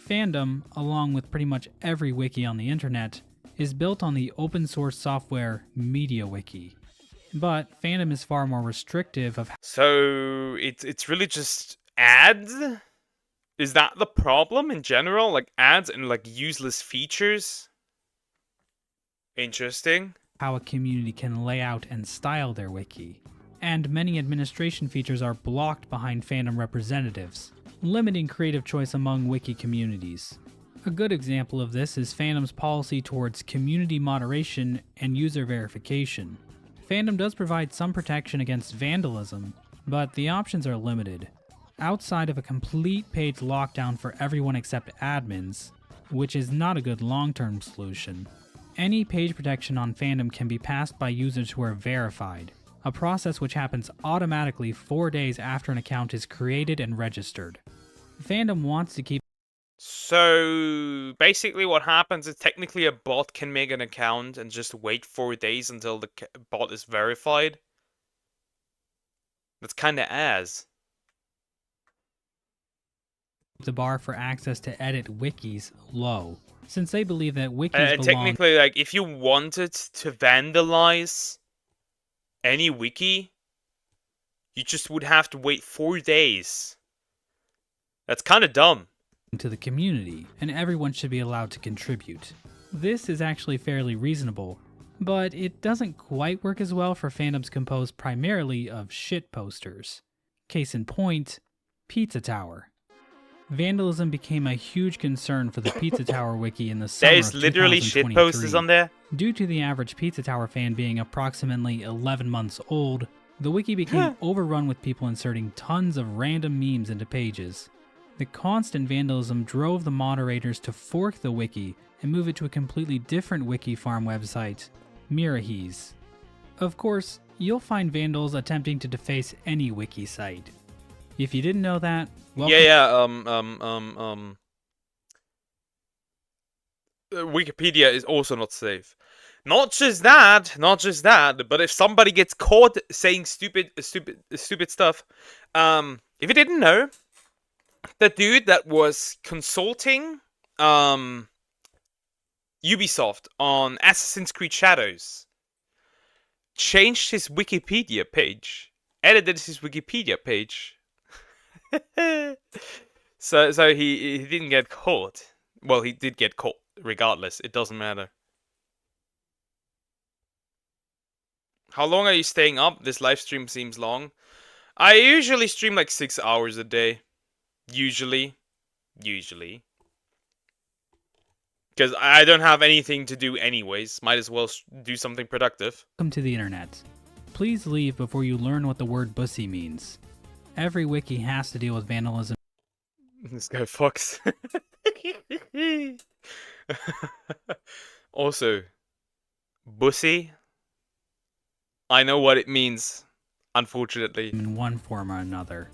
Fandom, along with pretty much every wiki on the internet, is built on the open source software MediaWiki. But Fandom is far more restrictive of... So, it's really just ads? Is that the problem in general? Like, ads and, like, useless features? Interesting. How a community can lay out and style their wiki. And many administration features are blocked behind Fandom representatives, limiting creative choice among wiki communities. A good example of this is Fandom's policy towards community moderation and user verification. Fandom does provide some protection against vandalism, but the options are limited. Outside of a complete page lockdown for everyone except admins, which is not a good long-term solution, any page protection on Fandom can be passed by users who are verified, a process which happens automatically 4 days after an account is created and registered. Fandom wants to keep... So, basically what happens is technically a bot can make an account and just wait 4 days until the bot is verified. That's kinda ass. The bar for access to edit wikis low, since they believe that wikis belong... Technically, like, if you wanted to vandalize any wiki, you just would have to wait 4 days. That's kinda dumb. ...to the community, and everyone should be allowed to contribute. This is actually fairly reasonable, but it doesn't quite work as well for fandoms composed primarily of shit posters. Case in point, Pizza Tower. Vandalism became a huge concern for the Pizza Tower wiki in the summer of 2023. There's literally shit posters on there? Due to the average Pizza Tower fan being approximately 11 months old, the wiki became overrun with people inserting tons of random memes into pages. The constant vandalism drove the moderators to fork the wiki and move it to a completely different wiki farm website, Mirahi's. Of course, you'll find vandals attempting to deface any wiki site. If you didn't know that, welcome. Wikipedia is also not safe. Not just that, but if somebody gets caught saying stupid stuff, if you didn't know, the dude that was consulting Ubisoft on Assassin's Creed Shadows changed his Wikipedia page, edited his Wikipedia page. so he didn't get caught. Well, he did get caught. Regardless, it doesn't matter. How long are you staying up? This live stream seems long. I usually stream like 6 hours a day. Usually. Because I don't have anything to do anyways. Might as well do something productive. Welcome to the internet. Please leave before you learn what the word bussy means. Every wiki has to deal with vandalism. This guy fucks. Also, bussy. I know what it means, unfortunately. In one form or another.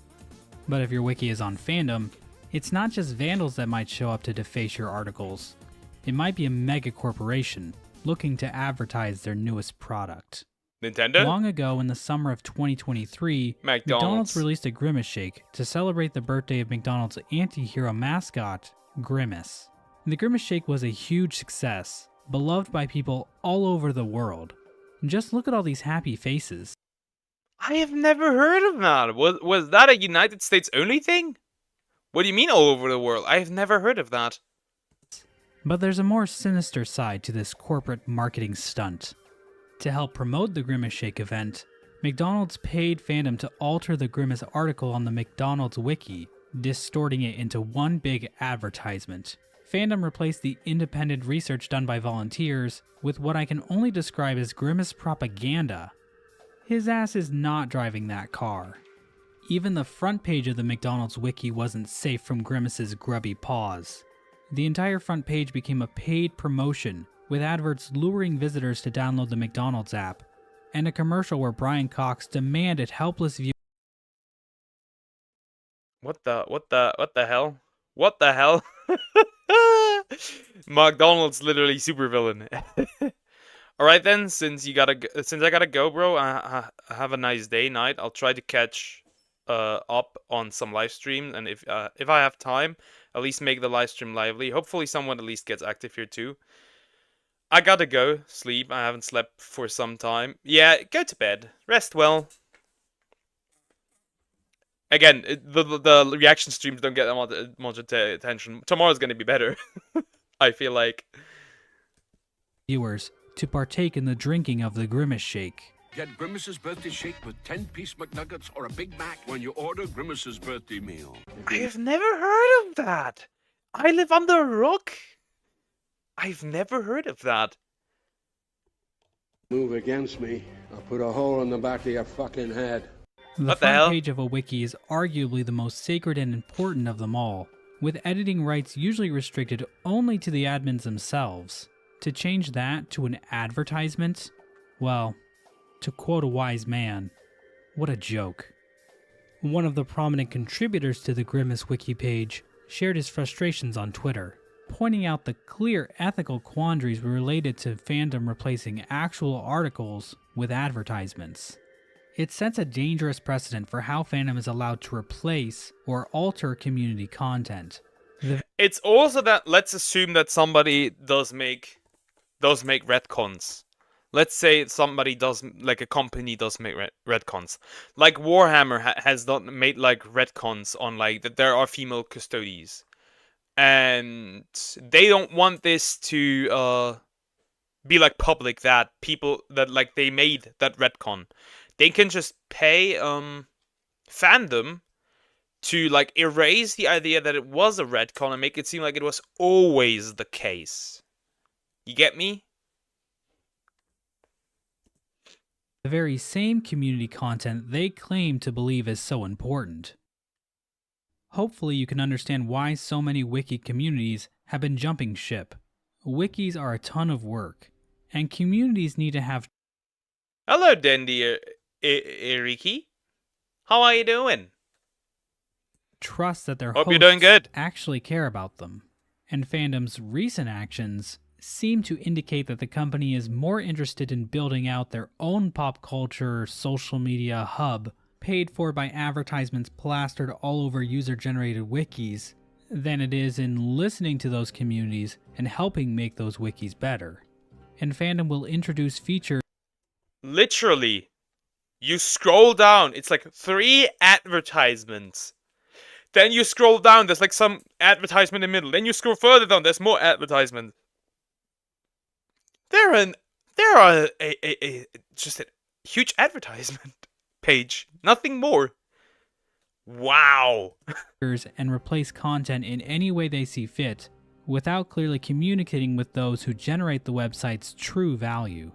But if your wiki is on Fandom, it's not just vandals that might show up to deface your articles. It might be a mega corporation looking to advertise their newest product. Nintendo? Long ago in the summer of 2023, McDonald's released a Grimace Shake to celebrate the birthday of McDonald's anti-hero mascot, Grimace. The Grimace Shake was a huge success, beloved by people all over the world. Just look at all they's happy faces. I have never heard of that. Was that a United States only thing? What do you mean all over the world? I have never heard of that. But there's a more sinister side to this corporate marketing stunt. To help promote the Grimace Shake event, McDonald's paid fandom to alter the Grimace article on the McDonald's wiki, distorting it into one big advertisement. Fandom replaced the independent research done by volunteers with what I can only describe as Grimace propaganda. His ass is not driving that car. Even the front page of the McDonald's wiki wasn't safe from Grimace's grubby paws. The entire front page became a paid promotion, with adverts luring visitors to download the McDonald's app, and a commercial where Brian Cox demanded helpless viewers. What the hell? What the hell? McDonald's literally supervillain. All right then, since I gotta go, bro. Have a nice day, night. I'll try to catch up on some live stream, and if I have time, at least make the live stream lively. Hopefully, someone at least gets active here too. I gotta go sleep. I haven't slept for some time. Yeah, go to bed. Rest well. Again, the reaction streams don't get that much attention. Tomorrow's gonna be better. I feel like. Viewers to partake in the drinking of the Grimace Shake. Get Grimace's birthday shake with 10-piece McNuggets or a Big Mac when you order Grimace's birthday meal. I have never heard of that. I live under a rock. I've never heard of that. Move against me, I'll put a hole in the back of your fucking head. The front page of a wiki is arguably the most sacred and important of them all, with editing rights usually restricted only to the admins themselves. To change that to an advertisement? Well, to quote a wise man, what a joke. One of the prominent contributors to the Grimace wiki page shared his frustrations on Twitter, pointing out the clear ethical quandaries related to fandom replacing actual articles with advertisements. It sets a dangerous precedent for how fandom is allowed to replace or alter community content. It's also that, let's assume that somebody does make retcons. Let's say somebody does, like a company does make retcons. Like Warhammer has made like retcons on like that there are female custodies. And they don't want this to be like public, that people that like they made that retcon. They can just pay fandom to like erase the idea that it was a retcon and make it seem like it was always the case. You get me? The very same community content they claim to believe is so important. Hopefully you can understand why so many wiki communities have been jumping ship. Wikis are a ton of work, and communities need to have... Hello, Dendi Iriki. How are you doing? Trust that their Hope hosts you're doing good. actually care about them. And fandom's recent actions seem to indicate that the company is more interested in building out their own pop culture social media hub, paid for by advertisements plastered all over user-generated wikis, than it is in listening to those communities and helping make those wikis better. And fandom will introduce features... Literally, you scroll down, it's like 3 advertisements. Then you scroll down, there's like some advertisement in the middle. Then you scroll further down, there's more advertisements. There are just a huge advertisement page, nothing more. Wow. and replace content in any way they see fit, without clearly communicating with those who generate the website's true value.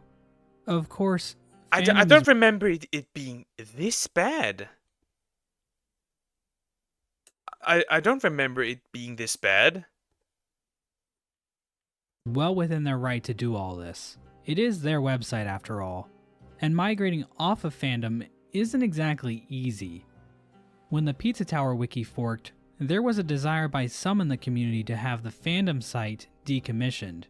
Of course, I don't remember it being this bad. I don't remember it being this bad. Well within their right to do all this. It is their website after all. And migrating off of fandom isn't exactly easy. When the Pizza Tower wiki forked, there was a desire by some in the community to have the fandom site decommissioned.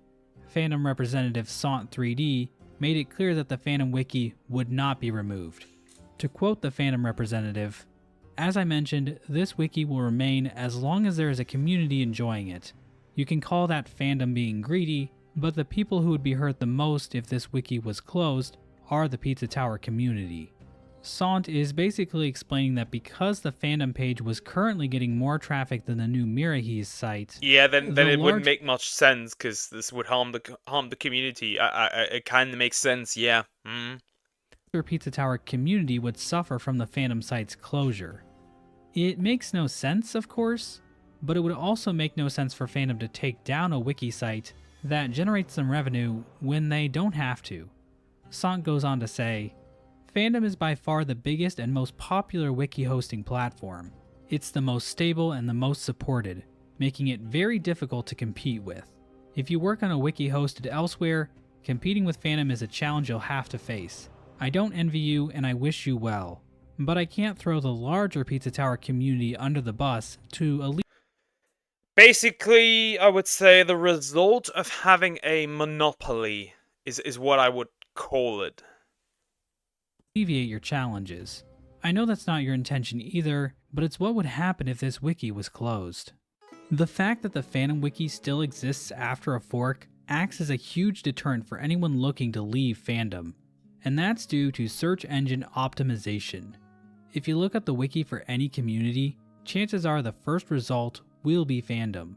Fandom representative Sant3D made it clear that the fandom wiki would not be removed. To quote the fandom representative, "As I mentioned, this wiki will remain as long as there is a community enjoying it. You can call that fandom being greedy, But the people who would be hurt the most if this wiki was closed are the Pizza Tower community. Sant is basically explaining that because the fandom page was currently getting more traffic than the new Mirahis site. Yeah, then it wouldn't make much sense because this would harm the community. It kind of makes sense, yeah. The Pizza Tower community would suffer from the fandom site's closure. It makes no sense, of course, but it would also make no sense for fandom to take down a wiki site that generates some revenue when they don't have to. Sant goes on to say, fandom is by far the biggest and most popular wiki hosting platform. It's the most stable and the most supported, making it very difficult to compete with. If you work on a wiki hosted elsewhere, competing with fandom is a challenge you'll have to face. I don't envy you and I wish you well, but I can't throw the larger Pizza Tower community under the bus to Basically, I would say the result of having a monopoly is what I would call it. alleviate your challenges. I know that's not your intention either, but it's what would happen if this wiki was closed. The fact that the fandom wiki still exists after a fork acts as a huge deterrent for anyone looking to leave fandom, and that's due to search engine optimization. If you look at the wiki for any community, chances are the first result will be fandom.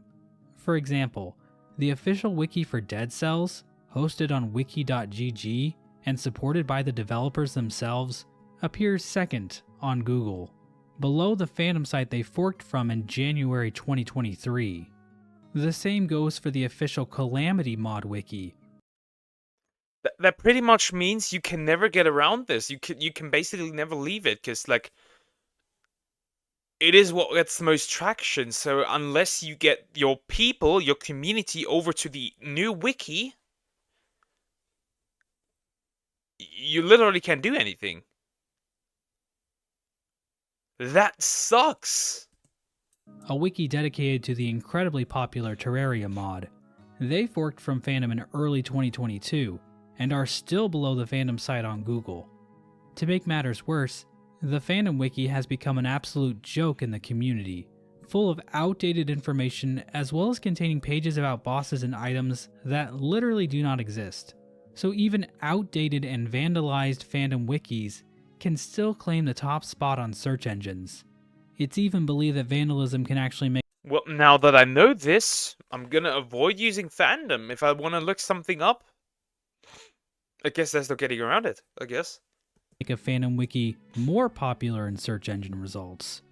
For example, the official wiki for Dead Cells, hosted on wiki.gg and supported by the developers themselves, appears second on Google, below the fandom site they forked from in January 2023. The same goes for the official Calamity mod wiki. That pretty much means you can never get around this. You can basically never leave it, because like it is what gets the most traction. So unless you get your people, your community over to the new wiki, you literally can't do anything. That sucks. A wiki dedicated to the incredibly popular Terraria mod. They forked from fandom in early 2022 and are still below the fandom site on Google. To make matters worse, the fandom wiki has become an absolute joke in the community, full of outdated information as well as containing pages about bosses and items that literally do not exist. So even outdated and vandalized fandom wikis can still claim the top spot on search engines. It's even believed that vandalism can actually make Well, now that I know this, I'm gonna avoid using fandom if I want to look something up. I guess there's no getting around it, I guess. Make a fandom wiki more popular in search engine results.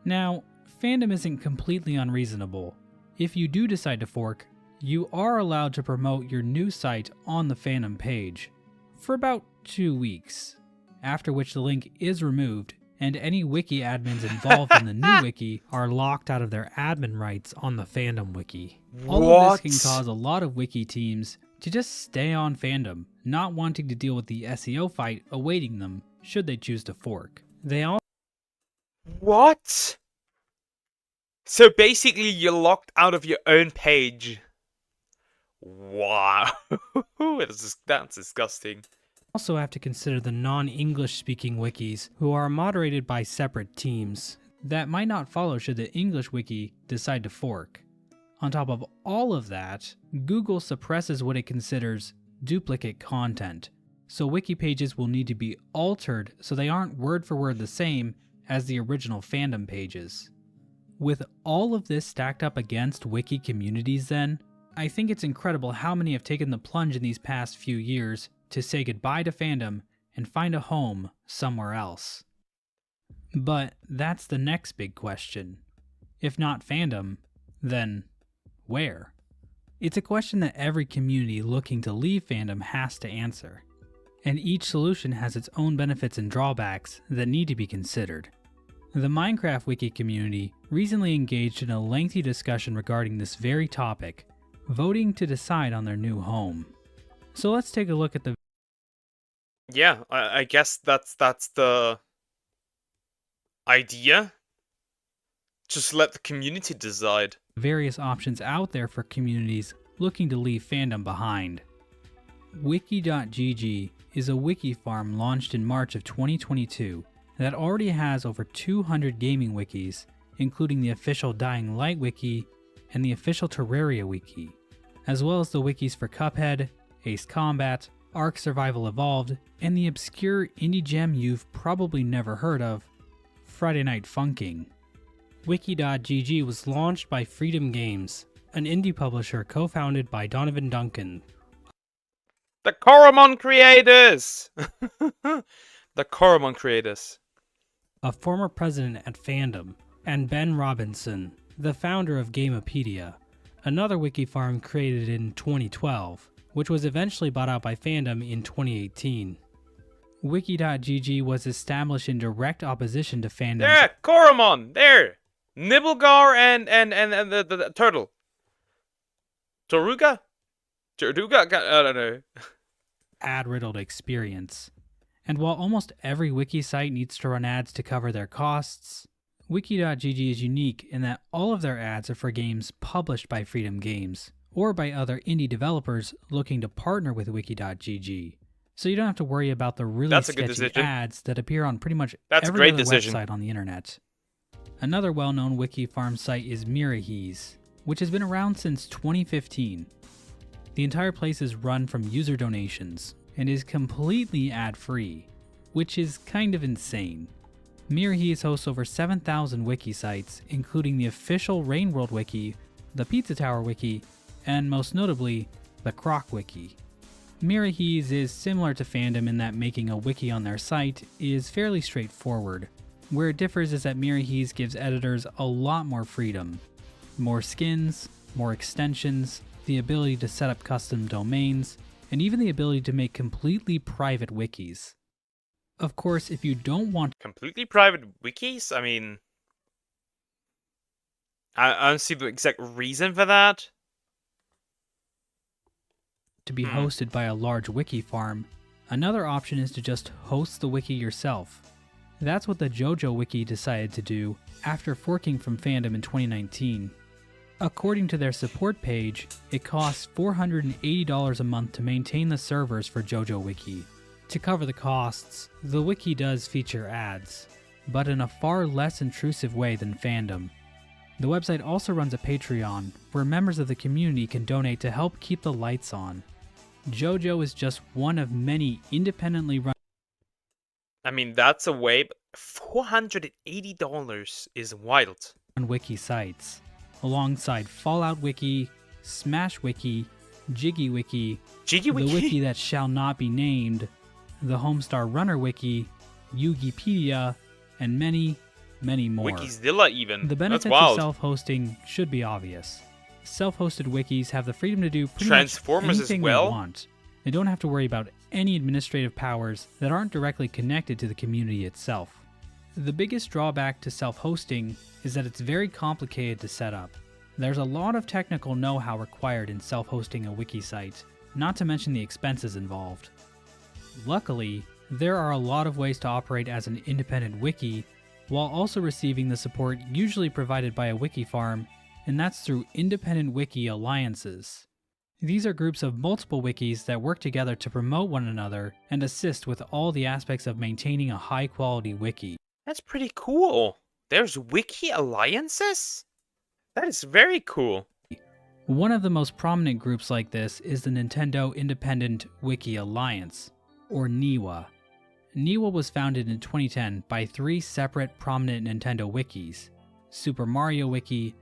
Now, fandom isn't completely unreasonable. If you do decide to fork, you are allowed to promote your new site on the fandom page for about 2 weeks, after which the link is removed and any wiki admins involved in the new wiki are locked out of their admin rights on the fandom wiki. All of this can cause a lot of wiki teams to just stay on fandom, not wanting to deal with the SEO fight awaiting them should they choose to fork. They all What? So basically you're locked out of your own page. Wow. That's disgusting. also have to consider the non-English speaking wikis who are moderated by separate teams that might not follow should the English wiki decide to fork. On top of all of that, Google suppresses what it considers duplicate content, so wiki pages will need to be altered so they aren't word for word the same as the original fandom pages. With all of this stacked up against wiki communities then, I think it's incredible how many have taken the plunge in these past few years to say goodbye to fandom and find a home somewhere else. But that's the next big question. If not fandom, then where? It's a question that every community looking to leave fandom has to answer, and each solution has its own benefits and drawbacks that need to be considered. The Minecraft wiki community recently engaged in a lengthy discussion regarding this very topic, voting to decide on their new home. So let's take a look at the Yeah, I guess that's the idea. Just let the community decide. various options out there for communities looking to leave fandom behind. Wiki.gg is a wiki farm launched in March of 2022 that already has over 200 gaming wikis, including the official Dying Light wiki and the official Terraria wiki, as well as the wikis for Cuphead, Ace Combat, Ark Survival Evolved, and the obscure indie gem you've probably never heard of, Friday Night Funking'. Wiki.gg was launched by Freedom Games, an indie publisher co-founded by Donovan Duncan. The Coromon creators! The Coromon creators. A former president at Fandom, and Ben Robinson, the founder of Gamepedia, another wiki farm created in 2012, which was eventually bought out by Fandom in 2018. Wiki.gg was established in direct opposition to Fandom's... There! Coromon! There! Nibblegar and the turtle. Toruga? Tortuga? I don't know. ad-riddled experience. And while almost every wiki site needs to run ads to cover their costs, Wiki.gg is unique in that all of their ads are for games published by Freedom Games, or by other indie developers looking to partner with Wiki.gg. So you don't have to worry about the really sketchy ads that appear on pretty much every other website on the internet. Another well-known wiki farm site is Mirahese, which has been around since 2015. The entire place is run from user donations, and is completely ad-free, which is kind of insane. Mirahese hosts over 7,000 wiki sites, including the official Rain World Wiki, the Pizza Tower Wiki, and most notably, the Croc Wiki. Mirahese is similar to Fandom in that making a wiki on their site is fairly straightforward. Where it differs is that Mirahese gives editors a lot more freedom. More skins, more extensions, the ability to set up custom domains, and even the ability to make completely private wikis. Of course, if you don't want completely private wikis, I mean, I don't see the exact reason for that. To be hosted by a large wiki farm, another option is to just host the wiki yourself. That's what the JoJo Wiki decided to do after forking from Fandom in 2019. According to their support page, it costs $480 a month to maintain the servers for JoJo Wiki. To cover the costs, the wiki does feature ads, but in a far less intrusive way than Fandom. The website also runs a Patreon, where members of the community can donate to help keep the lights on. JoJo is just one of many independently run... I mean, that's a way, but $480 is wild. ...wiki sites, alongside Fallout Wiki, Smash Wiki, Jiggy Wiki, the wiki that shall not be named, the Homestar Runner Wiki, Yugipedia, and many, many more. Wikizilla even. The benefits of self-hosting should be obvious. Self-hosted wikis have the freedom to do pretty much anything they want. They don't have to worry about any administrative powers that aren't directly connected to the community itself. The biggest drawback to self-hosting is that it's very complicated to set up. There's a lot of technical know-how required in self-hosting a wiki site, not to mention the expenses involved. Luckily, there are a lot of ways to operate as an independent wiki, while also receiving the support usually provided by a wiki farm, and that's through independent wiki alliances. These are groups of multiple wikis that work together to promote one another and assist with all the aspects of maintaining a high-quality wiki. That's pretty cool. There's wiki alliances? That is very cool. One of the most prominent groups like this is the Nintendo Independent Wiki Alliance, or NIWA. NIWA was founded in 2010 by 3 separate prominent Nintendo wikis: Super Mario Wiki,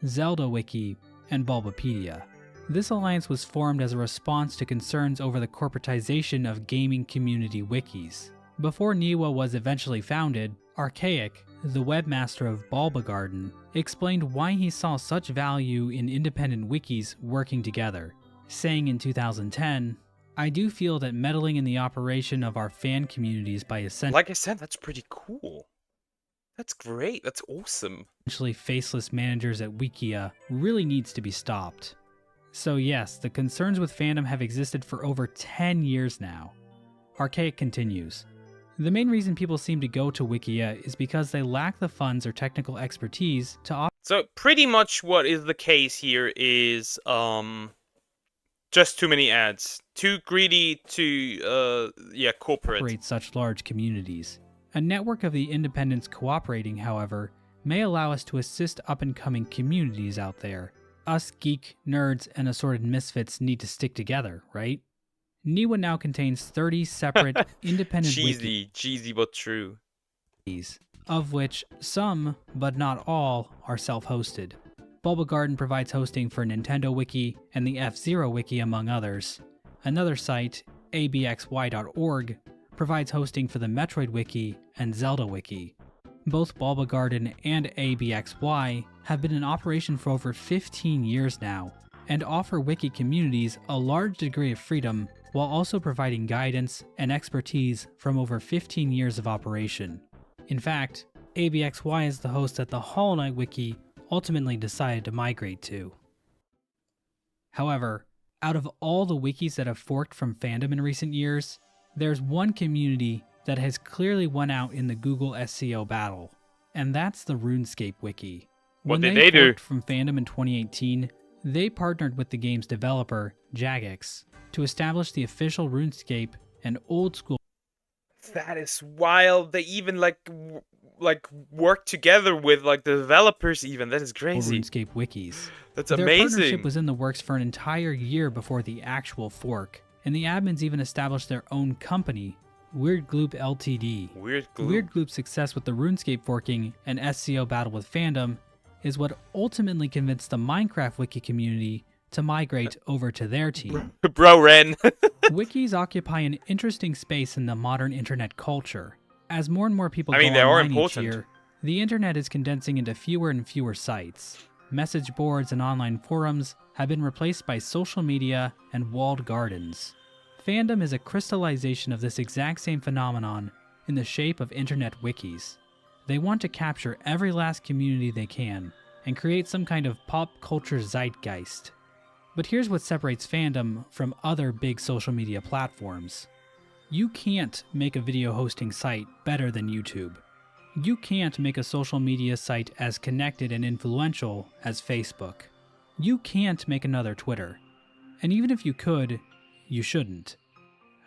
Zelda Wiki, and Bulbapedia. This alliance was formed as a response to concerns over the corporatization of gaming community wikis. Before NIWA was eventually founded, Archaic, the webmaster of Bulbagarden, explained why he saw such value in independent wikis working together, saying in 2010, "I do feel that meddling in the operation of our fan communities by essentially..." Like I said, that's pretty cool. That's great. That's awesome. ...essentially faceless managers at Wikia really needs to be stopped. So yes, the concerns with Fandom have existed for over 10 years now. Archaic continues. The main reason people seem to go to Wikia is because they lack the funds or technical expertise to So pretty much what is the case here is just too many ads. Too greedy to corporate. Operate such large communities. A network of the independents cooperating, however, may allow us to assist up-and-coming communities out there. us geek, nerds, and assorted misfits need to stick together, right? Niwa now contains 30 separate independent cheesy but true. wikis, of which some, but not all, are self-hosted. Bulba Garden provides hosting for Nintendo Wiki and the F-Zero Wiki, among others. Another site, abxy.org, provides hosting for the Metroid Wiki and Zelda Wiki. Both Bulba Garden and ABXY have been in operation for over 15 years now, and offer wiki communities a large degree of freedom while also providing guidance and expertise from over 15 years of operation. In fact, ABXY is the host that the Hollow Knight Wiki ultimately decided to migrate to. However, out of all the wikis that have forked from fandom in recent years, there's one community that has clearly won out in the Google SEO battle, and that's the RuneScape Wiki. What When did they do? forked from fandom in 2018, they partnered with the game's developer, Jagex, to establish the official RuneScape and old school. That is wild. They even like work together with like the developers even. That is crazy. RuneScape wikis. That's Their amazing. partnership was in the works for an entire year before the actual fork, and the admins even established their own company, Weird Gloop Ltd. Weird Gloop. Weird Gloop's success with the RuneScape forking and SEO battle with fandom is what ultimately convinced the Minecraft wiki community to migrate over to their team. Bro, Ren. Wikis occupy an interesting space in the modern internet culture. As more and more people I mean, go they are online each important. year, the internet is condensing into fewer and fewer sites. Message boards and online forums have been replaced by social media and walled gardens. Fandom is a crystallization of this exact same phenomenon in the shape of internet wikis. They want to capture every last community they can and create some kind of pop culture zeitgeist. But here's what separates fandom from other big social media platforms. You can't make a video hosting site better than YouTube. You can't make a social media site as connected and influential as Facebook. You can't make another Twitter. And even if you could, you shouldn't.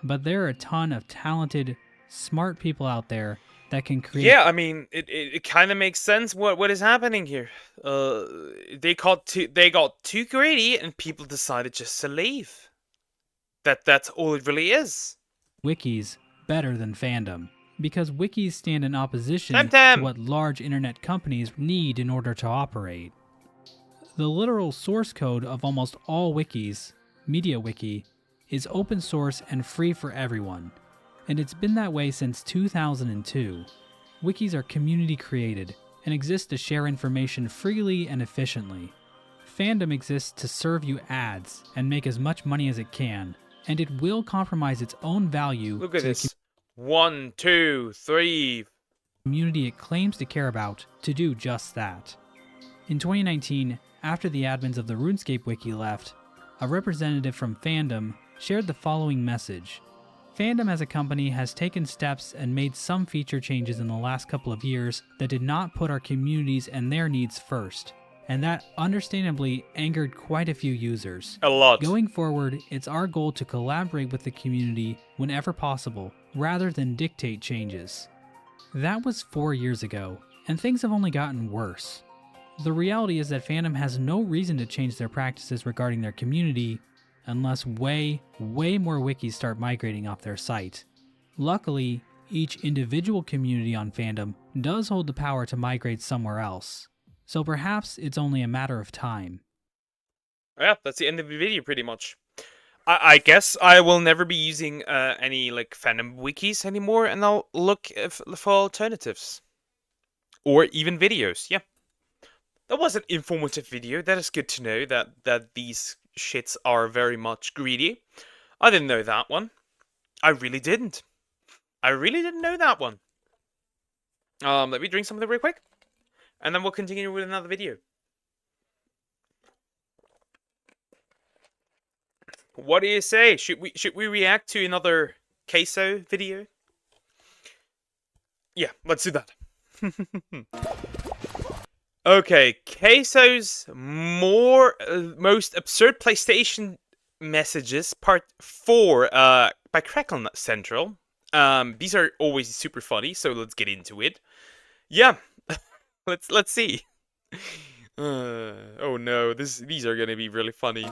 But there are a ton of talented, smart people out there that can create. Yeah, I mean, it kind of makes sense what is happening here. They got too greedy, and people decided just to leave. That's all it really is. Wikis better than fandom, because wikis stand in opposition Temtem! to what large internet companies need in order to operate. The literal source code of almost all wikis, MediaWiki, is open source and free for everyone, and it's been that way since 2002. Wikis are community created and exist to share information freely and efficiently. Fandom exists to serve you ads and make as much money as it can, and it will compromise its own value. Look at to the this. 1, 2, 3. community it claims to care about to do just that. In 2019, after the admins of the RuneScape wiki left, a representative from Fandom shared the following message. Fandom as a company has taken steps and made some feature changes in the last couple of years that did not put our communities and their needs first, and that understandably angered quite a few users. A lot. Going forward, it's our goal to collaborate with the community whenever possible, rather than dictate changes. That was 4 years ago, and things have only gotten worse. The reality is that Fandom has no reason to change their practices regarding their community unless way more wikis start migrating off their site. Luckily, each individual community on Fandom does hold the power to migrate somewhere else, so perhaps it's only a matter of time. Yeah, that's the end of the video pretty much. I guess I will never be using any like fandom wikis anymore, and I'll look for alternatives. Or even videos, yeah. That was an informative video. That is good to know that these shits are very much greedy. I didn't know that one. I really didn't. I really didn't know that one. Let me drink something real quick, and then we'll continue with another video. What do you say? Should we react to another queso video? Yeah, let's do that. Okay, queso's most absurd PlayStation messages, part 4, by Crackle Central. These are always super funny, so let's get into it. Yeah, let's see. Oh no, these are gonna be really funny.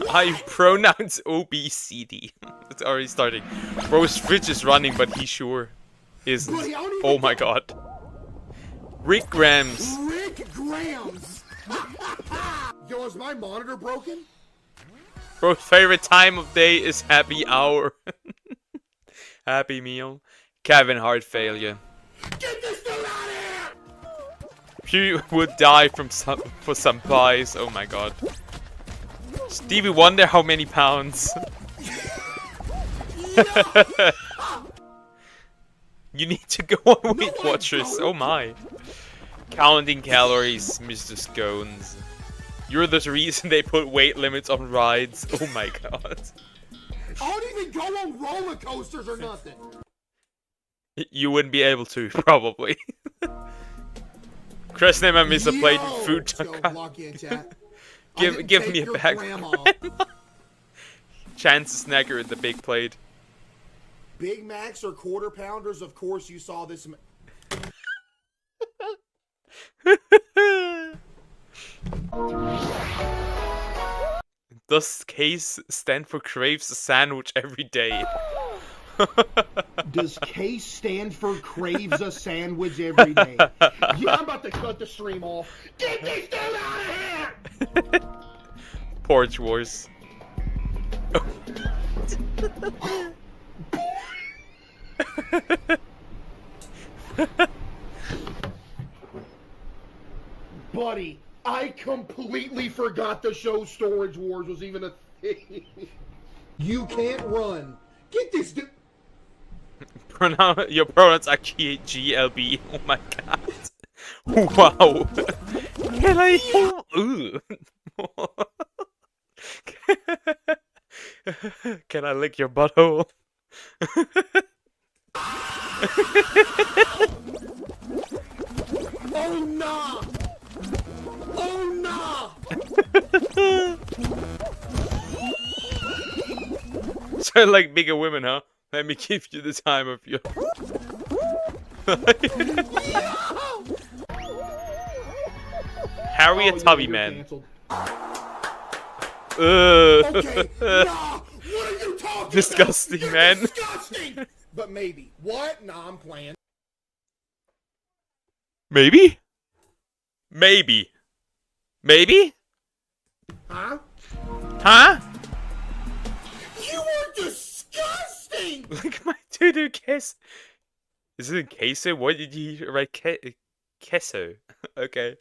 I pronounce obesity. It's already starting. Bro's fridge is running, but he sure isn't. Oh my god. Rick Grams. Rick Grams! Yo, is my monitor broken? Bro's favorite time of day is happy hour. Happy meal. Kevin heart failure. Get this dude out of here! He would die for some pies. Oh my god. Stevie Wonder, how many pounds? You need to go on Weight Watchers. Oh my. Counting calories, Mr. Scones. You're the reason they put weight limits on rides. Oh my god. I don't even go on roller coasters or nothing. You wouldn't be able to, probably. Chris name I miss a plate food. Give me a bag. Chance Snacker at the big plate. Big Macs or quarter pounders, of course you saw this. Does Case stand for craves a sandwich every day? Does Case stand for craves a sandwich every day? Yeah, I'm about to cut the stream off. Get this dude out of here! Porch Wars. Buddy, I completely forgot the show Storage Wars was even a thing. You can't run. Get this dude. Your pronouns are GLB. Oh my god. Wow. Can I? Can I lick your butthole? Oh nah! Oh nah! So like bigger women, huh? Let me give you the time of your. Harriet Tubby Man. Okay, nah! What are you talking Disgusting, about? man. Disgusting! But maybe. What? Nah, I'm playing. Maybe? Maybe. Maybe? Huh? Huh? You are disgusting! Look at my doo-doo kiss. Is it queso? What did you write? Queso. Okay.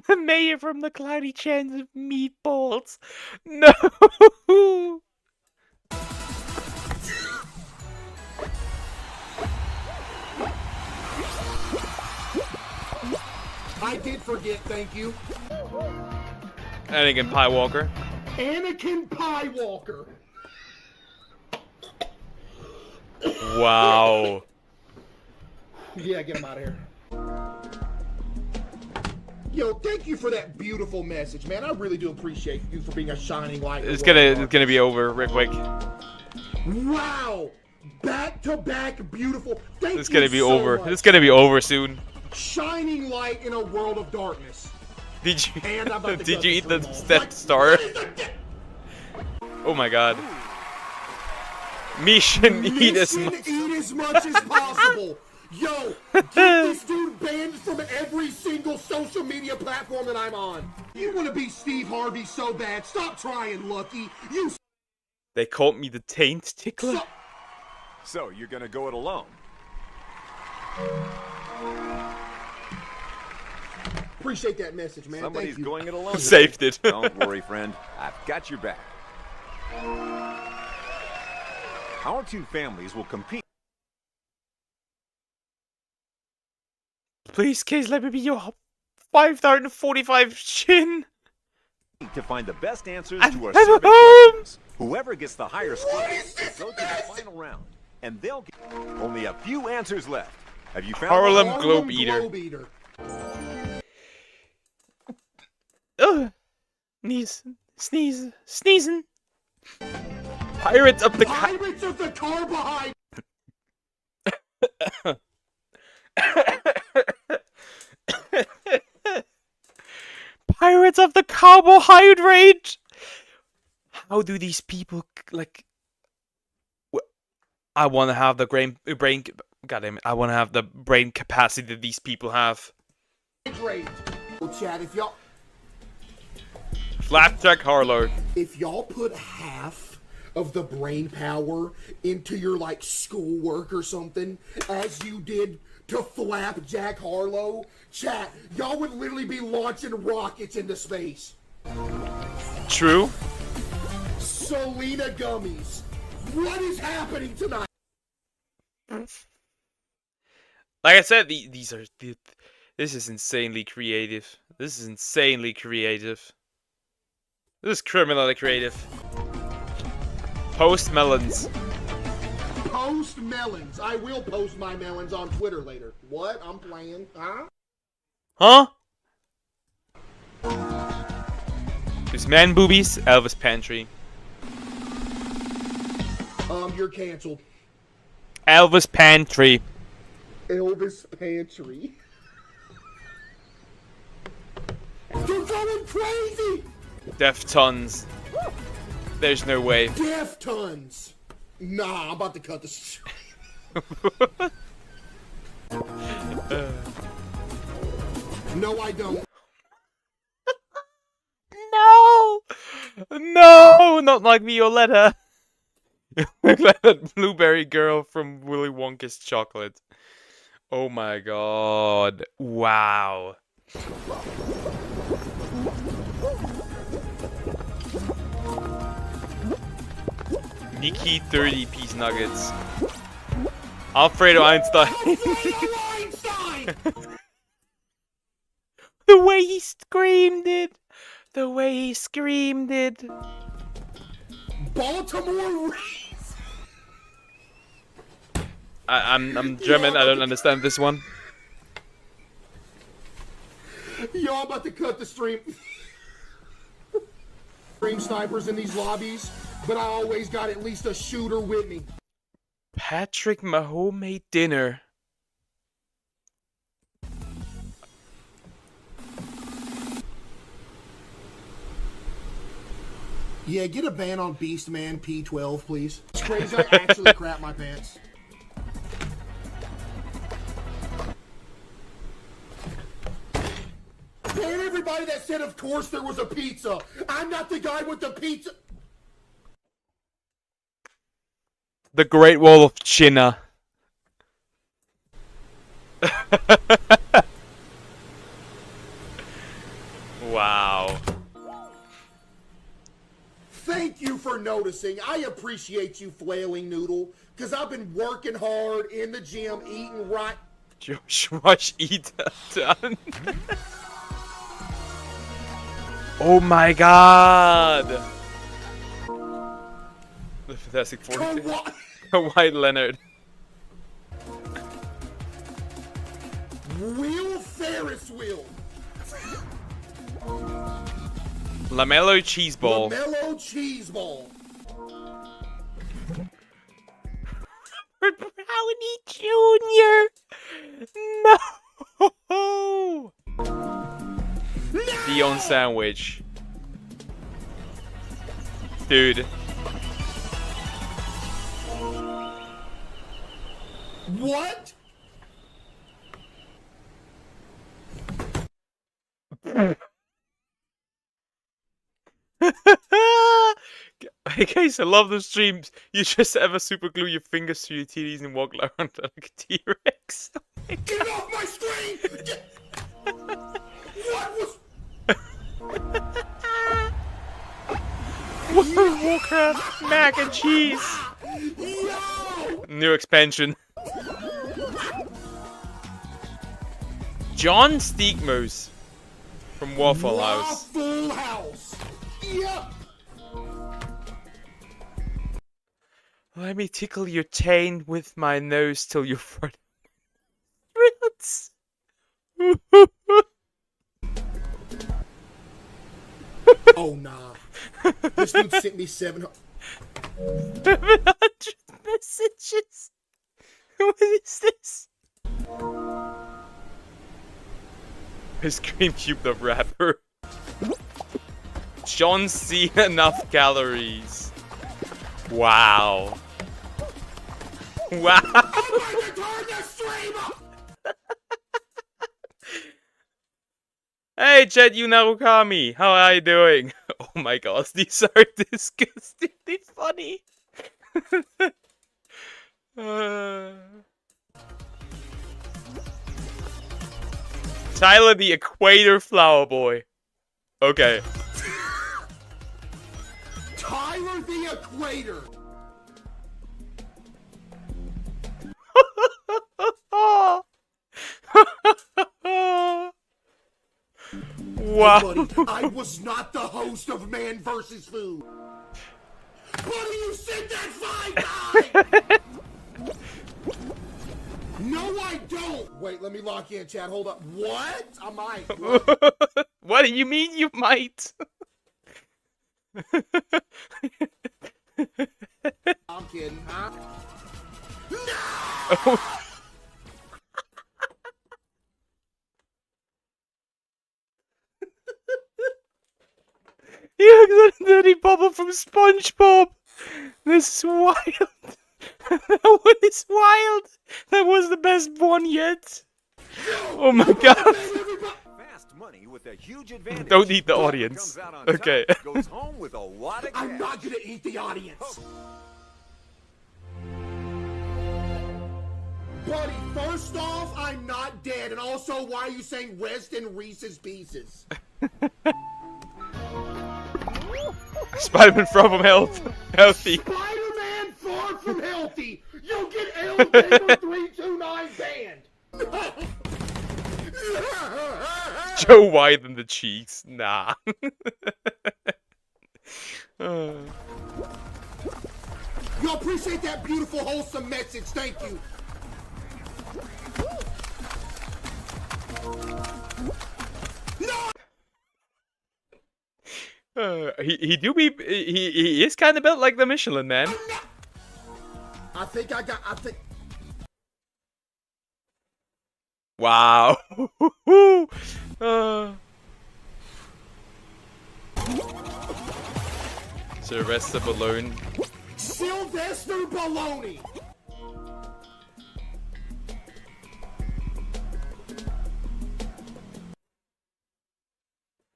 The mayor from the Cloudy Chance of Meatballs. No. I did forget, thank you. Anakin Pie Walker. Anakin Pie Walker. Wow. Yeah, get him out of here. Yo, thank you for that beautiful message, man. I really do appreciate you for being a shining light. It's gonna be over real quick. Wow, back to back, beautiful. Thank you. It's gonna be so over. much. It's gonna be over soon. Shining light in a world of darkness. Did you? And I'm about to Did cut you eat the this Death Star? Oh my god. Mission eat as much. Eat as much as possible. Yo, get this dude banned from every single social media platform that I'm on. You want to be Steve Harvey so bad. Stop trying, Lucky. You. They called me the Taint Tickler. So you're gonna go it alone? Appreciate that message, man. Somebody's Thank you. going it alone. Saved it. Don't worry, friend. I've got your back. Our two families will compete. Please, Case, let me be your 5,045 shin. To find the best answers I'm to our at survey home. questions. Whoever gets the higher score will go to the final round, and they'll get only a few answers left. Have you found Harlem one? Globeater. Globeater. Ugh. Sneezing. Pirates of the Carbohydrate. Pirates of the carbohydrate. How do these people like? I want to have the brain. God damn it! I want to have the brain capacity that these people have. Chat, if y'all. Flapjack Harlow. If y'all put half of the brain power into your like schoolwork or something, as you did to Flapjack Harlow, chat, y'all would literally be launching rockets into space. True. Selena Gummies, what is happening tonight? Like I said, this is insanely creative. This is insanely creative. This is criminally creative. Post melons. Post melons. I will post my melons on Twitter later. What? I'm playing. Huh? Huh? There's man boobies, Elvis Pantry. You're canceled. Elvis Pantry. Elvis Pantry. You're going crazy! Deftons. There's no way. Deftons. Nah, I'm about to cut this. No, I don't. No! No! Not like Violetta. Like that blueberry girl from Willy Wonka's Chocolate. Oh my god. Wow. Nikki 30-piece nuggets. Alfredo Einstein. The way he screamed it. The way he screamed it. Baltimore. I'm German. I don't understand this one. Yo, I'm about to cut the stream. Stream snipers in these lobbies, but I always got at least a shooter with me. Patrick, my homemade dinner. Yeah, get a ban on Beastman P12, please. It's crazy. I actually crap my pants. Ban everybody that said, of course, there was a pizza. I'm not the guy with the pizza. The Great Wall of China. Wow. Thank you for noticing. I appreciate you, Flailing Noodle, because I've been working hard in the gym, eating right. Josh Rush eat done. Oh my god. The Fantastic Four. White Leonard. Will Ferris wheel. LaMelo Cheese Ball. LaMelo Cheese Ball. Brownie Jr. No. Dion Sandwich. Dude. What? Hey guys, I love the streams. You just ever super glue your fingers to your titties and walk around like a T-Rex. Get off my screen! What was... World of Warcraft mac and cheese. Yo! New expansion. John Stigmos from Waffle House. Waffle House. Yep. Let me tickle your taint with my nose till you're front. Oh, nah. This dude sent me 700 messages. What is this? His GameCube the rapper. John Cena enough calories. Wow. Wow. Hey, Jet Narukami, how are you doing? Oh my gosh, these are disgustingly funny. Tyler the Equator Flower Boy. Okay. Tyler the Equator. Wow. Hey, buddy, I was not the host of Man vs. Food. Buddy, you said that 5 times! No, I don't! Wait, let me lock in, chat. Hold up. What? I might. What do you mean you might? I'm kidding, huh? Oh. You look like Dirty Bubble from SpongeBob. This is wild. That one is wild. That was the best one yet. Oh my god. Fast money with a huge advantage. Don't eat the audience. Okay. Goes home with a lot of I'm not gonna eat the audience. Buddy, first off, I'm not dead. And also, why are you saying rest in Reese's Pieces? Spider-Man far from healthy. Spider-Man far from healthy. You'll get L Gamer 329 banned. Joe White in the cheeks. Nah. Y'all appreciate that beautiful, wholesome message. Thank you. He is kind of built like the Michelin Man. I think. Wow. Sylvester Balloon. Sylvester Baloney.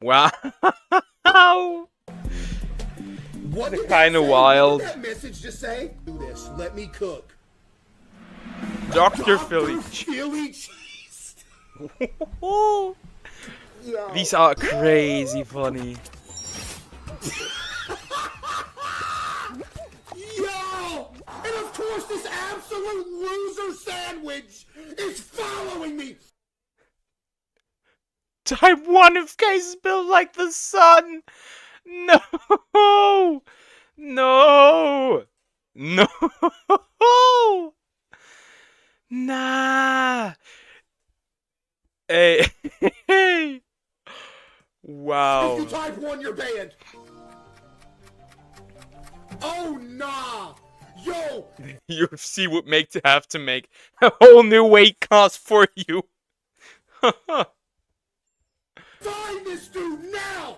Wow. What did kind of wild. What did that message just say? Do this. Let me cook. Dr. Philly. Philly cheese. These are crazy funny. Yo! And of course this absolute loser sandwich is following me. Type 1 of cases built like the sun. No. No. No. Nah. Hey. Wow. If you type 1, you're banned. Oh, nah. Yo. UFC would have to make a whole new weight class for you. Find this dude now.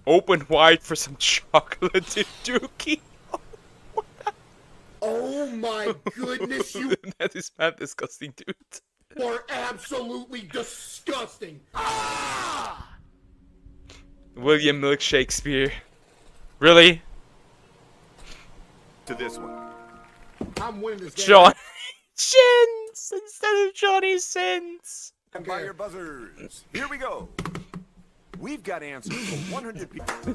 Open wide for some chocolate dookie. Oh my goodness, you That is mad disgusting, dude. are absolutely disgusting. Ah! William Milk Shakespeare. Really? To this one. I'm winning this game. John Shins instead of Johnny Sins. And by your buzzers. Here we go. We've got answers for 100 people.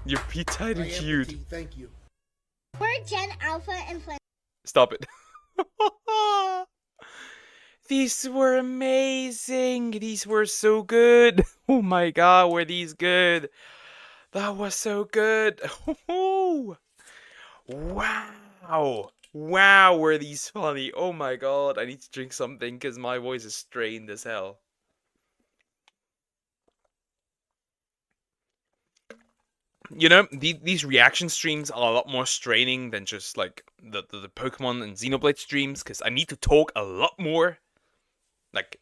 You're P-tight and cute. Thank you. We're Gen Alpha and Stop it. These were amazing. These were so good. Oh my god, were these good? That was so good. Wow. Wow, were these funny. Oh my god, I need to drink something because my voice is strained as hell. you know, these reaction streams are a lot more straining than just like the Pokemon and Xenoblade streams, because I need to talk a lot more, like,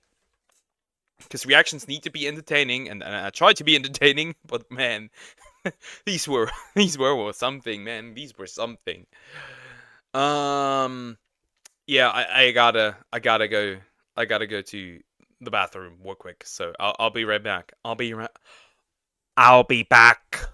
because reactions need to be entertaining, and I try to be entertaining, but man, these were something, man. These were something. Yeah, I gotta go. I gotta go to the bathroom real quick. So I'll be right back. I'll be back.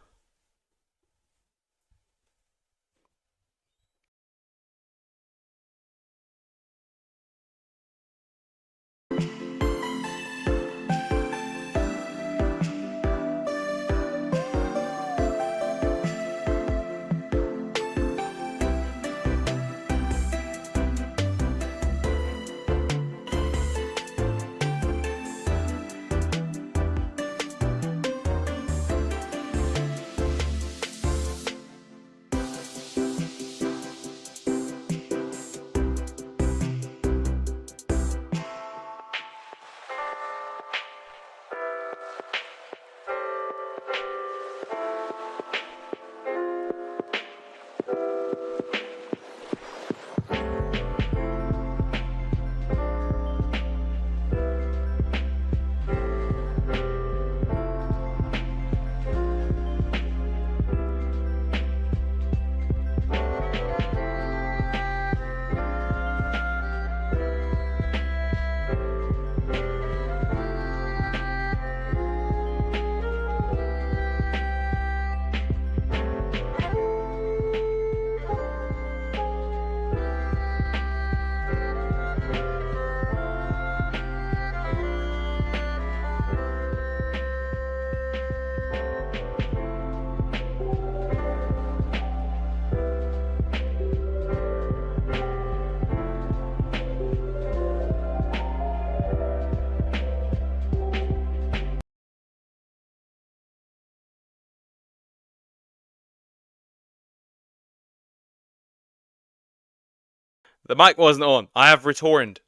The mic wasn't on. I have returned.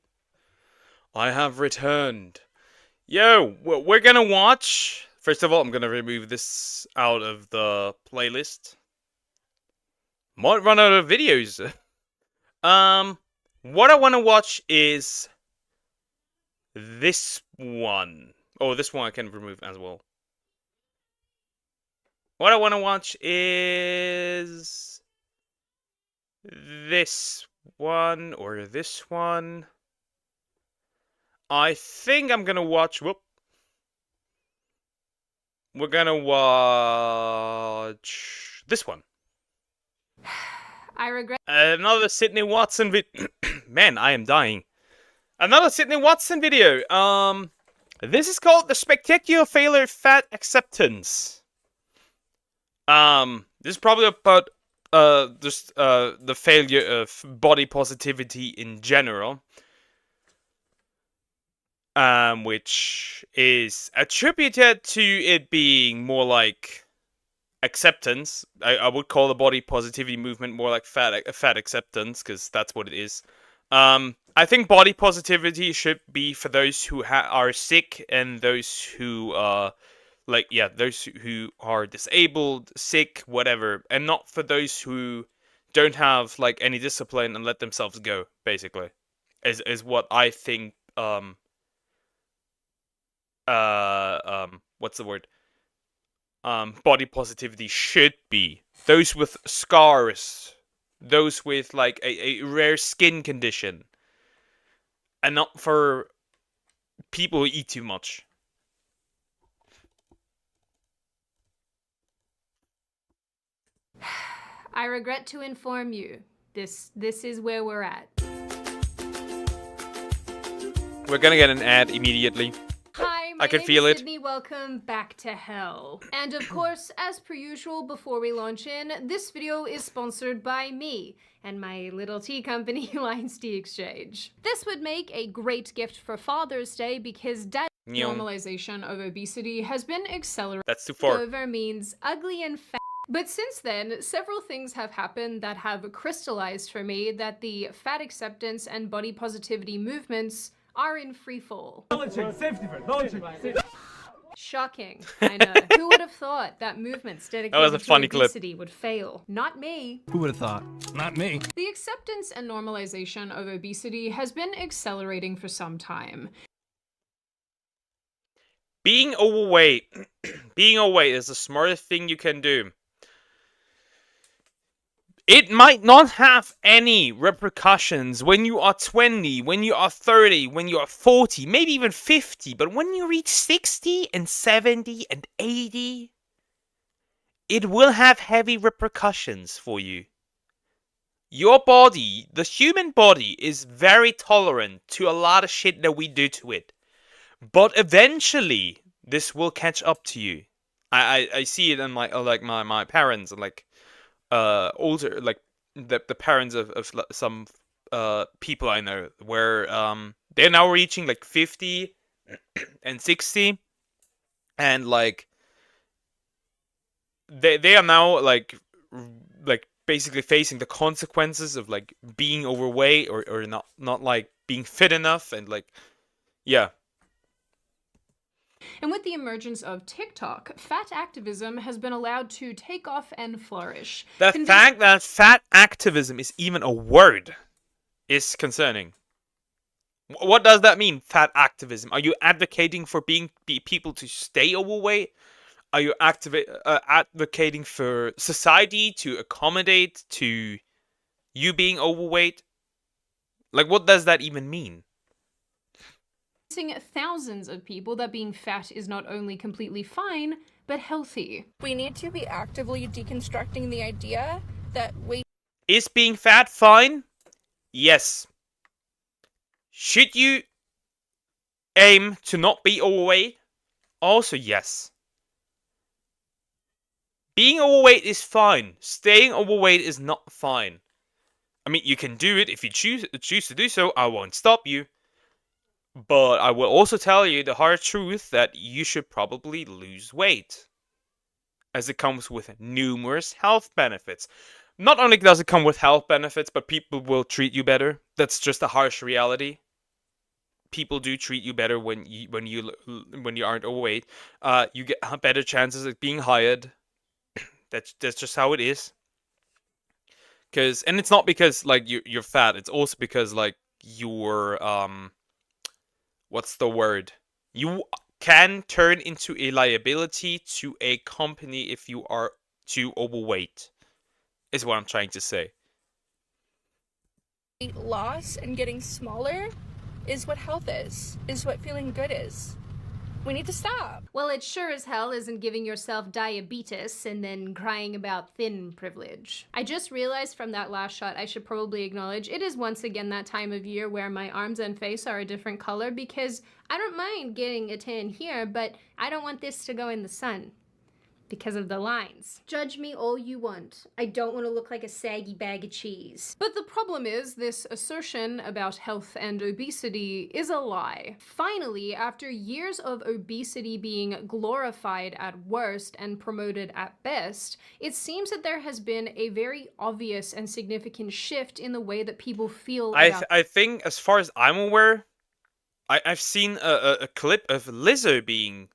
Yo, we're gonna watch. First of all, I'm gonna remove this out of the playlist. Might run out of videos. What I want to watch is this one. Oh, this one I can remove as well. What I want to watch is this one or this one. I think I'm gonna watch. Whoop. We're gonna watch this one. I regret. Another Sydney Watson Man, I am dying. Another Sydney Watson video. This is called The Spectacular Failure of Fat Acceptance. This is probably about just the failure of body positivity in general. Which is attributed to it being more like acceptance. I would call the body positivity movement more like fat acceptance, because that's what it is. I think body positivity should be for those who are sick and those who those who are disabled, sick, whatever, and not for those who don't have like any discipline and let themselves go. Basically, is what I think. What's the word? Body positivity should be. Those with scars, those with like a rare skin condition, and not for people who eat too much. I regret to inform you, this is where we're at. We're gonna get an ad immediately. Hi, I can feel it. Sydney. Welcome back to hell. And of course, as per usual, before we launch in, this video is sponsored by me and my little tea company, Lions Tea Exchange. This would make a great gift for Father's Day because normalization of obesity has been accelerated. That's too far. Over means ugly and fat. But since then, several things have happened that have crystallized for me that the fat acceptance and body positivity movements are in free fall. Shocking, I know. Who would have thought that movements dedicated to obesity would fail? Not me. Who would have thought? Not me. The acceptance and normalization of obesity has been accelerating for some time. Being overweight is the smartest thing you can do. It might not have any repercussions when you are 20, when you are 30, when you are 40, maybe even 50. But when you reach 60 and 70 and 80, it will have heavy repercussions for you. Your body, the human body, is very tolerant to a lot of shit that we do to it. But eventually, this will catch up to you. I see it in my parents, like older, like the parents of some people I know, where they're now reaching like 50 and 60, and like they are now like basically facing the consequences of like being overweight or not like being fit enough, and like yeah. And with the emergence of TikTok, fat activism has been allowed to take off and flourish. The fact that fat activism is even a word is concerning. What does that mean, fat activism? Are you advocating for people to stay overweight? Are you advocating for society to accommodate to you being overweight? Like, what does that even mean? Thousands of people that being fat is not only completely fine, but healthy. We need to be actively deconstructing the idea that weight... Is being fat fine? Yes. Should you aim to not be overweight? Also yes. Being overweight is fine. Staying overweight is not fine. I mean, you can do it if you choose to do so. I won't stop you. But I will also tell you the hard truth that you should probably lose weight, as it comes with numerous health benefits. Not only does it come with health benefits, but people will treat you better. That's just a harsh reality. People do treat you better when you aren't overweight. You get better chances of being hired. That's just how it is. And it's not because like you're fat. It's also because like you're what's the word? You can turn into a liability to a company if you are too overweight, is what I'm trying to say. Weight loss and getting smaller is what health is what feeling good is. We need to stop. Well, it sure as hell isn't giving yourself diabetes and then crying about thin privilege. I just realized from that last shot I should probably acknowledge it is once again that time of year where my arms and face are a different color, because I don't mind getting a tan here, but I don't want this to go in the sun. Because of the lines. Judge me all you want. I don't want to look like a saggy bag of cheese. But the problem is, this assertion about health and obesity is a lie. Finally, after years of obesity being glorified at worst and promoted at best, it seems that there has been a very obvious and significant shift in the way that people feel about... I think, as far as I'm aware, I've seen a clip of Lizzo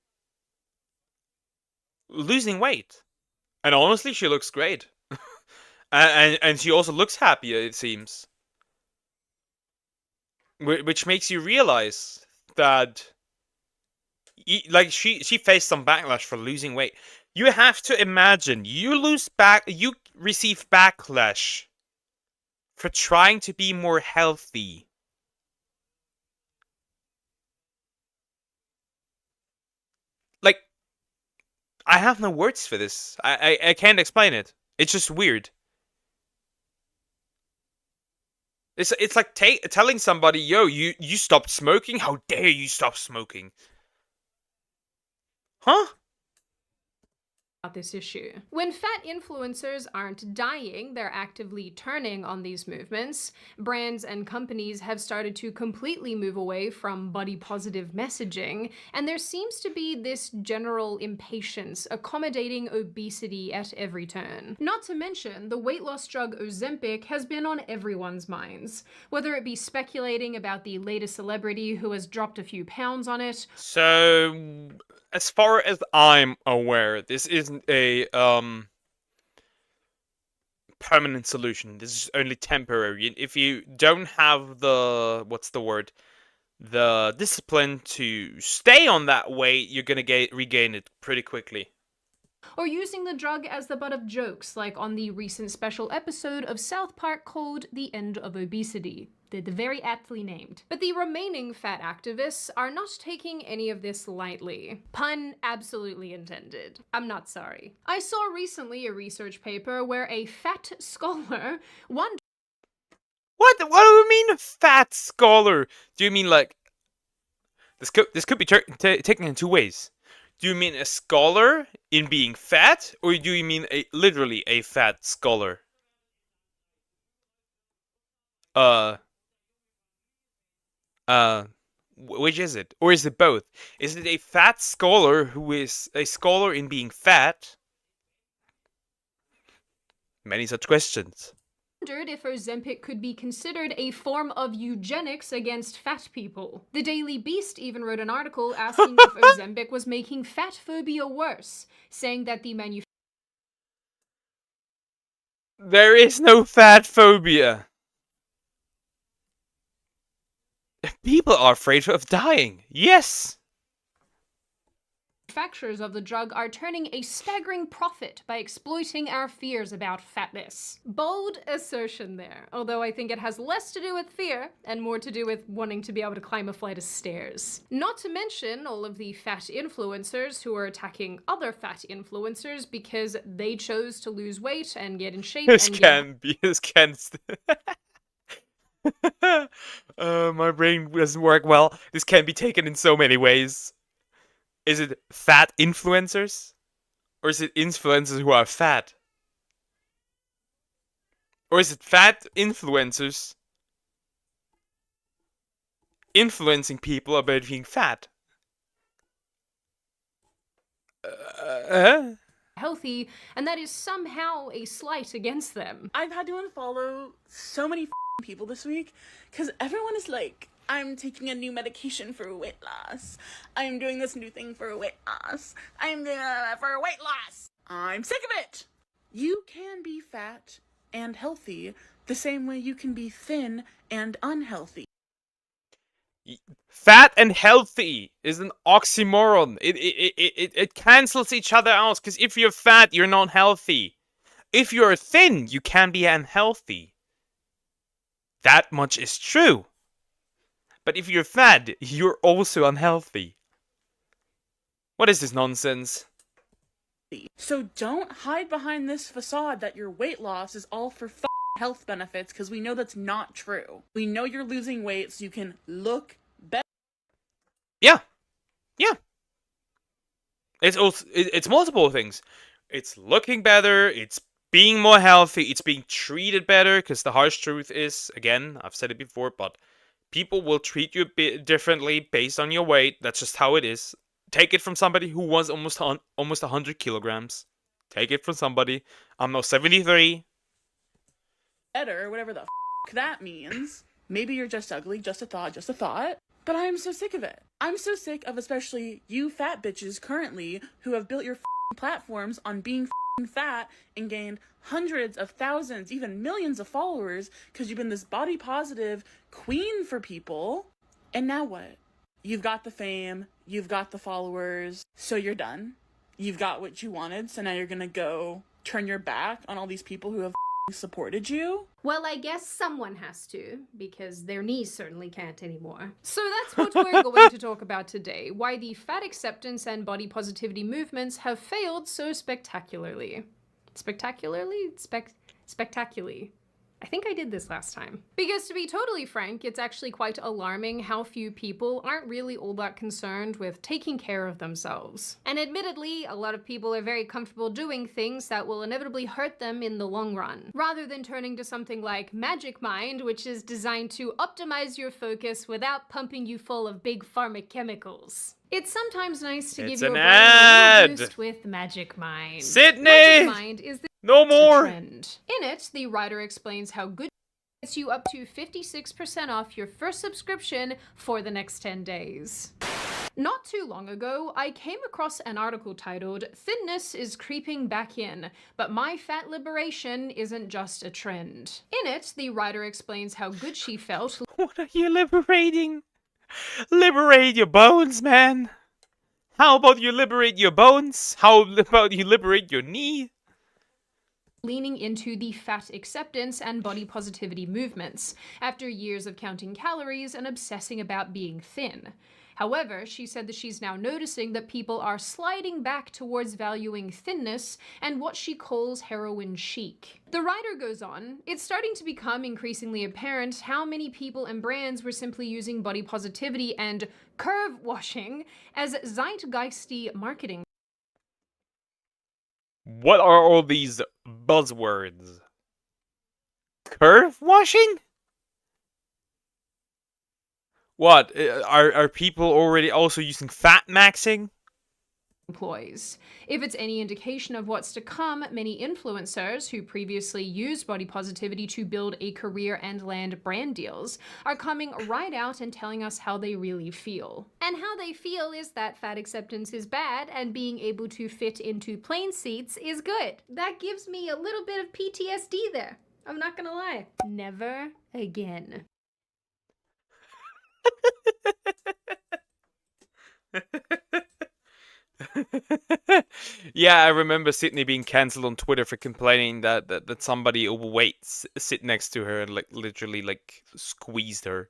losing weight, and honestly she looks great. and she also looks happier, it seems, which makes you realize that like she faced some backlash for losing weight. You have to imagine you receive backlash for trying to be more healthy. Like, I have no words for this. I can't explain it. It's just weird. It's like telling somebody, yo, you stopped smoking? How dare you stop smoking? Huh? This issue. When fat influencers aren't dying, they're actively turning on these movements. Brands and companies have started to completely move away from body positive messaging, and there seems to be this general impatience accommodating obesity at every turn. Not to mention, the weight loss drug Ozempic has been on everyone's minds, whether it be speculating about the latest celebrity who has dropped a few pounds on it. So as far as I'm aware, this isn't a permanent solution. This is only temporary. If you don't have the the discipline to stay on that weight, you're gonna regain it pretty quickly. Or using the drug as the butt of jokes, like on the recent special episode of South Park called The End of Obesity. They're very aptly named. But the remaining fat activists are not taking any of this lightly. Pun absolutely intended. I'm not sorry. I saw recently a research paper where a fat scholar wondered— What do you mean, fat scholar? Do you mean like this could be taken in two ways? Do you mean a scholar in being fat, or do you mean literally a fat scholar? Which is it? Or is it both? Is it a fat scholar who is a scholar in being fat? Many such questions. If Ozempic could be considered a form of eugenics against fat people. The Daily Beast even wrote an article asking if Ozempic was making fat phobia worse, saying that the There is no fat phobia. People are afraid of dying. Yes. manufacturers of the drug are turning a staggering profit by exploiting our fears about fatness. Bold assertion there, although I think it has less to do with fear and more to do with wanting to be able to climb a flight of stairs. Not to mention all of the fat influencers who are attacking other fat influencers because they chose to lose weight and get in shape. My brain doesn't work well. This can be taken in so many ways. Is it fat influencers? Or is it influencers who are fat? Or is it fat influencers influencing people about being fat? Healthy, and that is somehow a slight against them. I've had to unfollow so many people this week because everyone is like, I'm taking a new medication for weight loss. I'm doing this new thing for weight loss. I'm doing for weight loss. I'm sick of it. You can be fat and healthy the same way you can be thin and unhealthy. Fat and healthy is an oxymoron. It cancels each other out, because if you're fat, you're not healthy. If you're thin, you can be unhealthy. That much is true. But if you're fat, you're also unhealthy. What is this nonsense? So don't hide behind this facade that your weight loss is all for health benefits, because we know that's not true. We know you're losing weight so you can look better. Yeah. It's multiple things. It's looking better, it's being more healthy, it's being treated better, because the harsh truth is, again, I've said it before, but people will treat you a bit differently based on your weight. That's just how it is. Take it from somebody who was almost 100 kilograms. Take it from somebody. I'm now 73. Better, whatever the that means. Maybe you're just ugly, just a thought. But I'm so sick of it. I'm so sick of especially you fat bitches currently who have built your platforms on being fat and gained hundreds of thousands, even millions of followers because you've been this body positive queen for people. And now what? You've got the fame, you've got the followers, so you're done. You've got what you wanted, so now you're gonna go turn your back on all these people who have supported you? Well, I guess someone has to, because their knees certainly can't anymore. So that's what we're going to talk about today, why the fat acceptance and body positivity movements have failed so spectacularly. Spectacularly? Spectacularly. I think I did this last time. Because to be totally frank, it's actually quite alarming how few people aren't really all that concerned with taking care of themselves. And admittedly, a lot of people are very comfortable doing things that will inevitably hurt them in the long run, rather than turning to something like Magic Mind, which is designed to optimize your focus without pumping you full of big pharma chemicals. It's sometimes nice to give your brain a little boost with Magic Mind. Sydney! Magic Mind is the no more trend. In it, the writer explains how good gets you up to 56% off your first subscription for the next 10 days. Not too long ago, I came across an article titled, "Thinness is Creeping Back In, but My Fat Liberation Isn't Just a Trend." In it, the writer explains how good she felt. What are you liberating? Liberate your bones, man. How about you liberate your bones? How about you liberate your knee? Leaning into the fat acceptance and body positivity movements, after years of counting calories and obsessing about being thin. However, she said that she's now noticing that people are sliding back towards valuing thinness and what she calls heroin chic. The writer goes on, "It's starting to become increasingly apparent how many people and brands were simply using body positivity and curve washing as zeitgeisty marketing." What are all these buzzwords? Curve washing? What? Are people already also using fat maxing? Employees. If it's any indication of what's to come, many influencers who previously used body positivity to build a career and land brand deals are coming right out and telling us how they really feel. And how they feel is that fat acceptance is bad and being able to fit into plane seats is good. That gives me a little bit of PTSD there. I'm not gonna lie. Never again. Yeah, I remember Sydney being cancelled on Twitter for complaining that somebody overweight sit next to her and like literally like squeezed her.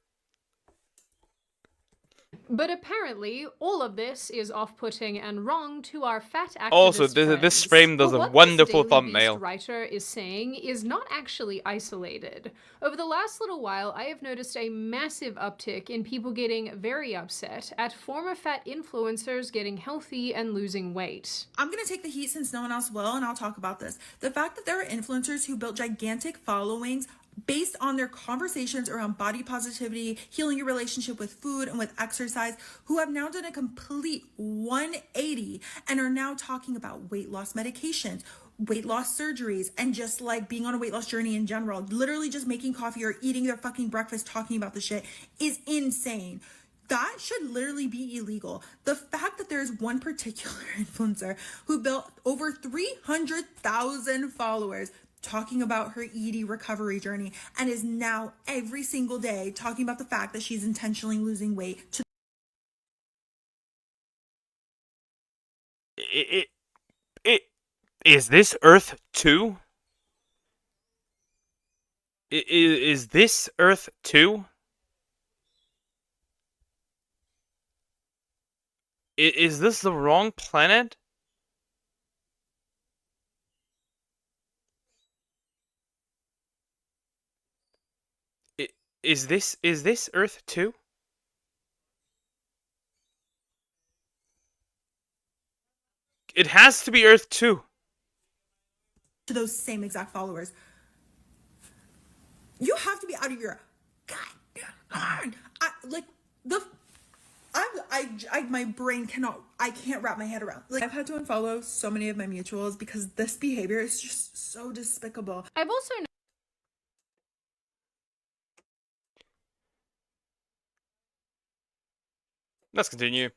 But apparently, all of this is off-putting and wrong to our fat activist Also, friends. this frame does But a what wonderful this Daily thumbnail. Beast writer is saying is not actually isolated. Over the last little while, I have noticed a massive uptick in people getting very upset at former fat influencers getting healthy and losing weight. I'm gonna take the heat since no one else will, and I'll talk about this. The fact that there are influencers who built gigantic followings based on their conversations around body positivity, healing your relationship with food and with exercise, who have now done a complete 180 and are now talking about weight loss medications, weight loss surgeries, and just like being on a weight loss journey in general, literally just making coffee or eating their fucking breakfast, talking about the shit is insane. That should literally be illegal. The fact that there's one particular influencer who built over 300,000 followers talking about her ED recovery journey and is now every single day talking about the fact that she's intentionally losing weight to Is this Earth 2? Is this Earth 2? Is this the wrong planet? Is this Earth 2? It has to be Earth 2. to those same exact followers. You have to be out of your my brain cannot, I can't wrap my head around. Like, I've had to unfollow so many of my mutuals because this behavior is just so despicable. I've also Let's continue.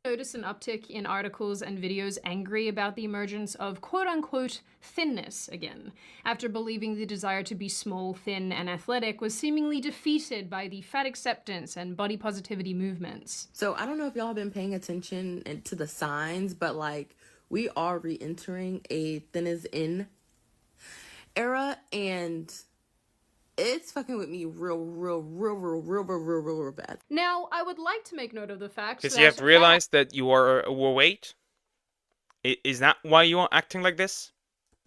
notice an uptick in articles and videos angry about the emergence of quote-unquote thinness again, after believing the desire to be small, thin, and athletic was seemingly defeated by the fat acceptance and body positivity movements. So I don't know if y'all have been paying attention to the signs, but like we are re-entering a thin is in era, and it's fucking with me real bad. Now, I would like to make note of the fact that Because you have to realize that you are overweight. Is that why you are acting like this?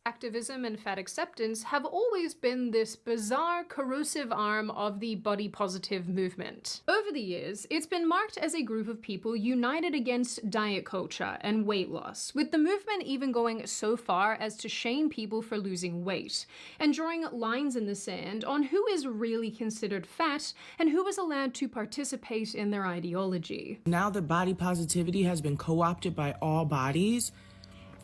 activism and fat acceptance have always been this bizarre, corrosive arm of the body positive movement. Over the years, it's been marked as a group of people united against diet culture and weight loss, with the movement even going so far as to shame people for losing weight, and drawing lines in the sand on who is really considered fat and who is allowed to participate in their ideology. Now that body positivity has been co-opted by all bodies,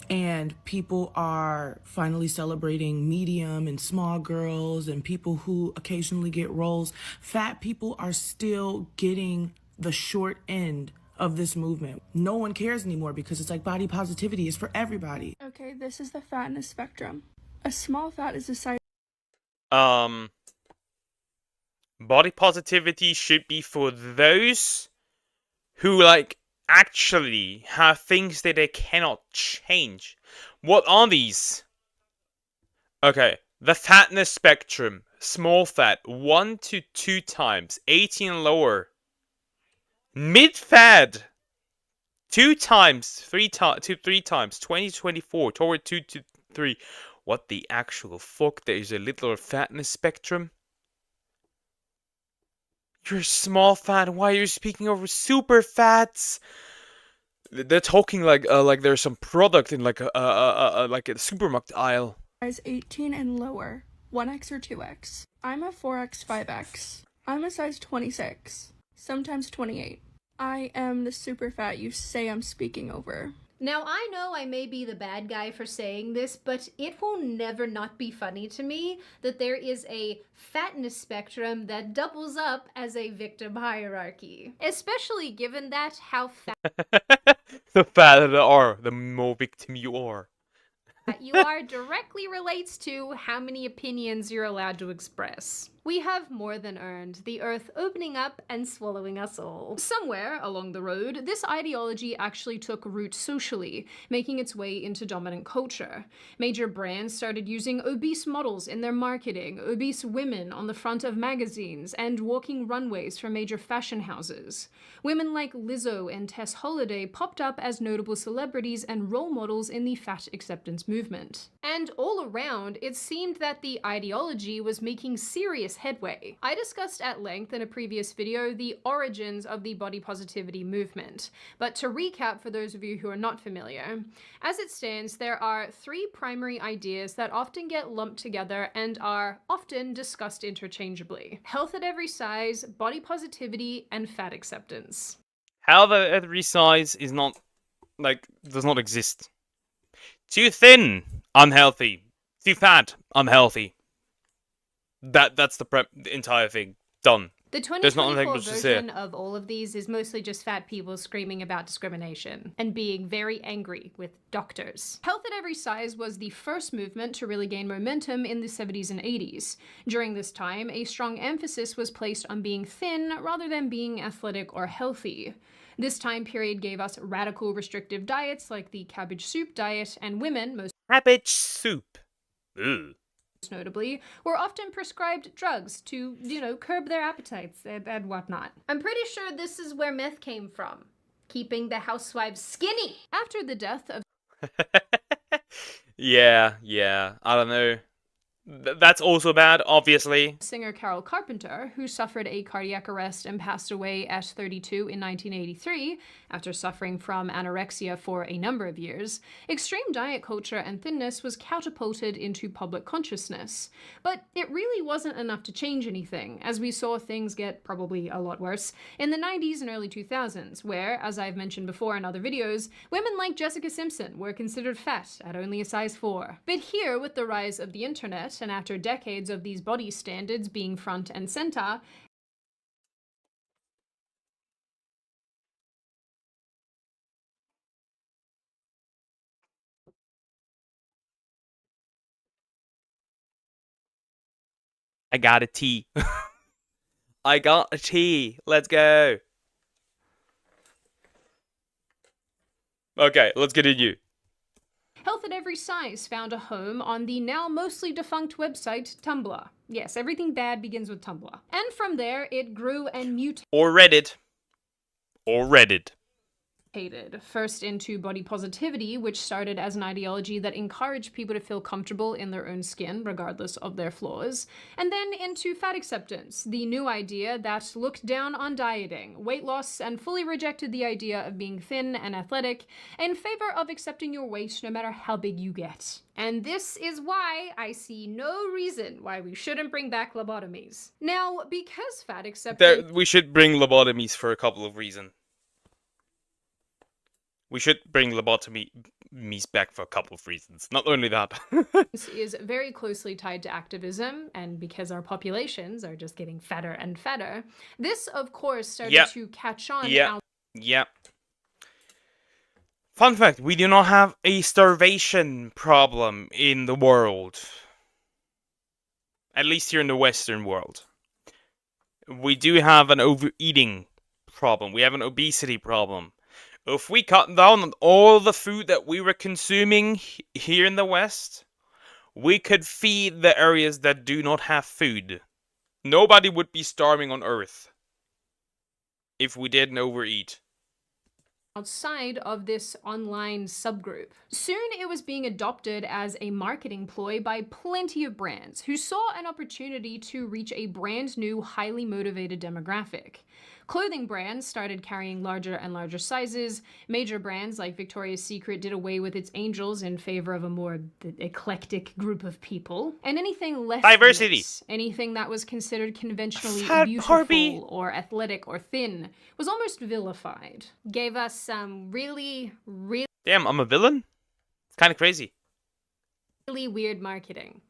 and people are finally celebrating medium and small girls and people who occasionally get roles, fat people are still getting the short end of this movement. No one cares anymore because it's like body positivity is for everybody. Okay, this is the fatness spectrum. A small fat is a size. Body positivity should be for those who, like, actually have things that they cannot change. What are these? Okay, the fatness spectrum. Small fat, 1 to 2 times. 18 and lower. Mid-fat, 2 times. 3 to 3 times. 20 to 24. Toward 2 to 3. What the actual fuck? There is a little fatness spectrum? You're small fat. Why are you speaking over super fats? They're talking like there's some product in like a supermarket aisle. Size 18 and lower. 1x or 2x. I'm a 4x, 5x. I'm a size 26. Sometimes 28. I am the super fat you say I'm speaking over. Now, I know I may be the bad guy for saying this, but it will never not be funny to me that there is a fatness spectrum that doubles up as a victim hierarchy. Especially given that how fat The fatter you are, the more victim you are. you are directly relates to how many opinions you're allowed to express. We have more than earned the earth opening up and swallowing us all. Somewhere along the road, this ideology actually took root socially, making its way into dominant culture. Major brands started using obese models in their marketing, obese women on the front of magazines, and walking runways for major fashion houses. Women like Lizzo and Tess Holliday popped up as notable celebrities and role models in the fat acceptance movement. And all around, it seemed that the ideology was making serious headway. I discussed at length in a previous video the origins of the body positivity movement, but to recap for those of you who are not familiar, as it stands, there are 3 primary ideas that often get lumped together and are often discussed interchangeably: health at every size, body positivity, and fat acceptance. Health at every size is not, like, does not exist. Too thin, unhealthy. Too fat, unhealthy. That's the entire thing. Done. The There's not 2024 anything much to say. version of all of these is mostly just fat people screaming about discrimination and being very angry with doctors. Health at every size was the first movement to really gain momentum in the 70s and 80s. During this time, a strong emphasis was placed on being thin rather than being athletic or healthy. This time period gave us radical restrictive diets like the cabbage soup diet, and women, most cabbage soup. Ugh. Notably, were often prescribed drugs to, curb their appetites and whatnot. I'm pretty sure this is where meth came from, keeping the housewives skinny. After the death of Yeah, I don't know. That's also bad, obviously. singer Carol Carpenter, who suffered a cardiac arrest and passed away at 32 in 1983 after suffering from anorexia for a number of years, extreme diet culture and thinness was catapulted into public consciousness. But it really wasn't enough to change anything, as we saw things get probably a lot worse in the 90s and early 2000s, where, as I've mentioned before in other videos, women like Jessica Simpson were considered fat at only a size 4. But here, with the rise of the internet, and after decades of these body standards being front and center, I got a tea. I got a tea. Let's go. Okay, let's continue. health at every size found a home on the now mostly defunct website Tumblr. Yes, everything bad begins with Tumblr. And from there, it grew and mutated. Or Reddit. Or Reddit. First into body positivity, which started as an ideology that encouraged people to feel comfortable in their own skin, regardless of their flaws, and then into fat acceptance, the new idea that looked down on dieting, weight loss, and fully rejected the idea of being thin and athletic in favor of accepting your weight no matter how big you get. And this is why I see no reason why we shouldn't bring back lobotomies. Now, because fat acceptance... We should bring lobotomies for a couple of reasons. We should bring lobotomies back for a couple of reasons. Not only that. is very closely tied to activism, and because our populations are just getting fatter and fatter, this, of course, started to catch on. Yep. Fun fact, we do not have a starvation problem in the world. At least here in the Western world. We do have an overeating problem. We have an obesity problem. If we cut down on all the food that we were consuming here in the West, we could feed the areas that do not have food. Nobody would be starving on Earth if we didn't overeat. Outside of this online subgroup. Soon it was being adopted as a marketing ploy by plenty of brands who saw an opportunity to reach a brand new, highly motivated demographic. Clothing brands started carrying larger and larger sizes. Major brands like Victoria's Secret did away with its angels in favor of a more eclectic group of people. And anything less diversity, than this, anything that was considered conventionally Fat beautiful Barbie. or athletic or thin, was almost vilified. Gave us some really Damn, I'm a villain? It's kind of crazy. really weird marketing.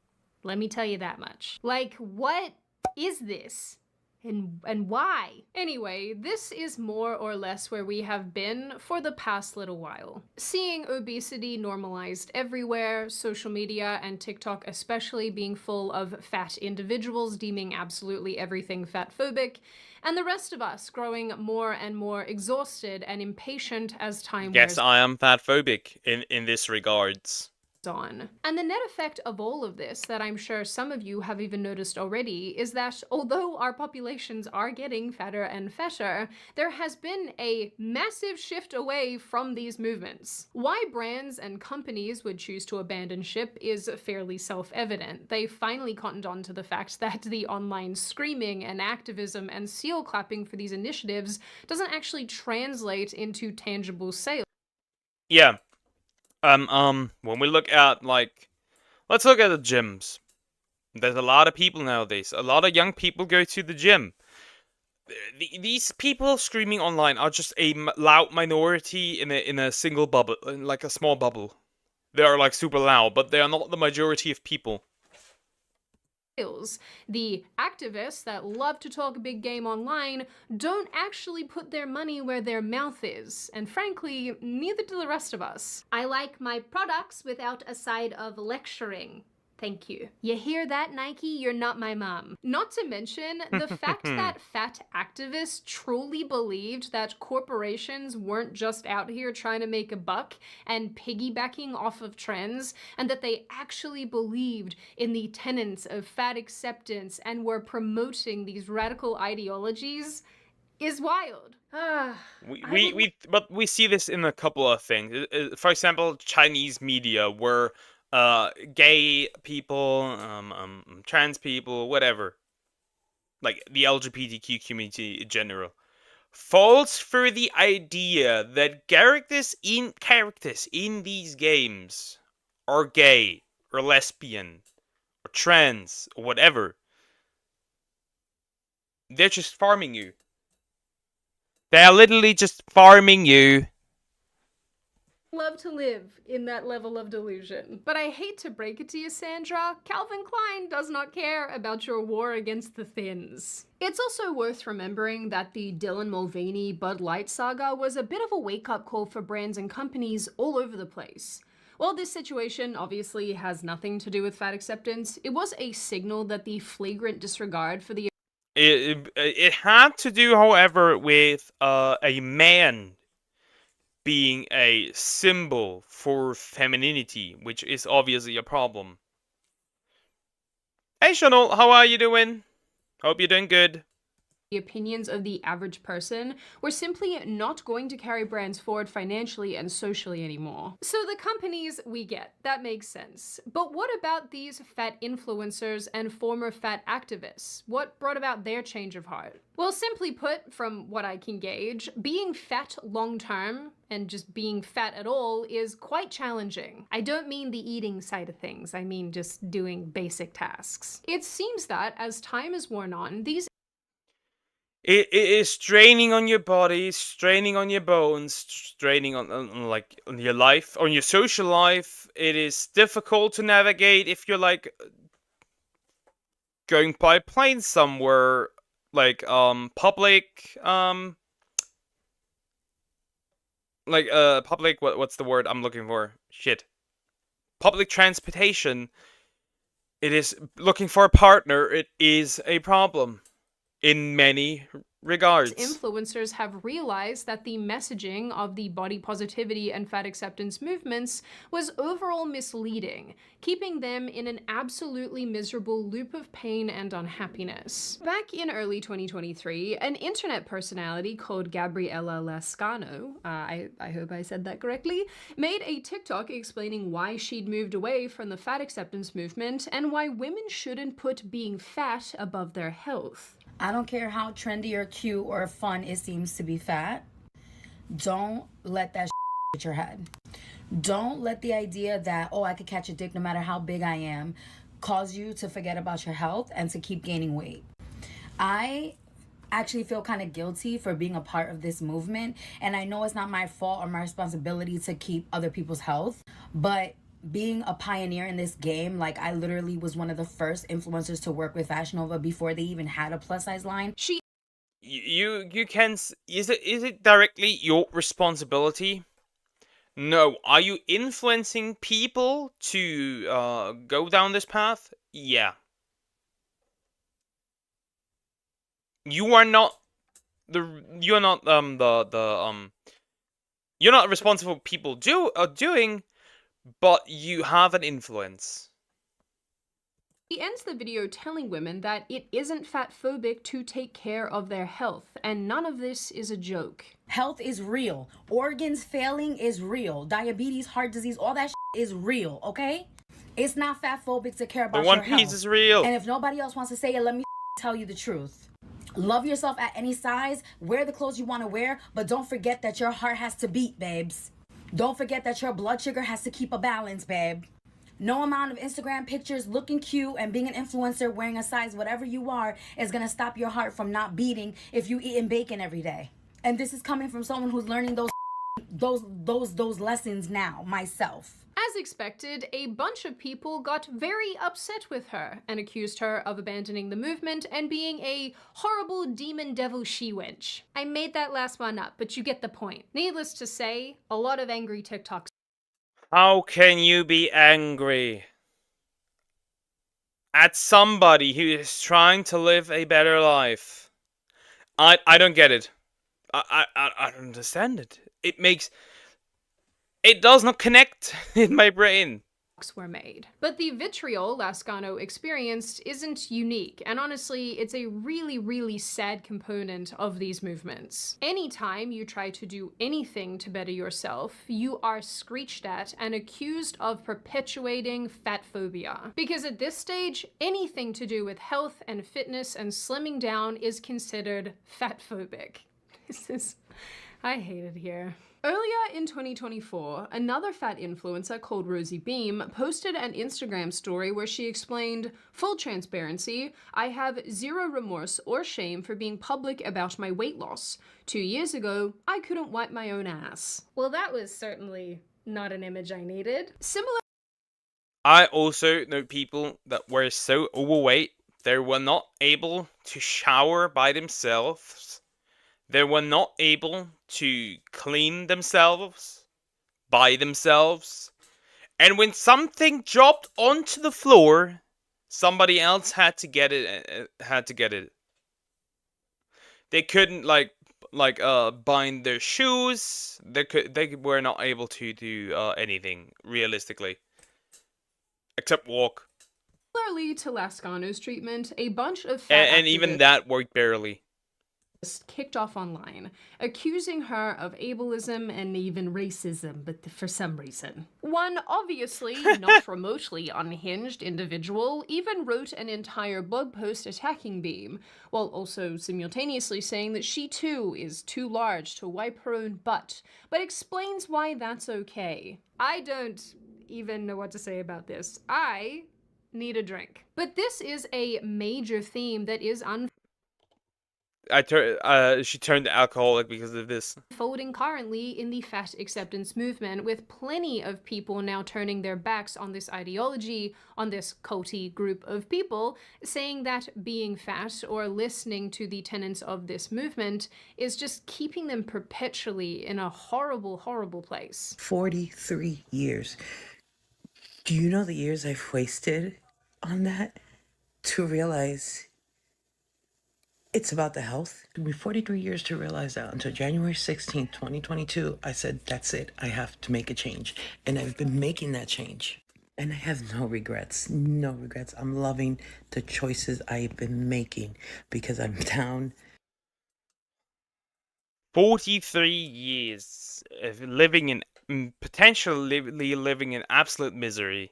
Let me tell you that much. Like, what is this? And why? Anyway, this is more or less where we have been for the past little while. Seeing obesity normalized everywhere, social media and TikTok especially being full of fat individuals deeming absolutely everything fat-phobic, and the rest of us growing more and more exhausted and impatient as time wears Guess I am fat-phobic in this regards. on. And the net effect of all of this, that I'm sure some of you have even noticed already, is that although our populations are getting fatter and fatter, there has been a massive shift away from these movements. Why brands and companies would choose to abandon ship is fairly self-evident. They finally cottoned on to the fact that the online screaming and activism and seal clapping for these initiatives doesn't actually translate into tangible sales. Yeah. When we look at, like, let's look at the gyms. There's a lot of people nowadays. A lot of young people go to the gym. These people screaming online are just a loud minority in a single bubble, in like a small bubble. They are like super loud, but they are not the majority of people. The activists that love to talk a big game online don't actually put their money where their mouth is, and frankly, neither do the rest of us. I like my products without a side of lecturing. Thank you. You hear that, Nike? You're not my mom. Not to mention the fact that fat activists truly believed that corporations weren't just out here trying to make a buck and piggybacking off of trends, and that they actually believed in the tenets of fat acceptance and were promoting these radical ideologies is wild. But we see this in a couple of things. For example, Chinese media where gay people, trans people, whatever, like the LGBTQ community in general, falls for the idea that characters in these games are gay or lesbian or trans or whatever. They're just farming you. They are literally just farming you. Love to live in that level of delusion. But I hate to break it to you, Sandra, Calvin Klein does not care about your war against the thins. It's also worth remembering that the Dylan Mulvaney Bud Light saga was a bit of a wake-up call for brands and companies all over the place. While this situation obviously has nothing to do with fat acceptance, it was a signal that the flagrant disregard for the It had to do, however, with a man being a symbol for femininity, which is obviously a problem. Hey Chanel, how are you doing? Hope you're doing good. The opinions of the average person were simply not going to carry brands forward financially and socially anymore. So the companies we get, that makes sense. But what about these fat influencers and former fat activists? What brought about their change of heart? Well, simply put, from what I can gauge, being fat long-term and just being fat at all is quite challenging. I don't mean the eating side of things, I mean just doing basic tasks. It seems that as time has worn on, these It is straining on your body, straining on your bones, straining on your life, on your social life. It is difficult to navigate if you're like going by plane somewhere, like public like public, what's the word I'm looking for? Shit. Public transportation, it is looking for a partner, it is a problem in many regards. Influencers have realized that the messaging of the body positivity and fat acceptance movements was overall misleading, keeping them in an absolutely miserable loop of pain and unhappiness. Back in early 2023, an internet personality called Gabriella Lascano, I hope I said that correctly, made a TikTok explaining why she'd moved away from the fat acceptance movement and why women shouldn't put being fat above their health. I don't care how trendy or cute or fun it seems to be fat. Don't let that hit your head. Don't let the idea that, oh, I could catch a dick no matter how big I am, cause you to forget about your health and to keep gaining weight. I actually feel kind of guilty for being a part of this movement, and I know it's not my fault or my responsibility to keep other people's health, but being a pioneer in this game, like I literally was one of the first influencers to work with Fashion Nova before they even had a plus size line. You can, is it directly your responsibility? No. Are you influencing people to go down this path? Yeah. You're not responsible for people doing, but you have an influence. He ends the video telling women that it isn't fatphobic to take care of their health, and none of this is a joke. Health is real. Organs failing is real. Diabetes, heart disease, all that is real, okay? It's not fatphobic to care about your health. The One Piece is real. And if nobody else wants to say it, let me tell you the truth. Love yourself at any size, wear the clothes you want to wear, but don't forget that your heart has to beat, babes. Don't forget that your blood sugar has to keep a balance, babe. No amount of Instagram pictures looking cute and being an influencer wearing a size whatever you are is going to stop your heart from not beating if you eating bacon every day. And this is coming from someone who's learning those lessons now, myself. As expected, a bunch of people got very upset with her and accused her of abandoning the movement and being a horrible demon devil she-wench. I made that last one up, but you get the point. Needless to say, a lot of angry TikToks. How can you be angry at somebody who is trying to live a better life? I don't get it. I don't understand it. It does not connect in my brain. Were made. But the vitriol Lascano experienced isn't unique, and honestly, it's a really, really sad component of these movements. Anytime you try to do anything to better yourself, you are screeched at and accused of perpetuating fat phobia. Because at this stage, anything to do with health and fitness and slimming down is considered fat phobic. I hate it here. Earlier in 2024, another fat influencer called Rosie Beam posted an Instagram story where she explained, "Full transparency, I have zero remorse or shame for being public about my weight loss. 2 years ago, I couldn't wipe my own ass." Well, that was certainly not an image I needed. Similar. I also know people that were so overweight, they were not able to shower by themselves. They were not able to clean themselves by themselves. And when something dropped onto the floor, somebody else had to get it. They couldn't bind their shoes. They were not able to do anything realistically, except walk. Similarly to Lascano's treatment, a bunch of fat and even that worked barely. Kicked off online, accusing her of ableism and even racism, but for some reason. One obviously not remotely unhinged individual even wrote an entire blog post attacking Beam, while also simultaneously saying that she too is too large to wipe her own butt, but explains why that's okay. I don't even know what to say about this. I need a drink. But this is a major theme that is she turned alcoholic because of this. Folding currently in the fat acceptance movement, with plenty of people now turning their backs on this ideology, on this culty group of people, saying that being fat or listening to the tenets of this movement is just keeping them perpetually in a horrible, horrible place. 43 years. Do you know the years I've wasted on that to realize it's about the health? It took me 43 years to realize that. Until January 16th, 2022, I said, that's it. I have to make a change. And I've been making that change. And I have no regrets. No regrets. I'm loving the choices I've been making because I'm down. 43 years of living in, potentially living in absolute misery.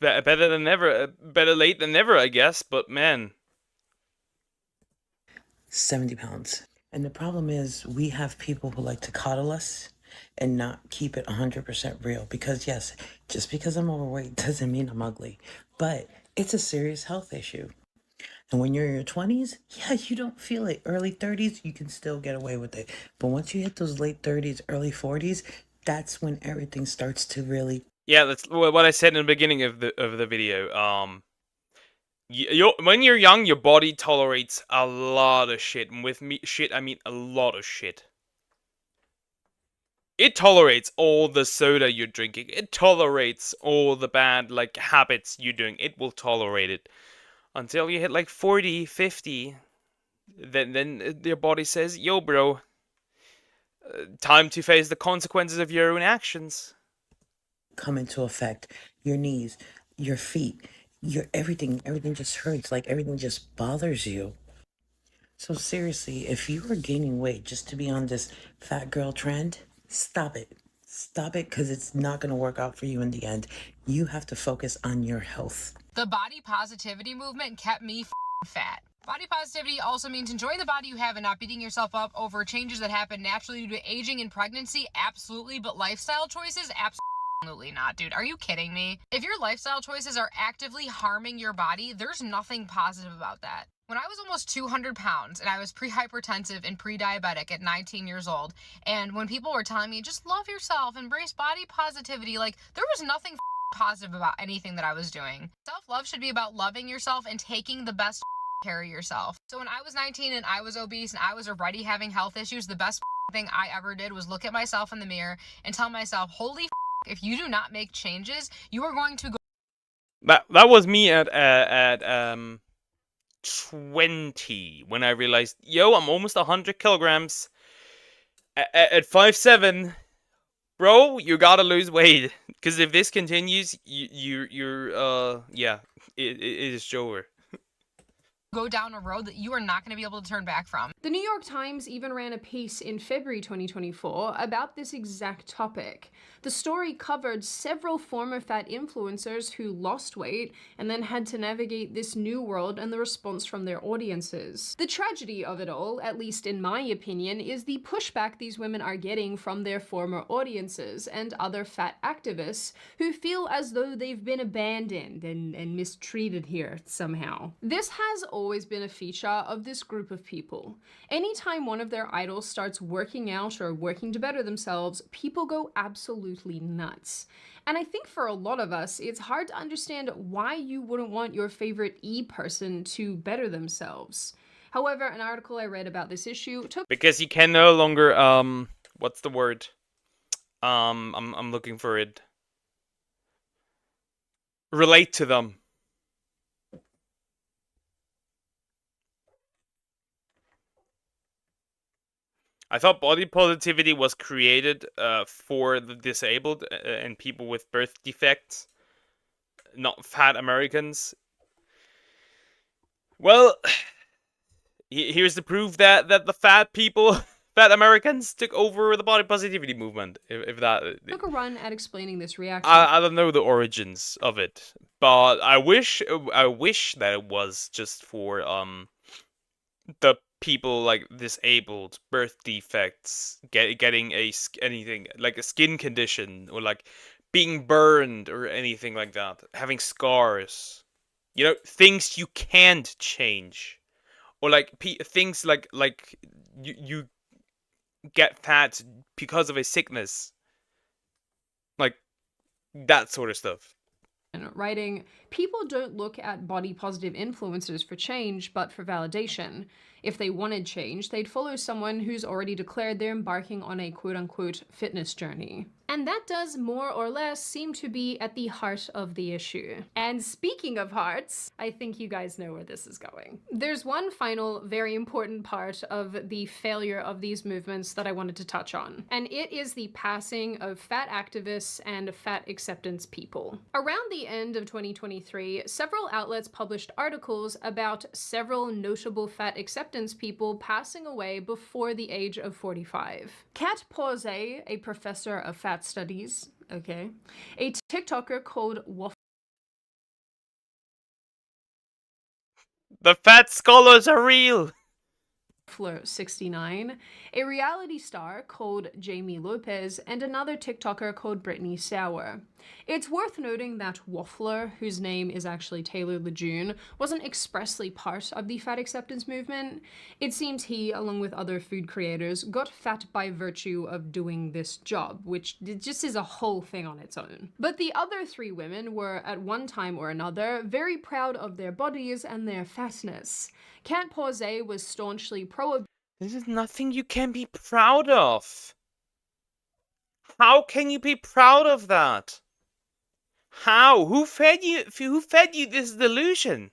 Better than never, better late than never, I guess, but man. 70 pounds. And the problem is we have people who like to coddle us and not keep it 100% real. Because yes, just because I'm overweight doesn't mean I'm ugly, but it's a serious health issue. And when you're in your 20s, yeah, you don't feel it. Early 30s, you can still get away with it. But once you hit those late 30s, early 40s, that's when everything starts to really... Yeah, that's what I said in the beginning of the video. When you're young, your body tolerates a lot of shit. And with me, shit, I mean a lot of shit. It tolerates all the soda you're drinking. It tolerates all the bad, like, habits you're doing. It will tolerate it. Until you hit, like, 40, 50. Then your body says, yo, bro. Time to face the consequences of your own actions. Come into effect. Your knees, your feet, your everything just hurts. Like everything just bothers you. So seriously, if you are gaining weight just to be on this fat girl trend, stop it. Stop it, because it's not going to work out for you in the end. You have to focus on your health. The body positivity movement kept me fat. Body positivity also means enjoying the body you have and not beating yourself up over changes that happen naturally due to aging and pregnancy. Absolutely. But lifestyle choices? Absolutely not, dude. Are you kidding me? If your lifestyle choices are actively harming your body, there's nothing positive about that. When I was almost 200 pounds and I was pre-hypertensive and pre-diabetic at 19 years old, and when people were telling me, just love yourself, embrace body positivity, like, there was nothing positive about anything that I was doing. Self-love should be about loving yourself and taking the best care of yourself. So when I was 19 and I was obese and I was already having health issues, the best thing I ever did was look at myself in the mirror and tell myself, holy if you do not make changes, you are going to go. That was me at 20 when I realized, yo, I'm almost 100 kilograms. At 5'7", bro, you gotta lose weight, because if this continues, you're yeah, it is over. Go down a road that you are not going to be able to turn back from. The New York Times even ran a piece in February 2024 about this exact topic. The story covered several former fat influencers who lost weight and then had to navigate this new world and the response from their audiences. The tragedy of it all, at least in my opinion, is the pushback these women are getting from their former audiences and other fat activists who feel as though they've been abandoned and mistreated here somehow. This has always been a feature of this group of people. Anytime one of their idols starts working out or working to better themselves, people go absolutely nuts. And I think for a lot of us, it's hard to understand why you wouldn't want your favorite person to better themselves. However, an article I read about this issue took— Because you can no longer, what's the word? I'm looking for it. Relate to them. I thought body positivity was created for the disabled and people with birth defects, not fat Americans. Well, here's the proof that the fat people, fat Americans, took over the body positivity movement. If that took a run at explaining this reaction. I don't know the origins of it, but I wish that it was just for the people like disabled, birth defects, getting anything like a skin condition, or like being burned or anything like that, having scars, you know, things you can't change. or like things like you get fat because of a sickness, like that sort of stuff. Writing, people don't look at body positive influencers for change, but for validation. If they wanted change, they'd follow someone who's already declared they're embarking on a quote-unquote fitness journey. And that does more or less seem to be at the heart of the issue. And speaking of hearts, I think you guys know where this is going. There's one final very important part of the failure of these movements that I wanted to touch on, and it is the passing of fat activists and fat acceptance people. Around the end of 2023, several outlets published articles about several notable fat acceptance people passing away before the age of 45. Kat Pause, a professor of fat studies, okay, a TikToker called The fat scholars are real. Waffler69, a reality star called Jamie Lopez, and another TikToker called Brittany Sauer. It's worth noting that Waffler, whose name is actually Taylor Lejeune, wasn't expressly part of the fat acceptance movement. It seems he, along with other food creators, got fat by virtue of doing this job, which just is a whole thing on its own. But the other three women were, at one time or another, very proud of their bodies and their fatness. Kat Pause was staunchly pro. This is nothing you can be proud of. How can you be proud of that? How? Who fed you this delusion?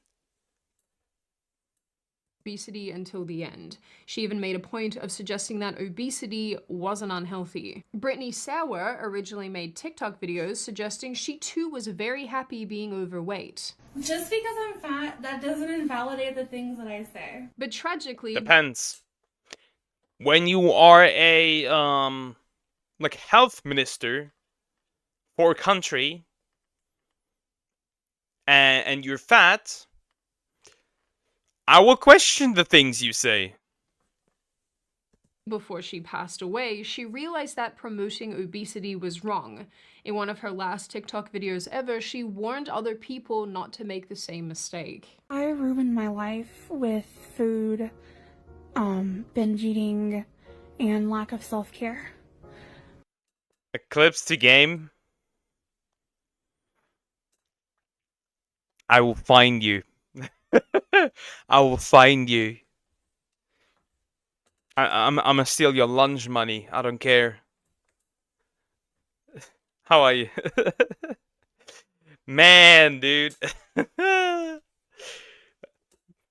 Obesity until the end. She even made a point of suggesting that obesity wasn't unhealthy. Brittany Sauer originally made TikTok videos suggesting she too was very happy being overweight. Just because I'm fat, that doesn't invalidate the things that I say. But tragically... Depends. When you are a, like, health minister for a country, and you're fat, I will question the things you say. Before she passed away, she realized that promoting obesity was wrong. In one of her last TikTok videos ever, she warned other people not to make the same mistake. I ruined my life with food, binge eating, and lack of self-care. Eclipse to game. I will find you. I will find you. I'm gonna steal your lunch money. I don't care. How are you? Man, dude.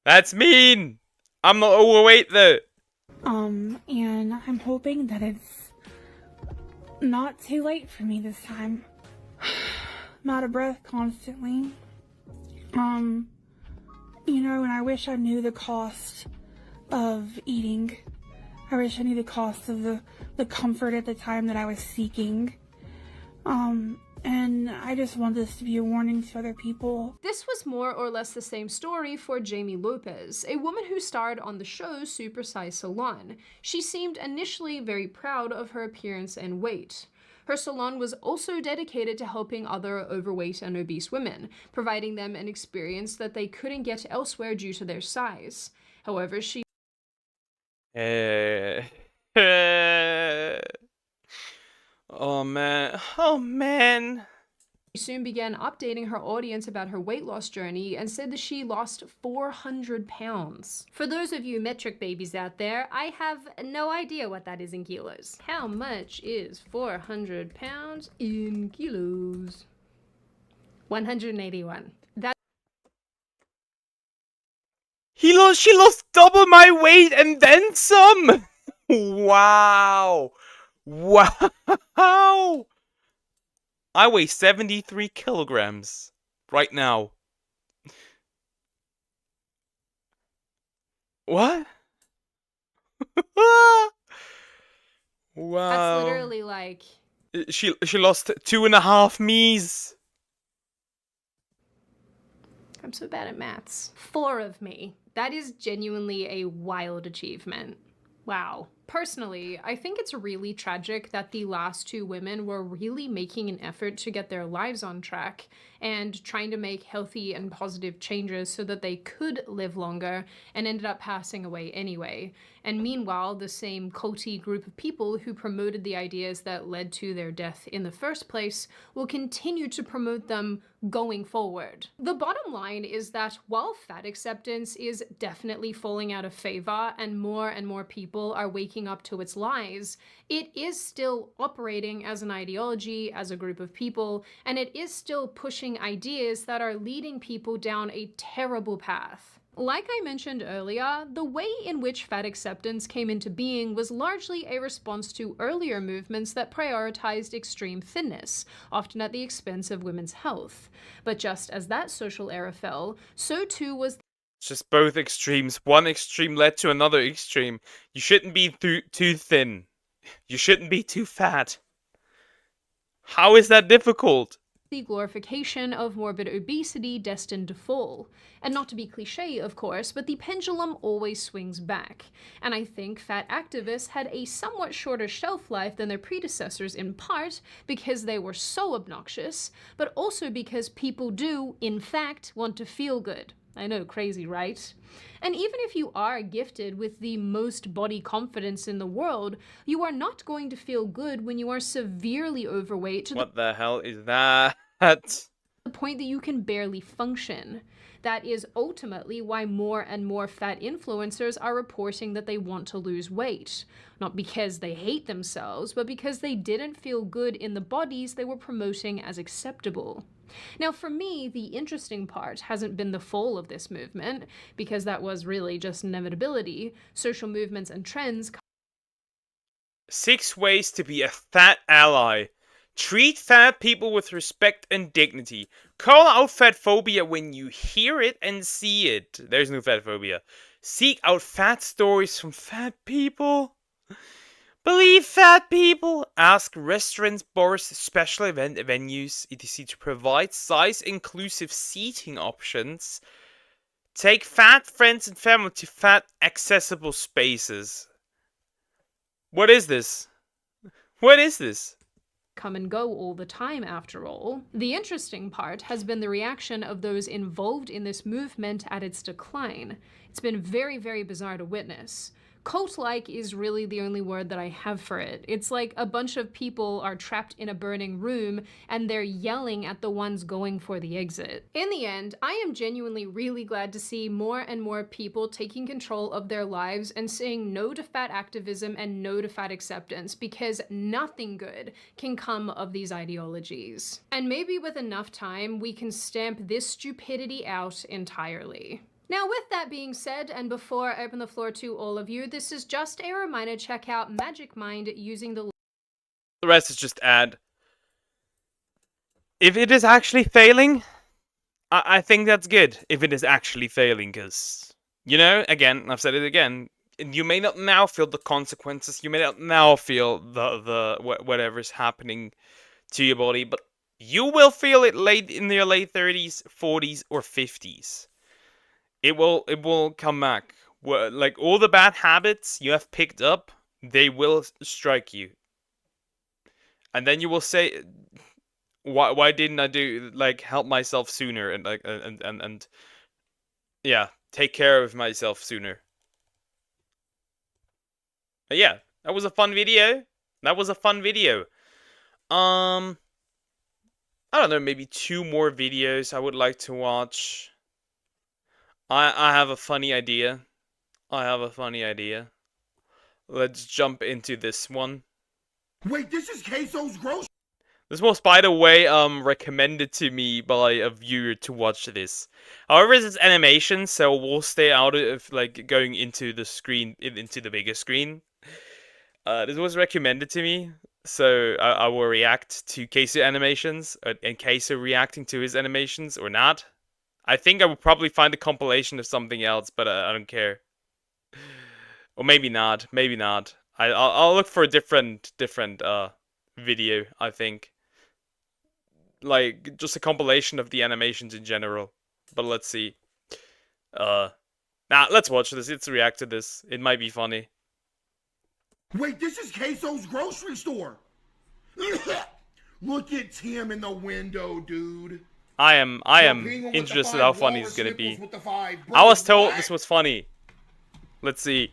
That's mean. I'm not overweight though. And I'm hoping that it's not too late for me this time. I'm out of breath constantly. You know, and I wish I knew the cost of eating. I wish I knew the cost of the comfort at the time that I was seeking. And I just want this to be a warning to other people. This was more or less the same story for Jamie Lopez, a woman who starred on the show Super Size Salon. She seemed initially very proud of her appearance and weight. Her salon was also dedicated to helping other overweight and obese women, providing them an experience that they couldn't get elsewhere due to their size. However, she Oh man. Oh man. She soon began updating her audience about her weight loss journey and said that she lost 400 pounds. For those of you metric babies out there, I have no idea what that is in kilos. How much is 400 pounds in kilos? 181. She lost double my weight and then some. Wow. Wow. I weigh 73 kilograms right now. What? Wow. That's literally like... She lost 2.5 me's. I'm so bad at maths. 4 of me. That is genuinely a wild achievement. Wow. Personally, I think it's really tragic that the last two women were really making an effort to get their lives on track and trying to make healthy and positive changes so that they could live longer and ended up passing away anyway. And meanwhile, the same culty group of people who promoted the ideas that led to their death in the first place will continue to promote them going forward. The bottom line is that while fat acceptance is definitely falling out of favor and more people are waking up to its lies, it is still operating as an ideology, as a group of people, and it is still pushing ideas that are leading people down a terrible path. Like I mentioned earlier, the way in which fat acceptance came into being was largely a response to earlier movements that prioritized extreme thinness, often at the expense of women's health. But just as that social era fell, so too was It's just both extremes. One extreme led to another extreme. You shouldn't be too thin. You shouldn't be too fat. How is that difficult? the glorification of morbid obesity destined to fall. And not to be cliche, of course, but the pendulum always swings back. And I think fat activists had a somewhat shorter shelf life than their predecessors, in part because they were so obnoxious, but also because people do, in fact, want to feel good. I know, crazy, right? And even if you are gifted with the most body confidence in the world, you are not going to feel good when you are severely overweight to What the hell is that? the point that you can barely function. That is ultimately why more and more fat influencers are reporting that they want to lose weight. Not because they hate themselves, but because they didn't feel good in the bodies they were promoting as acceptable. Now, for me, the interesting part hasn't been the fall of this movement, because that was really just inevitability. Social movements and trends. 6 ways to be a fat ally. Treat fat people with respect and dignity. Call out fat phobia when you hear it and see it. There's no fat phobia. Seek out fat stories from fat people. Believe fat people. Ask restaurants, bars, special event venues, etc. to provide size-inclusive seating options. Take fat friends and family to fat accessible spaces. What is this? What is this? Come and go all the time, after all. The interesting part has been the reaction of those involved in this movement at its decline. It's been very, very bizarre to witness. Cult-like is really the only word that I have for it. It's like a bunch of people are trapped in a burning room and they're yelling at the ones going for the exit. In the end, I am genuinely really glad to see more and more people taking control of their lives and saying no to fat activism and no to fat acceptance, because nothing good can come of these ideologies. And maybe with enough time, we can stamp this stupidity out entirely. Now, with that being said, and before I open the floor to all of you, this is just a reminder, check out Magic Mind using the rest is just ad. If it is actually failing, I think that's good. If it is actually failing, because, you know, again, I've said it again, you may not now feel the consequences, you may not now feel the whatever's happening to your body, but you will feel it late in your late 30s, 40s, or 50s. It will come back. Like, all the bad habits you have picked up, they will strike you. And then you will say, why didn't I help myself sooner and yeah, take care of myself sooner. But yeah, that was a fun video. I don't know, maybe 2 more videos I would like to watch. I have a funny idea. Let's jump into this one. Wait, this is Queso's grocery. This was, by the way, recommended to me by a viewer to watch this. However, it's animation, so we'll stay out of, like, going into the screen, into the bigger screen. This was recommended to me, so I will react to Queso animations, and Queso reacting to his animations, or not. I think I would probably find a compilation of something else, but I don't care. Or maybe not. I'll look for a different video, I think. Like, just a compilation of the animations in general. But let's see. Let's watch this. Let's react to this. It might be funny. Wait, this is Queso's grocery store. Look at Tim in the window, dude. I am interested how funny it's gonna be. I was told this was funny. Let's see.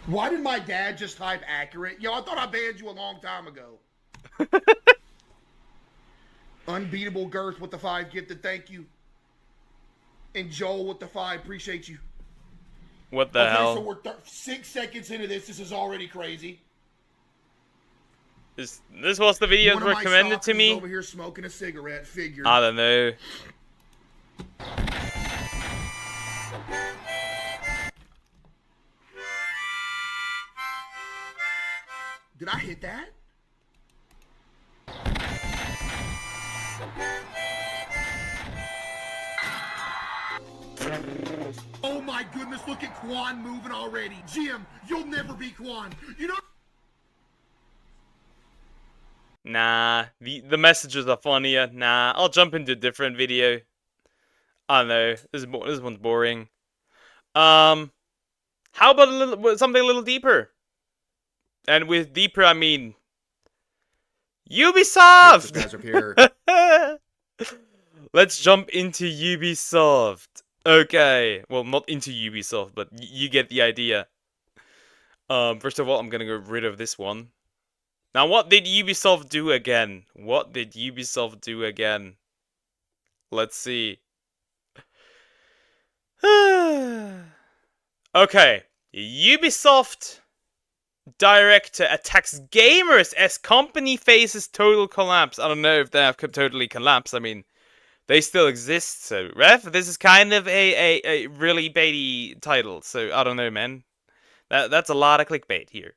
Why did my dad just type accurate? Yo, I thought I banned you a long time ago. Unbeatable Girth with the 5 gifted, thank you. And Joel with the 5, appreciate you. What the hell? So we're 6 seconds into this. This is already crazy. This was the video recommended to me? Over here smoking a cigarette, figure. I don't know. Did I hit that? Oh my goodness, look at Quan moving already. Jim, you'll never be Quan. You know. Nah, the messages are funnier. Nah, I'll jump into a different video. I don't know. This one's boring. How about something a little deeper? And with deeper, I mean Ubisoft. Guys up here. Let's jump into Ubisoft. Okay, well, not into Ubisoft, but you get the idea. First of all, I'm gonna get rid of this one. Now, what did Ubisoft do again? What did Ubisoft do again? Let's see. Okay, Ubisoft director attacks gamers as company faces total collapse. I don't know if they have totally collapsed. I mean, they still exist, so ref, this is kind of a really baity title, so I don't know, man. That's a lot of clickbait here.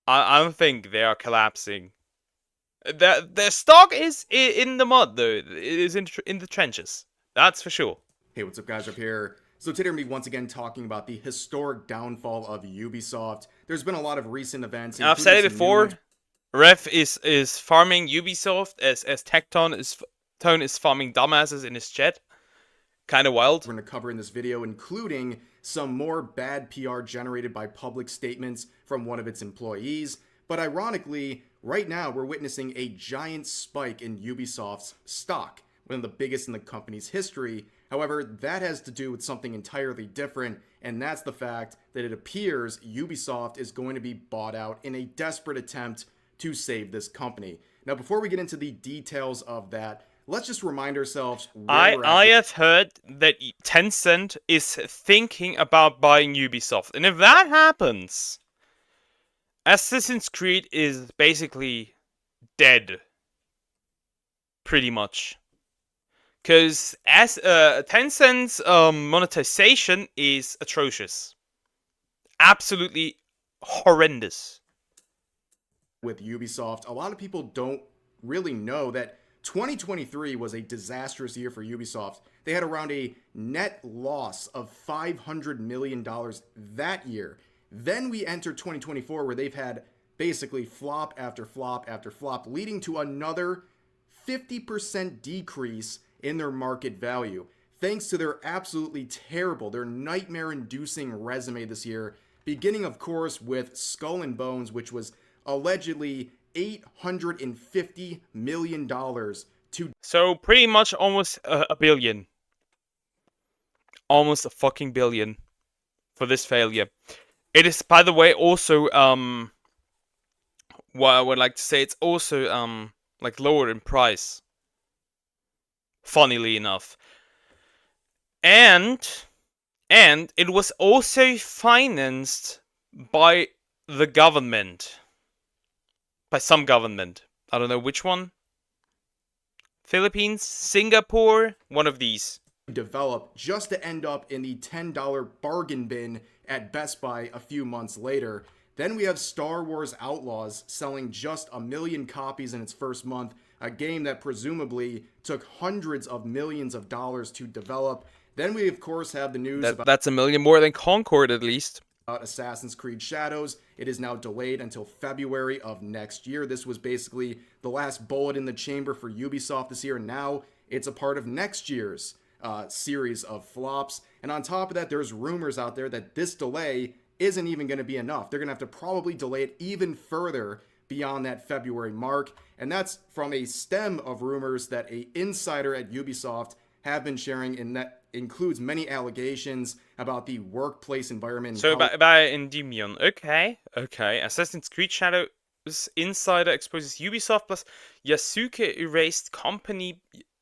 I don't think they are collapsing. Their stock is in the mud, though. It is in the trenches. That's for sure. Hey, what's up, guys? Up here. So today we're going to be once again talking about the historic downfall of Ubisoft. There's been a lot of recent events. I've said it before. Ref is farming Ubisoft as Tecton is farming dumbasses in his chat. Kind of wild. We're going to cover in this video, including some more bad PR generated by public statements from one of its employees. But ironically, right now we're witnessing a giant spike in Ubisoft's stock, one of the biggest in the company's history. However, that has to do with something entirely different, and that's the fact that it appears Ubisoft is going to be bought out in a desperate attempt to save this company. Now, before we get into the details of that, let's just remind ourselves where I have heard that Tencent is thinking about buying Ubisoft. And if that happens, Assassin's Creed is basically dead. Pretty much. Because Tencent's monetization is atrocious. Absolutely horrendous. With Ubisoft, a lot of people don't really know that 2023 was a disastrous year for Ubisoft. They had around a net loss of $500 million that year. Then we entered 2024 where they've had basically flop after flop after flop, leading to another 50% decrease in their market value. Thanks to their absolutely terrible, their nightmare-inducing resume this year, beginning of course with Skull and Bones, which was allegedly $850 million to... So pretty much almost a billion. Almost a fucking billion for this failure. It is, by the way, also, what I would like to say, it's also, like, lower in price. Funnily enough. And it was also financed by the government. By some government. I don't know which one. Philippines, Singapore, one of these. Develop just to end up in the $10 bargain bin at Best Buy a few months later. Then we have Star Wars Outlaws selling just 1 million copies in its first month, a game that presumably took hundreds of millions of dollars to develop. Then we of course have the news about... That's 1 million more than Concord at least. Assassin's Creed Shadows. It is now delayed until February of next year. This was basically the last bullet in the chamber for Ubisoft this year. Now it's a part of next year's series of flops. And on top of that, there's rumors out there that this delay isn't even going to be enough. They're going to have to probably delay it even further beyond that February mark. And that's from a stem of rumors that an insider at Ubisoft have been sharing, and that includes many allegations about the workplace environment. So about Endymion. Okay. Assassin's Creed Shadows insider exposes Ubisoft plus Yasuke erased company.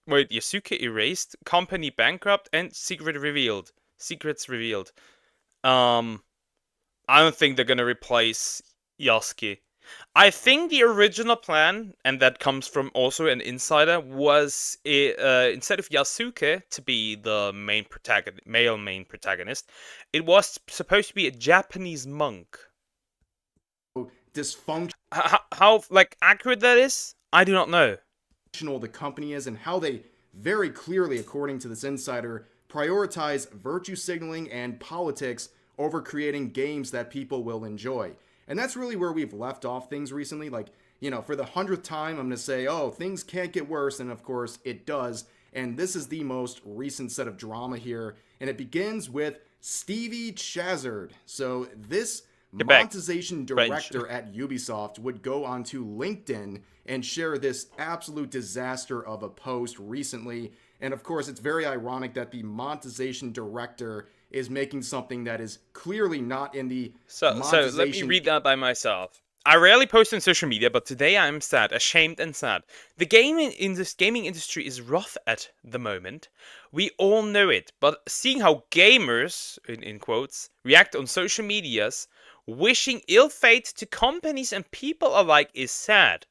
Wait, Yasuke erased company bankrupt and secrets revealed. I don't think they're gonna replace Yasuke. I think the original plan, and that comes from also an insider, was instead of Yasuke to be the male main protagonist, it was supposed to be a Japanese monk. Dysfunction. How like accurate that is, I do not know. The company is, and how they very clearly, according to this insider, prioritize virtue signaling and politics over creating games that people will enjoy. And that's really where we've left off things recently. Like, you know, for the 100th time, I'm going to say, oh, things can't get worse. And of course, it does. And this is the most recent set of drama here. And it begins with Stevie Chazard. So this monetization director at Ubisoft would go onto LinkedIn and share this absolute disaster of a post recently. And of course, it's very ironic that the monetization director is making something that is clearly not in the monetization. So let me read that by myself. I rarely post on social media, but today I am sad, ashamed and sad. The gaming industry is rough at the moment. We all know it, but seeing how gamers, in quotes, react on social medias, wishing ill fate to companies and people alike is sad.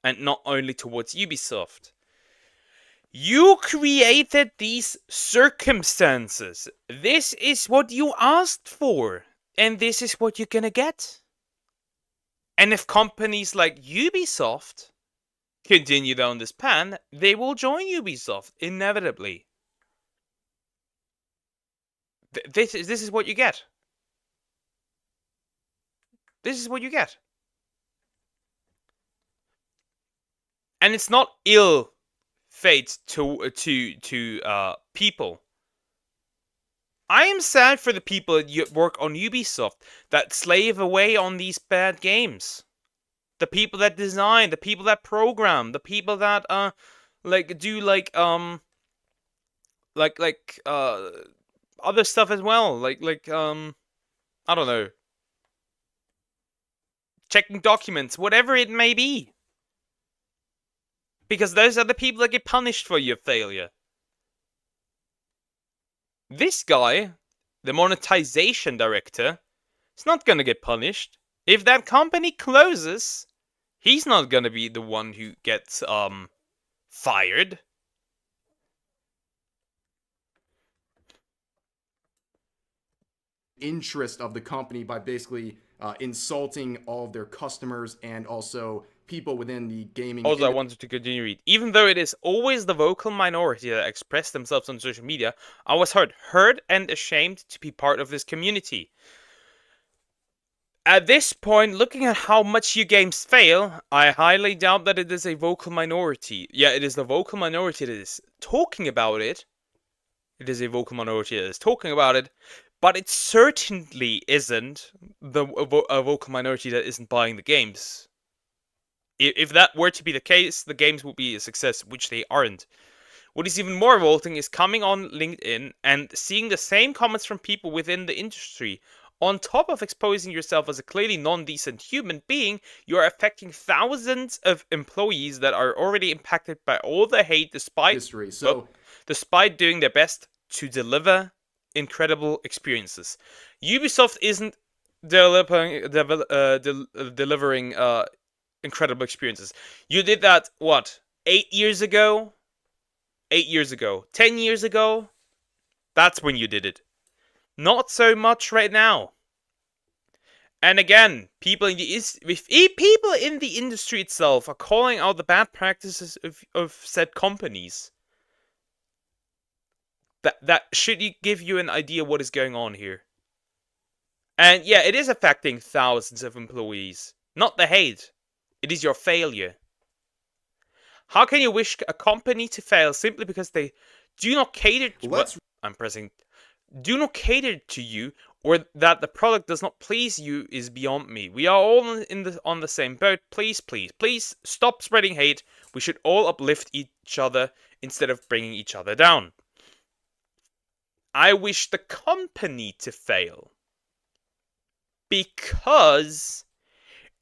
And not only towards Ubisoft. You created these circumstances. This is what you asked for. And this is what you're gonna get. And if companies like Ubisoft continue down this path, they will join Ubisoft, inevitably. This is what you get. This is what you get. And it's not ill fate to people. I am sad for the people that work on Ubisoft that slave away on these bad games. The people that design, the people that program, the people that other stuff as well, I don't know, checking documents, whatever it may be. Because those are the people that get punished for your failure. This guy, the monetization director, is not gonna get punished. If that company closes, he's not gonna be the one who gets fired. Interest of the company by basically insulting all of their customers and also people within the gaming industry. I wanted to continue to read. Even though it is always the vocal minority that express themselves on social media, I was hurt and ashamed to be part of this community. At this point, looking at how much your games fail, I highly doubt that it is a vocal minority. Yeah, it is the vocal minority that is talking about it. It is a vocal minority that is talking about it. But it certainly isn't a vocal minority that isn't buying the games. If that were to be the case, the games would be a success, which they aren't. What is even more revolting is coming on LinkedIn and seeing the same comments from people within the industry. On top of exposing yourself as a clearly non-decent human being, you are affecting thousands of employees that are already impacted by all the hate despite doing their best to deliver incredible experiences. Ubisoft isn't delivering incredible experiences. You did that, what, 8 years ago? 8 years ago. 10 years ago? That's when you did it. Not so much right now. And again, people in the industry itself are calling out the bad practices of said companies. That should give you an idea what is going on here. And yeah, it is affecting thousands of employees. Not the hate. It is your failure. How can you wish a company to fail simply because they do not cater to what I'm pressing? Do not cater to you, or that the product does not please you is beyond me. We are all on the same boat. Please, please, please stop spreading hate. We should all uplift each other instead of bringing each other down. I wish the company to fail because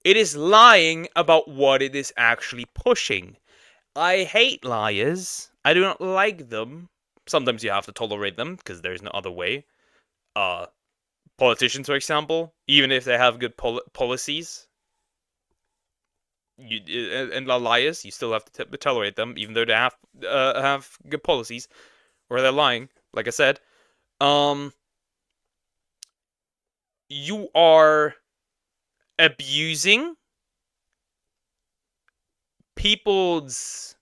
it is lying about what it is actually pushing. I hate liars. I do not like them. Sometimes you have to tolerate them because there's no other way. Politicians, for example, even if they have good policies, and liars, you still have to tolerate them, even though they have good policies, or they're lying. Like I said, you are abusing people's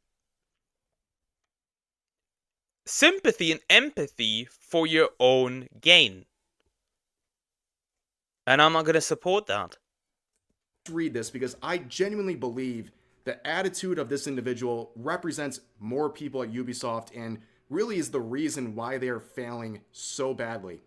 sympathy and empathy for your own gain. And I'm not going to support that. Read this because I genuinely believe the attitude of this individual represents more people at Ubisoft and really is the reason why they are failing so badly.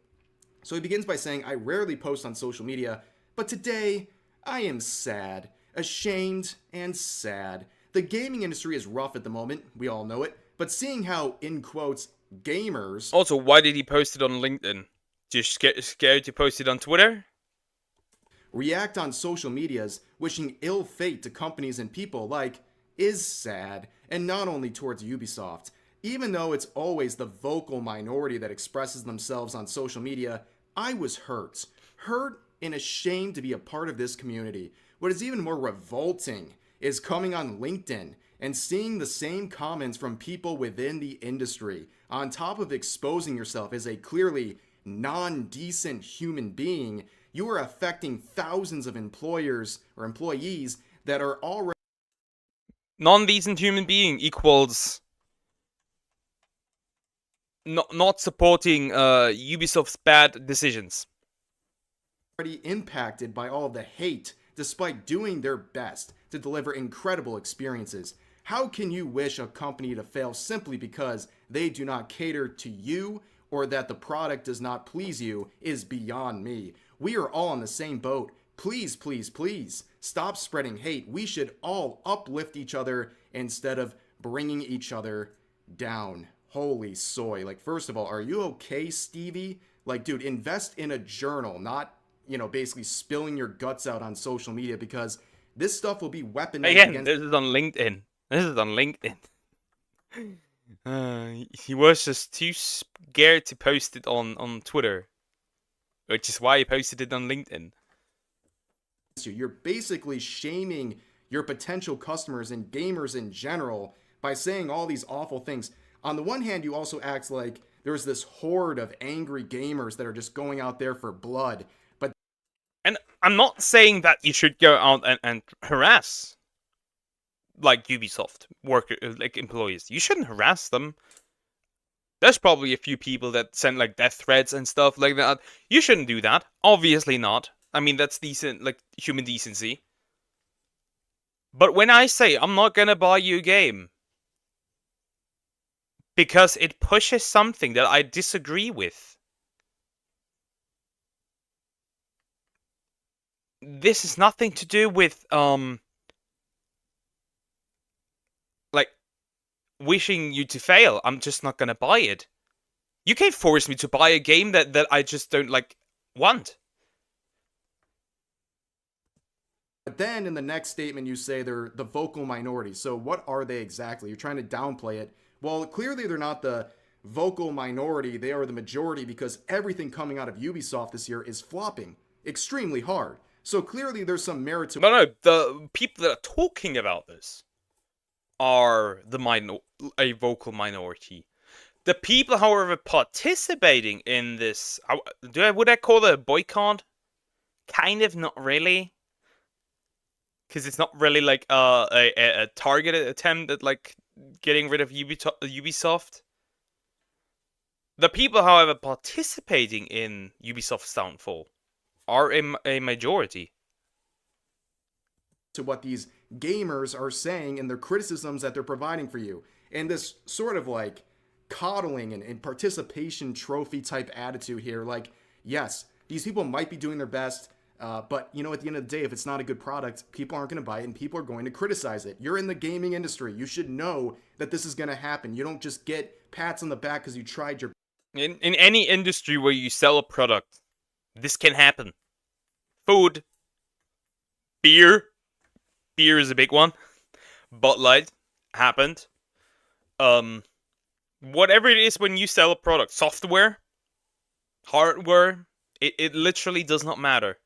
So he begins by saying, I rarely post on social media, but today I am sad, ashamed, and sad. The gaming industry is rough at the moment, we all know it, but seeing how, in quotes, gamers... Also, why did he post it on LinkedIn? Just scared to post it on Twitter? React on social medias, wishing ill fate to companies and people like, is sad, and not only towards Ubisoft. Even though it's always the vocal minority that expresses themselves on social media, I was hurt. Hurt and ashamed to be a part of this community. What is even more revolting is coming on LinkedIn and seeing the same comments from people within the industry, on top of exposing yourself as a clearly non-decent human being. You are affecting thousands of employers or employees that are already... Non-decent human being equals not supporting Ubisoft's bad decisions. Already impacted by all of the hate, despite doing their best to deliver incredible experiences. How can you wish a company to fail simply because they do not cater to you or that the product does not please you is beyond me. We are all on the same boat. Please, please, please, stop spreading hate. We should all uplift each other instead of bringing each other down. Holy soy. Like, first of all, are you okay, Stevie? Like, dude, invest in a journal, not, you know, basically spilling your guts out on social media, because this stuff will be weaponized Again, this is on LinkedIn. This is on LinkedIn. He was just too scared to post it on Twitter, which is why he posted it on LinkedIn. You're basically shaming your potential customers and gamers in general by saying all these awful things. On the one hand, you also act like there's this horde of angry gamers that are just going out there for blood. And I'm not saying that you should go out and harass, like, Ubisoft like employees. You shouldn't harass them. There's probably a few people that send like death threats and stuff like that. You shouldn't do that. Obviously not. I mean, that's decent, like, human decency. But when I say I'm not gonna buy you a game because it pushes something that I disagree with, this is nothing to do with like, wishing you to fail. I'm just not gonna buy it. You can't force me to buy a game that I just don't, like, want. But then in the next statement you say they're the vocal minority. So what are they exactly? You're trying to downplay it. Well, clearly they're not the vocal minority. They are the majority, because everything coming out of Ubisoft this year is flopping extremely hard. So clearly there's some merit to... No, the people that are talking about this are a vocal minority. The people, however, participating in this, would I call it a boycott? Kind of, not really. Because it's not really like a targeted attempt at, like, getting rid of Ubisoft. The people, however, participating in Ubisoft's downfall are a majority. To what these gamers are saying and their criticisms that they're providing for you. And this sort of like coddling and participation trophy type attitude here. Like, yes, these people might be doing their best, but you know, at the end of the day, if it's not a good product, people aren't going to buy it and people are going to criticize it. You're in the gaming industry. You should know that this is going to happen. You don't just get pats on the back because you tried your... In any industry where you sell a product, this can happen. Food. Beer. Beer is a big one. Bud Light happened. Whatever it is when you sell a product, software, hardware, it literally does not matter.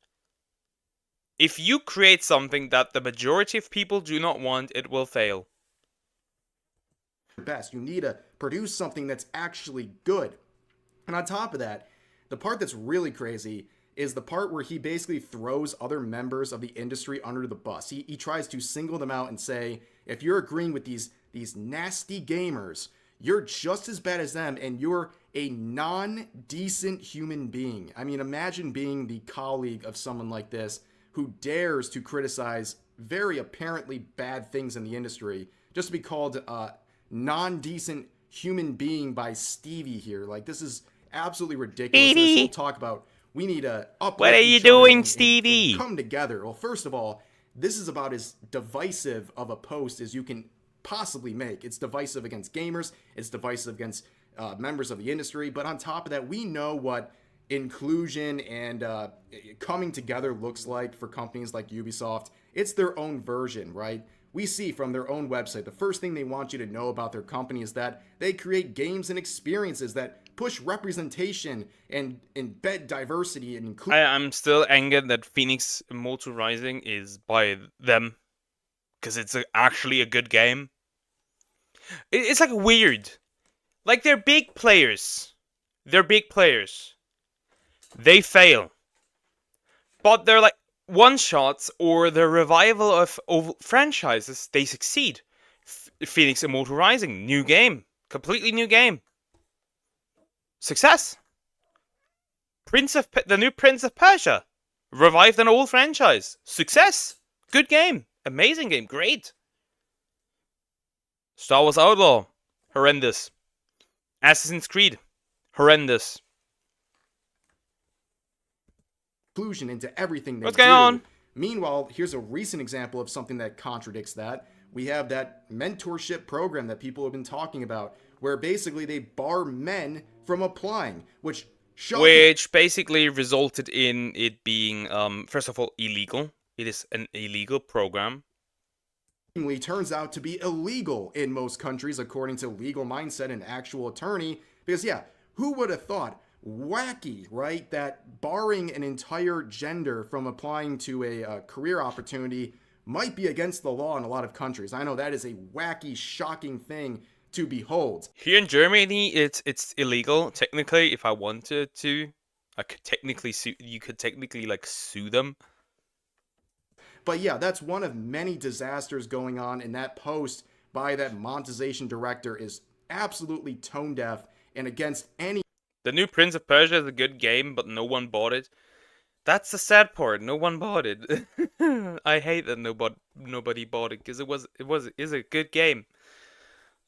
If you create something that the majority of people do not want, it will fail. Best. You need to produce something that's actually good. And on top of that, the part that's really crazy is the part where he basically throws other members of the industry under the bus. He tries to single them out and say, if you're agreeing with these nasty gamers, you're just as bad as them and you're a non-decent human being. I mean, imagine being the colleague of someone like this who dares to criticize very apparently bad things in the industry just to be called a non-decent human being by Stevie here. Like, this is absolutely ridiculous. Stevie. This whole talk about we need to uplift What are you each other doing, and Stevie? come together. Well, first of all, this is about as divisive of a post as you can possibly make. It's divisive against gamers. It's divisive against members of the industry. But on top of that, we know what inclusion and coming together looks like for companies like Ubisoft. It's their own version, right? We see from their own website, the first thing they want you to know about their company is that they create games and experiences that push representation and embed diversity and inclusion. I'm still angered that Phoenix Immortal Rising is by them, because it's actually a good game. It's like weird. Like, they're big players. They're big players. They fail. But they're like one-shots or the revival of franchises, they succeed. Phoenix Immortal Rising, new game. Completely new game. Success. The new Prince of Persia. Revived an old franchise. Success. Good game. Amazing game. Great. Star Wars Outlaw. Horrendous. Assassin's Creed. Horrendous. Inclusion into everything they What's going on? Meanwhile, here's a recent example of something that contradicts that. We have that mentorship program that people have been talking about, where basically they bar men from applying, which basically resulted in it being, first of all, illegal. It is an illegal program. Turns out to be illegal in most countries, according to Legal Mindset, an actual attorney. Because, yeah, who would have thought? Wacky, right? That barring an entire gender from applying to a career opportunity might be against the law in a lot of countries. I know that is a wacky, shocking thing to behold. Here in Germany, it's illegal. Technically, if I wanted to, I could technically sue. You could technically like sue them. But yeah, that's one of many disasters going on, and that post by that monetization director is absolutely tone deaf and against any. The new Prince of Persia is a good game, but no one bought it. That's the sad part. No one bought it. I hate that nobody bought it because it is a good game.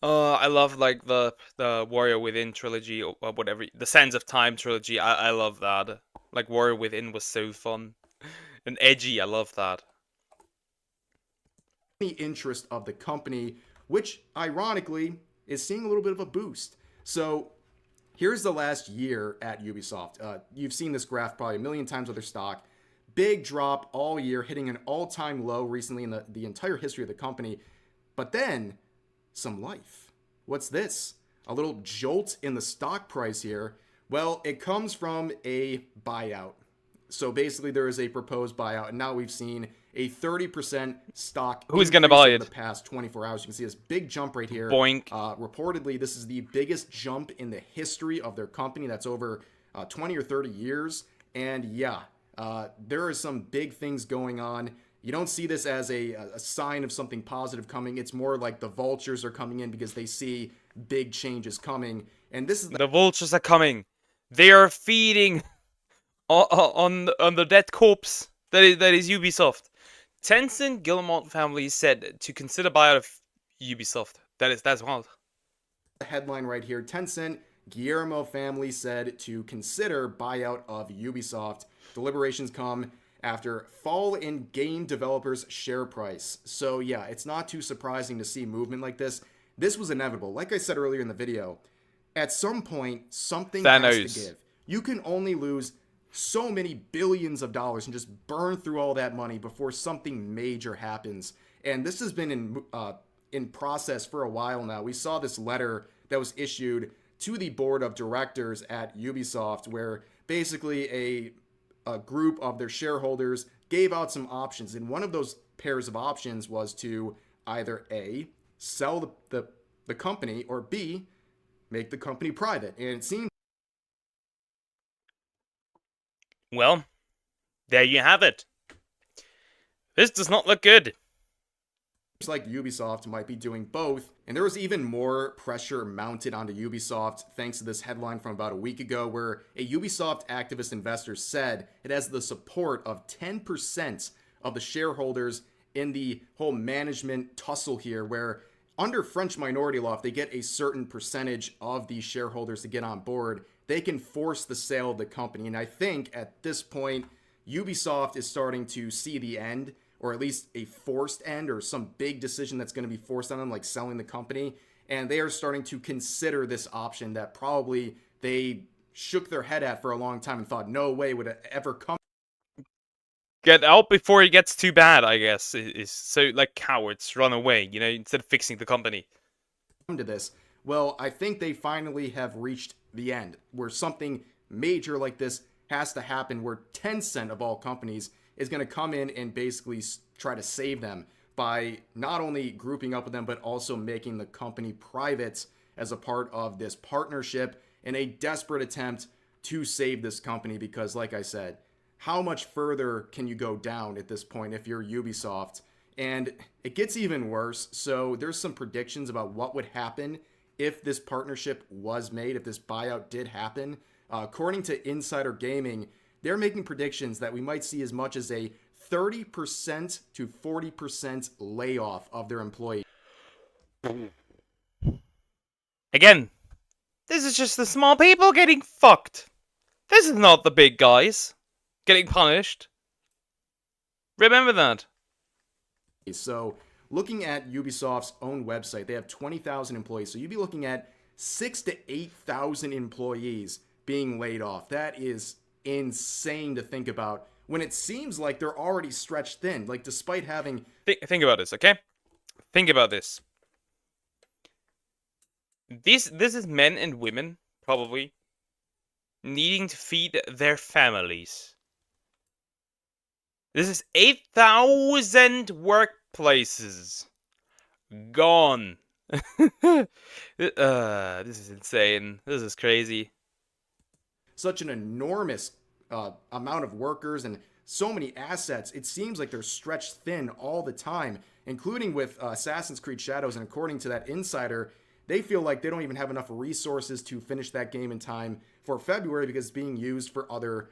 I love like the Warrior Within trilogy or whatever, the Sands of Time trilogy. I love that. Like Warrior Within was so fun and edgy. I love that. The interest of the company, which ironically is seeing a little bit of a boost. So here's the last year at Ubisoft. You've seen this graph probably a million times with their stock. Big drop all year, hitting an all-time low recently in the entire history of the company. But then, some life. What's this? A little jolt in the stock price here. Well, it comes from a buyout. So basically there is a proposed buyout, and now we've seen a 30% stock Who's going to buy it? in the past 24 hours. You can see this big jump right here. Boink. Reportedly, this is the biggest jump in the history of their company. That's over 20 or 30 years. And yeah, there are some big things going on. You don't see this as a sign of something positive coming. It's more like the vultures are coming in because they see big changes coming. And this is the vultures are coming. They are feeding on the dead corpse that is Ubisoft. Tencent Guillemot family said to consider buyout of Ubisoft. That's wild. The headline right here: Tencent Guillermo family said to consider buyout of Ubisoft. Deliberations come after fall in game developers' share price. So yeah, it's not too surprising to see movement like this. This was inevitable. Like I said earlier in the video, at some point, something has to give. You can only lose so many billions of dollars and just burn through all that money before something major happens. And this has been in process for a while now. We saw this letter that was issued to the board of directors at Ubisoft, where basically a group of their shareholders gave out some options. And one of those pairs of options was to either A, sell the company, or B, make the company private. And it seems... Well, there you have it. This does not look good. Looks like Ubisoft might be doing both, and there was even more pressure mounted onto Ubisoft thanks to this headline from about a week ago where a Ubisoft activist investor said it has the support of 10% of the shareholders in the whole management tussle here, where under French minority law, if they get a certain percentage of these shareholders to get on board, they can force the sale of the company. And I think at this point, Ubisoft is starting to see the end, or at least a forced end, or some big decision that's going to be forced on them, like selling the company. And they are starting to consider this option that probably they shook their head at for a long time and thought no way would it ever come. Get out before it gets too bad, I guess. Is so like cowards run away, you know, instead of fixing the company. To this, well, I think they finally have reached the end where something major like this has to happen, where Tencent of all companies is going to come in and basically try to save them by not only grouping up with them, but also making the company private as a part of this partnership in a desperate attempt to save this company. Because like I said, how much further can you go down at this point if you're Ubisoft? And it gets even worse. So there's some predictions about what would happen if this partnership was made, if this buyout did happen. According to Insider Gaming, they're making predictions that we might see as much as a 30% to 40% layoff of their employees. Again, this is just the small people getting fucked. This is not the big guys getting punished. Remember that. So, looking at Ubisoft's own website, they have 20,000 employees. So you'd be looking at 6,000 to 8,000 employees being laid off. That is insane to think about when it seems like they're already stretched thin. Like, despite having... Think about this, okay? Think about this. This is men and women, probably, needing to feed their families. This is 8,000 workplaces gone. This is insane. This is crazy. Such an enormous amount of workers and so many assets. It seems like they're stretched thin all the time, including with Assassin's Creed Shadows. And according to that insider, they feel like they don't even have enough resources to finish that game in time for February because it's being used for other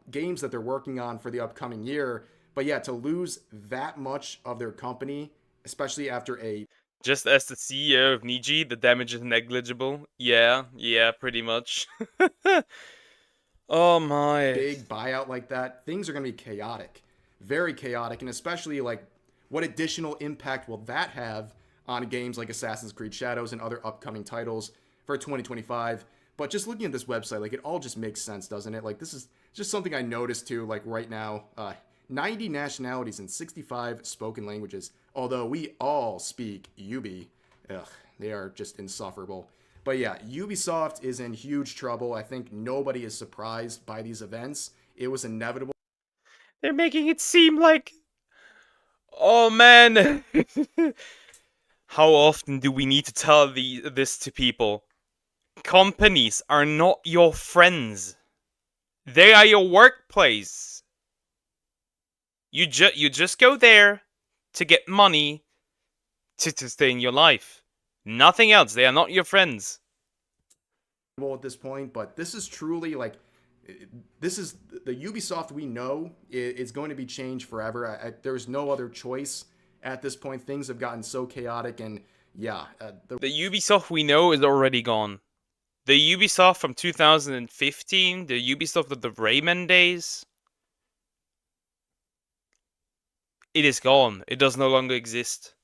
games that they're working on for the upcoming year. But yeah, to lose that much of their company, especially after a... Just as the CEO of Niji, the damage is negligible. Yeah, pretty much. Oh my. Big buyout like that, things are going to be chaotic. Very chaotic, and especially like what additional impact will that have on games like Assassin's Creed Shadows and other upcoming titles for 2025. But just looking at this website, like, it all just makes sense, doesn't it? Like, this is just something I noticed too, like right now. 90 nationalities and 65 spoken languages. Although we all speak Ubi. Ugh, they are just insufferable. But yeah, Ubisoft is in huge trouble. I think nobody is surprised by these events. It was inevitable. They're making it seem like... Oh man. How often do we need to tell this to people? Companies are not your friends. They are your workplace. You just go there to get money to sustain your life. Nothing else. They are not your friends. At this point, but this is truly like, this is the Ubisoft we know is going to be changed forever. There's no other choice at this point. Things have gotten so chaotic, and yeah. The Ubisoft we know is already gone. The Ubisoft from 2015, the Ubisoft of the Rayman days, it is gone. It does no longer exist.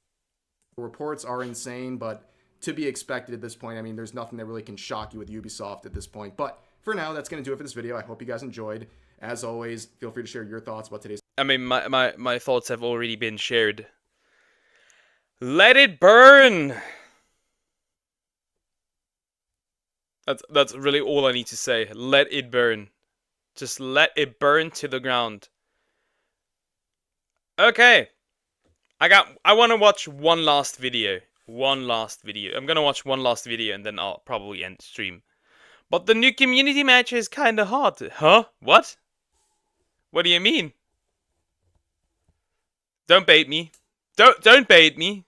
Reports are insane, but to be expected at this point. I mean, there's nothing that really can shock you with Ubisoft at this point. But for now, that's going to do it for this video. I hope you guys enjoyed. As always, feel free to share your thoughts about today's... I mean, my thoughts have already been shared. Let it burn! That's really all I need to say. Let it burn. Just let it burn to the ground. Okay. I want to watch one last video. One last video. I'm gonna watch one last video and then I'll probably end stream. But the new community match is kind of hard. Huh? What? What do you mean? Don't bait me. Don't bait me.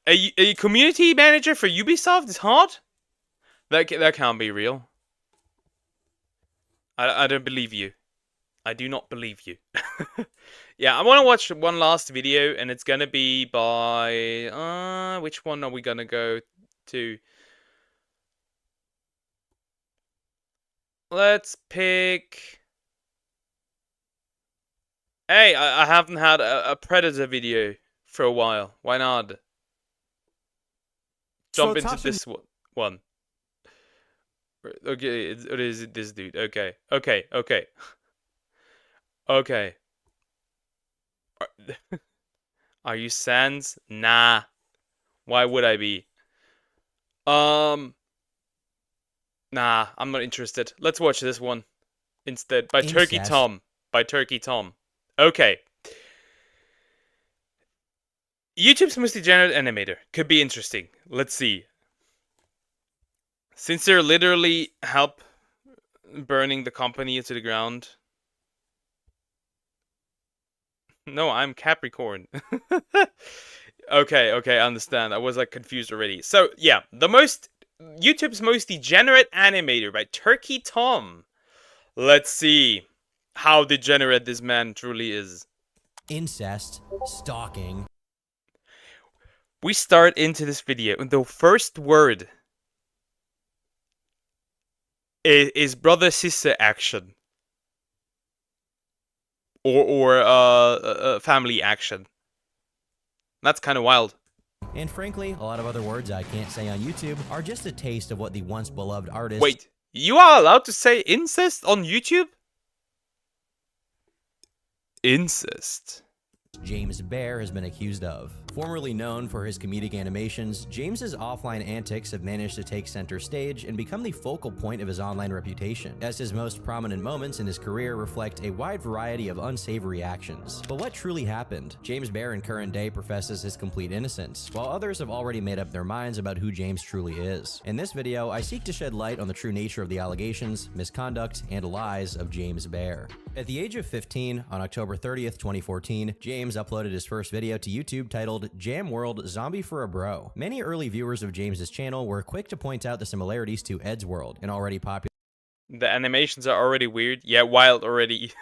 A community manager for Ubisoft is hard? That can't be real. I don't believe you. I do not believe you. Yeah, I want to watch one last video, and it's gonna be by which one are we gonna go to? Let's pick. Hey, I haven't had a Predator video for a while. Why not? Jump into this one. Okay, it is this dude. Okay. Okay. Are you Sans? Nah. Why would I be? Nah, I'm not interested. Let's watch this one instead. By Turkey Tom. By Turkey Tom. Okay. YouTube's most degenerate animator. Could be interesting. Let's see. Since they're literally help burning the company into the ground. No, I'm Capricorn. Okay, I understand. I was like confused already. So yeah, YouTube's most degenerate animator by Turkey Tom. Let's see how degenerate this man truly is. Incest, stalking. We start into this video, and the first word is brother sister action. Or family action. That's kind of wild. And frankly, a lot of other words I can't say on YouTube are just a taste of what the once beloved artist... Wait, you are allowed to say incest on YouTube? Incest. James Bear has been accused of. Formerly known for his comedic animations, James's offline antics have managed to take center stage and become the focal point of his online reputation, as his most prominent moments in his career reflect a wide variety of unsavory actions. But what truly happened? James Bear in current day professes his complete innocence, while others have already made up their minds about who James truly is. In this video, I seek to shed light on the true nature of the allegations, misconduct, and lies of James Bear. At the age of 15, on October 30th, 2014, James uploaded his first video to YouTube titled Jam World Zombie for a Bro. Many early viewers of James's channel were quick to point out the similarities to Ed's World, an already popular... The animations are already weird. Yeah, wild already.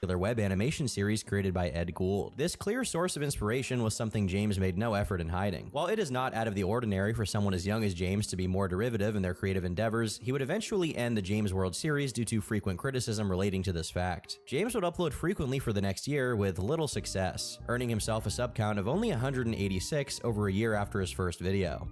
web animation series created by Ed Gould. This clear source of inspiration was something James made no effort in hiding. While it is not out of the ordinary for someone as young as James to be more derivative in their creative endeavors, he would eventually end the James World series due to frequent criticism relating to this fact. James would upload frequently for the next year with little success, earning himself a sub count of only 186 over a year after his first video.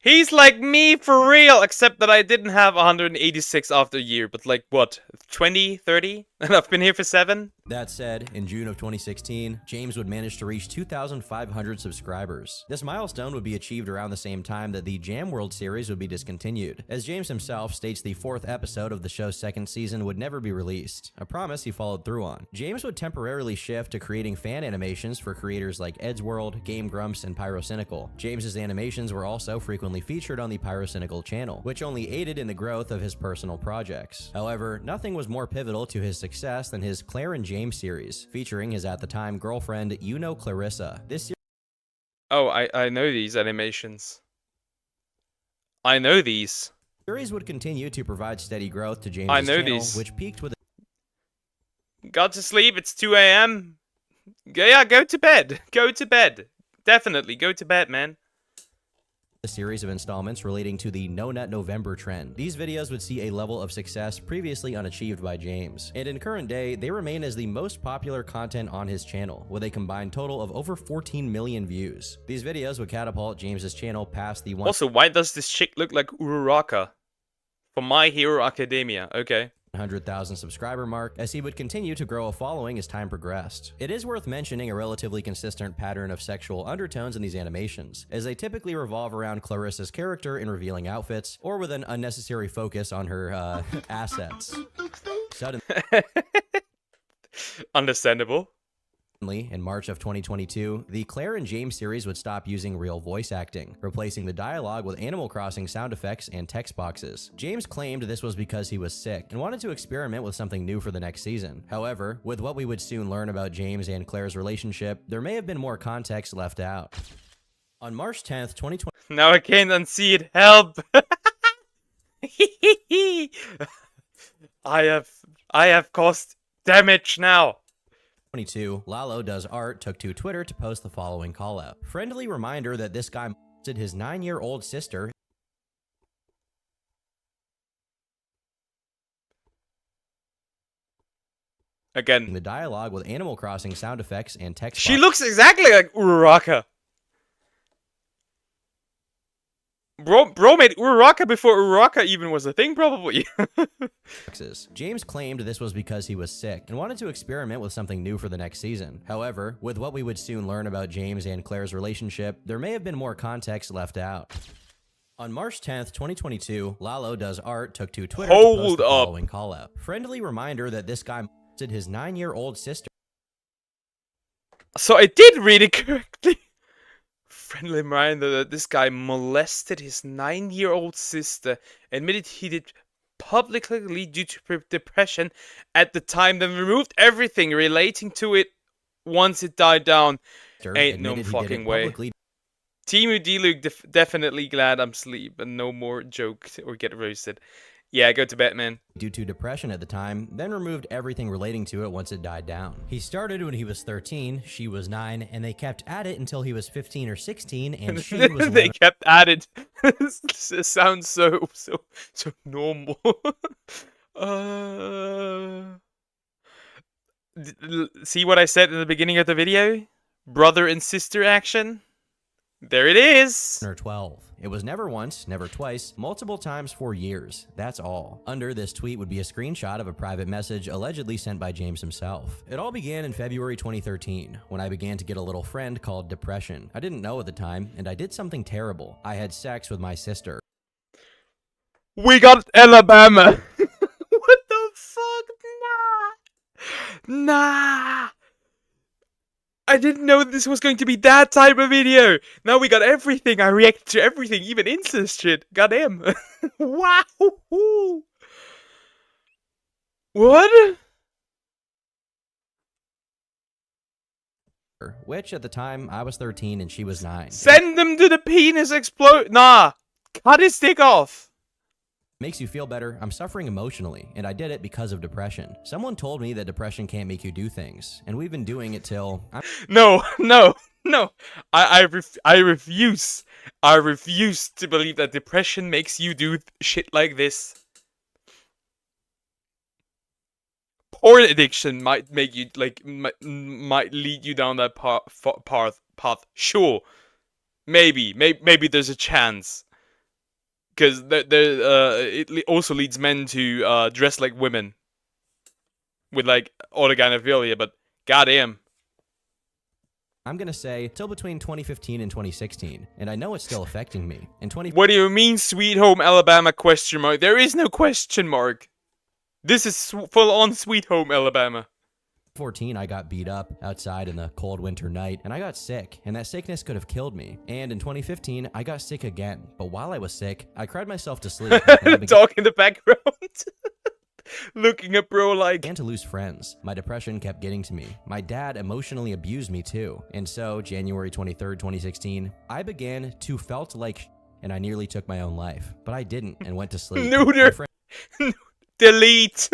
He's like me for real, except that I didn't have 186 after a year, but like what, 20, 30? And I've been here for 7? That said, in June of 2016, James would manage to reach 2,500 subscribers. This milestone would be achieved around the same time that the Jam World series would be discontinued. As James himself states, the 4th episode of the show's 2nd season would never be released, a promise he followed through on. James would temporarily shift to creating fan animations for creators like Ed's World, Game Grumps, and Pyrocynical. James's animations were also frequently featured on the Pyrocynical channel, which only aided in the growth of his personal projects. However, nothing was more pivotal to his success than his Claire and James series, featuring his at-the-time girlfriend, Clarissa. This Oh, I know these animations. I know these. series would continue to provide steady growth to James' I know channel, these. which peaked with Got to sleep. It's 2 a.m. Yeah, go to bed. Go to bed. Definitely go to bed, man. A series of installments relating to the No Nut November trend. These videos would see a level of success previously unachieved by James, and in current day, they remain as the most popular content on his channel, with a combined total of over 14 million views. These videos would catapult James's channel past the Also, why does this chick look like Uraraka from My Hero Academia? Okay. 100,000 subscriber mark, as he would continue to grow a following as time progressed. It is worth mentioning a relatively consistent pattern of sexual undertones in these animations, as they typically revolve around Clarissa's character in revealing outfits, or with an unnecessary focus on her assets. Understandable. In March of 2022, the Claire and James series would stop using real voice acting, replacing the dialogue with Animal Crossing sound effects and text boxes. James claimed this was because he was sick and wanted to experiment with something new for the next season. However, with what we would soon learn about James and Claire's relationship, there may have been more context left out. On March 10th, 2020. Now I can't unsee it. Help! I have caused damage now. 2022, Lalo Does Art took to Twitter to post the following call out. Friendly reminder that this guy molested his 9-year-old sister. Again. The dialogue with Animal Crossing sound effects and text. She looks exactly like Uraraka. Bro made Uraraka before Uraraka even was a thing, probably. James claimed this was because he was sick and wanted to experiment with something new for the next season. However, with what we would soon learn about James and Claire's relationship, there may have been more context left out. On March 10th, 2022, Lalo Does Art took to Twitter to post the following call out. Friendly reminder that this guy molested his 9-year-old sister. So I did read it correctly. Friendly reminder that this guy molested his 9-year-old sister, admitted he did publicly due to depression at the time, then removed everything relating to it once it died down. Ain't no fucking way. Timu D-Luke definitely glad I'm asleep and no more joke or get roasted. Yeah, go to bed, man. Due to depression at the time, then removed everything relating to it once it died down. He started when he was 13, she was 9, and they kept at it until he was 15 or 16, and she was 11. They kept at it. It sounds so normal. See what I said in the beginning of the video? Brother and sister action? There it is. Or 12. It was never once, never twice, multiple times for years. That's all. Under this tweet would be a screenshot of a private message allegedly sent by James himself. It all began in February 2013, when I began to get a little friend called depression. I didn't know at the time, and I did something terrible. I had sex with my sister. We got Alabama. What the fuck? Nah. I didn't know this was going to be that type of video. Now we got everything. I reacted to everything, even incest shit. Goddamn. Wow. What? Which at the time I was 13 and she was 9. Send them to the penis explode. Nah. Cut his dick off. Makes you feel better. I'm suffering emotionally, and I did it because of depression. Someone told me that depression can't make you do things, and we've been doing it till... No. I refuse. I refuse to believe that depression makes you do shit like this. Porn addiction might make you, like, might lead you down that path. Sure. Maybe there's a chance. Because it also leads men to dress like women with like organophilia, but goddamn. I'm gonna say till between 2015 and 2016, and I know it's still affecting me. In What do you mean, Sweet Home Alabama ? There is no question mark. This is full on Sweet Home Alabama. 2014, I got beat up outside in the cold winter night, and I got sick, and that sickness could have killed me. And in 2015, I got sick again, but while I was sick, I cried myself to sleep. Talk in the background. Looking at bro like... I began to lose friends. My depression kept getting to me. My dad emotionally abused me too. And so, January 23rd, 2016, I began to felt like and I nearly took my own life. But I didn't and went to sleep. Neuter! Delete!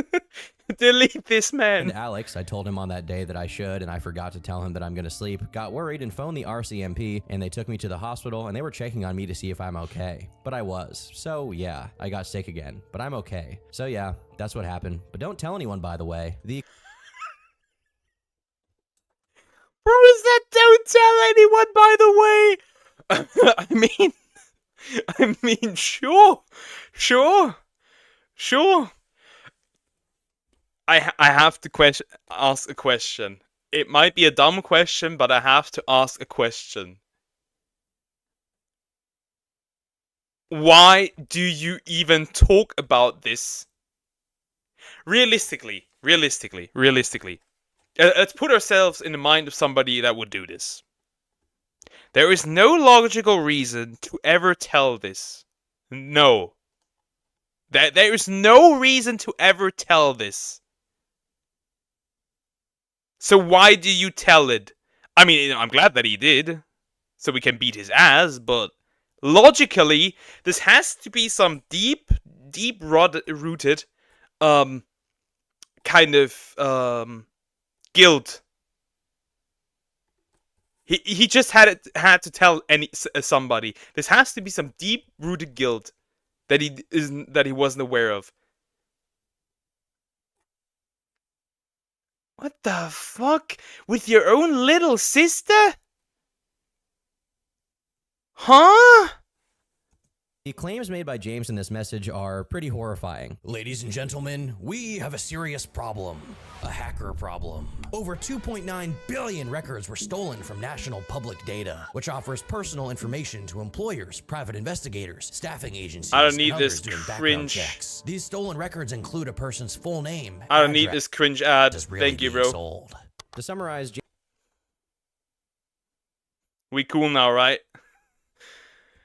Delete this man. And Alex, I told him on that day that I should, and I forgot to tell him that I'm gonna sleep, got worried and phoned the RCMP, and they took me to the hospital, and they were checking on me to see if I'm okay. But I was. So yeah, I got sick again, but I'm okay. So yeah, that's what happened. But don't tell anyone, by the way. Bro, is that don't tell anyone, by the way? I mean, sure. I have to ask a question. It might be a dumb question, but I have to ask a question. Why do you even talk about this? Realistically. Let's put ourselves in the mind of somebody that would do this. There is no logical reason to ever tell this. No. There is no reason to ever tell this. So why do you tell it? I mean, I'm glad that he did, so we can beat his ass, but logically, this has to be some deep-rooted, kind of, guilt. He just had to tell somebody. This has to be some deep-rooted guilt that he wasn't aware of. What the fuck? With your own little sister? Huh? The claims made by James in this message are pretty horrifying. Ladies and gentlemen, we have a serious problem. A hacker problem. Over 2.9 billion records were stolen from national public data, which offers personal information to employers, private investigators, staffing agencies, I don't need and this others doing background cringe. checks. These stolen records include a person's full name. I don't need this cringe ad. Thank you, bro. Sold. To summarize, we cool now, right?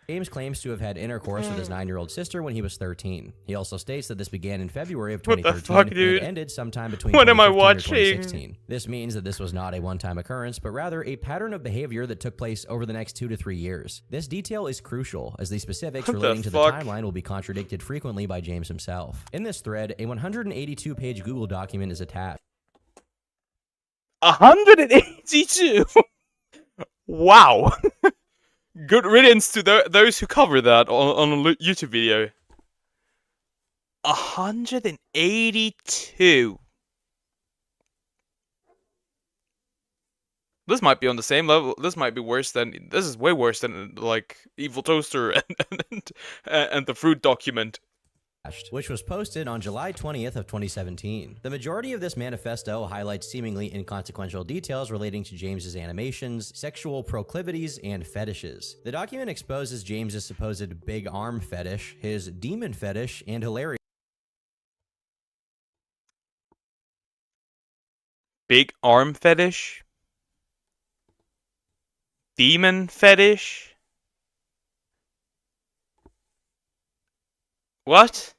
James claims to have had intercourse with his 9-year-old sister when he was 13. He also states that this began in February of What 2013 the fuck, dude? and ended sometime between What am I 2015 or watching? 2016. This means that this was not a one-time occurrence, but rather a pattern of behavior that took place over the next 2 to 3 years. This detail is crucial, as the specifics What the relating to the fuck? timeline will be contradicted frequently by James himself. In this thread, a 182-page Google document is attached. 182. Wow. Good riddance to those who cover that on a YouTube video. 182. This might be on the same level. This might be worse than. This is way worse than like Evil Toaster and the Fruit document, which was posted on July 20th of 2017. The majority of this manifesto highlights seemingly inconsequential details relating to James's animations, sexual proclivities, and fetishes. The document exposes James's supposed big arm fetish, his demon fetish, and hilarious big arm fetish, demon fetish. What?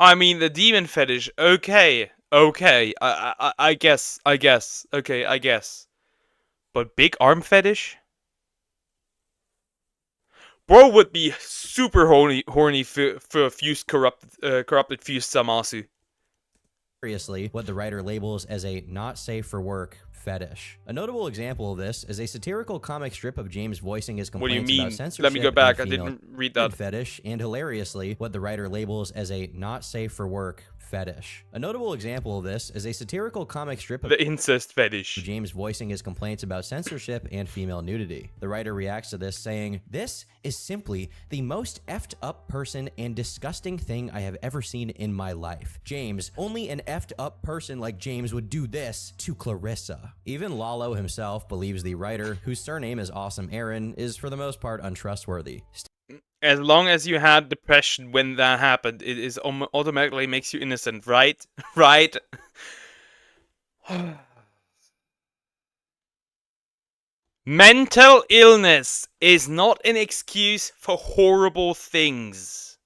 I mean, the demon fetish. Okay. I guess. Okay, I guess. But big arm fetish? Bro would be super horny for fused corrupted fused Samasu. seriously what the writer labels as a not safe for work fetish. A notable example of this is a satirical comic strip of James voicing his What do you complaints about mean? censorship. Let me go back. I and female didn't read that. Fetish, and hilariously, what the writer labels as a not safe for work fetish. A notable example of this is a satirical comic strip of the incest fetish. James voicing his complaints about censorship and female nudity. The writer reacts to this saying, "This is simply the most effed up person and disgusting thing I have ever seen in my life. James, only an effed up person like James would do this to Clarissa." Even Lalo himself believes the writer, whose surname is Awesome Aaron, is for the most part untrustworthy. As long as you had depression when that happened, it is automatically makes you innocent, right? Right? Mental illness is not an excuse for horrible things.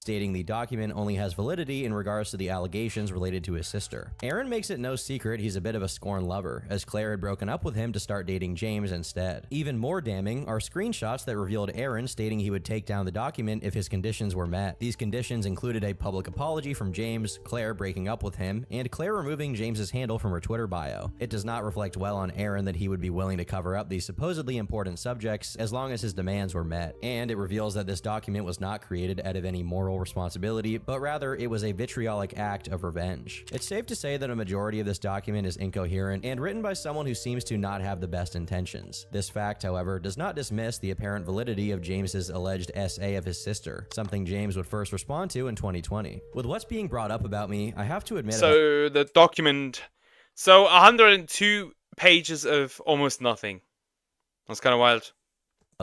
stating the document only has validity in regards to the allegations related to his sister. Aaron makes it no secret he's a bit of a scorn lover, as Claire had broken up with him to start dating James instead. Even more damning are screenshots that revealed Aaron stating he would take down the document if his conditions were met. These conditions included a public apology from James, Claire breaking up with him, and Claire removing James's handle from her Twitter bio. It does not reflect well on Aaron that he would be willing to cover up these supposedly important subjects as long as his demands were met, and it reveals that this document was not created out of any moral responsibility, but rather it was a vitriolic act of revenge. It's safe to say that a majority of this document is incoherent and written by someone who seems to not have the best intentions. This fact, however, does not dismiss the apparent validity of James's alleged SA of his sister, something James would first respond to in 2020. With what's being brought up about me, I have to admit— So the document, so 102 pages of almost nothing. That's kind of wild.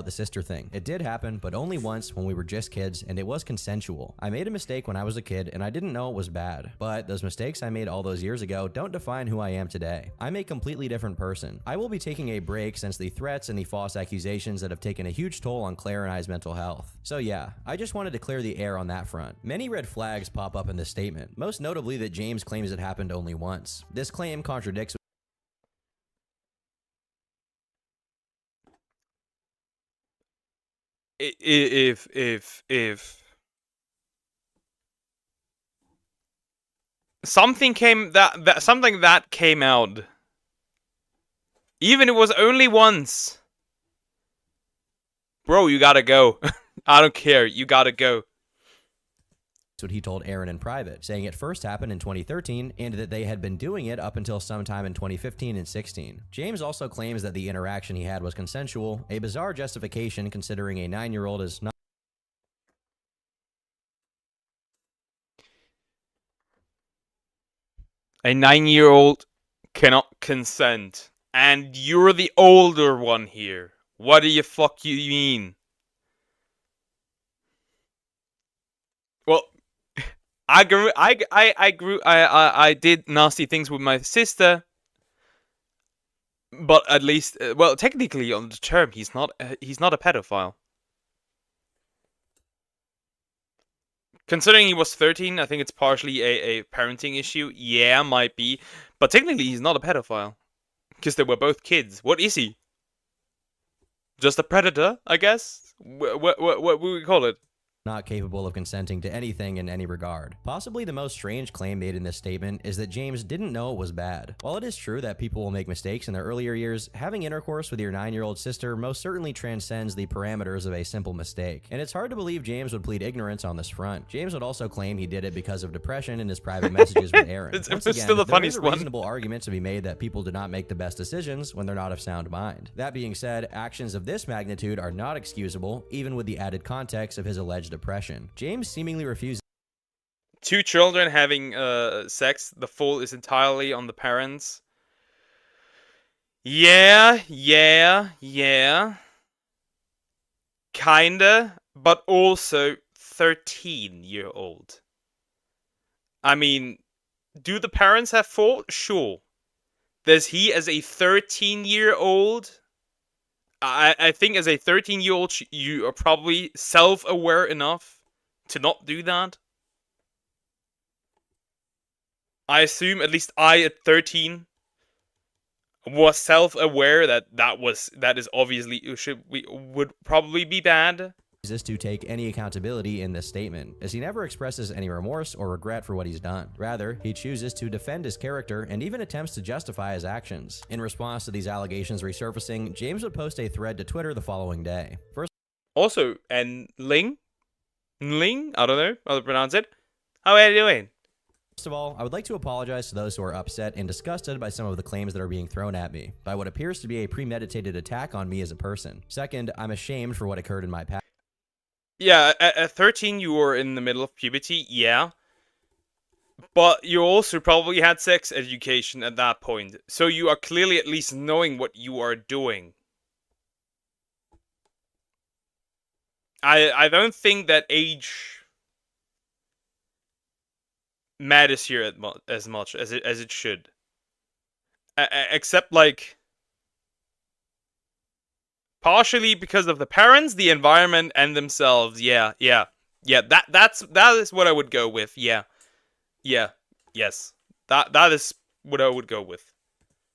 The sister thing. It did happen, but only once when we were just kids, and it was consensual. I made a mistake when I was a kid, and I didn't know it was bad. But those mistakes I made all those years ago don't define who I am today. I'm a completely different person. I will be taking a break since the threats and the false accusations that have taken a huge toll on Claire and I's mental health. So yeah, I just wanted to clear the air on that front. Many red flags pop up in this statement, most notably that James claims it happened only once. This claim contradicts if something came something that came out, even it was only once, bro, you gotta go. I don't care, you gotta go. what he told Aaron in private, saying it first happened in 2013 and that they had been doing it up until sometime in 2015 and 16. James also claims that the interaction he had was consensual, a bizarre justification considering a 9-year-old is not— A 9-year-old cannot consent, and you're the older one here. What do you fuck you mean? Well, I did nasty things with my sister, but at least, well, technically on the term, he's not a pedophile. Considering he was 13, I think it's partially a parenting issue. Yeah, might be, but technically he's not a pedophile because they were both kids. What is he? Just a predator, I guess. What would we call it? Not capable of consenting to anything in any regard. Possibly the most strange claim made in this statement is that James didn't know it was bad. While it is true that people will make mistakes in their earlier years, having intercourse with your 9-year-old sister most certainly transcends the parameters of a simple mistake, and it's hard to believe James would plead ignorance on this front. James would also claim he did it because of depression in his private messages with Aaron. It's Once again, still the there funniest is a one. reasonable argument to be made that people do not make the best decisions when they're not of sound mind. That being said, actions of this magnitude are not excusable, even with the added context of his alleged depression. James seemingly refused— 2 children having sex, the fault is entirely on the parents. Yeah. Kinda, but also 13-year-old. I mean, do the parents have fault? Sure. Does he, as a 13-year-old... I think as a 13-year-old, you are probably self-aware enough to not do that. I assume at least I at 13 was self-aware that is obviously would probably be bad. this to take any accountability in this statement, as he never expresses any remorse or regret for what he's done. Rather, he chooses to defend his character and even attempts to justify his actions. In response to these allegations resurfacing, James would post a thread to Twitter the following day. Also, and Ling, I don't know how to pronounce it. How are you doing? First of all, I would like to apologize to those who are upset and disgusted by some of the claims that are being thrown at me, by what appears to be a premeditated attack on me as a person. Second, I'm ashamed for what occurred in my past. Yeah, at 13 you were in the middle of puberty, yeah. But you also probably had sex education at that point, so you are clearly at least knowing what you are doing. I don't think that age matters here as much as it should. Except, like, partially because of the parents, the environment, and themselves. Yeah. Yeah, that is what I would go with. Yeah. Yeah. Yes. That is what I would go with.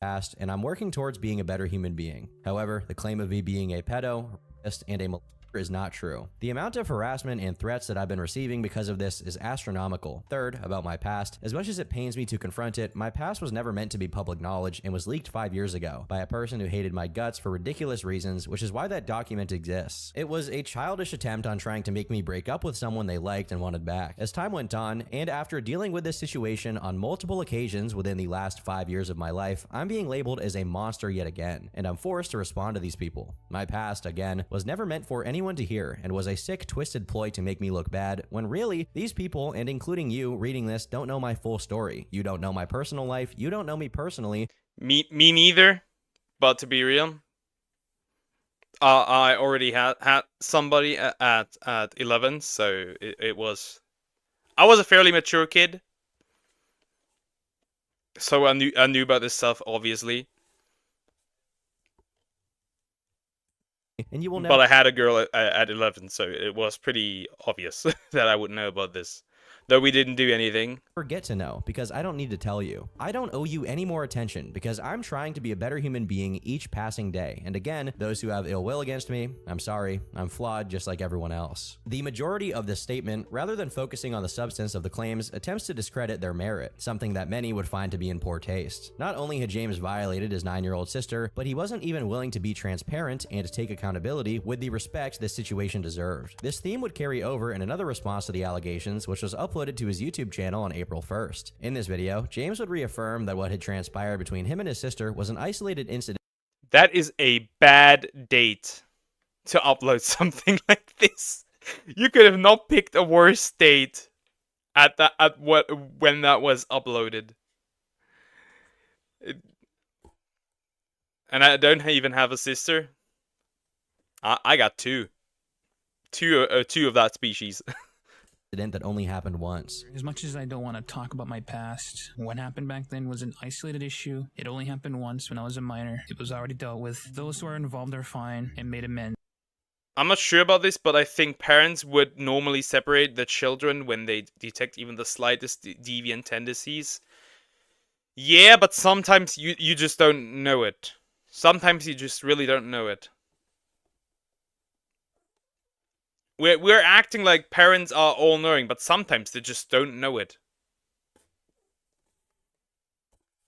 Past, and I'm working towards being a better human being. However, the claim of me being a pedo, rapist, and a molester is not true. The amount of harassment and threats that I've been receiving because of this is astronomical. Third, about my past, as much as it pains me to confront it, my past was never meant to be public knowledge and was leaked 5 years ago by a person who hated my guts for ridiculous reasons, which is why that document exists. It was a childish attempt on trying to make me break up with someone they liked and wanted back. As time went on, and after dealing with this situation on multiple occasions within the last 5 years of my life, I'm being labeled as a monster yet again, and I'm forced to respond to these people. My past, again, was never meant for anyone to hear and was a sick, twisted ploy to make me look bad, when really, these people, and including you reading this, don't know my full story. You don't know my personal life, you don't know me personally. Me neither, but to be real, I already had somebody at 11, so it was... I was a fairly mature kid, so I knew about this stuff, obviously. And you will But I had a girl at 11, so it was pretty obvious that I would know about this. Though we didn't do anything. Get to know, because I don't need to tell you. I don't owe you any more attention, because I'm trying to be a better human being each passing day. And again, those who have ill will against me, I'm sorry, I'm flawed just like everyone else. The majority of this statement, rather than focusing on the substance of the claims, attempts to discredit their merit, something that many would find to be in poor taste. Not only had James violated his 9-year-old sister, but he wasn't even willing to be transparent and take accountability with the respect this situation deserved. This theme would carry over in another response to the allegations, which was uploaded to his YouTube channel on April 1st. In this video, James would reaffirm that what had transpired between him and his sister was an isolated incident. That is a bad date to upload something like this. You could have not picked a worse date when that was uploaded. And I don't even have a sister. I got two of that species. That only happened once. As much as I don't want to talk about my past, what happened back then was an isolated issue. It only happened once when I was a minor. It was already dealt with. Those who are involved are fine and made amends. I'm not sure about this, but I think parents would normally separate the children when they detect even the slightest deviant tendencies. Yeah, but sometimes you just don't know it. Sometimes you just really don't know it. We're acting like parents are all-knowing, but sometimes they just don't know it.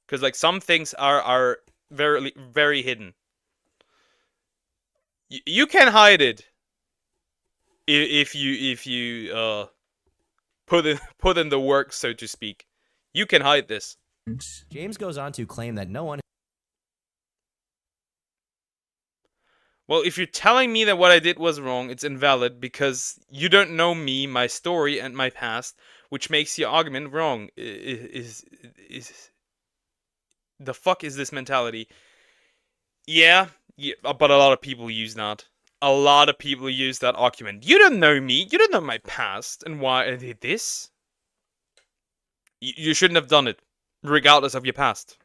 Because, like, some things are very, very hidden. You can hide it if you put in the work, so to speak. You can hide this. James goes on to claim that no one... Well, if you're telling me that what I did was wrong, it's invalid because you don't know me, my story, and my past, which makes your argument wrong. Is the fuck is this mentality? Yeah, but a lot of people use that. A lot of people use that argument. You don't know me, you don't know my past, and why I did this. You shouldn't have done it, regardless of your past.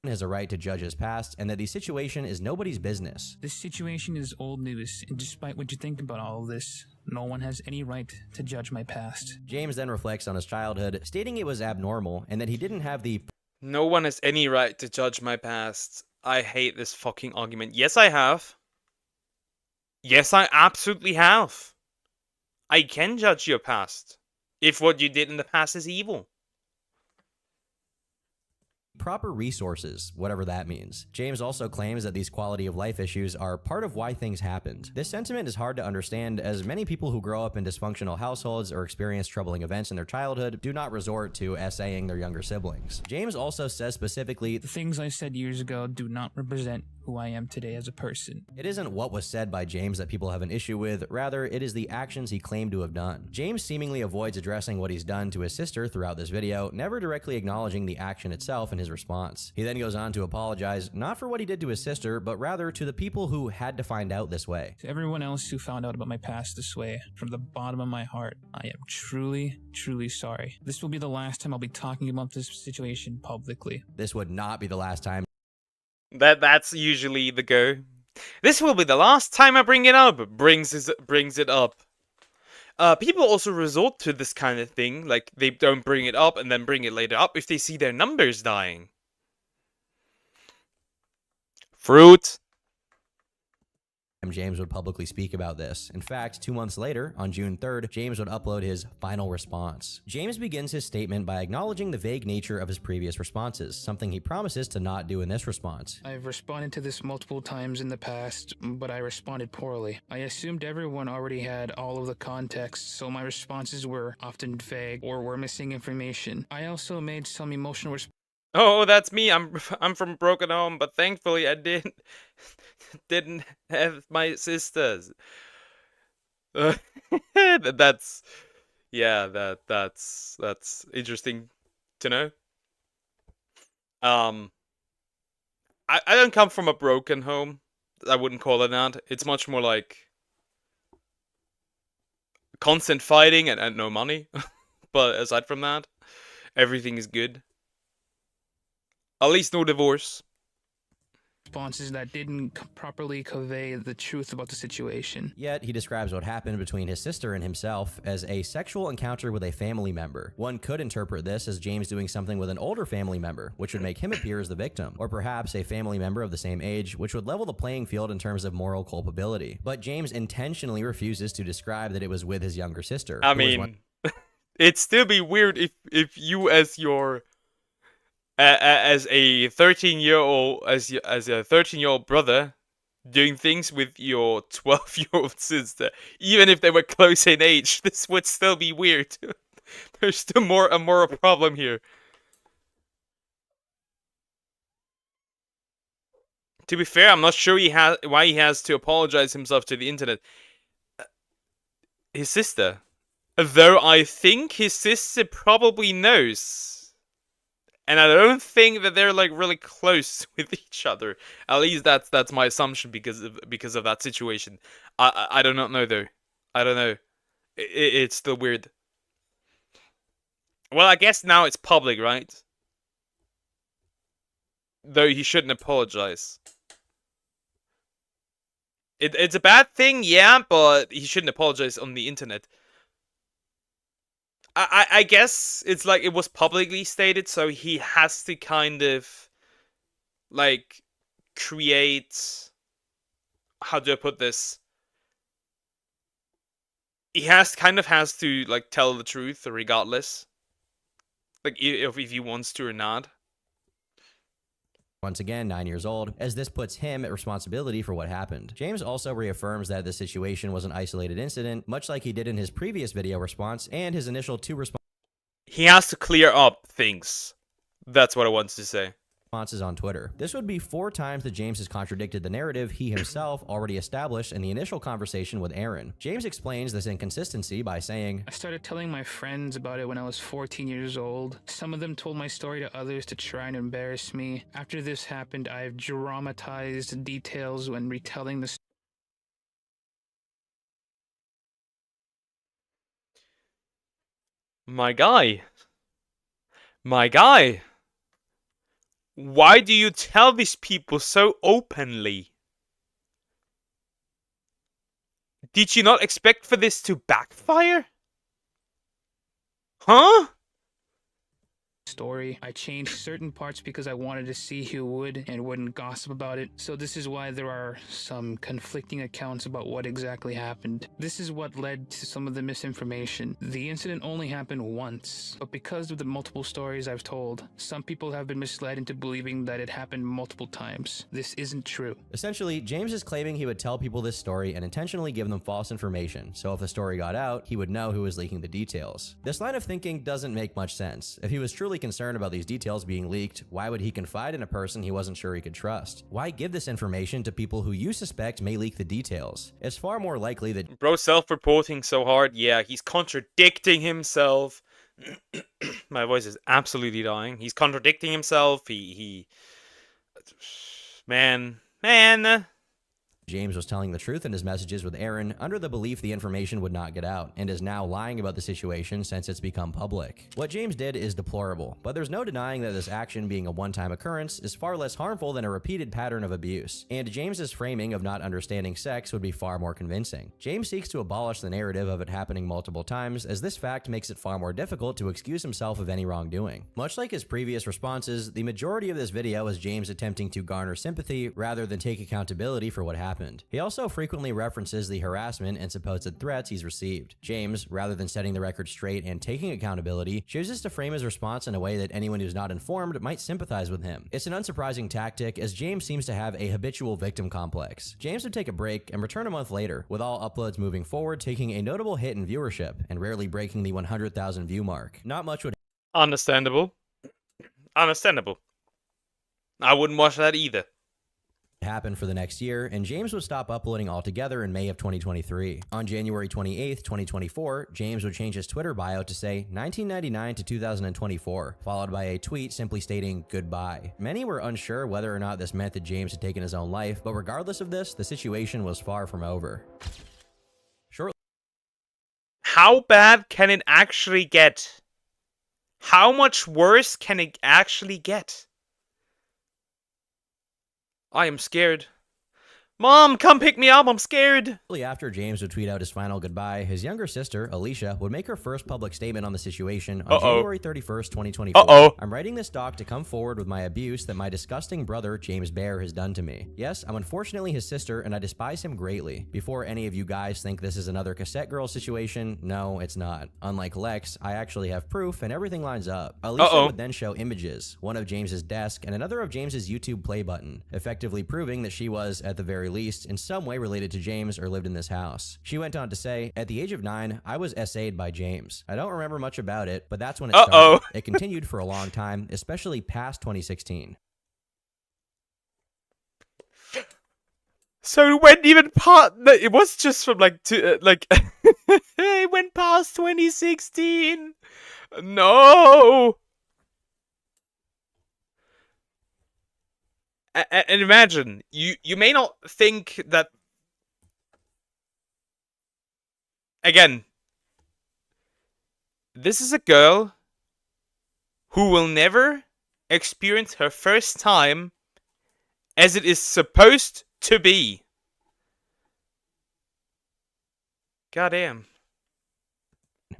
Has a right to judge his past, and that the situation is nobody's business. This situation is old news, and despite what you think about all of this, no one has any right to judge my past. James then reflects on his childhood, stating it was abnormal, and that he didn't have the... No one has any right to judge my past. I hate this fucking argument. Yes, I have. Yes, I absolutely have. I can judge your past, if what you did in the past is evil. Proper resources, whatever that means. James also claims that these quality of life issues are part of why things happened. This sentiment is hard to understand, as many people who grow up in dysfunctional households or experience troubling events in their childhood do not resort to essaying their younger siblings. James also says specifically, the things I said years ago do not represent who I am today as a person. It isn't what was said by James that people have an issue with, rather it is the actions he claimed to have done. James seemingly avoids addressing what he's done to his sister throughout this video, never directly acknowledging the action itself in his response. He then goes on to apologize, not for what he did to his sister, but rather to the people who had to find out this way. To everyone else who found out about my past this way, from the bottom of my heart, I am truly, truly sorry. This will be the last time I'll be talking about this situation publicly. This would not be the last time. That's usually the go. This will be the last time I bring it up. Brings it up. people also resort to this kind of thing. Like, they don't bring it up and then bring it later up if they see their numbers dying. Fruit. James would publicly speak about this. In fact, 2 months later, on June 3rd, James would upload his final response. James begins his statement by acknowledging the vague nature of his previous responses, something he promises to not do in this response. I've responded to this multiple times in the past, but I responded poorly. I assumed everyone already had all of the context, so my responses were often vague or were missing information. I also made some emotional responses. Oh, that's me. I'm from a broken home, but thankfully I didn't have my sisters. That's that's interesting to know. I don't come from a broken home. I wouldn't call it that. It's much more like constant fighting and no money. But aside from that, everything is good. At least no divorce. Responses that didn't properly convey the truth about the situation. Yet, he describes what happened between his sister and himself as a sexual encounter with a family member. One could interpret this as James doing something with an older family member, which would make him appear as the victim, or perhaps a family member of the same age, which would level the playing field in terms of moral culpability. But James intentionally refuses to describe that it was with his younger sister. I mean, it'd still be weird if you as your as a 13-year-old brother doing things with your 12-year-old sister, even if they were close in age, this would still be weird. There's still a moral problem here. To be fair, I'm not sure why he has to apologize himself to the internet. His sister, though I think his sister probably knows. And I don't think that they're like really close with each other. At least that's my assumption because of that situation. I do not know though. I don't know. It's still weird. Well, I guess now it's public, right? Though he shouldn't apologize. It's a bad thing, yeah, but he shouldn't apologize on the internet. I guess it's like it was publicly stated, so he has to kind of like create, how do I put this? He has to like tell the truth regardless. Like if he wants to or not. Once again, 9 years old, as this puts him at responsibility for what happened. James also reaffirms that the situation was an isolated incident, much like he did in his previous video response and his initial 2 responses. He has to clear up things. That's what I wanted to say. Responses on Twitter. This would be 4 times that James has contradicted the narrative he himself already established in the initial conversation with Aaron. James explains this inconsistency by saying, I started telling my friends about it when I was 14 years old. Some of them told my story to others to try and embarrass me. After this happened, I've dramatized details when retelling the story. My guy. Why do you tell these people so openly? Did you not expect for this to backfire? Huh? Story. I changed certain parts because I wanted to see who would and wouldn't gossip about it. So this is why there are some conflicting accounts about what exactly happened. This is what led to some of the misinformation. The incident only happened once, but because of the multiple stories I've told, some people have been misled into believing that it happened multiple times. This isn't true. Essentially, James is claiming he would tell people this story and intentionally give them false information, so if the story got out, he would know who was leaking the details. This line of thinking doesn't make much sense. If he was truly concerned about these details being leaked, why would he confide in a person he wasn't sure he could trust? Why give this information to people who you suspect may leak the details? It's far more likely that— Bro, self-reporting so hard. Yeah, he's contradicting himself. My voice is absolutely dying. He's contradicting himself. Man. James was telling the truth in his messages with Aaron under the belief the information would not get out, and is now lying about the situation since it's become public. What James did is deplorable, but there's no denying that this action, being a one-time occurrence, is far less harmful than a repeated pattern of abuse, and James's framing of not understanding sex would be far more convincing. James seeks to abolish the narrative of it happening multiple times, as this fact makes it far more difficult to excuse himself of any wrongdoing. Much like his previous responses, the majority of this video is James attempting to garner sympathy rather than take accountability for what happened. He also frequently references the harassment and supposed threats he's received. James, rather than setting the record straight and taking accountability, chooses to frame his response in a way that anyone who's not informed might sympathize with him. It's an unsurprising tactic, as James seems to have a habitual victim complex. James would take a break and return a month later, with all uploads moving forward taking a notable hit in viewership and rarely breaking the 100,000 view mark. Not much would Understandable. Understandable. I wouldn't watch that either. happen for the next year, and James would stop uploading altogether in May of 2023. On January 28th, 2024, James would change his Twitter bio to say 1999 to 2024, followed by a tweet simply stating goodbye. Many were unsure whether or not this meant that James had taken his own life, but regardless of this, the situation was far from over. How bad can it actually get? How much worse can it actually get? I am scared. Mom, come pick me up, I'm scared. After James would tweet out his final goodbye, his younger sister, Alicia, would make her first public statement on the situation on January 31st, 2024. I'm writing this doc to come forward with my abuse that my disgusting brother, James Bear, has done to me. Yes, I'm unfortunately his sister, and I despise him greatly. Before any of you guys think this is another cassette girl situation, no, it's not. Unlike Lex, I actually have proof, and everything lines up. Alicia would then show images, one of James's desk, and another of James's YouTube play button, effectively proving that she was, at the very least, in some way related to James or lived in this house. She went on to say, at the age of 9, I was SA'd by James. I don't remember much about it, but that's when it started. It continued for a long time, especially past 2016. So it went even past. It was just from it went past 2016. No. And imagine, you may not think that. Again, this is a girl who will never experience her first time as it is supposed to be. Goddamn.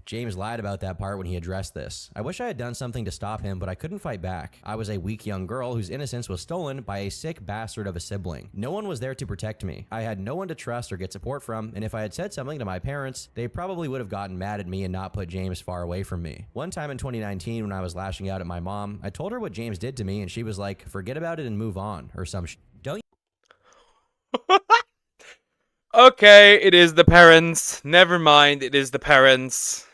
James lied about that part when he addressed this. I wish I had done something to stop him, but I couldn't fight back. I was a weak young girl whose innocence was stolen by a sick bastard of a sibling. No one was there to protect me. I had no one to trust or get support from, and if I had said something to my parents, they probably would have gotten mad at me and not put James far away from me. One time in 2019, when I was lashing out at my mom, I told her what James did to me, and she was like, forget about it and move on, or some shit. Don't you? Okay, it is the parents. Never mind, it is the parents.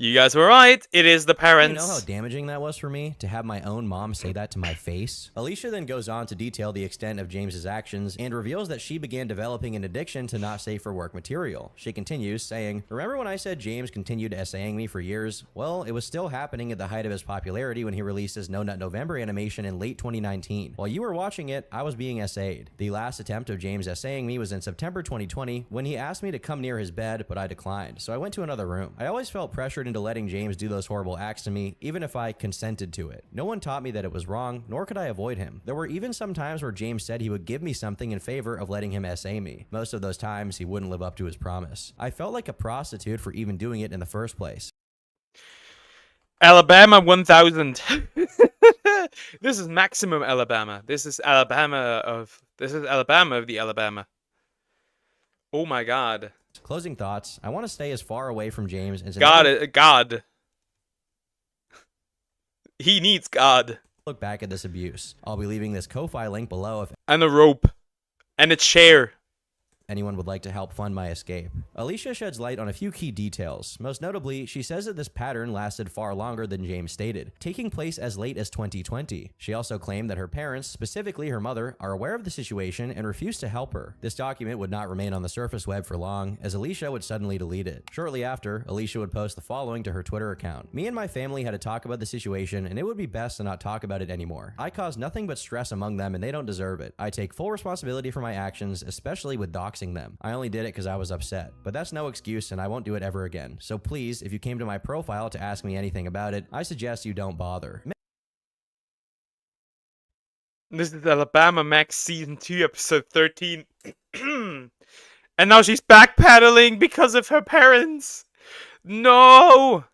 You guys were right. It is the parents. You know how damaging that was for me to have my own mom say that to my face? Alicia then goes on to detail the extent of James's actions and reveals that she began developing an addiction to not safe for work material. She continues saying, remember when I said James continued essaying me for years? Well, it was still happening at the height of his popularity when he released his No Nut November animation in late 2019. While you were watching it, I was being essayed. The last attempt of James essaying me was in September 2020 when he asked me to come near his bed, but I declined, so I went to another room. I always felt pressured into letting James do those horrible acts to me, even if I consented to it. No one taught me that it was wrong, nor could I avoid him. There were even some times where James said he would give me something in favor of letting him essay me. Most of those times, he wouldn't live up to his promise. I felt like a prostitute for even doing it in the first place. Alabama 1000. This is maximum Alabama. This is Alabama of the Alabama. Oh my god. Closing thoughts. I want to stay as far away from James as God. He needs God. Look back at this abuse. I'll be leaving this Ko-Fi link below. And a rope. And a chair. anyone would like to help fund my escape. Alicia sheds light on a few key details. Most notably, she says that this pattern lasted far longer than James stated, taking place as late as 2020. She also claimed that her parents, specifically her mother, are aware of the situation and refuse to help her. This document would not remain on the surface web for long, as Alicia would suddenly delete it. Shortly after, Alicia would post the following to her Twitter account. Me and my family had to talk about the situation, and it would be best to not talk about it anymore. I caused nothing but stress among them, and they don't deserve it. I take full responsibility for my actions, especially with doxing them. I only did it because I was upset. But that's no excuse, and I won't do it ever again. So please, if you came to my profile to ask me anything about it, I suggest you don't bother. This is Alabama Max Season 2, Episode 13. And now she's backpedaling because of her parents. No!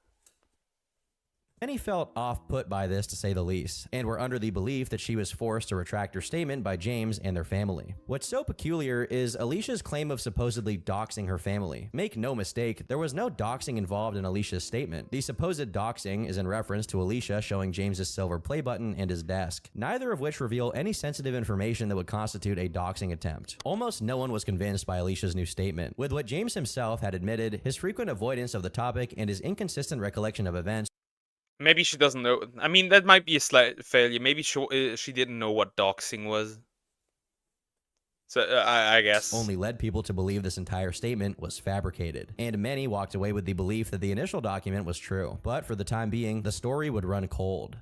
Many felt off-put by this, to say the least, and were under the belief that she was forced to retract her statement by James and their family. What's so peculiar is Alicia's claim of supposedly doxing her family. Make no mistake, there was no doxing involved in Alicia's statement. The supposed doxing is in reference to Alicia showing James's silver play button and his desk, neither of which reveal any sensitive information that would constitute a doxing attempt. Almost no one was convinced by Alicia's new statement, with what James himself had admitted, his frequent avoidance of the topic, and his inconsistent recollection of events. Maybe she doesn't know. I mean, that might be a slight failure. Maybe she didn't know what doxing was. So, I guess. Only led people to believe this entire statement was fabricated. And many walked away with the belief that the initial document was true. But for the time being, the story would run cold.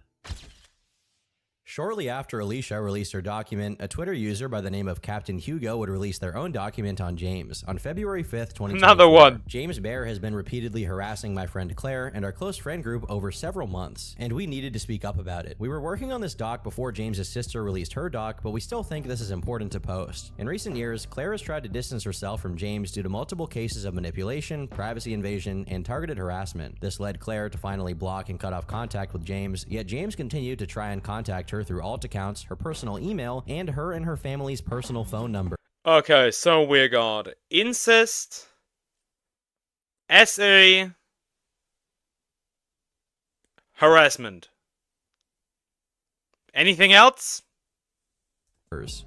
Shortly after Alicia released her document, a Twitter user by the name of Captain Hugo would release their own document on James on February 5th, 2024. Another one. James Bear has been repeatedly harassing my friend Claire and our close friend group over several months, and we needed to speak up about it. We were working on this doc before James's sister released her doc, but we still think this is important to post. In recent years, Claire has tried to distance herself from James due to multiple cases of manipulation, privacy invasion, and targeted harassment. This led Claire to finally block and cut off contact with James, yet James continued to try and contact her through alt accounts, her personal email, and her and her family's personal phone number. Okay, so we got incest, SA, harassment. Anything else?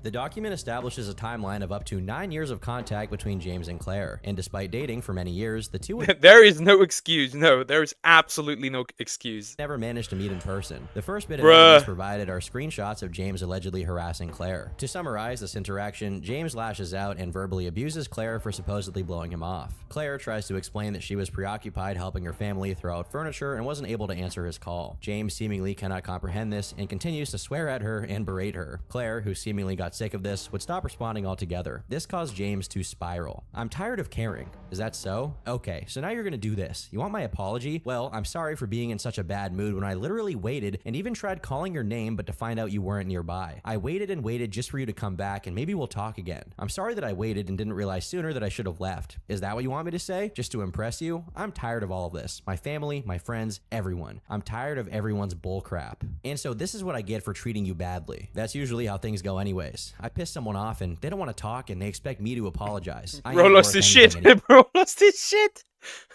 The document establishes a timeline of up to 9 years of contact between James and Claire, and despite dating for many years, the two would There is no excuse. No, there is absolutely no excuse. never managed to meet in person. The first bit of evidence provided are screenshots of James allegedly harassing Claire. To summarize this interaction, James lashes out and verbally abuses Claire for supposedly blowing him off. Claire tries to explain that she was preoccupied helping her family throw out furniture and wasn't able to answer his call. James seemingly cannot comprehend this and continues to swear at her and berate her. Claire, who seemingly got sick of this, would stop responding altogether. This caused James to spiral. I'm tired of caring. Is that so? Okay, so now you're gonna do this. You want my apology? Well, I'm sorry for being in such a bad mood when I literally waited and even tried calling your name but to find out you weren't nearby. I waited and waited just for you to come back and maybe we'll talk again. I'm sorry that I waited and didn't realize sooner that I should have left. Is that what you want me to say? Just to impress you? I'm tired of all of this. My family, my friends, everyone. I'm tired of everyone's bullcrap. And so this is what I get for treating you badly. That's usually how things go anyways. I piss someone off and they don't want to talk and they expect me to apologize. Bro lost his shit. Bro lost his shit.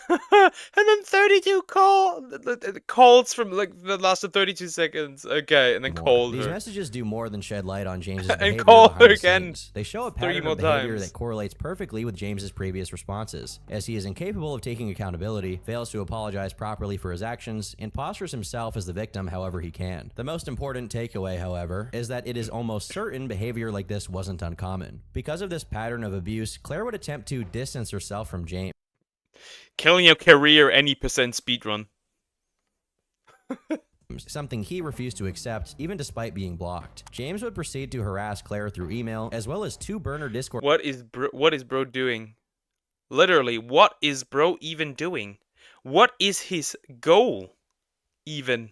And then 32 calls from like the last of 32 seconds. Okay, and then called These her. messages do more than shed light on James's And behavior call behind her the again scenes. They show a 3 pattern more of behavior times. that correlates perfectly with James's previous responses, as he is incapable of taking accountability, fails to apologize properly for his actions, and postures himself as the victim however he can. The most important takeaway, however, is that it is almost certain behavior like this wasn't uncommon. Because of this pattern of abuse, Claire would attempt to distance herself from James. Killing your career any percent speedrun. Something he refused to accept, even despite being blocked. James would proceed to harass Claire through email, as well as 2 burner Discord. What is bro doing? Literally, what is bro even doing? What is his goal even?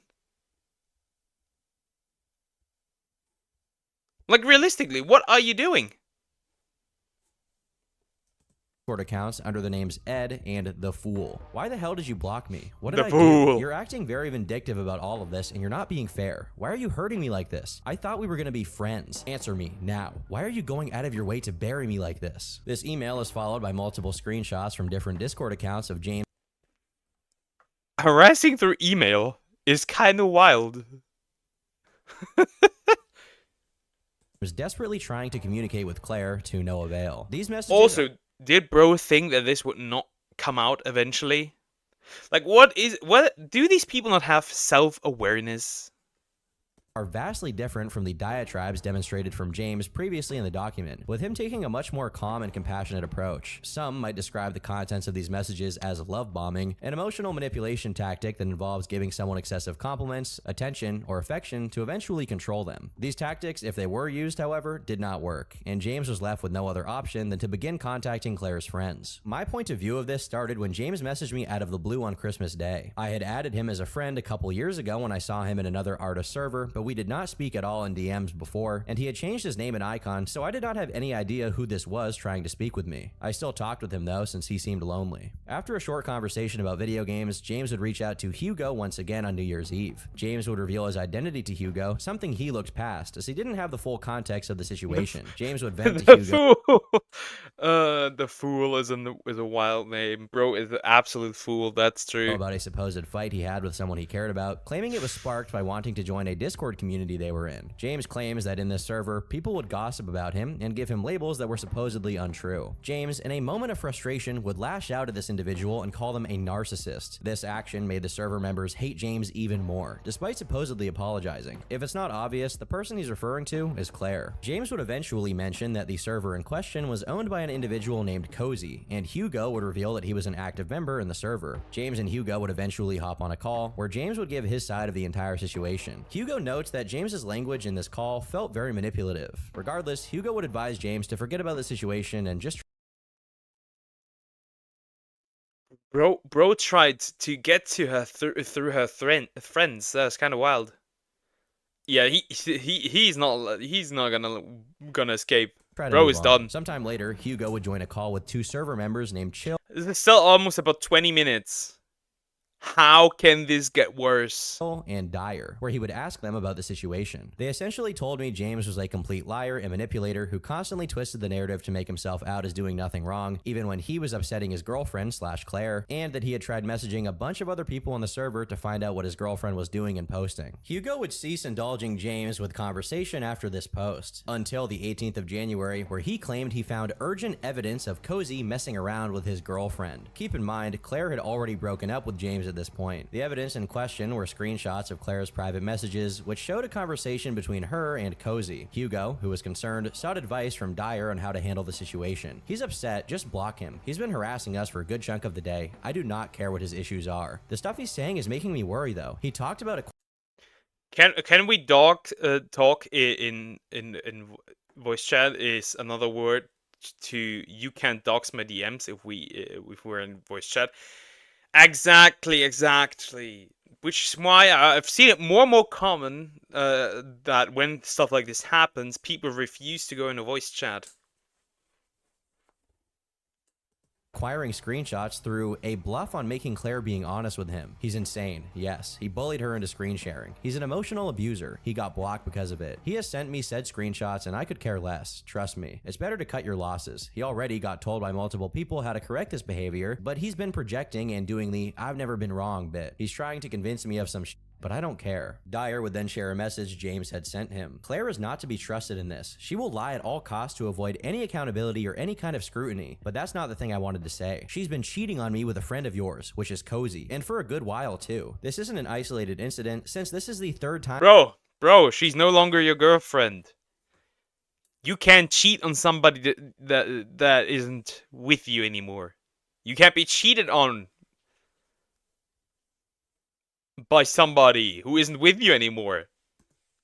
Like realistically, what are you doing? Accounts under the names Ed and The Fool. Why the hell did you block me? What did The I Fool. do? You're acting very vindictive about all of this and you're not being fair. Why are you hurting me like this? I thought we were gonna be friends. Answer me now. Why are you going out of your way to bury me like this? This email is followed by multiple screenshots from different Discord accounts of James. Harassing through email is kind of wild. was desperately trying to communicate with Claire to no avail. These messages Also, did bro think that this would not come out eventually? Like, what do these people not have self-awareness? are vastly different from the diatribes demonstrated from James previously in the document, with him taking a much more calm and compassionate approach. Some might describe the contents of these messages as love bombing, an emotional manipulation tactic that involves giving someone excessive compliments, attention, or affection to eventually control them. These tactics, if they were used, however, did not work, and James was left with no other option than to begin contacting Claire's friends. My point of view of this started when James messaged me out of the blue on Christmas Day. I had added him as a friend a couple years ago when I saw him in another artist server, but we did not speak at all in DMs before, and he had changed his name and icon, so I did not have any idea who this was trying to speak with me. I still talked with him though, since he seemed lonely. After a short conversation about video games, James would reach out to Hugo once again on New Year's Eve. James would reveal his identity to Hugo, something he looked past, as he didn't have the full context of the situation. James would vent to Hugo. The fool is a wild name. Bro is the absolute fool, that's true. About a supposed fight he had with someone he cared about, claiming it was sparked by wanting to join a Discord community they were in. James claims that in this server, people would gossip about him and give him labels that were supposedly untrue. James, in a moment of frustration, would lash out at this individual and call them a narcissist. This action made the server members hate James even more, despite supposedly apologizing. If it's not obvious, the person he's referring to is Claire. James would eventually mention that the server in question was owned by an individual named Cozy, and Hugo would reveal that he was an active member in the server. James and Hugo would eventually hop on a call, where James would give his side of the entire situation. Hugo notes that James's language in this call felt very manipulative. Regardless, Hugo would advise James to forget about the situation and just Bro tried to get to her through her friends. That's kind of wild. Yeah, he's not gonna escape. Bro is done. Sometime later, Hugo would join a call with two server members named Chill. This is still almost about 20 minutes. How can this get worse? And Dyer, where he would ask them about the situation. They essentially told me James was a complete liar and manipulator who constantly twisted the narrative to make himself out as doing nothing wrong, even when he was upsetting his girlfriend / Claire, and that he had tried messaging a bunch of other people on the server to find out what his girlfriend was doing and posting. Hugo would cease indulging James with conversation after this post, until the 18th of January, where he claimed he found urgent evidence of Cozy messing around with his girlfriend. Keep in mind, Claire had already broken up with James at this point. The evidence in question were screenshots of Claire's private messages, which showed a conversation between her and Cozy. Hugo, who was concerned, sought advice from Dyer on how to handle the situation. He's upset, just block him. He's been harassing us for a good chunk of the day. I do not care what his issues are. The stuff he's saying is making me worry though. He talked about a Can we talk in voice chat is another word to you can't dox my DMs if we're in voice chat. Exactly. Which is why I've seen it more and more common that when stuff like this happens, people refuse to go into voice chat. acquiring screenshots through a bluff on making Claire being honest with him. He's insane. Yes, he bullied her into screen sharing. He's an emotional abuser. He got blocked because of it. He has sent me said screenshots and I could care less. Trust me. It's better to cut your losses. He already got told by multiple people how to correct this behavior, but he's been projecting and doing the "I've never been wrong" bit. He's trying to convince me of some but I don't care. Dyer would then share a message James had sent him. Claire is not to be trusted in this. She will lie at all costs to avoid any accountability or any kind of scrutiny, but that's not the thing I wanted to say. She's been cheating on me with a friend of yours, which is Cozy, and for a good while too. This isn't an isolated incident, since this is the third time- Bro, she's no longer your girlfriend. You can't cheat on somebody that isn't with you anymore. You can't be cheated on by somebody who isn't with you anymore.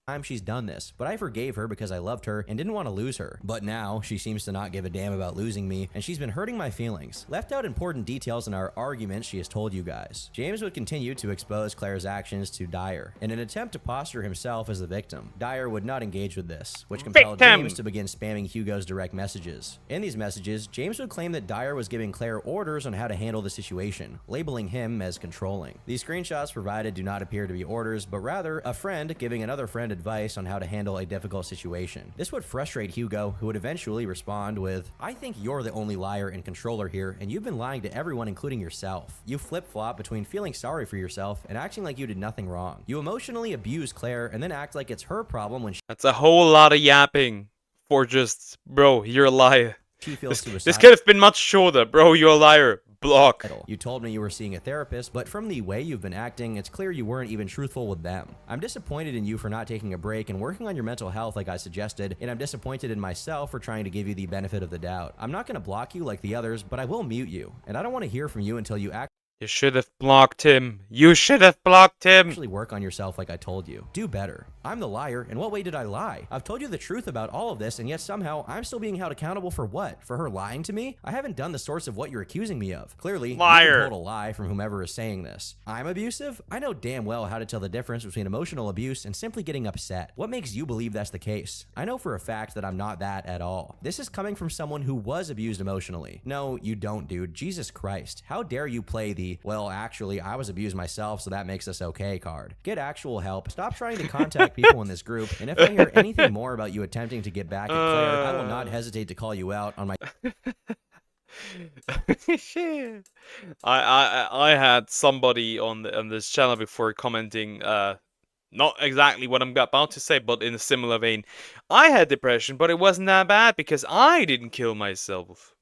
Time she's done this, but I forgave her because I loved her and didn't want to lose her. But now she seems to not give a damn about losing me, and she's been hurting my feelings. Left out important details in our arguments she has told you guys. James would continue to expose Claire's actions to Dyer in an attempt to posture himself as the victim. Dyer would not engage with this, which compelled James to begin spamming Hugo's direct messages. In these messages, James would claim that Dyer was giving Claire orders on how to handle the situation, labeling him as controlling. These screenshots provided do not appear to be orders, but rather a friend giving another friend advice on how to handle a difficult situation. This would frustrate Hugo, who would eventually respond with, "I think you're the only liar and controller here, and you've been lying to everyone, including yourself. You flip-flop between feeling sorry for yourself and acting like you did nothing wrong. You emotionally abuse Claire and then act like it's her problem when That's a whole lot of yapping for just, bro, you're a liar. she feels This suicidal. could have been much shorter, bro, you're a liar. Block. You told me you were seeing a therapist, but from the way you've been acting, it's clear you weren't even truthful with them. I'm disappointed in you for not taking a break and working on your mental health like I suggested, and I'm disappointed in myself for trying to give you the benefit of the doubt. I'm not going to block you like the others, but I will mute you, and I don't want to hear from you until you You should have blocked him. You should have blocked him. actually work on yourself like I told you. Do better. I'm the liar. In what way did I lie? I've told you the truth about all of this, and yet somehow I'm still being held accountable for what? For her lying to me? I haven't done the source of what you're accusing me of. Clearly, Liar. you told a lie from whomever is saying this. I'm abusive? I know damn well how to tell the difference between emotional abuse and simply getting upset. What makes you believe that's the case? I know for a fact that I'm not that at all. This is coming from someone who was abused emotionally. No, you don't, dude. Jesus Christ. How dare you play the, well, actually, I was abused myself, so that makes us okay card. Get actual help. Stop trying to contact people in this group, and if I hear anything more about you attempting to get back at Claire, I will not hesitate to call you out on my... I had somebody on this channel before commenting, not exactly what I'm about to say, but in a similar vein. I had depression, but it wasn't that bad because I didn't kill myself.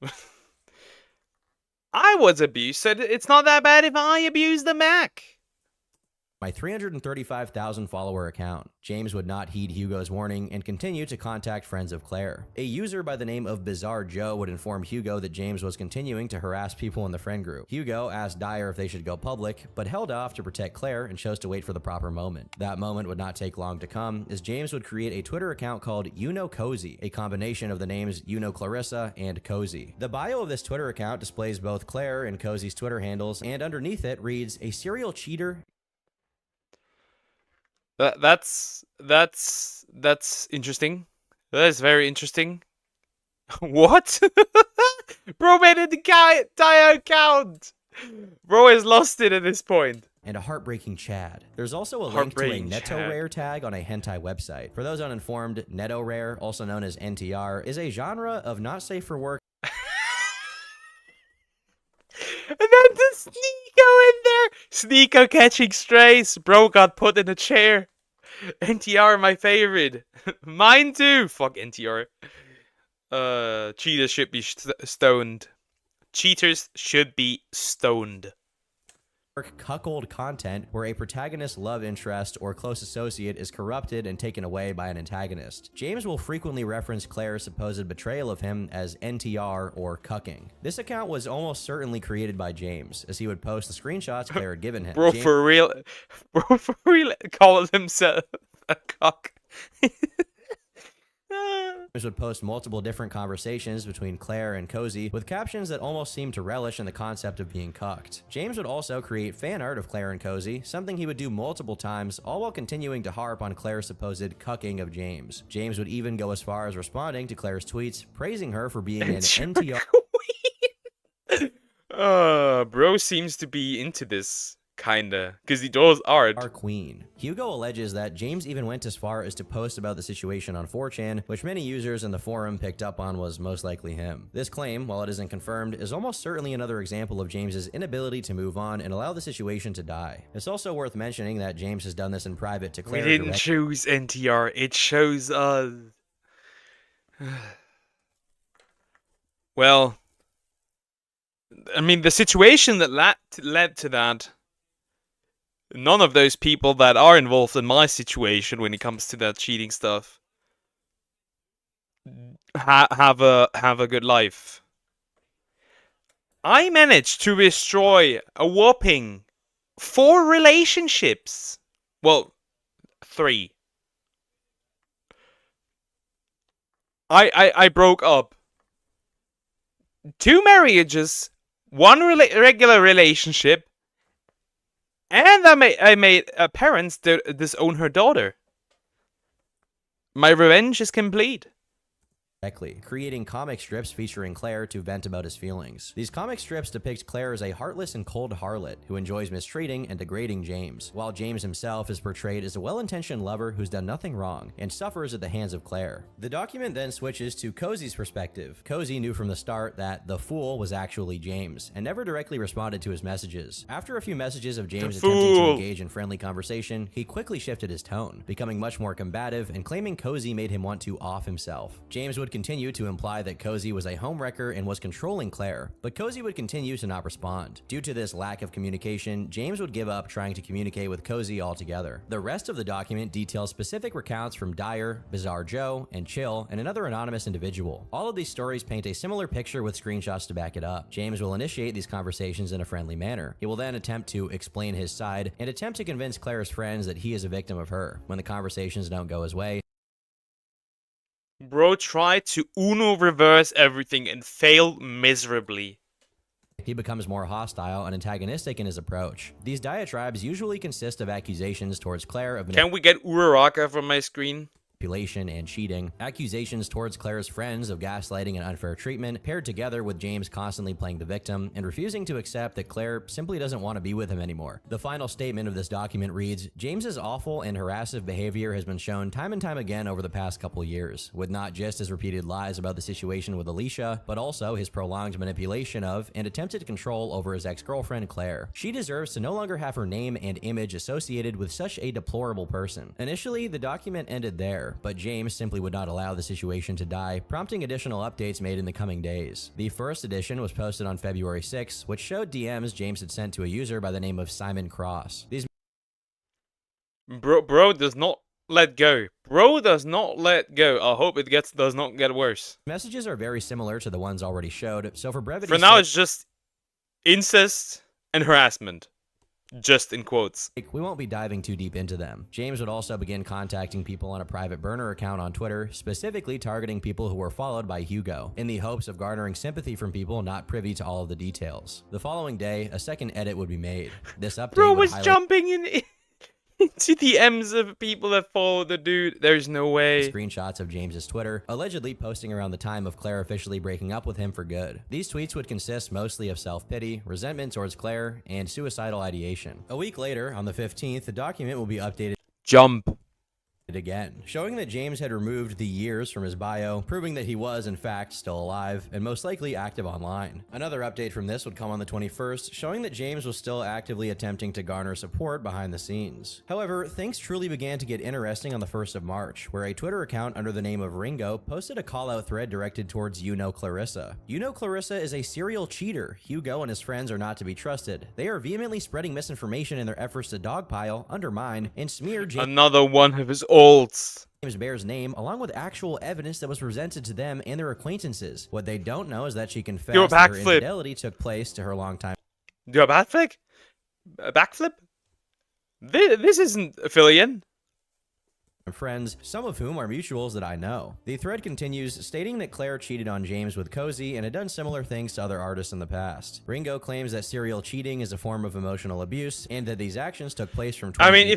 I was abused, so it's not that bad if I abuse the Mac. My 335,000 follower account. James would not heed Hugo's warning and continue to contact friends of Claire. A user by the name of Bizarre Joe would inform Hugo that James was continuing to harass people in the friend group. Hugo asked Dyer if they should go public, but held off to protect Claire and chose to wait for the proper moment. That moment would not take long to come, as James would create a Twitter account called Cozy, a combination of the names Clarissa and Cozy. The bio of this Twitter account displays both Claire and Cozy's Twitter handles, and underneath it reads, "A serial cheater." That's interesting. That is very interesting. What? Bro made a entire account. Bro has lost it at this point. And a heartbreaking Chad. There's also a link to a Neto-Rare tag on a hentai website. For those uninformed, Neto-Rare, also known as NTR, is a genre of not safe for work. And then the Sneeko in there. Sneeko catching strays. Bro got put in a chair. NTR, my favorite. Mine too. Fuck NTR. Cheaters should be stoned. Cheaters should be stoned. Cuckold content where a protagonist's love interest or close associate is corrupted and taken away by an antagonist. James will frequently reference Claire's supposed betrayal of him as NTR or cucking. This account was almost certainly created by James, as he would post the screenshots Claire had given him. Bro, for real calls himself a cock. James would post multiple different conversations between Claire and Cozy with captions that almost seemed to relish in the concept of being cucked. James would also create fan art of Claire and Cozy, something he would do multiple times, all while continuing to harp on Claire's supposed cucking of James. James would even go as far as responding to Claire's tweets, praising her for being an NTR. Bro seems to be into this. Kinda, because he does art. Our queen. Hugo alleges that James even went as far as to post about the situation on 4chan, which many users in the forum picked up on was most likely him. This claim, while it isn't confirmed, is almost certainly another example of James's inability to move on and allow the situation to die. It's also worth mentioning that James has done this in private to Claire. We didn't choose NTR, it shows us. Well, I mean, the situation that led to that, none of those people that are involved in my situation when it comes to that cheating stuff have a good life. I managed to destroy a whopping 4 relationships. Well, 3. I broke up 2 marriages, 1 regular relationship, and I made parents disown her daughter. My revenge is complete. creating comic strips featuring Claire to vent about his feelings. These comic strips depict Claire as a heartless and cold harlot who enjoys mistreating and degrading James, while James himself is portrayed as a well-intentioned lover who's done nothing wrong and suffers at the hands of Claire. The document then switches to Cozy's perspective. Cozy knew from the start that the fool was actually James and never directly responded to his messages. After a few messages of James attempting to engage in friendly conversation, he quickly shifted his tone, becoming much more combative and claiming Cozy made him want to off himself. James would continue to imply that Cozy was a homewrecker and was controlling Claire, but Cozy would continue to not respond. Due to this lack of communication, James would give up trying to communicate with Cozy altogether. The rest of the document details specific recounts from Dyer, Bizarre Joe, and Chill, and another anonymous individual. All of these stories paint a similar picture with screenshots to back it up. James will initiate these conversations in a friendly manner. He will then attempt to explain his side and attempt to convince Claire's friends that he is a victim of her. When the conversations don't go his way, Bro tried to Uno reverse everything and failed miserably. he becomes more hostile and antagonistic in his approach. These diatribes usually consist of accusations towards Claire of Can we get Uraraka from my screen? manipulation and cheating, accusations towards Claire's friends of gaslighting and unfair treatment, paired together with James constantly playing the victim and refusing to accept that Claire simply doesn't want to be with him anymore. The final statement of this document reads, James's awful and harassive behavior has been shown time and time again over the past couple years, with not just his repeated lies about the situation with Alicia, but also his prolonged manipulation of and attempted control over his ex-girlfriend Claire. She deserves to no longer have her name and image associated with such a deplorable person. Initially, the document ended there, but James simply would not allow the situation to die, prompting additional updates made in the coming days. The first edition was posted on February 6, which showed DMs James had sent to a user by the name of Simon Cross. These Bro does not let go. Bro does not let go. I hope it does not get worse. messages are very similar to the ones already showed, so for brevity For now, it's just incest and harassment. Just in quotes. We won't be diving too deep into them. James would also begin contacting people on a private burner account on Twitter, specifically targeting people who were followed by Hugo, in the hopes of garnering sympathy from people not privy to all of the details. The following day, a second edit would be made. This update Bro would was highlight jumping into the M's of people that follow the dude. There's no way. screenshots of James's Twitter, allegedly posting around the time of Claire officially breaking up with him for good. These tweets would consist mostly of self-pity, resentment towards Claire, and suicidal ideation. A week later, on the 15th, the document will be updated again, showing that James had removed the years from his bio, proving that he was, in fact, still alive, and most likely active online. Another update from this would come on the 21st, showing that James was still actively attempting to garner support behind the scenes. However, things truly began to get interesting on the 1st of March, where a Twitter account under the name of Ringo posted a call-out thread directed towards Clarissa. Clarissa is a serial cheater. Hugo and his friends are not to be trusted. They are vehemently spreading misinformation in their efforts to dogpile, undermine, and smear James. Another one of his olds. James Bear's name, along with actual evidence that was presented to them and their acquaintances. What they don't know is that she confessed that her infidelity took place to her longtime. Do a backflip? A backflip? This isn't affiliate. Friends, some of whom are mutuals that I know. The thread continues, stating that Claire cheated on James with Cozy and had done similar things to other artists in the past. Ringo claims that serial cheating is a form of emotional abuse and that these actions took place from 2018 I mean,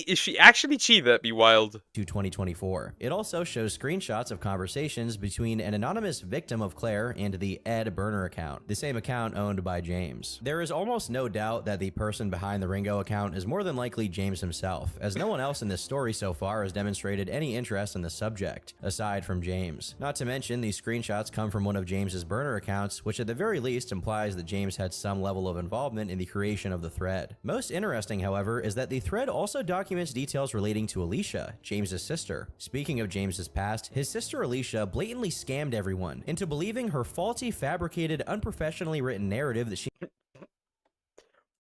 if she actually cheated, that'd be wild. To 2024. It also shows screenshots of conversations between an anonymous victim of Claire and the Ed burner account, the same account owned by James. There is almost no doubt that the person behind the Ringo account is more than likely James himself, as no one else in this story so far has demonstrated any interest in the subject, aside from James. Not to mention, these screenshots come from one of James's burner accounts, which at the very least implies that James had some level of involvement in the creation of the thread. Most interesting, however, is that the thread also documents details relating to Alicia, James's sister. Speaking of James's past, his sister Alicia blatantly scammed everyone into believing her faulty, fabricated, unprofessionally written narrative that she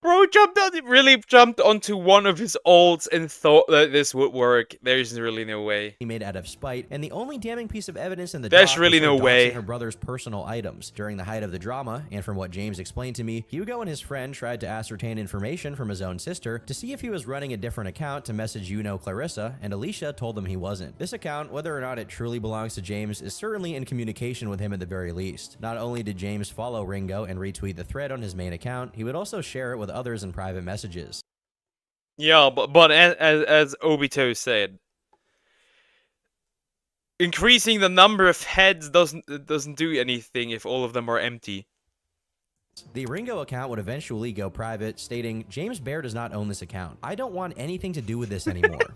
Bro really jumped onto one of his olds and thought that this would work. There's really no way. He made out of spite, and the only damning piece of evidence in the There's doc really was her no way. doxing her brother's personal items. During the height of the drama, and from what James explained to me, Hugo and his friend tried to ascertain information from his own sister to see if he was running a different account to message Clarissa, and Alicia told them he wasn't. This account, whether or not it truly belongs to James, is certainly in communication with him at the very least. Not only did James follow Ringo and retweet the thread on his main account, he would also share it with others in private messages. Yeah, but as Obito said, Increasing the number of heads doesn't do anything if all of them are empty. The Ringo account would eventually go private, stating, "James Bear does not own this account. I don't want anything to do with this anymore."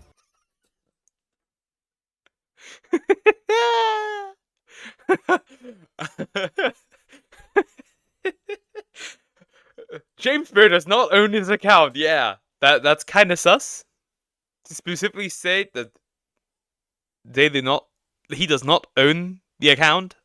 James Bear does not own his account. Yeah, that's kind of sus. To specifically state that he does not own the account.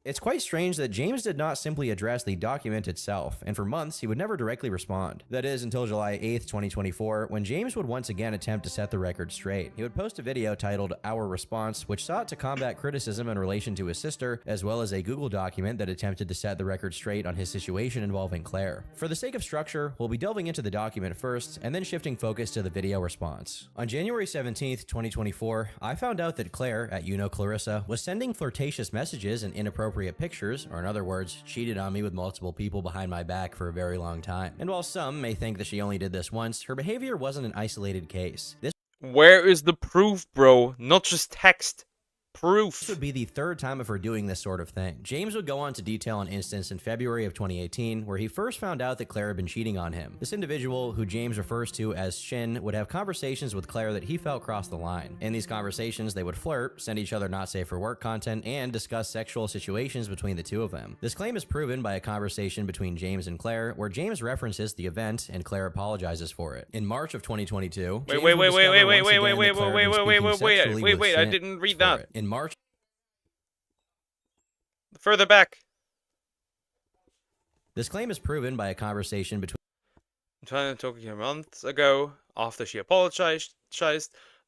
It's quite strange that James did not simply address the document itself, and for months he would never directly respond. That is, until July 8th, 2024, when James would once again attempt to set the record straight. He would post a video titled Our Response, which sought to combat criticism in relation to his sister, as well as a Google document that attempted to set the record straight on his situation involving Claire. For the sake of structure, we'll be delving into the document first, and then shifting focus to the video response. On January 17th, 2024, I found out that Claire, at Clarissa, was sending flirtatious messages and inappropriate pictures, or in other words, cheated on me with multiple people behind my back for a very long time. And while some may think that she only did this once, her behavior wasn't an isolated case. Where is the proof, bro? Not just text. Proof. This would be the third time of her doing this sort of thing. James would go on to detail an instance in February of 2018 where he first found out that Claire had been cheating on him. This individual, who James refers to as Shin, would have conversations with Claire that he felt crossed the line. In these conversations, they would flirt, send each other not safe for work content, and discuss sexual situations between the two of them. This claim is proven by a conversation between James and Claire where James references the event and Claire apologizes for it. In March of 2022, Wait, I didn't read that. In March. Further back. This claim is proven by a conversation between. I'm trying to talk to you months ago after she apologized.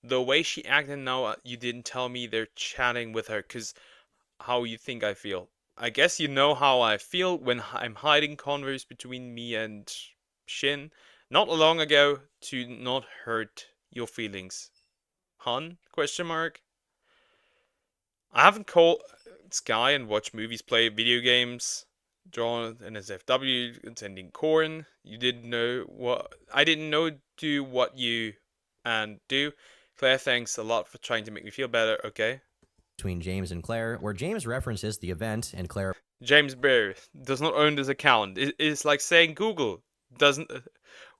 The way she acted now, you didn't tell me they're chatting with her, because how you think I feel. I guess you know how I feel when I'm hiding converse between me and Shin. Not long ago to not hurt your feelings. Hun? Question mark. I haven't called Sky and watched movies, play video games, draw an SFW, attending corn. You didn't know what I didn't know. Do what you and do. Claire, thanks a lot for trying to make me feel better. Okay. Between James and Claire, where James references the event and Claire. James Bear does not own this account. It's like saying Google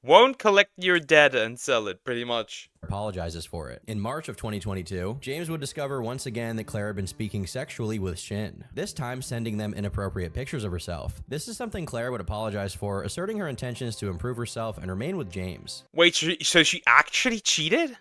won't collect your data and sell it, pretty much. Apologizes for it. In March of 2022, James would discover once again that Claire had been speaking sexually with Shin, this time sending them inappropriate pictures of herself. This is something Claire would apologize for, asserting her intentions to improve herself and remain with James. Wait, so she actually cheated?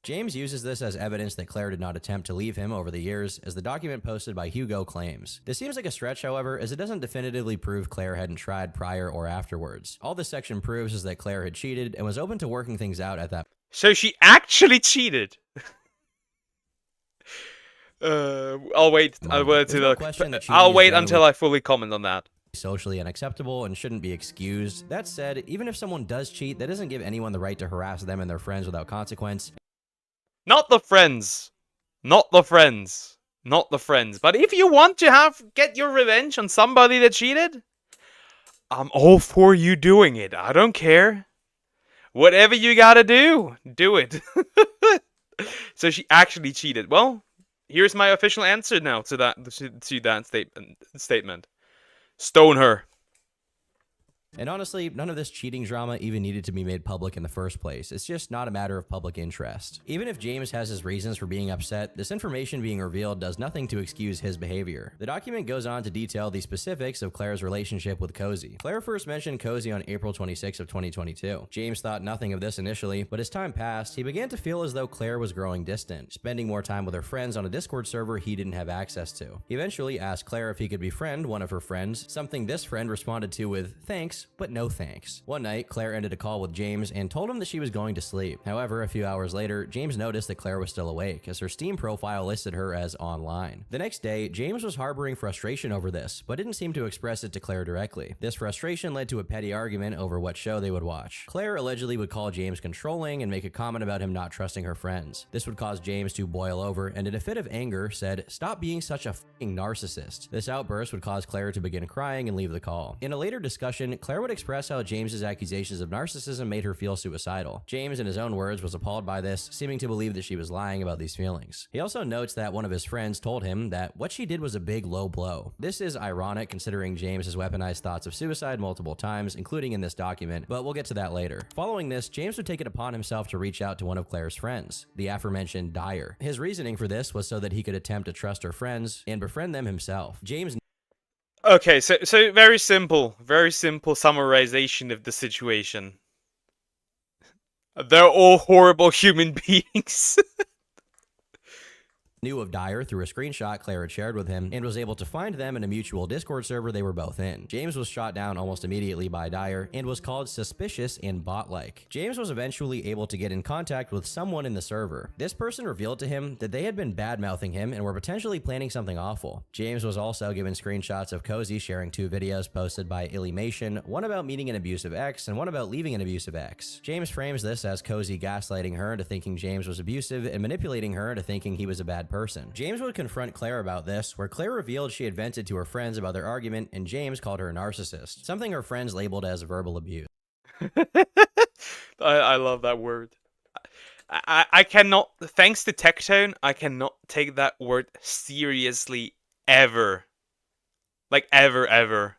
James uses this as evidence that Claire did not attempt to leave him over the years, as the document posted by Hugo claims. This seems like a stretch, however, as it doesn't definitively prove Claire hadn't tried prior or afterwards. All this section proves is that Claire had cheated and was open to working things out at that. So she actually cheated. I'll wait. I'll wait until I fully comment on that. Socially unacceptable and shouldn't be excused. That said, even if someone does cheat, that doesn't give anyone the right to harass them and their friends without consequence. Not the friends. Not the friends. Not the friends. But if you want to get your revenge on somebody that cheated, I'm all for you doing it. I don't care. Whatever you gotta do, do it. So she actually cheated. Well, here's my official answer now to that statement. Stone her. And honestly, none of this cheating drama even needed to be made public in the first place. It's just not a matter of public interest. Even if James has his reasons for being upset, this information being revealed does nothing to excuse his behavior. The document goes on to detail the specifics of Claire's relationship with Cozy. Claire first mentioned Cozy on April 26 of 2022. James thought nothing of this initially, but as time passed, he began to feel as though Claire was growing distant, spending more time with her friends on a Discord server he didn't have access to. He eventually asked Claire if he could befriend one of her friends, something this friend responded to with, "Thanks, but no thanks." One night, Claire ended a call with James and told him that she was going to sleep. However, a few hours later, James noticed that Claire was still awake, as her Steam profile listed her as online. The next day, James was harboring frustration over this, but didn't seem to express it to Claire directly. This frustration led to a petty argument over what show they would watch. Claire allegedly would call James controlling and make a comment about him not trusting her friends. This would cause James to boil over, and in a fit of anger, said, "Stop being such a f***ing narcissist." This outburst would cause Claire to begin crying and leave the call. In a later discussion, Claire Claire would express how James's accusations of narcissism made her feel suicidal. James, in his own words, was appalled by this, seeming to believe that she was lying about these feelings. He also notes that one of his friends told him that what she did was a big low blow. This is ironic considering James has weaponized thoughts of suicide multiple times, including in this document, but we'll get to that later. Following this, James would take it upon himself to reach out to one of Claire's friends, the aforementioned Dyer. His reasoning for this was so that he could attempt to trust her friends and befriend them himself. James. Okay, so very simple summarization of the situation. They're all horrible human beings. Knew of Dyer through a screenshot Claire had shared with him and was able to find them in a mutual Discord server they were both in. James was shot down almost immediately by Dyer and was called suspicious and bot-like. James was eventually able to get in contact with someone in the server. This person revealed to him that they had been bad-mouthing him and were potentially planning something awful. James was also given screenshots of Cozy sharing 2 videos posted by Illymation, one about meeting an abusive ex and one about leaving an abusive ex. James frames this as Cozy gaslighting her into thinking James was abusive and manipulating her into thinking he was a bad person. James would confront Claire about this, where Claire revealed she had vented to her friends about their argument and James called her a narcissist, something her friends labeled as verbal abuse. I love that word. I cannot, thanks to Tectone, I cannot take that word seriously ever. Like ever.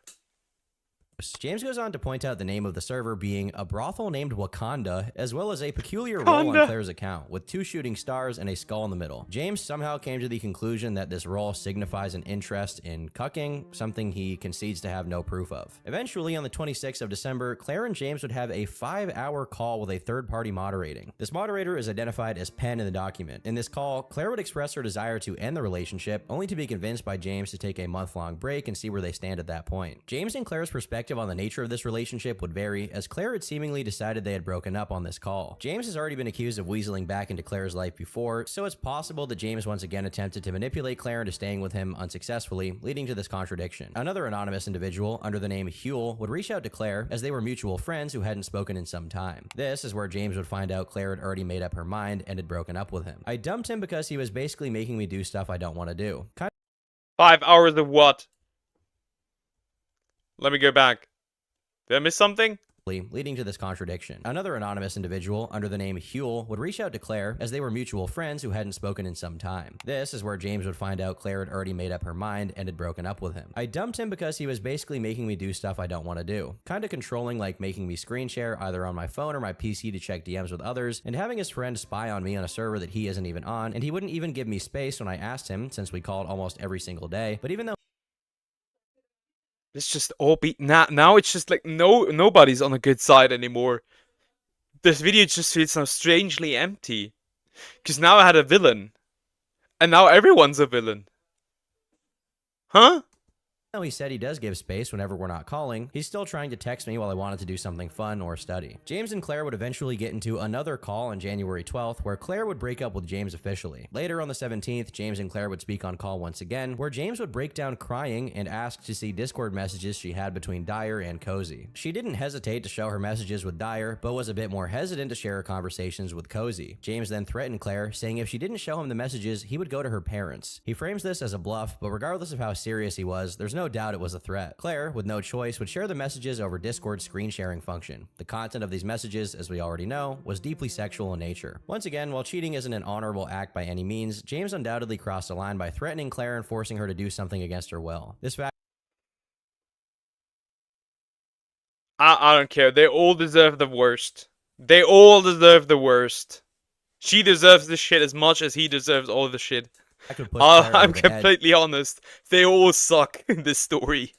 James goes on to point out the name of the server being a brothel named Wakanda, as well as a peculiar role on Claire's account, with 2 shooting stars and a skull in the middle. James somehow came to the conclusion that this role signifies an interest in cucking, something he concedes to have no proof of. Eventually, on the 26th of December, Claire and James would have a 5-hour call with a third party moderating. This moderator is identified as Penn in the document. In this call, Claire would express her desire to end the relationship, only to be convinced by James to take a month-long break and see where they stand at that point. James and Claire's perspective on the nature of this relationship would vary, as Claire had seemingly decided they had broken up on this call. James has already been accused of weaseling back into Claire's life before, so it's possible that James once again attempted to manipulate Claire into staying with him unsuccessfully, leading to this contradiction. Another anonymous individual under the name Huel would reach out to Claire, as they were mutual friends who hadn't spoken in some time. This is where James would find out Claire had already made up her mind and had broken up with him. I dumped him because he was basically making me do stuff I don't want to do. 5 hours of what? Let me go back. Did I miss something? Leading to this contradiction. Another anonymous individual under the name Huel would reach out to Claire, as they were mutual friends who hadn't spoken in some time. This is where James would find out Claire had already made up her mind and had broken up with him. I dumped him because he was basically making me do stuff I don't want to do. Kinda controlling, like making me screen share either on my phone or my PC to check DMs with others, and having his friend spy on me on a server that he isn't even on, and he wouldn't even give me space when I asked him, since we called almost every single day. But even though it's just all now it's just like nobody's on a good side anymore. This video just feels so strangely empty. Because now I had a villain. And now everyone's a villain. Huh? he said he does give space whenever we're not calling, he's still trying to text me while I wanted to do something fun or study. James and Claire would eventually get into another call on January 12th where Claire would break up with James officially. Later on the 17th, James and Claire would speak on call once again, where James would break down crying and ask to see Discord messages she had between Dyer and Cozy. She didn't hesitate to show her messages with Dyer, but was a bit more hesitant to share her conversations with Cozy. James then threatened Claire, saying if she didn't show him the messages, he would go to her parents. He frames this as a bluff, but regardless of how serious he was, there's no doubt it was a threat. Claire, with no choice, would share the messages over Discord's screen sharing function. The content of these messages, as we already know, was deeply sexual in nature. Once again, while cheating isn't an honorable act by any means, James undoubtedly crossed a line by threatening Claire and forcing her to do something against her will. This fact I don't care. They all deserve the worst. They all deserve the worst. She deserves this shit as much as he deserves all the shit. I'm completely honest. They all suck in this story.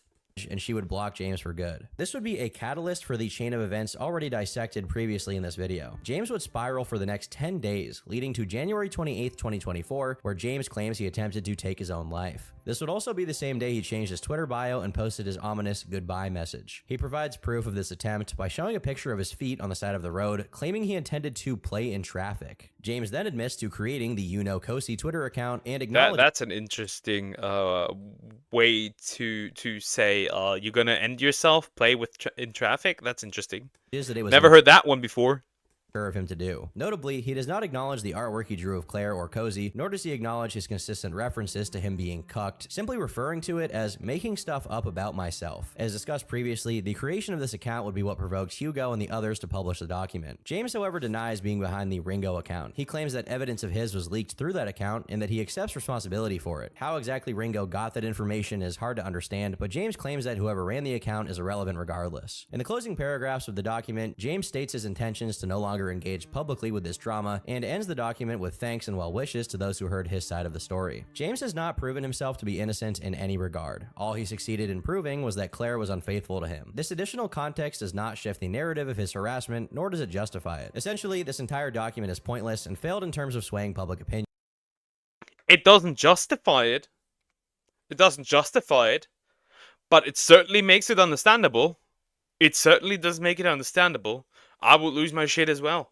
And she would block James for good. This would be a catalyst for the chain of events already dissected previously in this video. James would spiral for the next 10 days, leading to January 28th, 2024, where James claims he attempted to take his own life. This would also be the same day he changed his Twitter bio and posted his ominous goodbye message. He provides proof of this attempt by showing a picture of his feet on the side of the road, claiming he intended to play in traffic. James then admits to creating the Cozy Twitter account and acknowledges that's an interesting way to say you're gonna end yourself, play with in traffic. That's interesting. That it was Never heard that one before. of him to do. Notably, he does not acknowledge the artwork he drew of Claire or Cozy, nor does he acknowledge his consistent references to him being cucked, simply referring to it as making stuff up about myself. As discussed previously, the creation of this account would be what provoked Hugo and the others to publish the document. James, however, denies being behind the Ringo account. He claims that evidence of his was leaked through that account and that he accepts responsibility for it. How exactly Ringo got that information is hard to understand, but James claims that whoever ran the account is irrelevant regardless. In the closing paragraphs of the document, James states his intentions to no longer engage publicly with this drama and ends the document with thanks and well wishes to those who heard his side of the story. James has not proven himself to be innocent in any regard. All he succeeded in proving was that Claire was unfaithful to him. This additional context does not shift the narrative of his harassment, nor does it justify it. Essentially, this entire document is pointless and failed in terms of swaying public opinion. It doesn't justify it. It doesn't justify it, but it certainly makes it understandable. It certainly does make it understandable. I would lose my shit as well.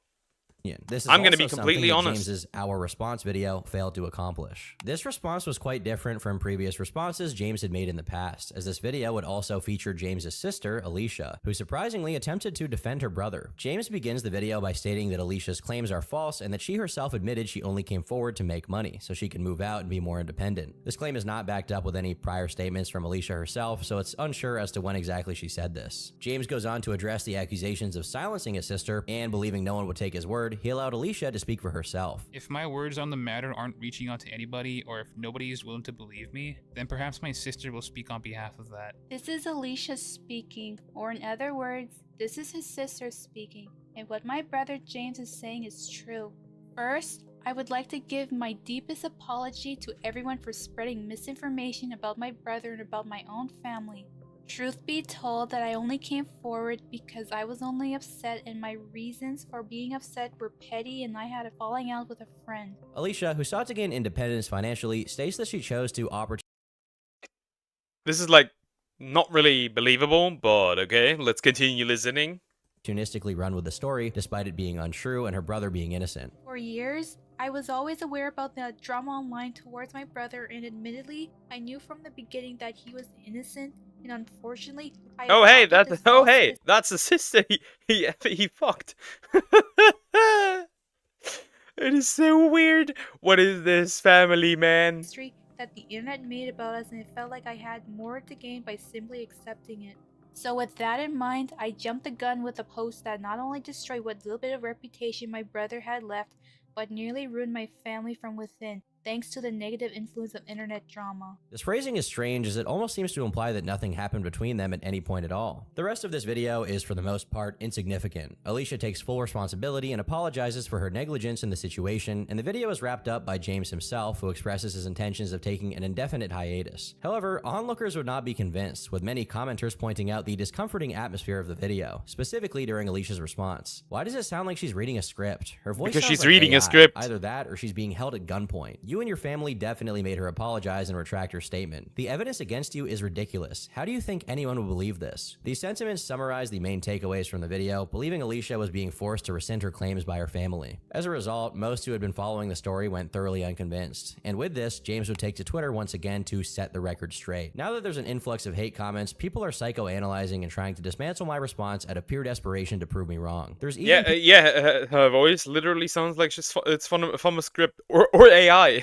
This is I'm going to also be completely something that honest. James's Our Response video failed to accomplish. This response was quite different from previous responses James had made in the past, as this video would also feature James's sister, Alicia, who surprisingly attempted to defend her brother. James begins the video by stating that Alicia's claims are false and that she herself admitted she only came forward to make money, so she can move out and be more independent. This claim is not backed up with any prior statements from Alicia herself, so it's unsure as to when exactly she said this. James goes on to address the accusations of silencing his sister, and believing no one would take his word, he allowed Alicia to speak for herself. If my words on the matter aren't reaching out to anybody, or if nobody is willing to believe me, then perhaps my sister will speak on behalf of that. This is Alicia speaking, or in other words, this is his sister speaking, and what my brother James is saying is true. First, I would like to give my deepest apology to everyone for spreading misinformation about my brother and about my own family. Truth be told, that I only came forward because I was only upset and my reasons for being upset were petty and I had a falling out with a friend. Alicia, who sought to gain independence financially, states that she chose to This is like not really believable, but okay, let's continue listening. opportunistically run with the story, despite it being untrue and her brother being innocent. For years, I was always aware about the drama online towards my brother, and admittedly, I knew from the beginning that he was innocent, and unfortunately, That's the sister he fucked. It is so weird. What is this family, man? history that the internet made about us, and it felt like I had more to gain by simply accepting it. So with that in mind, I jumped the gun with a post that not only destroyed what little bit of reputation my brother had left, but nearly ruined my family from within, thanks to the negative influence of internet drama. This phrasing is strange as it almost seems to imply that nothing happened between them at any point at all. The rest of this video is for the most part insignificant. Alicia takes full responsibility and apologizes for her negligence in the situation, and the video is wrapped up by James himself, who expresses his intentions of taking an indefinite hiatus. However, onlookers would not be convinced, with many commenters pointing out the discomforting atmosphere of the video, specifically during Alicia's response. Why does it sound like she's reading a script? Her voice Because sounds she's like reading AI. a script. Either that or she's being held at gunpoint. You and your family definitely made her apologize and retract her statement. The evidence against you is ridiculous. How do you think anyone would believe this? These sentiments summarize the main takeaways from the video, believing Alicia was being forced to rescind her claims by her family. As a result, most who had been following the story went thoroughly unconvinced. And with this, James would take to Twitter once again to set the record straight. Now that there's an influx of hate comments, people are psychoanalyzing and trying to dismantle my response out of pure desperation to prove me wrong. There's even her voice literally sounds like it's from a script or AI.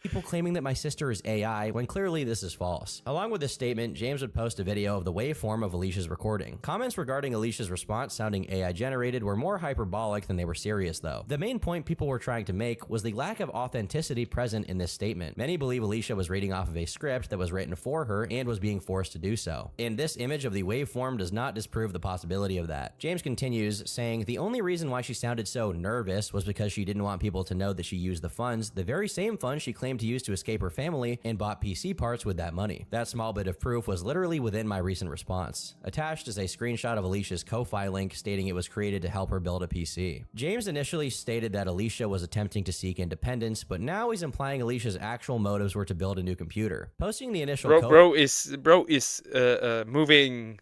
people claiming that my sister is AI when clearly this is false. Along with this statement, James would post a video of the waveform of Alicia's recording. Comments regarding Alicia's response sounding AI generated were more hyperbolic than they were serious though. The main point people were trying to make was the lack of authenticity present in this statement. Many believe Alicia was reading off of a script that was written for her and was being forced to do so. And this image of the waveform does not disprove the possibility of that. James continues, saying the only reason why she sounded so nervous was because she didn't want people to know that she used the funds, the very same funds she claimed to use to escape her family, and bought PC parts with that money. That small bit of proof was literally within my recent response. Attached is a screenshot of Alicia's Ko-Fi link stating it was created to help her build a PC. James initially stated that Alicia was attempting to seek independence, but now he's implying Alicia's actual motives were to build a new computer. Posting the initial bro is moving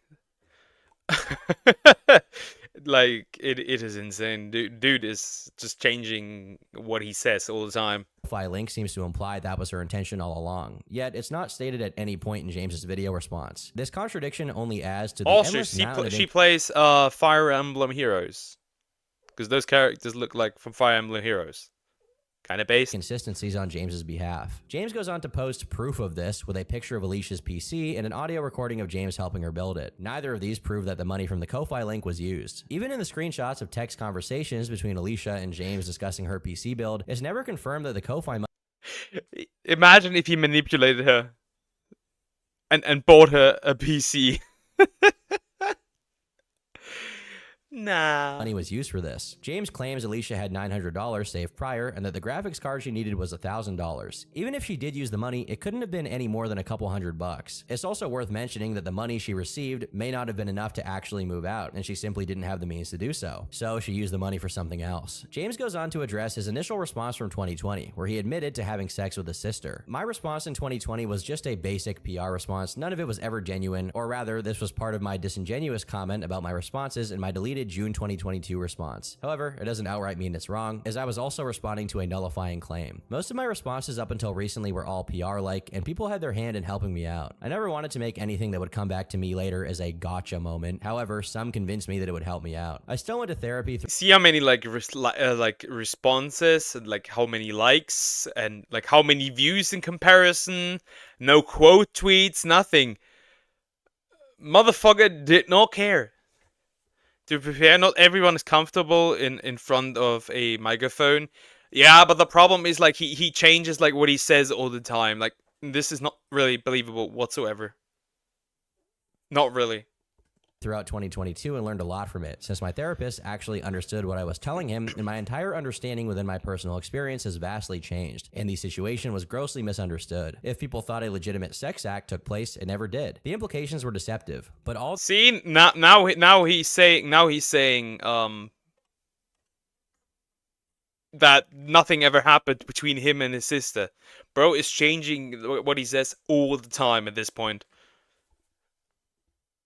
like it is insane. Dude is just changing what he says all the time. Ko-Fi link seems to imply that was her intention all along, yet it's not stated at any point in James's video response. This contradiction only adds to the Also, endless mountain of she plays Fire Emblem Heroes. because those characters look like from Fire Emblem Heroes. Kind of based. Consistencies on James's behalf. James goes on to post proof of this with a picture of Alicia's PC and an audio recording of James helping her build it. Neither of these prove that the money from the Ko-Fi link was used. Even in the screenshots of text conversations between Alicia and James discussing her PC build, it's never confirmed that the Ko-Fi money. Imagine if he manipulated her and bought her a PC. Nah. Money was used for this. James claims Alicia had $900 saved prior and that the graphics card she needed was $1,000. Even if she did use the money, it couldn't have been any more than a couple $100. It's also worth mentioning that the money she received may not have been enough to actually move out, and she simply didn't have the means to do so. So she used the money for something else. James goes on to address his initial response from 2020, where he admitted to having sex with his sister. My response in 2020 was just a basic PR response. None of it was ever genuine, or rather, this was part of my disingenuous comment about my responses in my deleted June 2022 response. However, it doesn't outright mean it's wrong, as I was also responding to a nullifying claim. Most of my responses up until recently were all PR-like, and people had their hand in helping me out. I never wanted to make anything that would come back to me later as a gotcha moment. However, some convinced me that it would help me out. I still went to therapy. See how many responses and like how many likes and like how many views in comparison. No quote tweets, nothing. Motherfucker did not care. To be fair, not everyone is comfortable in front of a microphone. Yeah, but the problem is like he changes like what he says all the time. Like this is not really believable whatsoever. Not really. Throughout 2022 and learned a lot from it, since my therapist actually understood what I was telling him, and my entire understanding within my personal experience has vastly changed, and the situation was grossly misunderstood. If people thought a legitimate sex act took place, it never did. The implications were deceptive, but all— See, now he's saying that nothing ever happened between him and his sister. Bro is changing what he says all the time at this point.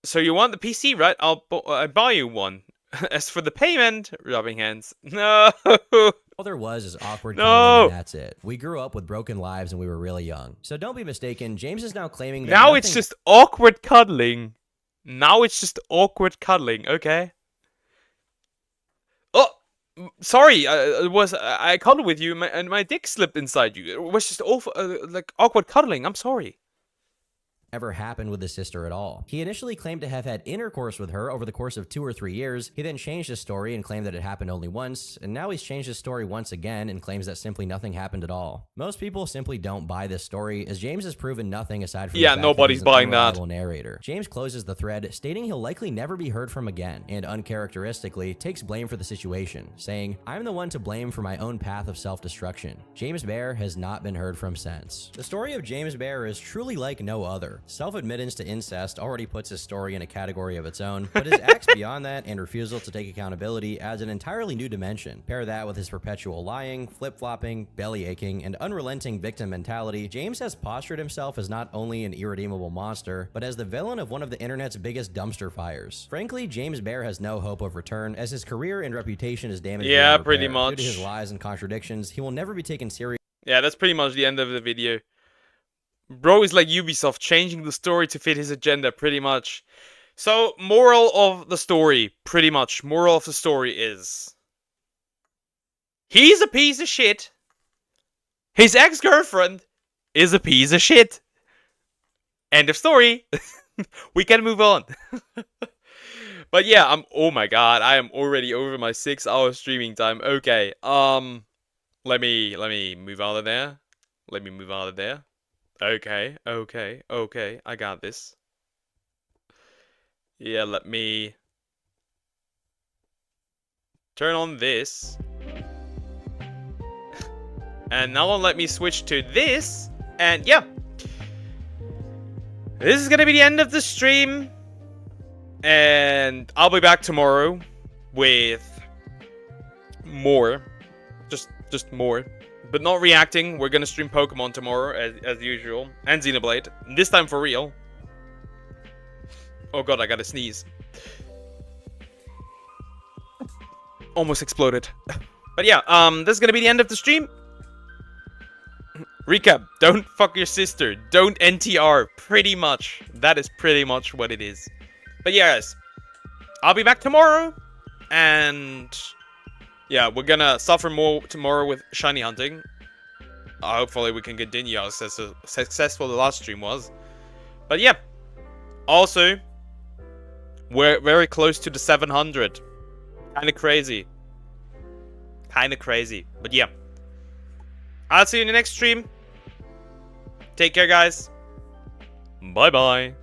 So you want the PC, right? I'll buy you one. As for the payment, rubbing hands. No. All there was is awkward cuddling, and that's it. We grew up with broken lives and we were really young. So don't be mistaken, James is now claiming that now it's just awkward cuddling. Now it's just awkward cuddling, okay? Oh, sorry, I cuddled with you and my dick slipped inside you. It was just awful, like awkward cuddling. I'm sorry. Ever happened with his sister at all. He initially claimed to have had intercourse with her over the course of 2 or 3 years. He then changed his story and claimed that it happened only once, and now he's changed his story once again and claims that simply nothing happened at all. Most people simply don't buy this story, as James has proven nothing aside from the fact nobody's that buying that. Narrator. James closes the thread, stating he'll likely never be heard from again, and uncharacteristically takes blame for the situation, saying, "I'm the one to blame for my own path of self-destruction." James Bear has not been heard from since. The story of James Bear is truly like no other. Self-admittance to incest already puts his story in a category of its own, but his acts beyond that and refusal to take accountability adds an entirely new dimension. Pair that with his perpetual lying, flip-flopping, belly aching, and unrelenting victim mentality, James has postured himself as not only an irredeemable monster, but as the villain of one of the internet's biggest dumpster fires. Frankly, James Bear has no hope of return, as his career and reputation is damaged. Yeah, pretty much. Due to his lies and contradictions, he will never be taken seriously. Yeah, that's pretty much the end of the video. Bro is like Ubisoft, changing the story to fit his agenda, pretty much. So, moral of the story, pretty much. Moral of the story is... he's a piece of shit. His ex-girlfriend is a piece of shit. End of story. We can move on. But yeah, oh my god, I am already over my 6-hour streaming time. Okay, let me move out of there. Let me move out of there. Okay, I got this. Yeah, let me turn on this. And now let me switch to this. And yeah. This is gonna be the end of the stream. And I'll be back tomorrow with more. Just more. But not reacting. We're gonna stream Pokemon tomorrow, as usual. And Xenoblade. This time for real. Oh god, I gotta sneeze. Almost exploded. But yeah, this is gonna be the end of the stream. Recap. Don't fuck your sister. Don't NTR. Pretty much. That is pretty much what it is. But yeah, guys. I'll be back tomorrow. And... yeah, we're gonna suffer more tomorrow with shiny hunting. Hopefully we can continue how successful the last stream was. But yeah, also, we're very close to the 700. Kinda crazy. Kinda crazy. But yeah, I'll see you in the next stream. Take care, guys. Bye-bye.